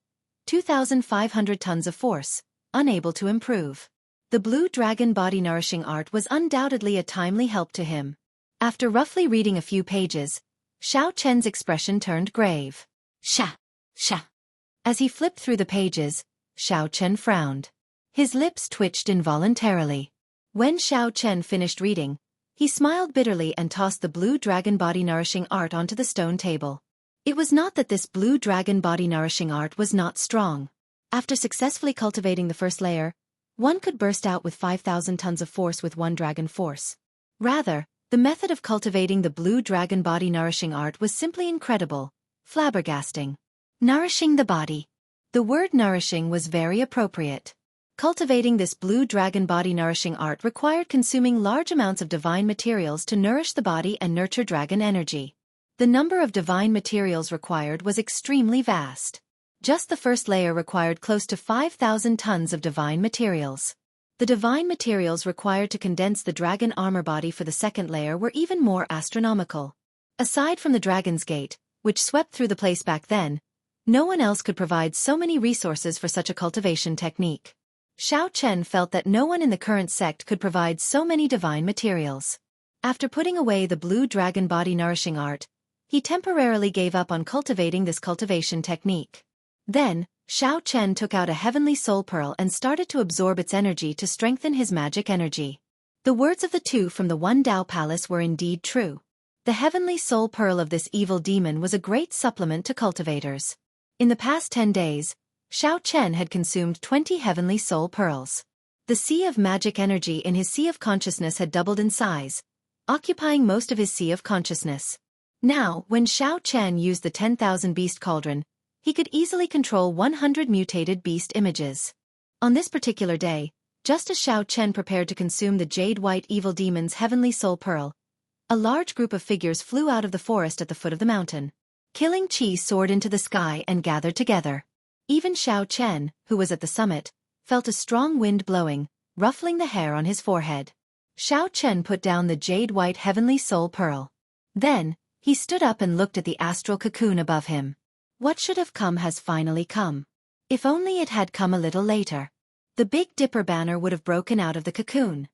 2,500 tons of force, unable to improve. The blue dragon body nourishing art was undoubtedly a timely help to him. After roughly reading a few pages, Xiao Chen's expression turned grave. Sha! As he flipped through the pages, Xiao Chen frowned. His lips twitched involuntarily. When Xiao Chen finished reading, he smiled bitterly and tossed the blue dragon body nourishing art onto the stone table. It was not that this blue dragon body nourishing art was not strong. After successfully cultivating the first layer, one could burst out with 5,000 tons of force with one dragon force. Rather, the method of cultivating the blue dragon body nourishing art was simply incredible, flabbergasting. Nourishing the body. The word nourishing was very appropriate. Cultivating this blue dragon body nourishing art required consuming large amounts of divine materials to nourish the body and nurture dragon energy. The number of divine materials required was extremely vast. Just the first layer required close to 5,000 tons of divine materials. The divine materials required to condense the dragon armor body for the second layer were even more astronomical. Aside from the Dragon's Gate, which swept through the place back then, no one else could provide so many resources for such a cultivation technique. Xiao Chen felt that no one in the current sect could provide so many divine materials. After putting away the blue dragon body nourishing art, he temporarily gave up on cultivating this cultivation technique. Then, Xiao Chen took out a heavenly soul pearl and started to absorb its energy to strengthen his magic energy. The words of the two from the One Dao Palace were indeed true. The heavenly soul pearl of this evil demon was a great supplement to cultivators. In the past 10 days, Xiao Chen had consumed 20 heavenly soul pearls. The sea of magic energy in his sea of consciousness had doubled in size, occupying most of his sea of consciousness. Now, when Xiao Chen used the 10,000 beast cauldron, he could easily control 100 mutated beast images. On this particular day, just as Xiao Chen prepared to consume the jade-white evil demon's heavenly soul pearl, a large group of figures flew out of the forest at the foot of the mountain. Killing qi soared into the sky and gathered together. Even Xiao Chen, who was at the summit, felt a strong wind blowing, ruffling the hair on his forehead. Xiao Chen put down the jade-white heavenly soul pearl. Then, he stood up and looked at the astral cocoon above him. What should have come has finally come. If only it had come a little later. The Big Dipper banner would have broken out of the cocoon.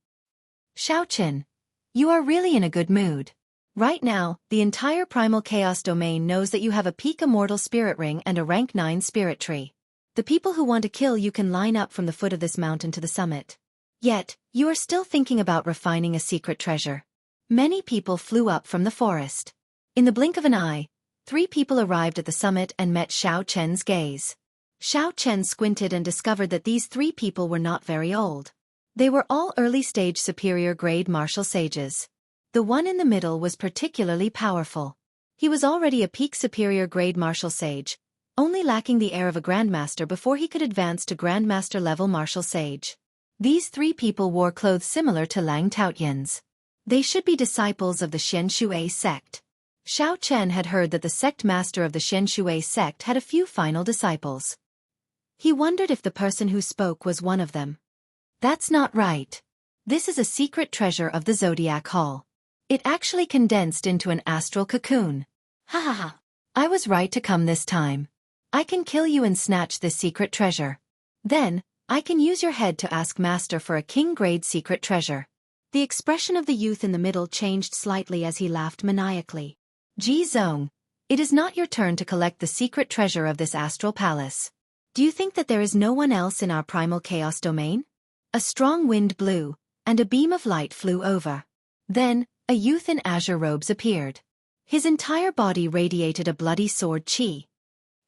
Xiao Chen, you are really in a good mood. Right now, the entire Primal Chaos domain knows that you have a peak immortal spirit ring and a rank 9 spirit tree. The people who want to kill you can line up from the foot of this mountain to the summit. Yet, you are still thinking about refining a secret treasure. Many people flew up from the forest. In the blink of an eye, 3 people arrived at the summit and met Xiao Chen's gaze. Xiao Chen squinted and discovered that these 3 people were not very old. They were all early-stage superior-grade martial sages. The one in the middle was particularly powerful. He was already a peak superior-grade martial sage, only lacking the air of a grandmaster before he could advance to grandmaster-level martial sage. These 3 people wore clothes similar to Lang Taotian's. They should be disciples of the Xian Shui sect. Xiao Chen had heard that the sect master of the Xian Shui sect had a few final disciples. He wondered if the person who spoke was one of them. That's not right. This is a secret treasure of the Zodiac Hall. It actually condensed into an astral cocoon. Ha ha ha. I was right to come this time. I can kill you and snatch this secret treasure. Then, I can use your head to ask Master for a king-grade secret treasure. The expression of the youth in the middle changed slightly as he laughed maniacally. Ji Zong, it is not your turn to collect the secret treasure of this astral palace. Do you think that there is no one else in our primal chaos domain? A strong wind blew, and a beam of light flew over. Then, a youth in azure robes appeared. His entire body radiated a bloody sword chi.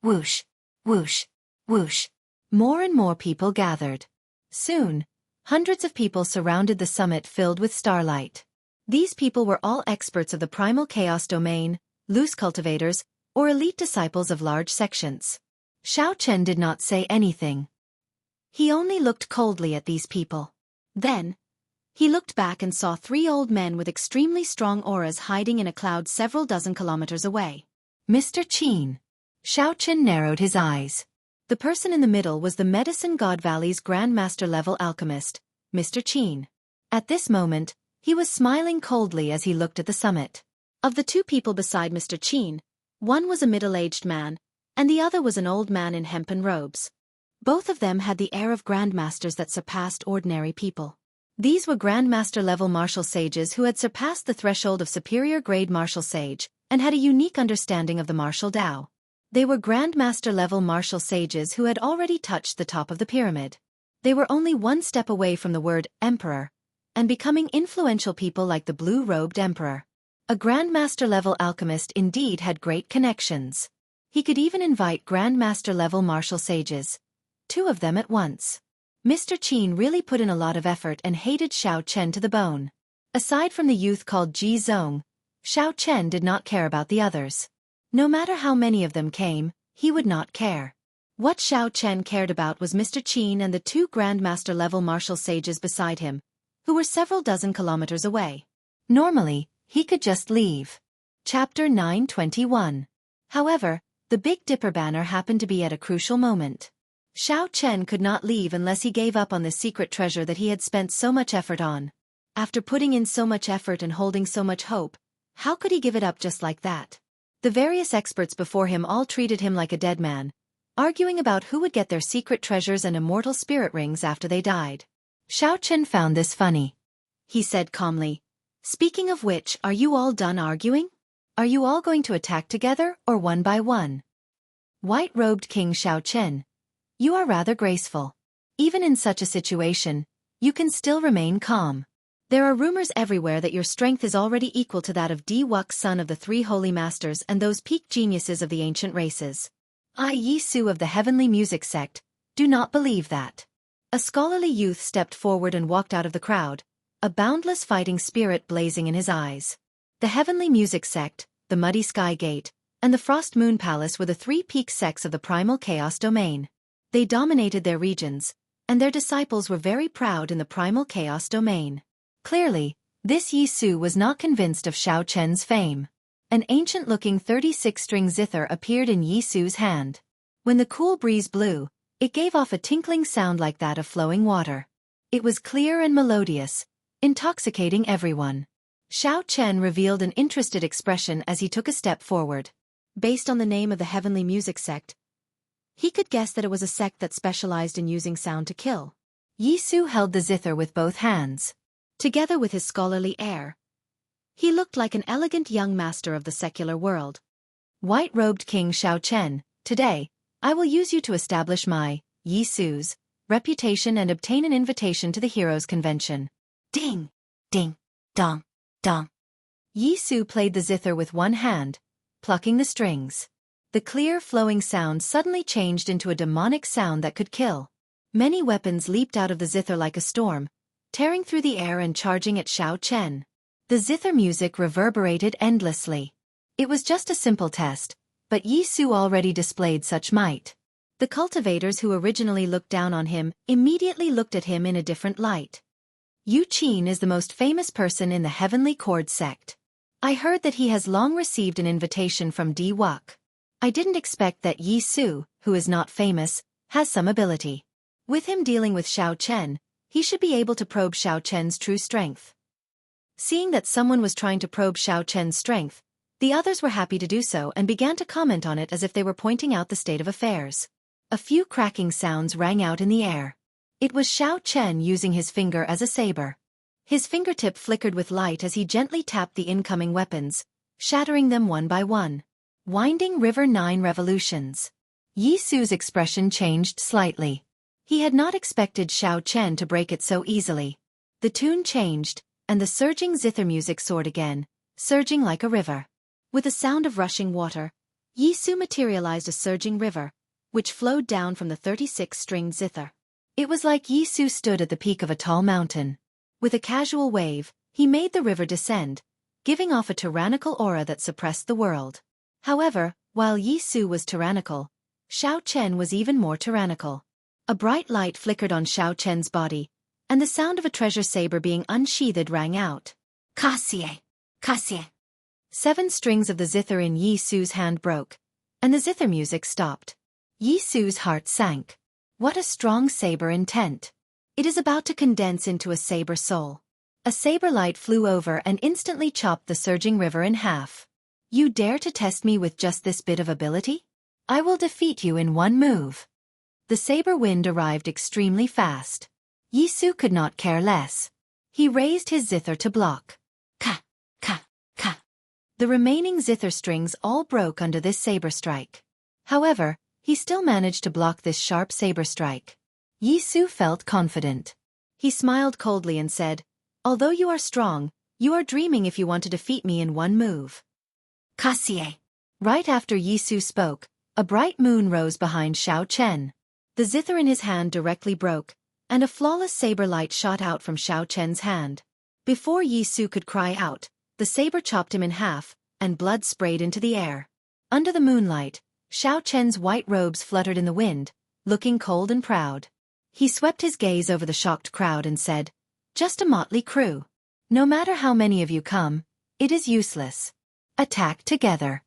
Whoosh, whoosh, whoosh. More and more people gathered. Soon, hundreds of people surrounded the summit filled with starlight. These people were all experts of the primal chaos domain, loose cultivators, or elite disciples of large sections. Xiao Chen did not say anything. He only looked coldly at these people. Then, he looked back and saw 3 old men with extremely strong auras hiding in a cloud several dozen kilometers away. Mr. Qin. Xiao Chen narrowed his eyes. The person in the middle was the Medicine God Valley's Grandmaster level alchemist, Mr. Qin. At this moment, he was smiling coldly as he looked at the summit. Of the 2 people beside Mr. Qin, one was a middle-aged man, and the other was an old man in hempen robes. Both of them had the air of grandmasters that surpassed ordinary people. These were Grandmaster-level martial sages who had surpassed the threshold of superior-grade martial sage, and had a unique understanding of the martial Tao. They were Grandmaster-level martial sages who had already touched the top of the pyramid. They were only one step away from the word Emperor, and becoming influential people like the blue-robed Emperor. A Grandmaster-level alchemist indeed had great connections. He could even invite Grandmaster-level martial sages, 2 of them at once. Mr. Qin really put in a lot of effort and hated Xiao Chen to the bone. Aside from the youth called Ji Zong, Xiao Chen did not care about the others. No matter how many of them came, he would not care. What Xiao Chen cared about was Mr. Qin and the 2 Grandmaster-level martial sages beside him, who were several dozen kilometers away. Normally, he could just leave. Chapter 921. However, the Big Dipper banner happened to be at a crucial moment. Xiao Chen could not leave unless he gave up on the secret treasure that he had spent so much effort on. After putting in so much effort and holding so much hope, how could he give it up just like that? The various experts before him all treated him like a dead man, arguing about who would get their secret treasures and immortal spirit rings after they died. Xiao Chen found this funny. He said calmly, "Speaking of which, are you all done arguing? Are you all going to attack together or one by one?" White-robed King Xiao Chen. You are rather graceful. Even in such a situation, you can still remain calm. There are rumors everywhere that your strength is already equal to that of Di Wuk, son of the 3 holy masters and those peak geniuses of the ancient races. I, Yi Su of the Heavenly Music Sect, do not believe that. A scholarly youth stepped forward and walked out of the crowd, a boundless fighting spirit blazing in his eyes. The Heavenly Music Sect, the Muddy Sky Gate, and the Frost Moon Palace were the 3 peak sects of the primal chaos domain. They dominated their regions, and their disciples were very proud in the primal chaos domain. Clearly, this Yi Su was not convinced of Xiao Chen's fame. An ancient-looking 36-string zither appeared in Yi Su's hand. When the cool breeze blew, it gave off a tinkling sound like that of flowing water. It was clear and melodious, intoxicating everyone. Xiao Chen revealed an interested expression as he took a step forward. Based on the name of the Heavenly Music Sect, he could guess that it was a sect that specialized in using sound to kill. Yi Su held the zither with both hands. Together with his scholarly air, he looked like an elegant young master of the secular world. White-robed King Xiao Chen, today, I will use you to establish my, Yi Su's, reputation and obtain an invitation to the Heroes Convention. Ding! Ding! Dong! Dong! Yi Su played the zither with one hand, plucking the strings. The clear, flowing sound suddenly changed into a demonic sound that could kill. Many weapons leaped out of the zither like a storm, tearing through the air and charging at Xiao Chen. The zither music reverberated endlessly. It was just a simple test, but Yi Su already displayed such might. The cultivators who originally looked down on him immediately looked at him in a different light. Yu Qin is the most famous person in the Heavenly Chord sect. I heard that he has long received an invitation from Di Wuk. I didn't expect that Yi Su, who is not famous, has some ability. With him dealing with Xiao Chen, he should be able to probe Xiao Chen's true strength. Seeing that someone was trying to probe Xiao Chen's strength, the others were happy to do so and began to comment on it as if they were pointing out the state of affairs. A few cracking sounds rang out in the air. It was Xiao Chen using his finger as a saber. His fingertip flickered with light as he gently tapped the incoming weapons, shattering them one by one. Winding River 9 Revolutions. Yi Su's expression changed slightly. He had not expected Xiao Chen to break it so easily. The tune changed, and the surging zither music soared again, surging like a river. With a sound of rushing water, Yi Su materialized a surging river, which flowed down from the 36-stringed zither. It was like Yi Su stood at the peak of a tall mountain. With a casual wave, he made the river descend, giving off a tyrannical aura that suppressed the world. However, while Yi Su was tyrannical, Xiao Chen was even more tyrannical. A bright light flickered on Xiao Chen's body, and the sound of a treasure saber being unsheathed rang out. Cassie! Cassie! 7 strings of the zither in Yi Su's hand broke, and the zither music stopped. Yi Su's heart sank. What a strong saber intent! It is about to condense into a saber soul. A saber light flew over and instantly chopped the surging river in half. You dare to test me with just this bit of ability? I will defeat you in one move. The saber wind arrived extremely fast. Yi Su could not care less. He raised his zither to block. Ka, ka, ka. The remaining zither strings all broke under this saber strike. However, he still managed to block this sharp saber strike. Yi Su felt confident. He smiled coldly and said, "Although you are strong, you are dreaming if you want to defeat me in one move." Cassie. Right after Yi Su spoke, a bright moon rose behind Xiao Chen. The zither in his hand directly broke, and a flawless saber light shot out from Xiao Chen's hand. Before Yi Su could cry out, the saber chopped him in half, and blood sprayed into the air. Under the moonlight, Xiao Chen's white robes fluttered in the wind, looking cold and proud. He swept his gaze over the shocked crowd and said, "Just a motley crew. No matter how many of you come, it is useless. Attack together."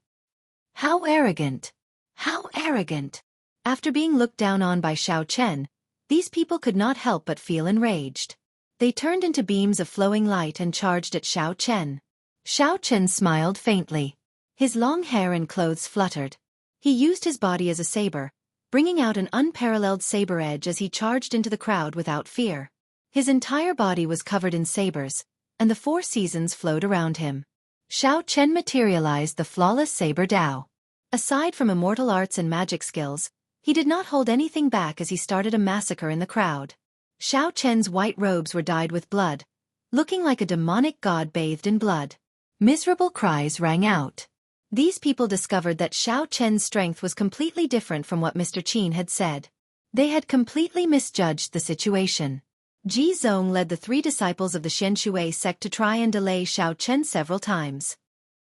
How arrogant! How arrogant! After being looked down on by Xiao Chen, these people could not help but feel enraged. They turned into beams of flowing light and charged at Xiao Chen. Xiao Chen smiled faintly. His long hair and clothes fluttered. He used his body as a saber, bringing out an unparalleled saber edge as he charged into the crowd without fear. His entire body was covered in sabers, and the 4 seasons flowed around him. Xiao Chen materialized the flawless saber Dao. Aside from immortal arts and magic skills, he did not hold anything back as he started a massacre in the crowd. Xiao Chen's white robes were dyed with blood, looking like a demonic god bathed in blood. Miserable cries rang out. These people discovered that Xiao Chen's strength was completely different from what Mr. Qin had said. They had completely misjudged the situation. Ji Zong led the 3 disciples of the Xianshui sect to try and delay Xiao Chen several times.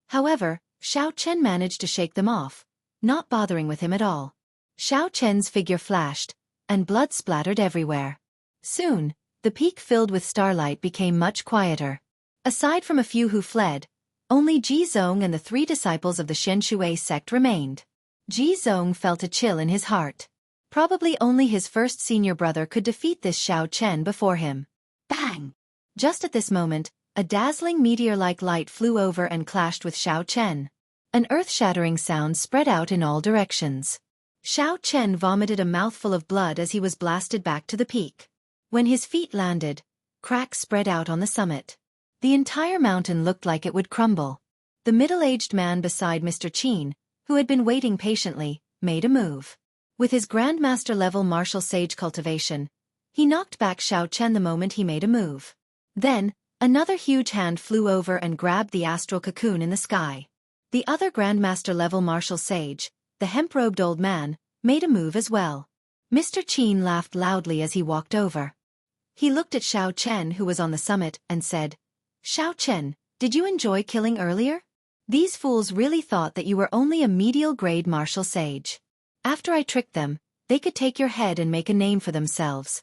However, Xiao Chen managed to shake them off, not bothering with him at all. Xiao Chen's figure flashed, and blood splattered everywhere. Soon, the peak filled with starlight became much quieter. Aside from a few who fled, only Ji Zong and the 3 disciples of the Xianshui sect remained. Ji Zong felt a chill in his heart. Probably only his first senior brother could defeat this Xiao Chen before him. Bang! Just at this moment, a dazzling meteor-like light flew over and clashed with Xiao Chen. An earth-shattering sound spread out in all directions. Xiao Chen vomited a mouthful of blood as he was blasted back to the peak. When his feet landed, cracks spread out on the summit. The entire mountain looked like it would crumble. The middle-aged man beside Mr. Qin, who had been waiting patiently, made a move. With his Grandmaster-level martial sage cultivation, he knocked back Xiao Chen the moment he made a move. Then, another huge hand flew over and grabbed the astral cocoon in the sky. The other Grandmaster-level martial sage, the hemp-robed old man, made a move as well. Mr. Qin laughed loudly as he walked over. He looked at Xiao Chen, who was on the summit, and said, "Xiao Chen, did you enjoy killing earlier? These fools really thought that you were only a medial-grade martial sage. After I tricked them, they could take your head and make a name for themselves.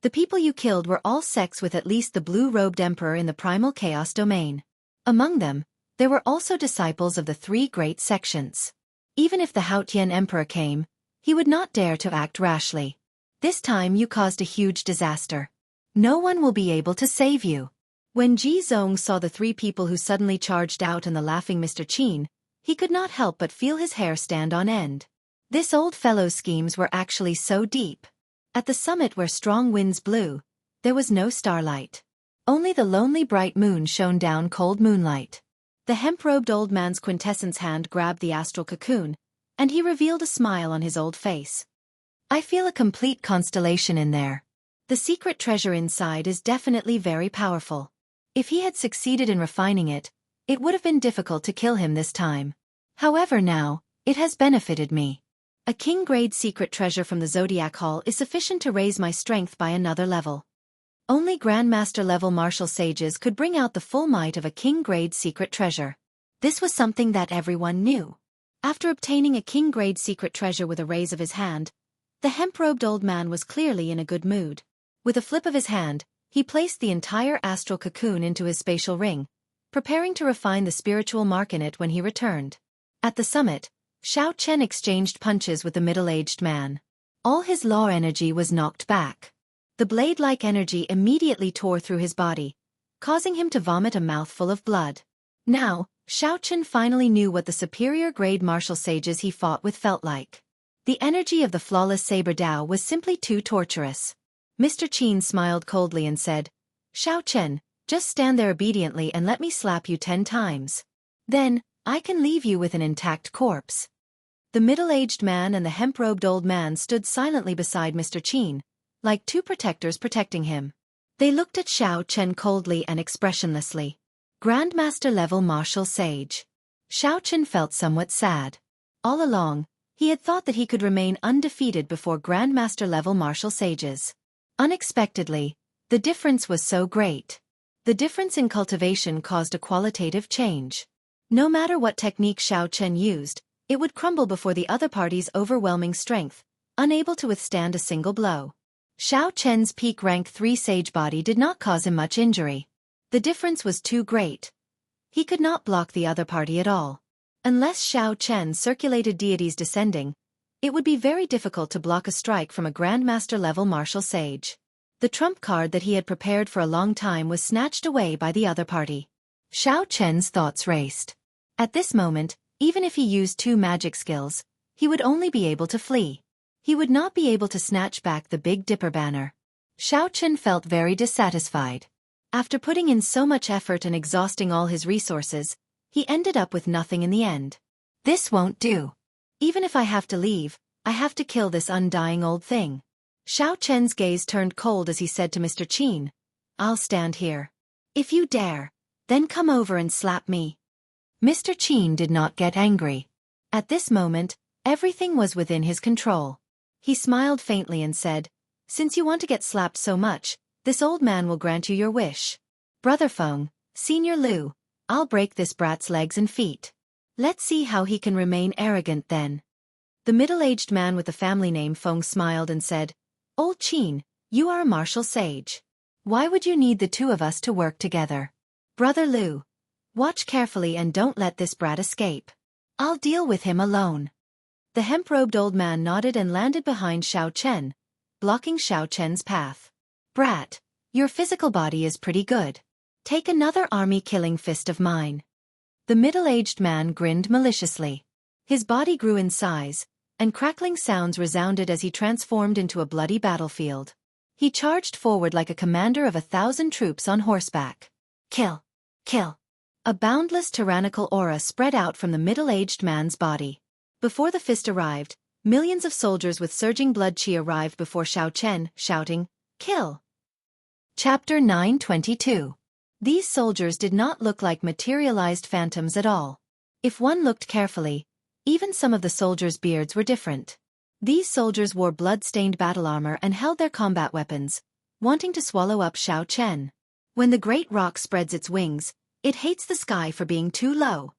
The people you killed were all sects with at least the blue-robed emperor in the primal chaos domain. Among them, there were also disciples of the 3 great sections. Even if the Haotian emperor came, he would not dare to act rashly. This time you caused a huge disaster. No one will be able to save you." When Ji Zong saw the 3 people who suddenly charged out and the laughing Mr. Qin, he could not help but feel his hair stand on end. This old fellow's schemes were actually so deep. At the summit where strong winds blew, there was no starlight. Only the lonely bright moon shone down cold moonlight. The hemp-robed old man's quintessence hand grabbed the astral cocoon, and he revealed a smile on his old face. I feel a complete constellation in there. The secret treasure inside is definitely very powerful. If he had succeeded in refining it, it would have been difficult to kill him this time. However now, it has benefited me. A king-grade secret treasure from the Zodiac Hall is sufficient to raise my strength by another level. Only Grandmaster-level martial sages could bring out the full might of a king-grade secret treasure. This was something that everyone knew. After obtaining a king-grade secret treasure with a raise of his hand, the hemp-robed old man was clearly in a good mood. With a flip of his hand, he placed the entire astral cocoon into his spatial ring, preparing to refine the spiritual mark in it when he returned. At the summit, Xiao Chen exchanged punches with the middle-aged man. All his law energy was knocked back. The blade-like energy immediately tore through his body, causing him to vomit a mouthful of blood. Now, Xiao Chen finally knew what the superior-grade martial sages he fought with felt like. The energy of the flawless saber Dao was simply too torturous. Mr. Qin smiled coldly and said, Xiao Chen, just stand there obediently and let me slap you 10 times. Then, I can leave you with an intact corpse. The middle-aged man and the hemp-robed old man stood silently beside Mr. Qin, like two protectors protecting him. They looked at Xiao Chen coldly and expressionlessly. Grandmaster-level martial sage. Xiao Chen felt somewhat sad. All along, he had thought that he could remain undefeated before Grandmaster-level martial sages. Unexpectedly, the difference was so great. The difference in cultivation caused a qualitative change. No matter what technique Xiao Chen used, it would crumble before the other party's overwhelming strength, unable to withstand a single blow. Xiao Chen's peak rank 3 sage body did not cause him much injury. The difference was too great. He could not block the other party at all. Unless Xiao Chen circulated deities descending, it would be very difficult to block a strike from a Grandmaster-level martial sage. The trump card that he had prepared for a long time was snatched away by the other party. Xiao Chen's thoughts raced. At this moment, even if he used 2 magic skills, he would only be able to flee. He would not be able to snatch back the Big Dipper banner. Xiao Chen felt very dissatisfied. After putting in so much effort and exhausting all his resources, he ended up with nothing in the end. This won't do. Even if I have to leave, I have to kill this undying old thing. Xiao Chen's gaze turned cold as he said to Mr. Qin, I'll stand here. If you dare, then come over and slap me. Mr. Qin did not get angry. At this moment, everything was within his control. He smiled faintly and said, Since you want to get slapped so much, this old man will grant you your wish. Brother Feng, Senior Liu, I'll break this brat's legs and feet. Let's see how he can remain arrogant then. The middle-aged man with the family name Feng smiled and said, Old Qin, you are a martial sage. Why would you need the 2 of us to work together? Brother Liu, watch carefully and don't let this brat escape. I'll deal with him alone. The hemp-robed old man nodded and landed behind Xiao Chen, blocking Xiao Chen's path. Brat, your physical body is pretty good. Take another army-killing fist of mine. The middle-aged man grinned maliciously. His body grew in size, and crackling sounds resounded as he transformed into a bloody battlefield. He charged forward like a commander of 1,000 troops on horseback. Kill! Kill! A boundless tyrannical aura spread out from the middle-aged man's body. Before the fist arrived, millions of soldiers with surging blood qi arrived before Xiao Chen, shouting, Kill! Chapter 922. These soldiers did not look like materialized phantoms at all. If one looked carefully, even some of the soldiers' beards were different. These soldiers wore blood-stained battle armor and held their combat weapons, wanting to swallow up Xiao Chen. When the great rock spreads its wings, it hates the sky for being too low.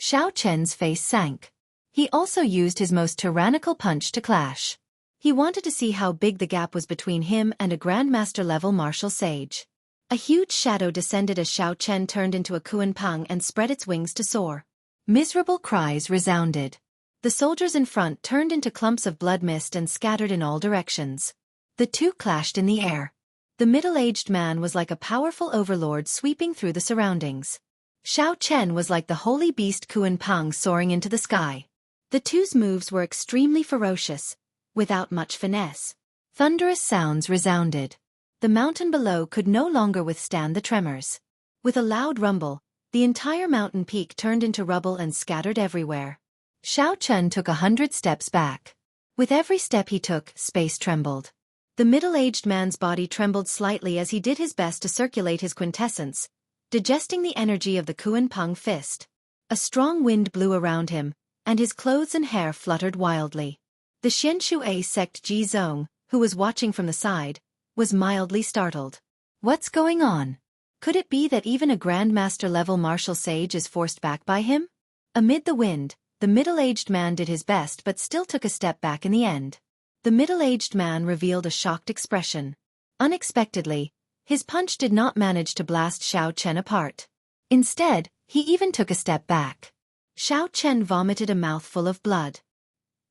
Xiao Chen's face sank. He also used his most tyrannical punch to clash. He wanted to see how big the gap was between him and a Grandmaster-level martial sage. A huge shadow descended as Xiao Chen turned into a Kuan Peng and spread its wings to soar. Miserable cries resounded. The soldiers in front turned into clumps of blood mist and scattered in all directions. The 2 clashed in the air. The middle-aged man was like a powerful overlord sweeping through the surroundings. Xiao Chen was like the holy beast Kuan Peng soaring into the sky. The 2's moves were extremely ferocious, without much finesse. Thunderous sounds resounded. The mountain below could no longer withstand the tremors. With a loud rumble, the entire mountain peak turned into rubble and scattered everywhere. Xiao Chen took 100 steps back. With every step he took, space trembled. The middle-aged man's body trembled slightly as he did his best to circulate his quintessence, digesting the energy of the Kuan Peng fist. A strong wind blew around him, and his clothes and hair fluttered wildly. The Xianshui sect Ji Zong, who was watching from the side, was mildly startled. What's going on? Could it be that even a Grandmaster-level martial sage is forced back by him? Amid the wind, the middle-aged man did his best but still took a step back in the end. The middle-aged man revealed a shocked expression. Unexpectedly, his punch did not manage to blast Xiao Chen apart. Instead, he even took a step back. Xiao Chen vomited a mouthful of blood.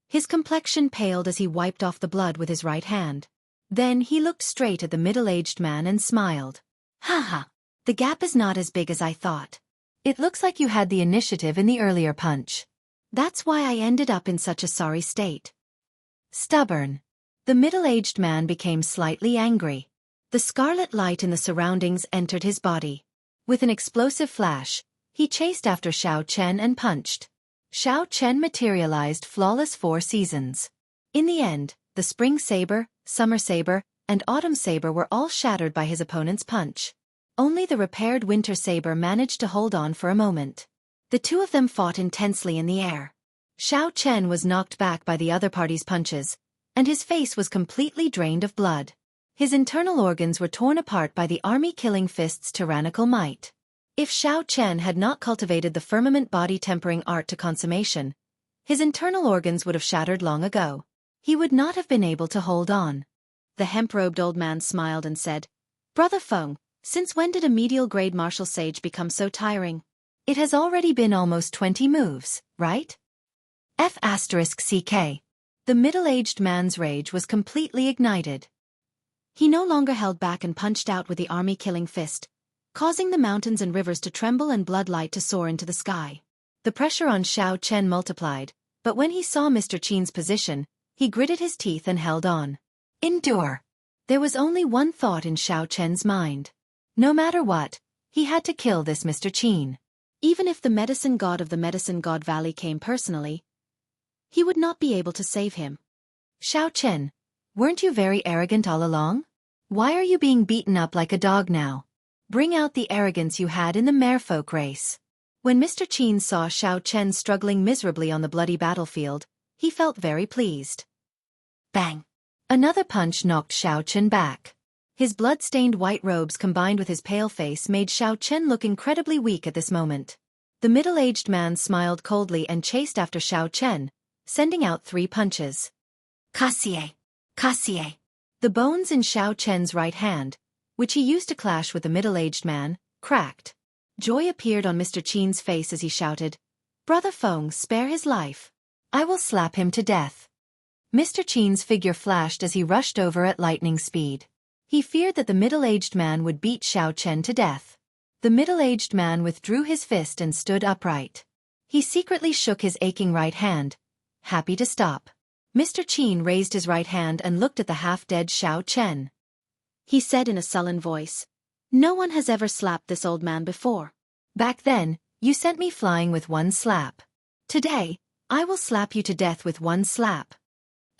His complexion paled as he wiped off the blood with his right hand. Then he looked straight at the middle-aged man and smiled. Haha, the gap is not as big as I thought. It looks like you had the initiative in the earlier punch. That's why I ended up in such a sorry state. Stubborn. The middle-aged man became slightly angry. The scarlet light in the surroundings entered his body. With an explosive flash, he chased after Xiao Chen and punched. Xiao Chen materialized flawless 4 seasons. In the end, the spring saber, summer saber, and autumn saber were all shattered by his opponent's punch. Only the repaired winter saber managed to hold on for a moment. The two of them fought intensely in the air. Xiao Chen was knocked back by the other party's punches, and his face was completely drained of blood. His internal organs were torn apart by the army-killing fist's tyrannical might. If Xiao Chen had not cultivated the firmament body-tempering art to consummation, his internal organs would have shattered long ago. He would not have been able to hold on. The hemp-robed old man smiled and said, "Brother Feng, since when did a medial-grade martial sage become so tiring? It has already been almost 20 moves, right?" F***CK. The middle-aged man's rage was completely ignited. He no longer held back and punched out with the army-killing fist, causing the mountains and rivers to tremble and bloodlight to soar into the sky. The pressure on Xiao Chen multiplied, but when he saw Mr. Qin's position, he gritted his teeth and held on. Endure. There was only one thought in Xiao Chen's mind. No matter what, he had to kill this Mr. Qin. Even if the medicine god of the Medicine God Valley came personally, he would not be able to save him. Xiao Chen, weren't you very arrogant all along? Why are you being beaten up like a dog now? Bring out the arrogance you had in the merfolk race. When Mr. Qin saw Xiao Chen struggling miserably on the bloody battlefield, he felt very pleased. Bang! Another punch knocked Xiao Chen back. His blood-stained white robes combined with his pale face made Xiao Chen look incredibly weak at this moment. The middle-aged man smiled coldly and chased after Xiao Chen, sending out 3 punches. Kasie! Kasie! The bones in Xiao Chen's right hand, which he used to clash with the middle-aged man, cracked. Joy appeared on Mr. Qin's face as he shouted, "Brother Feng, spare his life. I will slap him to death." Mr. Qin's figure flashed as he rushed over at lightning speed. He feared that the middle-aged man would beat Xiao Chen to death. The middle-aged man withdrew his fist and stood upright. He secretly shook his aching right hand, happy to stop. Mr. Qin raised his right hand and looked at the half-dead Xiao Chen. He said in a sullen voice, "No one has ever slapped this old man before. Back then, you sent me flying with 1 slap. Today, I will slap you to death with 1 slap."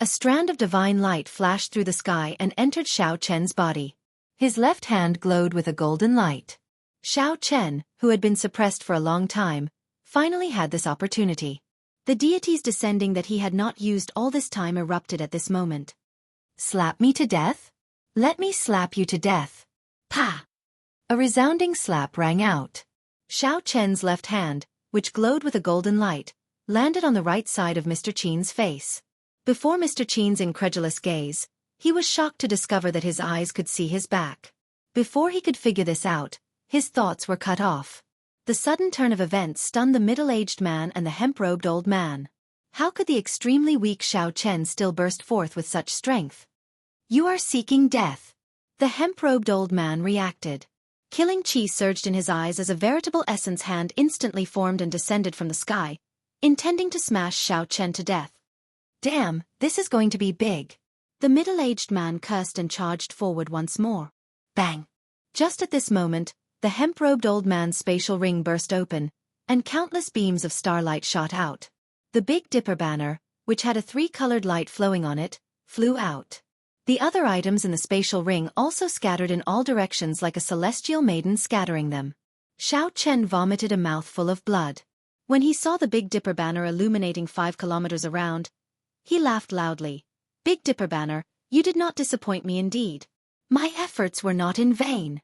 A strand of divine light flashed through the sky and entered Xiao Chen's body. His left hand glowed with a golden light. Xiao Chen, who had been suppressed for a long time, finally had this opportunity. The deities descending that he had not used all this time erupted at this moment. "Slap me to death? Let me slap you to death." Pa! A resounding slap rang out. Xiao Chen's left hand, which glowed with a golden light, landed on the right side of Mr. Qin's face. Before Mr. Qin's incredulous gaze, he was shocked to discover that his eyes could see his back. Before he could figure this out, his thoughts were cut off. The sudden turn of events stunned the middle-aged man and the hemp-robed old man. How could the extremely weak Xiao Chen still burst forth with such strength? "You are seeking death." The hemp-robed old man reacted. Killing chi surged in his eyes as a veritable essence hand instantly formed and descended from the sky, intending to smash Xiao Chen to death. Damn, this is going to be big. The middle-aged man cursed and charged forward once more. Bang! Just at this moment, the hemp-robed old man's spatial ring burst open, and countless beams of starlight shot out. The Big Dipper banner, which had a 3-colored light flowing on it, flew out. The other items in the spatial ring also scattered in all directions like a celestial maiden scattering them. Xiao Chen vomited a mouthful of blood. When he saw the Big Dipper banner illuminating 5 kilometers around, he laughed loudly. Big Dipper banner, you did not disappoint me indeed. My efforts were not in vain.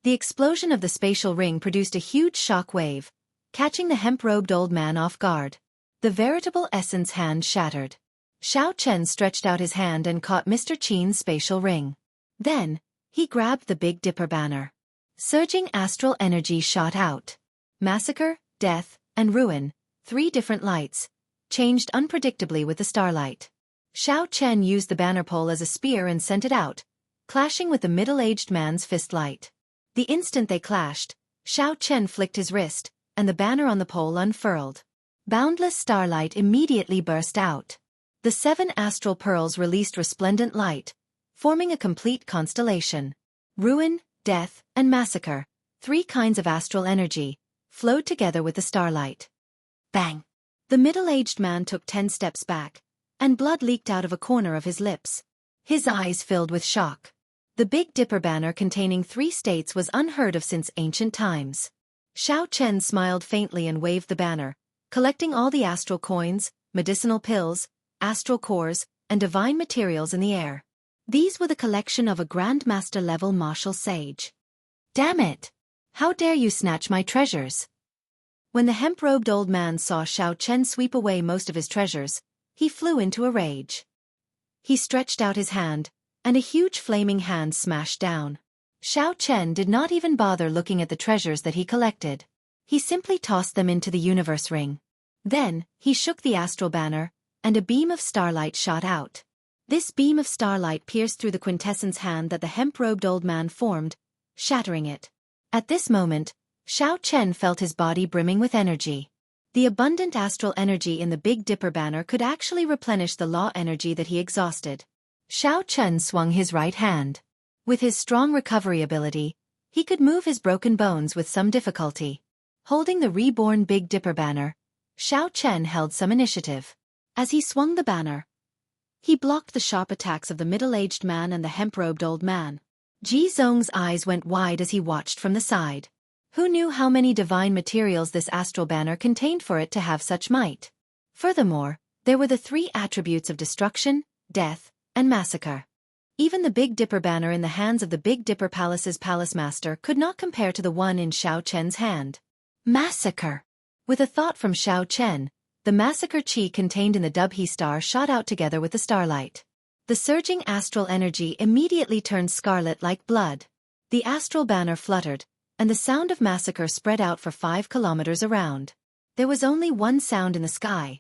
The explosion of the spatial ring produced a huge shock wave, catching the hemp-robed old man off guard. The veritable essence hand shattered. Xiao Chen stretched out his hand and caught Mr. Qin's spatial ring. Then, he grabbed the Big Dipper banner. Surging astral energy shot out. Massacre, death, and ruin, 3 different lights, changed unpredictably with the starlight. Xiao Chen used the banner pole as a spear and sent it out, clashing with the middle-aged man's fist light. The instant they clashed, Xiao Chen flicked his wrist, and the banner on the pole unfurled. Boundless starlight immediately burst out. The 7 astral pearls released resplendent light, forming a complete constellation. Ruin, death, and massacre, 3 kinds of astral energy, flowed together with the starlight. Bang! The middle-aged man took 10 steps back, and blood leaked out of a corner of his lips. His eyes filled with shock. The Big Dipper banner containing 3 states was unheard of since ancient times. Xiao Chen smiled faintly and waved the banner, collecting all the astral coins, medicinal pills, astral cores, and divine materials in the air. These were the collection of a Grandmaster-level martial sage. Damn it! How dare you snatch my treasures? When the hemp-robed old man saw Xiao Chen sweep away most of his treasures, he flew into a rage. He stretched out his hand, and a huge flaming hand smashed down. Xiao Chen did not even bother looking at the treasures that he collected. He simply tossed them into the universe ring. Then, he shook the astral banner, and a beam of starlight shot out. This beam of starlight pierced through the quintessence hand that the hemp-robed old man formed, shattering it. At this moment, Xiao Chen felt his body brimming with energy. The abundant astral energy in the Big Dipper banner could actually replenish the law energy that he exhausted. Xiao Chen swung his right hand. With his strong recovery ability, he could move his broken bones with some difficulty. Holding the reborn Big Dipper banner, Xiao Chen held some initiative. As he swung the banner, he blocked the sharp attacks of the middle-aged man and the hemp-robed old man. Ji Zong's eyes went wide as he watched from the side. Who knew how many divine materials this astral banner contained for it to have such might? Furthermore, there were the 3 attributes of destruction, death, and massacre. Even the Big Dipper banner in the hands of the Big Dipper Palace's palace master could not compare to the one in Xiao Chen's hand. Massacre! With a thought from Xiao Chen, the massacre chi contained in the Dubhe star shot out together with the starlight. The surging astral energy immediately turned scarlet like blood. The astral banner fluttered, and the sound of massacre spread out for 5 kilometers around. There was only one sound in the sky.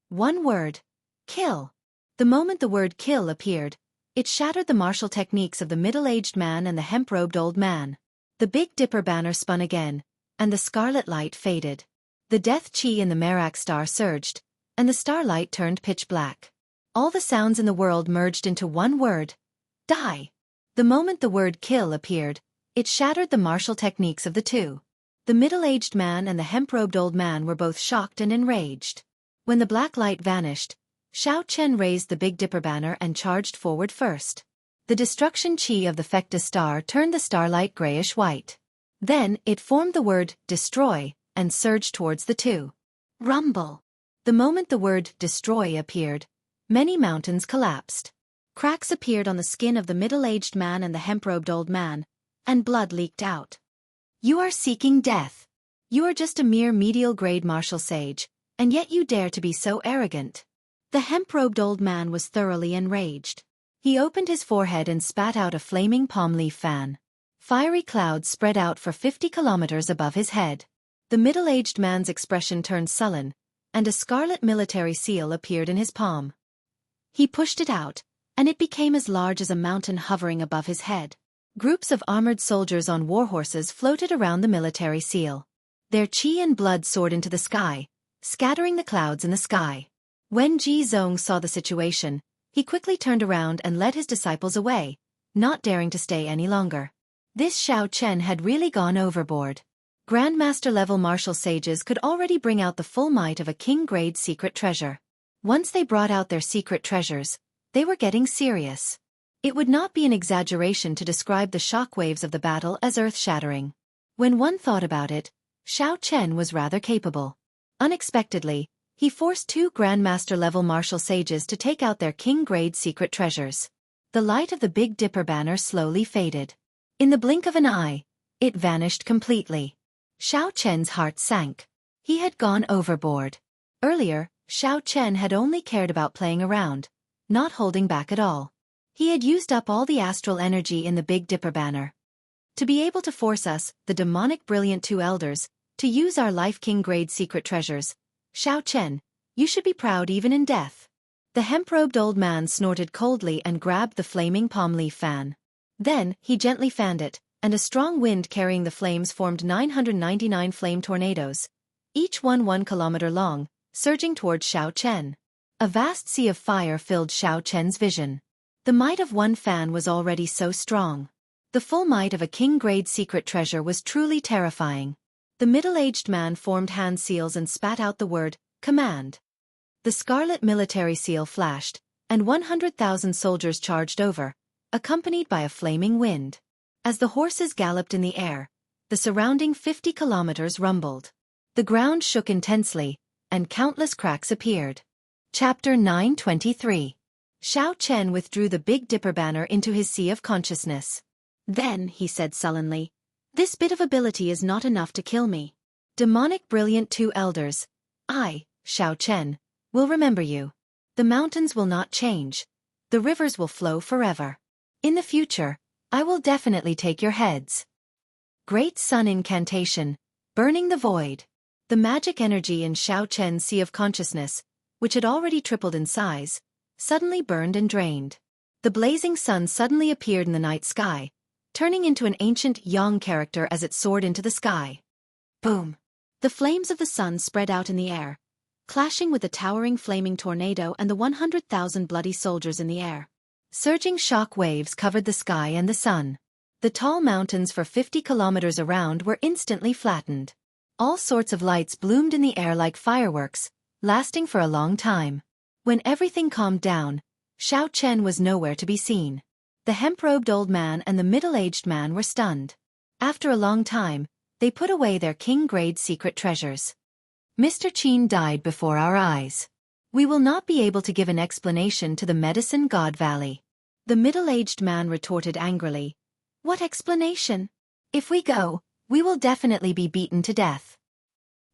One word. Kill. The moment the word kill appeared, it shattered the martial techniques of the middle-aged man and the hemp-robed old man. The Big Dipper banner spun again, and the scarlet light faded. The death chi in the Merak star surged, and the starlight turned pitch black. All the sounds in the world merged into one word. Die. The moment the word kill appeared, it shattered the martial techniques of the 2. The middle-aged man and the hemp-robed old man were both shocked and enraged. When the black light vanished, Xiao Chen raised the Big Dipper banner and charged forward first. The destruction chi of the Fecta star turned the starlight grayish-white. Then, it formed the word, destroy, and surged towards the 2. Rumble. The moment the word, destroy appeared, many mountains collapsed. Cracks appeared on the skin of the middle-aged man and the hemp-robed old man, and blood leaked out. You are seeking death. You are just a mere medial-grade martial sage, and yet you dare to be so arrogant. The hemp-robed old man was thoroughly enraged. He opened his forehead and spat out a flaming palm leaf fan. Fiery clouds spread out for 50 kilometers above his head. The middle-aged man's expression turned sullen, and a scarlet military seal appeared in his palm. He pushed it out, and it became as large as a mountain hovering above his head. Groups of armored soldiers on war horses floated around the military seal. Their chi and blood soared into the sky, scattering the clouds in the sky. When Ji Zong saw the situation, he quickly turned around and led his disciples away, not daring to stay any longer. This Xiao Chen had really gone overboard. Grandmaster-level martial sages could already bring out the full might of a king-grade secret treasure. Once they brought out their secret treasures, they were getting serious. It would not be an exaggeration to describe the shockwaves of the battle as earth-shattering. When one thought about it, Xiao Chen was rather capable. Unexpectedly, he forced 2 Grandmaster-level martial sages to take out their king-grade secret treasures. The light of the Big Dipper banner slowly faded. In the blink of an eye, it vanished completely. Xiao Chen's heart sank. He had gone overboard. Earlier, Xiao Chen had only cared about playing around, not holding back at all. He had used up all the astral energy in the Big Dipper banner. To be able to force us, the demonic brilliant 2 elders, to use our life king-grade secret treasures, Xiao Chen, you should be proud even in death. The hemp-robed old man snorted coldly and grabbed the flaming palm leaf fan. Then, he gently fanned it, and a strong wind carrying the flames formed 999 flame tornadoes, each one 1 kilometer long, surging towards Xiao Chen. A vast sea of fire filled Xiao Chen's vision. The might of one fan was already so strong. The full might of a king-grade secret treasure was truly terrifying. The middle-aged man formed hand seals and spat out the word, "Command." The scarlet military seal flashed, and 100,000 soldiers charged over, accompanied by a flaming wind. As the horses galloped in the air, the surrounding 50 kilometers rumbled. The ground shook intensely, and countless cracks appeared. Chapter 923. Xiao Chen withdrew the Big Dipper banner into his sea of consciousness. Then, he said sullenly, "This bit of ability is not enough to kill me. Demonic brilliant 2 elders, I, Xiao Chen, will remember you. The mountains will not change. The rivers will flow forever. In the future, I will definitely take your heads." Great Sun Incantation, burning the void. The magic energy in Xiao Chen's sea of consciousness, which had already tripled in size, suddenly burned and drained. The blazing sun suddenly appeared in the night sky, turning into an ancient Yang character as it soared into the sky. Boom! The flames of the sun spread out in the air, clashing with the towering flaming tornado and the 100,000 bloody soldiers in the air. Surging shock waves covered the sky and the sun. The tall mountains for 50 kilometers around were instantly flattened. All sorts of lights bloomed in the air like fireworks, lasting for a long time. When everything calmed down, Xiao Chen was nowhere to be seen. The hemp-robed old man and the middle-aged man were stunned. After a long time, they put away their king-grade secret treasures. Mr. Qin died before our eyes. We will not be able to give an explanation to the Medicine God Valley. The middle-aged man retorted angrily. What explanation? If we go, we will definitely be beaten to death.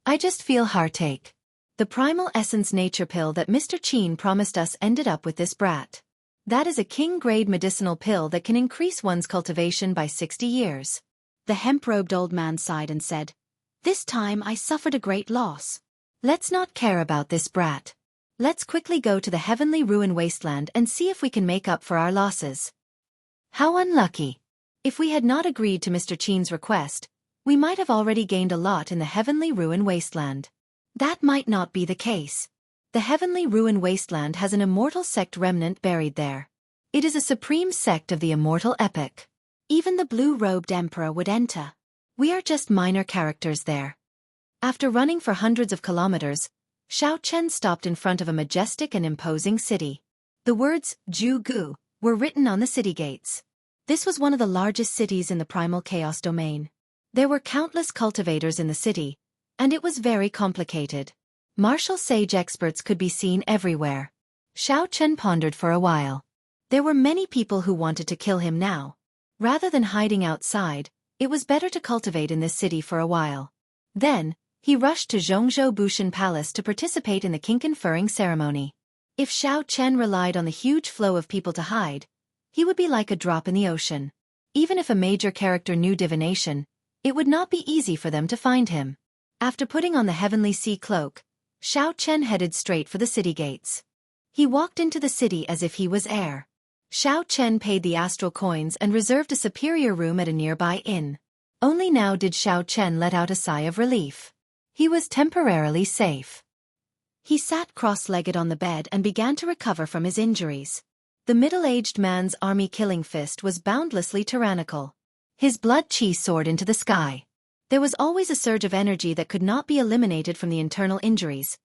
I just feel heartache. The primal essence nature pill that Mr. Qin promised us ended up with this brat. That is a king-grade medicinal pill that can increase one's cultivation by 60 years. The hemp-robed old man sighed and said, "This time I suffered a great loss. Let's not care about this brat. Let's quickly go to the heavenly ruin wasteland and see if we can make up for our losses." How unlucky. If we had not agreed to Mr. Qin's request, we might have already gained a lot in the heavenly ruin wasteland. That might not be the case. The heavenly ruin wasteland has an immortal sect remnant buried there. It is a supreme sect of the immortal epic. Even the blue-robed emperor would enter. We are just minor characters there. After running for hundreds of kilometers, Xiao Chen stopped in front of a majestic and imposing city. The words, Ju Gu, were written on the city gates. This was one of the largest cities in the primal chaos domain. There were countless cultivators in the city, and it was very complicated. Martial sage experts could be seen everywhere. Xiao Chen pondered for a while. There were many people who wanted to kill him now. Rather than hiding outside, it was better to cultivate in this city for a while. Then, he rushed to Zhongzhou Bushan Palace to participate in the king conferring ceremony. If Xiao Chen relied on the huge flow of people to hide, he would be like a drop in the ocean. Even if a major character knew divination, it would not be easy for them to find him. After putting on the heavenly sea cloak, Xiao Chen headed straight for the city gates. He walked into the city as if he was air. Xiao Chen paid the astral coins and reserved a superior room at a nearby inn. Only now did Xiao Chen let out a sigh of relief. He was temporarily safe. He sat cross-legged on the bed and began to recover from his injuries. The middle-aged man's army killing fist was boundlessly tyrannical. His blood chi soared into the sky. There was always a surge of energy that could not be eliminated from the internal injuries,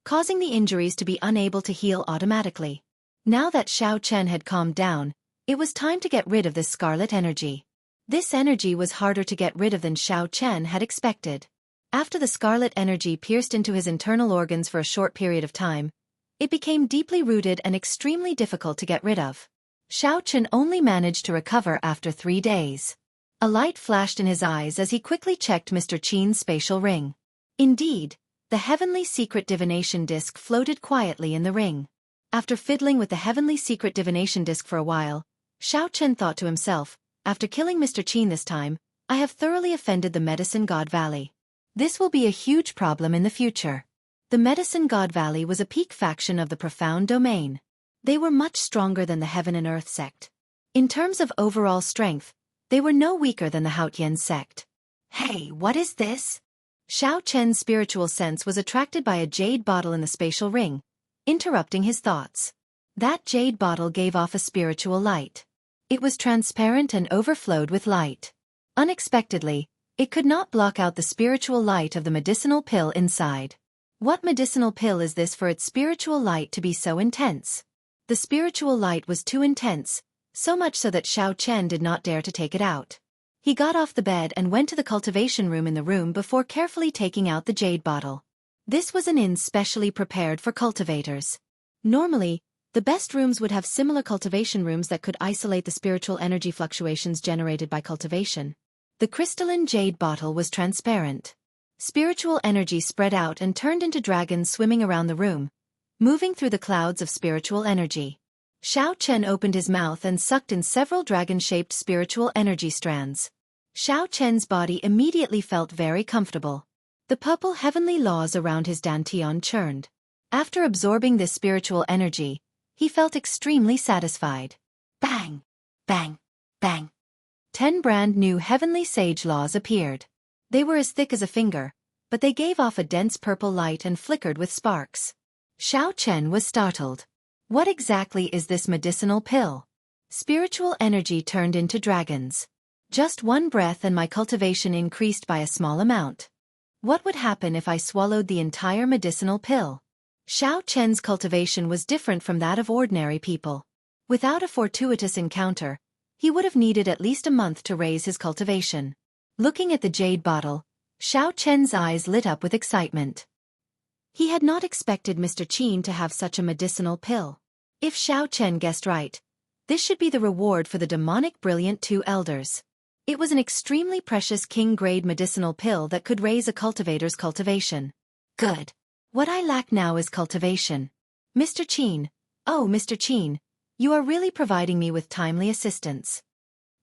causing the injuries to be unable to heal automatically. Now that Xiao Chen had calmed down, it was time to get rid of this scarlet energy. This energy was harder to get rid of than Xiao Chen had expected. After the scarlet energy pierced into his internal organs for a short period of time, it became deeply rooted and extremely difficult to get rid of. Xiao Chen only managed to recover after 3 days. A light flashed in his eyes as he quickly checked Mr. Qin's spatial ring. Indeed, the heavenly secret divination disc floated quietly in the ring. After fiddling with the heavenly secret divination disc for a while, Xiao Chen thought to himself, after killing Mr. Qin this time, I have thoroughly offended the Medicine God Valley. This will be a huge problem in the future. The Medicine God Valley was a peak faction of the Profound Domain. They were much stronger than the Heaven and Earth sect. In terms of overall strength, they were no weaker than the Haotian sect. Hey, what is this? Xiao Chen's spiritual sense was attracted by a jade bottle in the spatial ring, interrupting his thoughts. That jade bottle gave off a spiritual light. It was transparent and overflowed with light. Unexpectedly, it could not block out the spiritual light of the medicinal pill inside. What medicinal pill is this for its spiritual light to be so intense? The spiritual light was too intense, so much so that Xiao Chen did not dare to take it out. He got off the bed and went to the cultivation room in the room before carefully taking out the jade bottle. This was an inn specially prepared for cultivators. Normally, the best rooms would have similar cultivation rooms that could isolate the spiritual energy fluctuations generated by cultivation. The crystalline jade bottle was transparent. Spiritual energy spread out and turned into dragons swimming around the room, moving through the clouds of spiritual energy. Xiao Chen opened his mouth and sucked in several dragon-shaped spiritual energy strands. Xiao Chen's body immediately felt very comfortable. The purple heavenly laws around his dantian churned. After absorbing this spiritual energy, he felt extremely satisfied. Bang! Bang! Bang! 10 brand new heavenly sage laws appeared. They were as thick as a finger, but they gave off a dense purple light and flickered with sparks. Xiao Chen was startled. What exactly is this medicinal pill? Spiritual energy turned into dragons. Just one breath and my cultivation increased by a small amount. What would happen if I swallowed the entire medicinal pill? Xiao Chen's cultivation was different from that of ordinary people. Without a fortuitous encounter, he would have needed at least a month to raise his cultivation. Looking at the jade bottle, Xiao Chen's eyes lit up with excitement. He had not expected Mr. Qin to have such a medicinal pill. If Xiao Chen guessed right, this should be the reward for the demonic brilliant 2 elders. It was an extremely precious king-grade medicinal pill that could raise a cultivator's cultivation. Good. What I lack now is cultivation. Mr. Qin, oh Mr. Qin, you are really providing me with timely assistance.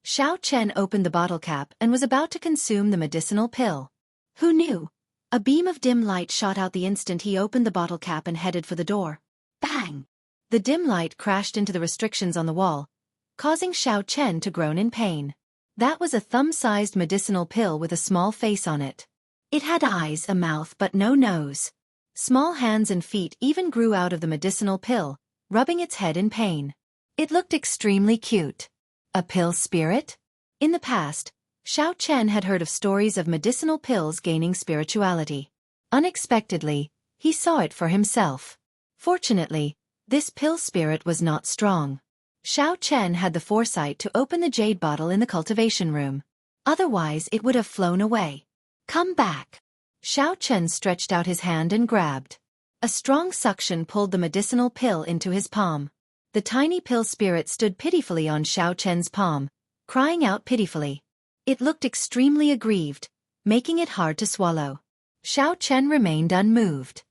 Xiao Chen opened the bottle cap and was about to consume the medicinal pill. Who knew? A beam of dim light shot out the instant he opened the bottle cap and headed for the door. Bang! The dim light crashed into the restrictions on the wall, causing Xiao Chen to groan in pain. That was a thumb-sized medicinal pill with a small face on it. It had eyes, a mouth, but no nose. Small hands and feet even grew out of the medicinal pill, rubbing its head in pain. It looked extremely cute. A pill spirit? In the past, Xiao Chen had heard of stories of medicinal pills gaining spirituality. Unexpectedly, he saw it for himself. Fortunately, this pill spirit was not strong. Xiao Chen had the foresight to open the jade bottle in the cultivation room. Otherwise it would have flown away. Come back. Xiao Chen stretched out his hand and grabbed. A strong suction pulled the medicinal pill into his palm. The tiny pill spirit stood pitifully on Xiao Chen's palm, crying out pitifully. It looked extremely aggrieved, making it hard to swallow. Xiao Chen remained unmoved.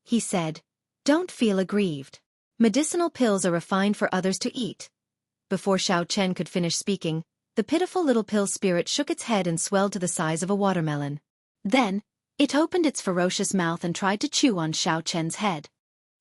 He said, "Don't feel aggrieved. Medicinal pills are refined for others to eat." Before Xiao Chen could finish speaking, the pitiful little pill spirit shook its head and swelled to the size of a watermelon. Then, it opened its ferocious mouth and tried to chew on Xiao Chen's head.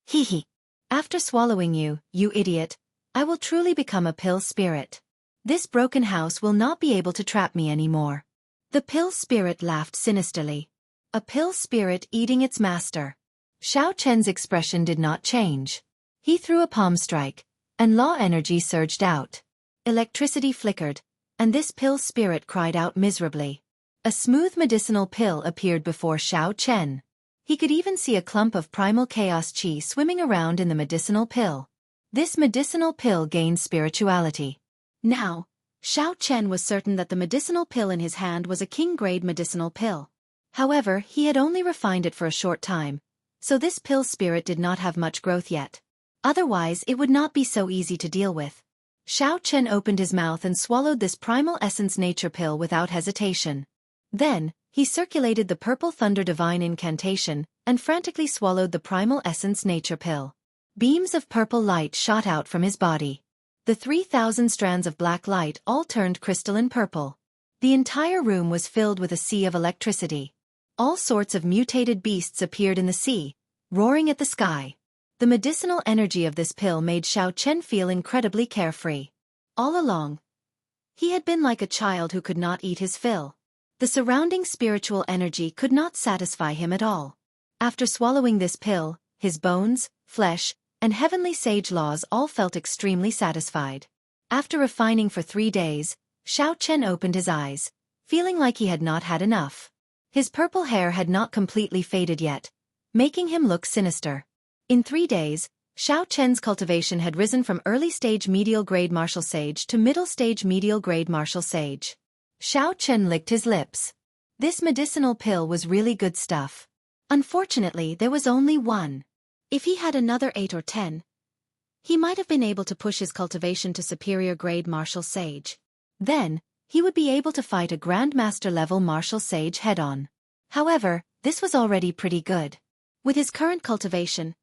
Hee hee. After swallowing you, you idiot, I will truly become a pill spirit. This broken house will not be able to trap me anymore. The pill spirit laughed sinisterly. A pill spirit eating its master. Xiao Chen's expression did not change. He threw a palm strike, and law energy surged out. Electricity flickered, and this pill spirit cried out miserably. A smooth medicinal pill appeared before Xiao Chen. He could even see a clump of primal chaos chi swimming around in the medicinal pill. This medicinal pill gained spirituality. Now, Xiao Chen was certain that the medicinal pill in his hand was a king-grade medicinal pill. However, he had only refined it for a short time, so this pill spirit did not have much growth yet. Otherwise, it would not be so easy to deal with. Xiao Chen opened his mouth and swallowed this primal essence nature pill without hesitation. Then, he circulated the purple thunder divine incantation and frantically swallowed the primal essence nature pill. Beams of purple light shot out from his body. The 3,000 strands of black light all turned crystalline purple. The entire room was filled with a sea of electricity. All sorts of mutated beasts appeared in the sea, roaring at the sky. The medicinal energy of this pill made Xiao Chen feel incredibly carefree. All along, he had been like a child who could not eat his fill. The surrounding spiritual energy could not satisfy him at all. After swallowing this pill, his bones, flesh, and heavenly sage laws all felt extremely satisfied. After refining for 3 days, Xiao Chen opened his eyes, feeling like he had not had enough. His purple hair had not completely faded yet, making him look sinister. In 3 days, Xiao Chen's cultivation had risen from early-stage medial-grade martial sage to middle-stage medial-grade martial sage. Xiao Chen licked his lips. This medicinal pill was really good stuff. Unfortunately, there was only one. If he had another 8 or 10, he might have been able to push his cultivation to superior-grade martial sage. Then, he would be able to fight a Grandmaster-level martial sage head-on. However, this was already pretty good. With his current cultivation,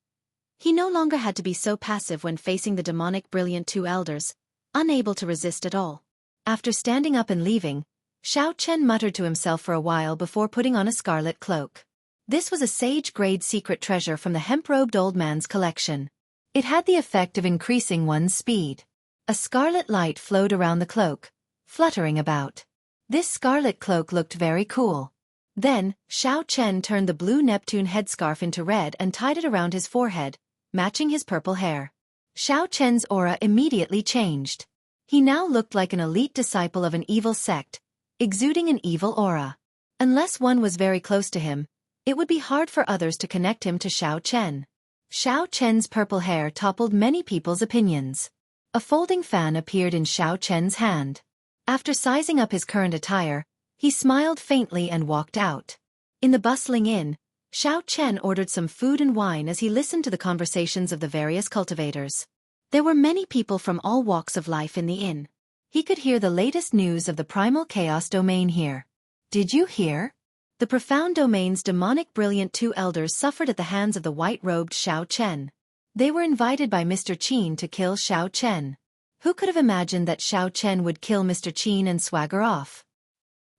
he no longer had to be so passive when facing the demonic brilliant 2 elders, unable to resist at all. After standing up and leaving, Xiao Chen muttered to himself for a while before putting on a scarlet cloak. This was a sage-grade secret treasure from the hemp-robed old man's collection. It had the effect of increasing one's speed. A scarlet light flowed around the cloak, fluttering about. This scarlet cloak looked very cool. Then, Xiao Chen turned the blue Neptune headscarf into red and tied it around his forehead, matching his purple hair. Xiao Chen's aura immediately changed. He now looked like an elite disciple of an evil sect, exuding an evil aura. Unless one was very close to him, it would be hard for others to connect him to Xiao Chen. Xiao Chen's purple hair toppled many people's opinions. A folding fan appeared in Xiao Chen's hand. After sizing up his current attire, he smiled faintly and walked out. In the bustling inn, Xiao Chen ordered some food and wine as he listened to the conversations of the various cultivators. There were many people from all walks of life in the inn. He could hear the latest news of the primal chaos domain here. Did you hear? The profound domain's demonic brilliant 2 elders suffered at the hands of the white-robed Xiao Chen. They were invited by Mr. Qin to kill Xiao Chen. Who could have imagined that Xiao Chen would kill Mr. Qin and swagger off?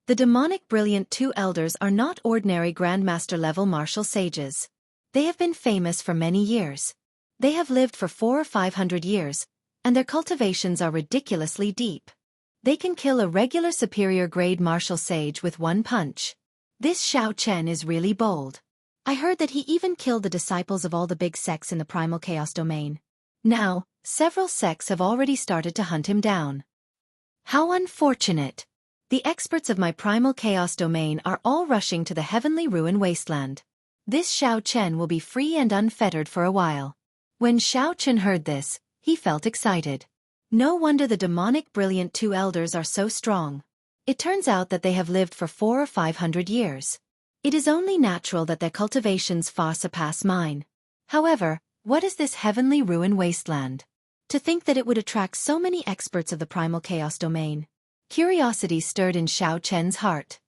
The demonic brilliant 2 elders are not ordinary Grandmaster-level martial sages. They have been famous for many years. They have lived for 400 or 500 years, and their cultivations are ridiculously deep. They can kill a regular superior-grade martial sage with one punch. This Xiao Chen is really bold. I heard that he even killed the disciples of all the big sects in the primal chaos domain. Now, several sects have already started to hunt him down. How unfortunate! The experts of my primal chaos domain are all rushing to the heavenly ruin wasteland. This Xiao Chen will be free and unfettered for a while. When Xiao Chen heard this, he felt excited. No wonder the demonic brilliant 2 elders are so strong. It turns out that they have lived for 400 or 500 years. It is only natural that their cultivations far surpass mine. However, what is this heavenly ruin wasteland? To think that it would attract so many experts of the primal chaos domain. Curiosity stirred in Xiao Chen's heart.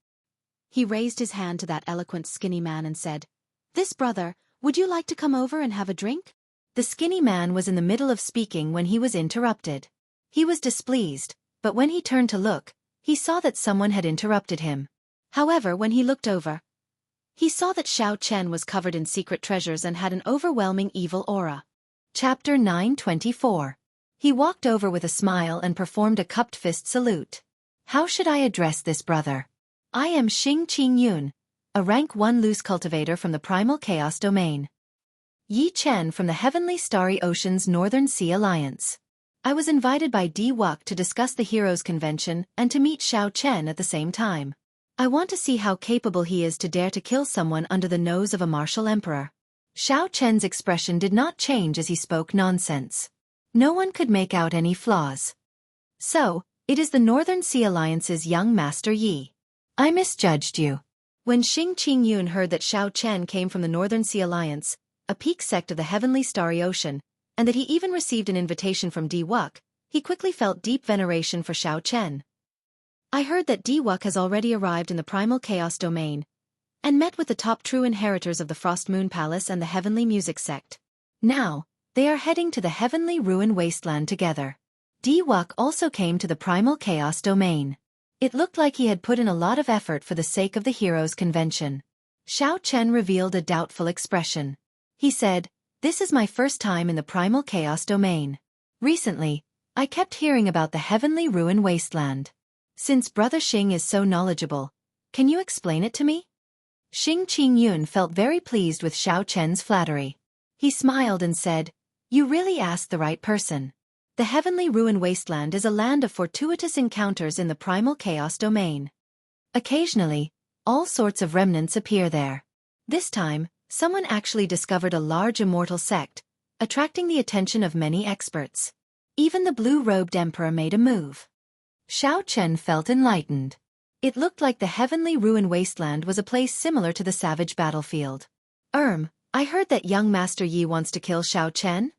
He raised his hand to that eloquent skinny man and said, "This brother, would you like to come over and have a drink?" The skinny man was in the middle of speaking when he was interrupted. He was displeased, but when he turned to look, he saw that someone had interrupted him. However, when he looked over, he saw that Xiao Chen was covered in secret treasures and had an overwhelming evil aura. Chapter 924. He walked over with a smile and performed a cupped fist salute. How should I address this brother? I am Xing Qingyun, a rank 1 loose cultivator from the primal chaos domain. Yi Chen from the Heavenly Starry Ocean's Northern Sea Alliance. I was invited by Di Wuk to discuss the Heroes Convention and to meet Xiao Chen at the same time. I want to see how capable he is to dare to kill someone under the nose of a martial emperor. Xiao Chen's expression did not change as he spoke nonsense. No one could make out any flaws. So, it is the Northern Sea Alliance's young Master Yi. I misjudged you. When Xing Qingyun heard that Xiao Chen came from the Northern Sea Alliance, a peak sect of the heavenly starry ocean, and that he even received an invitation from Di Wuk, he quickly felt deep veneration for Xiao Chen. I heard that Di Wuk has already arrived in the primal chaos domain, and met with the top true inheritors of the Frost Moon Palace and the Heavenly Music Sect. Now, they are heading to the Heavenly Ruin Wasteland together. Di Wuk also came to the primal chaos domain. It looked like he had put in a lot of effort for the sake of the Heroes Convention. Xiao Chen revealed a doubtful expression. He said, "This is my first time in the primal chaos domain. Recently, I kept hearing about the Heavenly Ruin Wasteland. Since Brother Xing is so knowledgeable, can you explain it to me?" Xing Qingyun felt very pleased with Xiao Chen's flattery. He smiled and said, "You really asked the right person. The Heavenly Ruin Wasteland is a land of fortuitous encounters in the primal chaos domain. Occasionally, all sorts of remnants appear there. This time, someone actually discovered a large immortal sect, attracting the attention of many experts. Even the blue-robed emperor made a move." Xiao Chen felt enlightened. It looked like the Heavenly Ruin Wasteland was a place similar to the savage battlefield. I heard that young Master Yi wants to kill Xiao Chen?"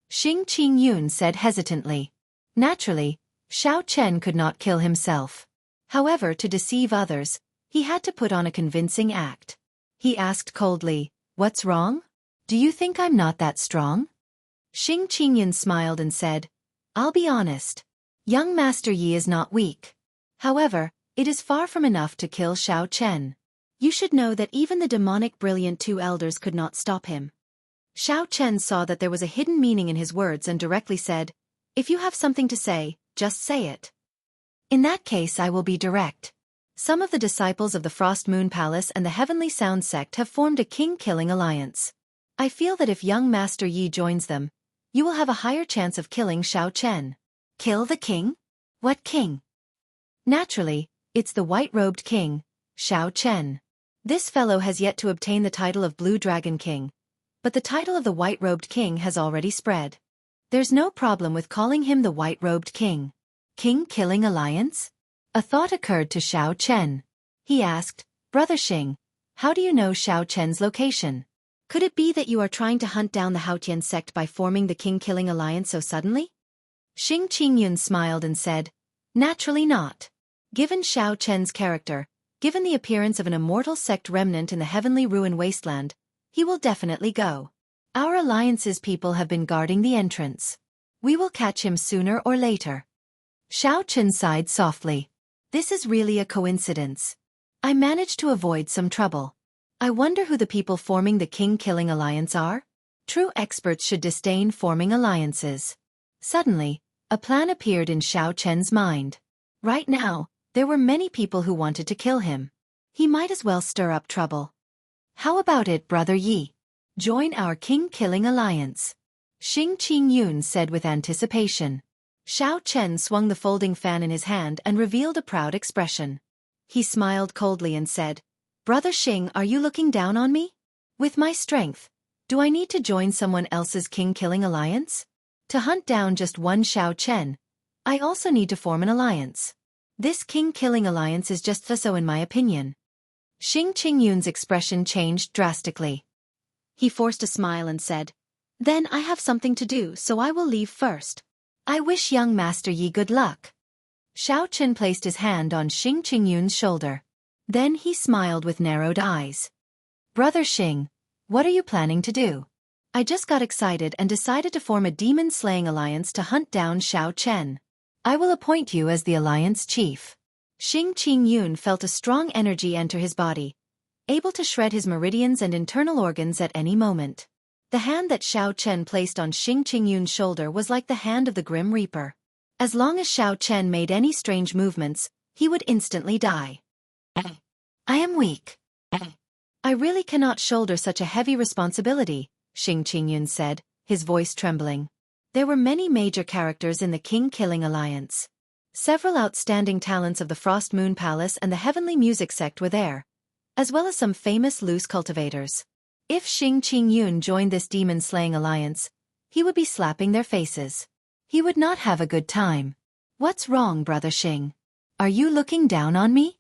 Xing Qingyun said hesitantly. Naturally, Xiao Chen could not kill himself. However, to deceive others, he had to put on a convincing act. He asked coldly, "What's wrong? Do you think I'm not that strong?" Xing Qingyun smiled and said, "I'll be honest. Young Master Yi is not weak. However, it is far from enough to kill Xiao Chen. You should know that even the demonic brilliant two elders could not stop him." Xiao Chen saw that there was a hidden meaning in his words and directly said, "If you have something to say, just say it." "In that case I will be direct. Some of the disciples of the Frost Moon Palace and the Heavenly Sound Sect have formed a king-killing alliance. I feel that if young Master Yi joins them, you will have a higher chance of killing Xiao Chen." "Kill the king? What king?" "Naturally, it's the white-robed king, Xiao Chen. This fellow has yet to obtain the title of Blue Dragon King, but the title of the white-robed king has already spread. There's no problem with calling him the white-robed king." "King-killing alliance?" A thought occurred to Xiao Chen. He asked, "Brother Xing, how do you know Xiao Chen's location? Could it be that you are trying to hunt down the Haotian sect by forming the king-killing alliance so suddenly?" Xing Qingyun smiled and said, "Naturally not. Given Xiao Chen's character, given the appearance of an immortal sect remnant in the Heavenly Ruin Wasteland, he will definitely go. Our alliance's people have been guarding the entrance. We will catch him sooner or later." Xiao Chen sighed softly. "This is really a coincidence. I managed to avoid some trouble. I wonder who the people forming the king-killing alliance are? True experts should disdain forming alliances." Suddenly, a plan appeared in Xiao Chen's mind. Right now, there were many people who wanted to kill him. He might as well stir up trouble. "How about it, Brother Yi? Join our king-killing alliance," Xing Qingyun said with anticipation. Xiao Chen swung the folding fan in his hand and revealed a proud expression. He smiled coldly and said, "Brother Xing, are you looking down on me? With my strength, do I need to join someone else's king-killing alliance? To hunt down just one Xiao Chen, I also need to form an alliance. This king-killing alliance is just so in my opinion." Xing Qingyun's expression changed drastically. He forced a smile and said, "Then I have something to do, so I will leave first. I wish young Master Yi good luck." Xiao Chen placed his hand on Xing Qingyun's shoulder. Then he smiled with narrowed eyes. "Brother Xing, what are you planning to do?" "I just got excited and decided to form a demon-slaying alliance to hunt down Xiao Chen. I will appoint you as the alliance chief." Xing Qingyun felt a strong energy enter his body, able to shred his meridians and internal organs at any moment. The hand that Xiao Chen placed on Xing Qingyun's shoulder was like the hand of the Grim Reaper. As long as Xiao Chen made any strange movements, he would instantly die. "I am weak. I really cannot shoulder such a heavy responsibility," Xing Qingyun said, his voice trembling. There were many major characters in the king-killing alliance. Several outstanding talents of the Frost Moon Palace and the Heavenly Music Sect were there, as well as some famous loose cultivators. If Xing Qingyun joined this demon-slaying alliance, he would be slapping their faces. He would not have a good time. What's wrong, Brother Xing? Are you looking down on me?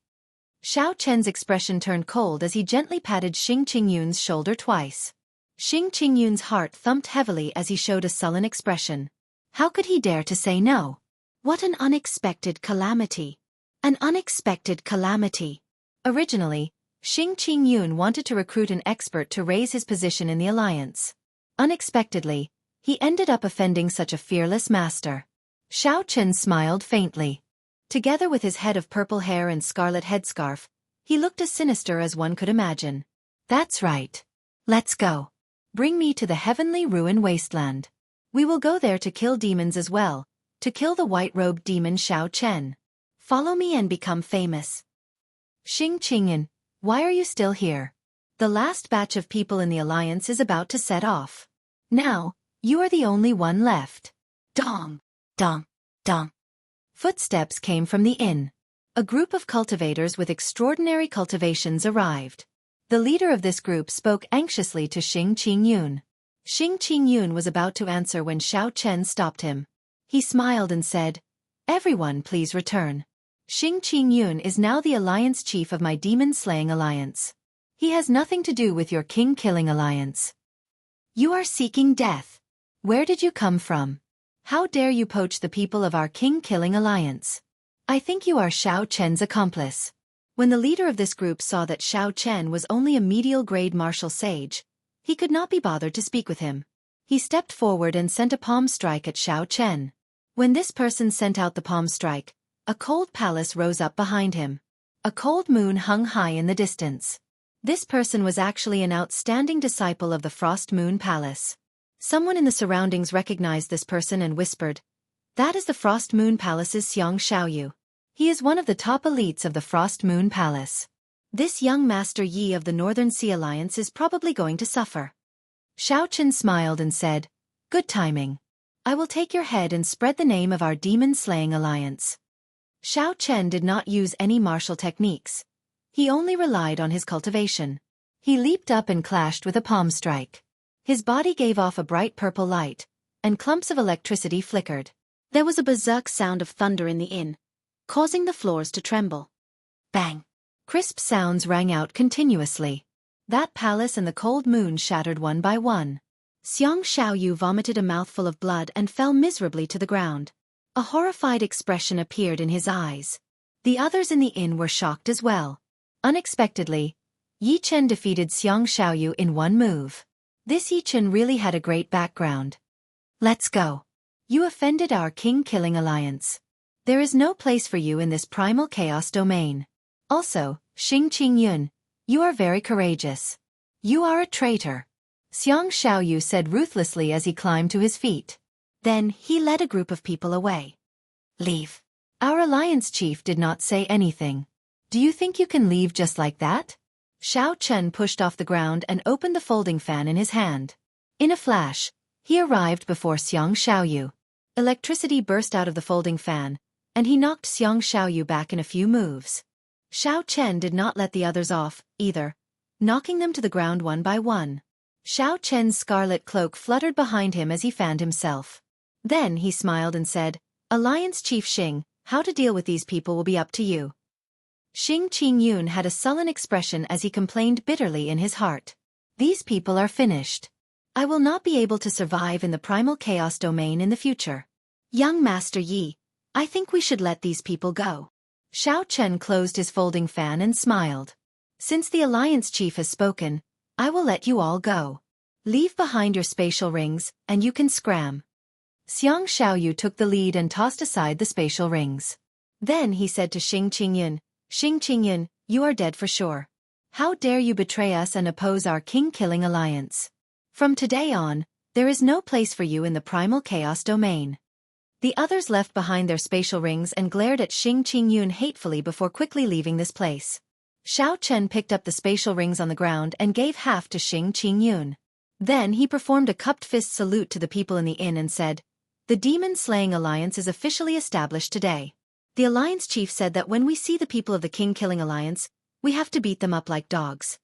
Xiao Chen's expression turned cold as he gently patted Xing Qingyun's shoulder twice. Xing Qingyun's heart thumped heavily as he showed a sullen expression. How could he dare to say no? What an unexpected calamity. An unexpected calamity. Originally, Xing Qingyun wanted to recruit an expert to raise his position in the alliance. Unexpectedly, he ended up offending such a fearless master. Xiao Chen smiled faintly. Together with his head of purple hair and scarlet headscarf, he looked as sinister as one could imagine. That's right. Let's go. Bring me to the heavenly ruin wasteland. We will go there to kill demons as well, to kill the white-robed demon Xiao Chen. Follow me and become famous. Xing Qingyun, why are you still here? The last batch of people in the alliance is about to set off. Now, you are the only one left. Dong, dong, dong. Footsteps came from the inn. A group of cultivators with extraordinary cultivations arrived. The leader of this group spoke anxiously to Xing Qingyun. Xing Qingyun was about to answer when Xiao Chen stopped him. He smiled and said, "Everyone please return. Xing Qingyun is now the alliance chief of my demon-slaying alliance. He has nothing to do with your king-killing alliance. You are seeking death. Where did you come from? How dare you poach the people of our king-killing alliance? I think you are Xiao Chen's accomplice." When the leader of this group saw that Xiao Chen was only a medial-grade martial sage, he could not be bothered to speak with him. He stepped forward and sent a palm strike at Xiao Chen. When this person sent out the palm strike, a cold palace rose up behind him. A cold moon hung high in the distance. This person was actually an outstanding disciple of the Frost Moon Palace. Someone in the surroundings recognized this person and whispered, "That is the Frost Moon Palace's Xiang Xiaoyu. He is one of the top elites of the Frost Moon Palace. This young Master Yi of the Northern Sea Alliance is probably going to suffer." Xiao Chen smiled and said, "Good timing. I will take your head and spread the name of our demon-slaying alliance." Xiao Chen did not use any martial techniques. He only relied on his cultivation. He leaped up and clashed with a palm strike. His body gave off a bright purple light, and clumps of electricity flickered. There was a berserk sound of thunder in the inn, causing the floors to tremble. Bang! Crisp sounds rang out continuously. That palace and the cold moon shattered one by one. Xiang Xiaoyu vomited a mouthful of blood and fell miserably to the ground. A horrified expression appeared in his eyes. The others in the inn were shocked as well. Unexpectedly, Yi Chen defeated Xiang Xiaoyu in one move. This Yi Chen really had a great background. Let's go. You offended our king-killing alliance. There is no place for you in this primal chaos domain. Also, Xing Qingyun, you are very courageous. You are a traitor. Xiang Xiaoyu said ruthlessly as he climbed to his feet. Then he led a group of people away. Leave. Our alliance chief did not say anything. Do you think you can leave just like that? Xiao Chen pushed off the ground and opened the folding fan in his hand. In a flash, he arrived before Xiang Xiaoyu. Electricity burst out of the folding fan, and he knocked Xiang Xiaoyu back in a few moves. Xiao Chen did not let the others off, either, knocking them to the ground one by one. Xiao Chen's scarlet cloak fluttered behind him as he fanned himself. Then he smiled and said, "Alliance Chief Xing, how to deal with these people will be up to you." Xing Qingyun had a sullen expression as he complained bitterly in his heart. These people are finished. I will not be able to survive in the primal chaos domain in the future. Young Master Yi, I think we should let these people go. Xiao Chen closed his folding fan and smiled. Since the alliance chief has spoken, I will let you all go. Leave behind your spatial rings, and you can scram. Xiang Xiaoyu took the lead and tossed aside the spatial rings. Then he said to Xing Qingyun, "Xing Qingyun, you are dead for sure. How dare you betray us and oppose our king-killing alliance? From today on, there is no place for you in the primal chaos domain." The others left behind their spatial rings and glared at Xing Qingyun hatefully before quickly leaving this place. Xiao Chen picked up the spatial rings on the ground and gave half to Xing Qingyun. Then he performed a cupped fist salute to the people in the inn and said, "The demon-slaying alliance is officially established today. The Alliance chief said that when we see the people of the king-killing alliance, we have to beat them up like dogs.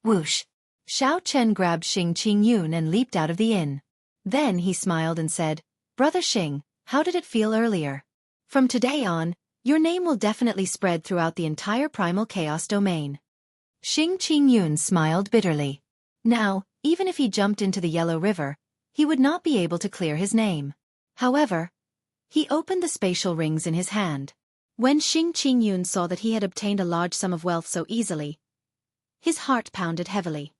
Whoosh! Xiao Chen grabbed Xing Qingyun and leaped out of the inn. Then he smiled and said, "Brother Xing, how did it feel earlier? From today on, your name will definitely spread throughout the entire primal chaos domain." Xing Qingyun smiled bitterly. Now, even if he jumped into the Yellow River, he would not be able to clear his name. However, he opened the spatial rings in his hand. When Xing Qingyun saw that he had obtained a large sum of wealth so easily, his heart pounded heavily.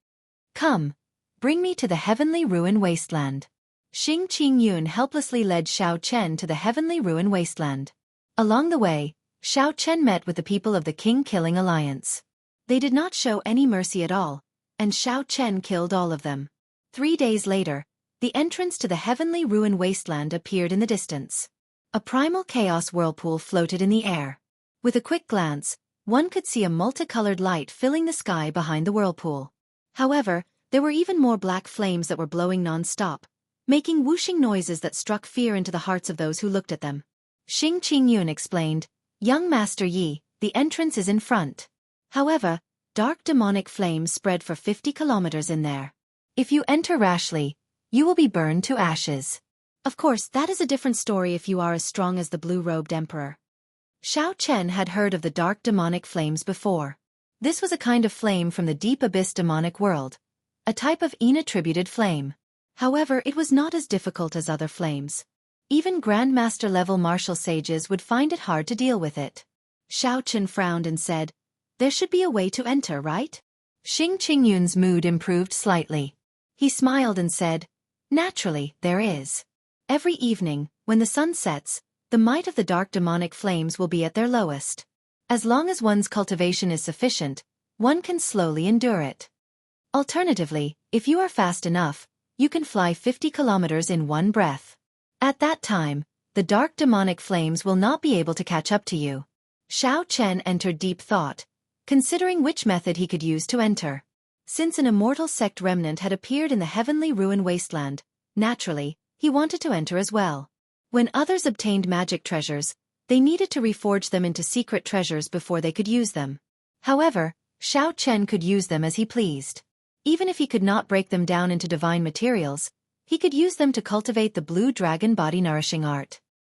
"Come, bring me to the heavenly ruin wasteland." Xing Qingyun helplessly led Xiao Chen to the heavenly ruin wasteland. Along the way, Xiao Chen met with the people of the king-killing alliance. They did not show any mercy at all, and Xiao Chen killed all of them. 3 days later, the entrance to the heavenly ruin wasteland appeared in the distance. A primal chaos whirlpool floated in the air. With a quick glance, one could see a multicolored light filling the sky behind the whirlpool. However, there were even more black flames that were blowing non-stop, making whooshing noises that struck fear into the hearts of those who looked at them. Xing Qingyun explained, "Young Master Yi, the entrance is in front. However, dark demonic flames spread for 50 kilometers in there. If you enter rashly, you will be burned to ashes." Of course, that is a different story if you are as strong as the blue-robed emperor. Xiao Chen had heard of the dark demonic flames before. This was a kind of flame from the deep abyss demonic world, a type of inattributed flame. However, it was not as difficult as other flames. Even Grandmaster-level martial sages would find it hard to deal with it. Xiao Chen frowned and said, "There should be a way to enter, right?" Xing Qingyun's mood improved slightly. He smiled and said, "Naturally, there is. Every evening, when the sun sets, the might of the dark demonic flames will be at their lowest. As long as one's cultivation is sufficient, one can slowly endure it. Alternatively, if you are fast enough, you can fly 50 kilometers in one breath. At that time, the dark demonic flames will not be able to catch up to you." Xiao Chen entered deep thought, considering which method he could use to enter. Since an immortal sect remnant had appeared in the heavenly ruin wasteland, naturally, he wanted to enter as well. When others obtained magic treasures, they needed to reforge them into secret treasures before they could use them. However, Xiao Chen could use them as he pleased. Even if he could not break them down into divine materials, he could use them to cultivate the blue dragon body nourishing art.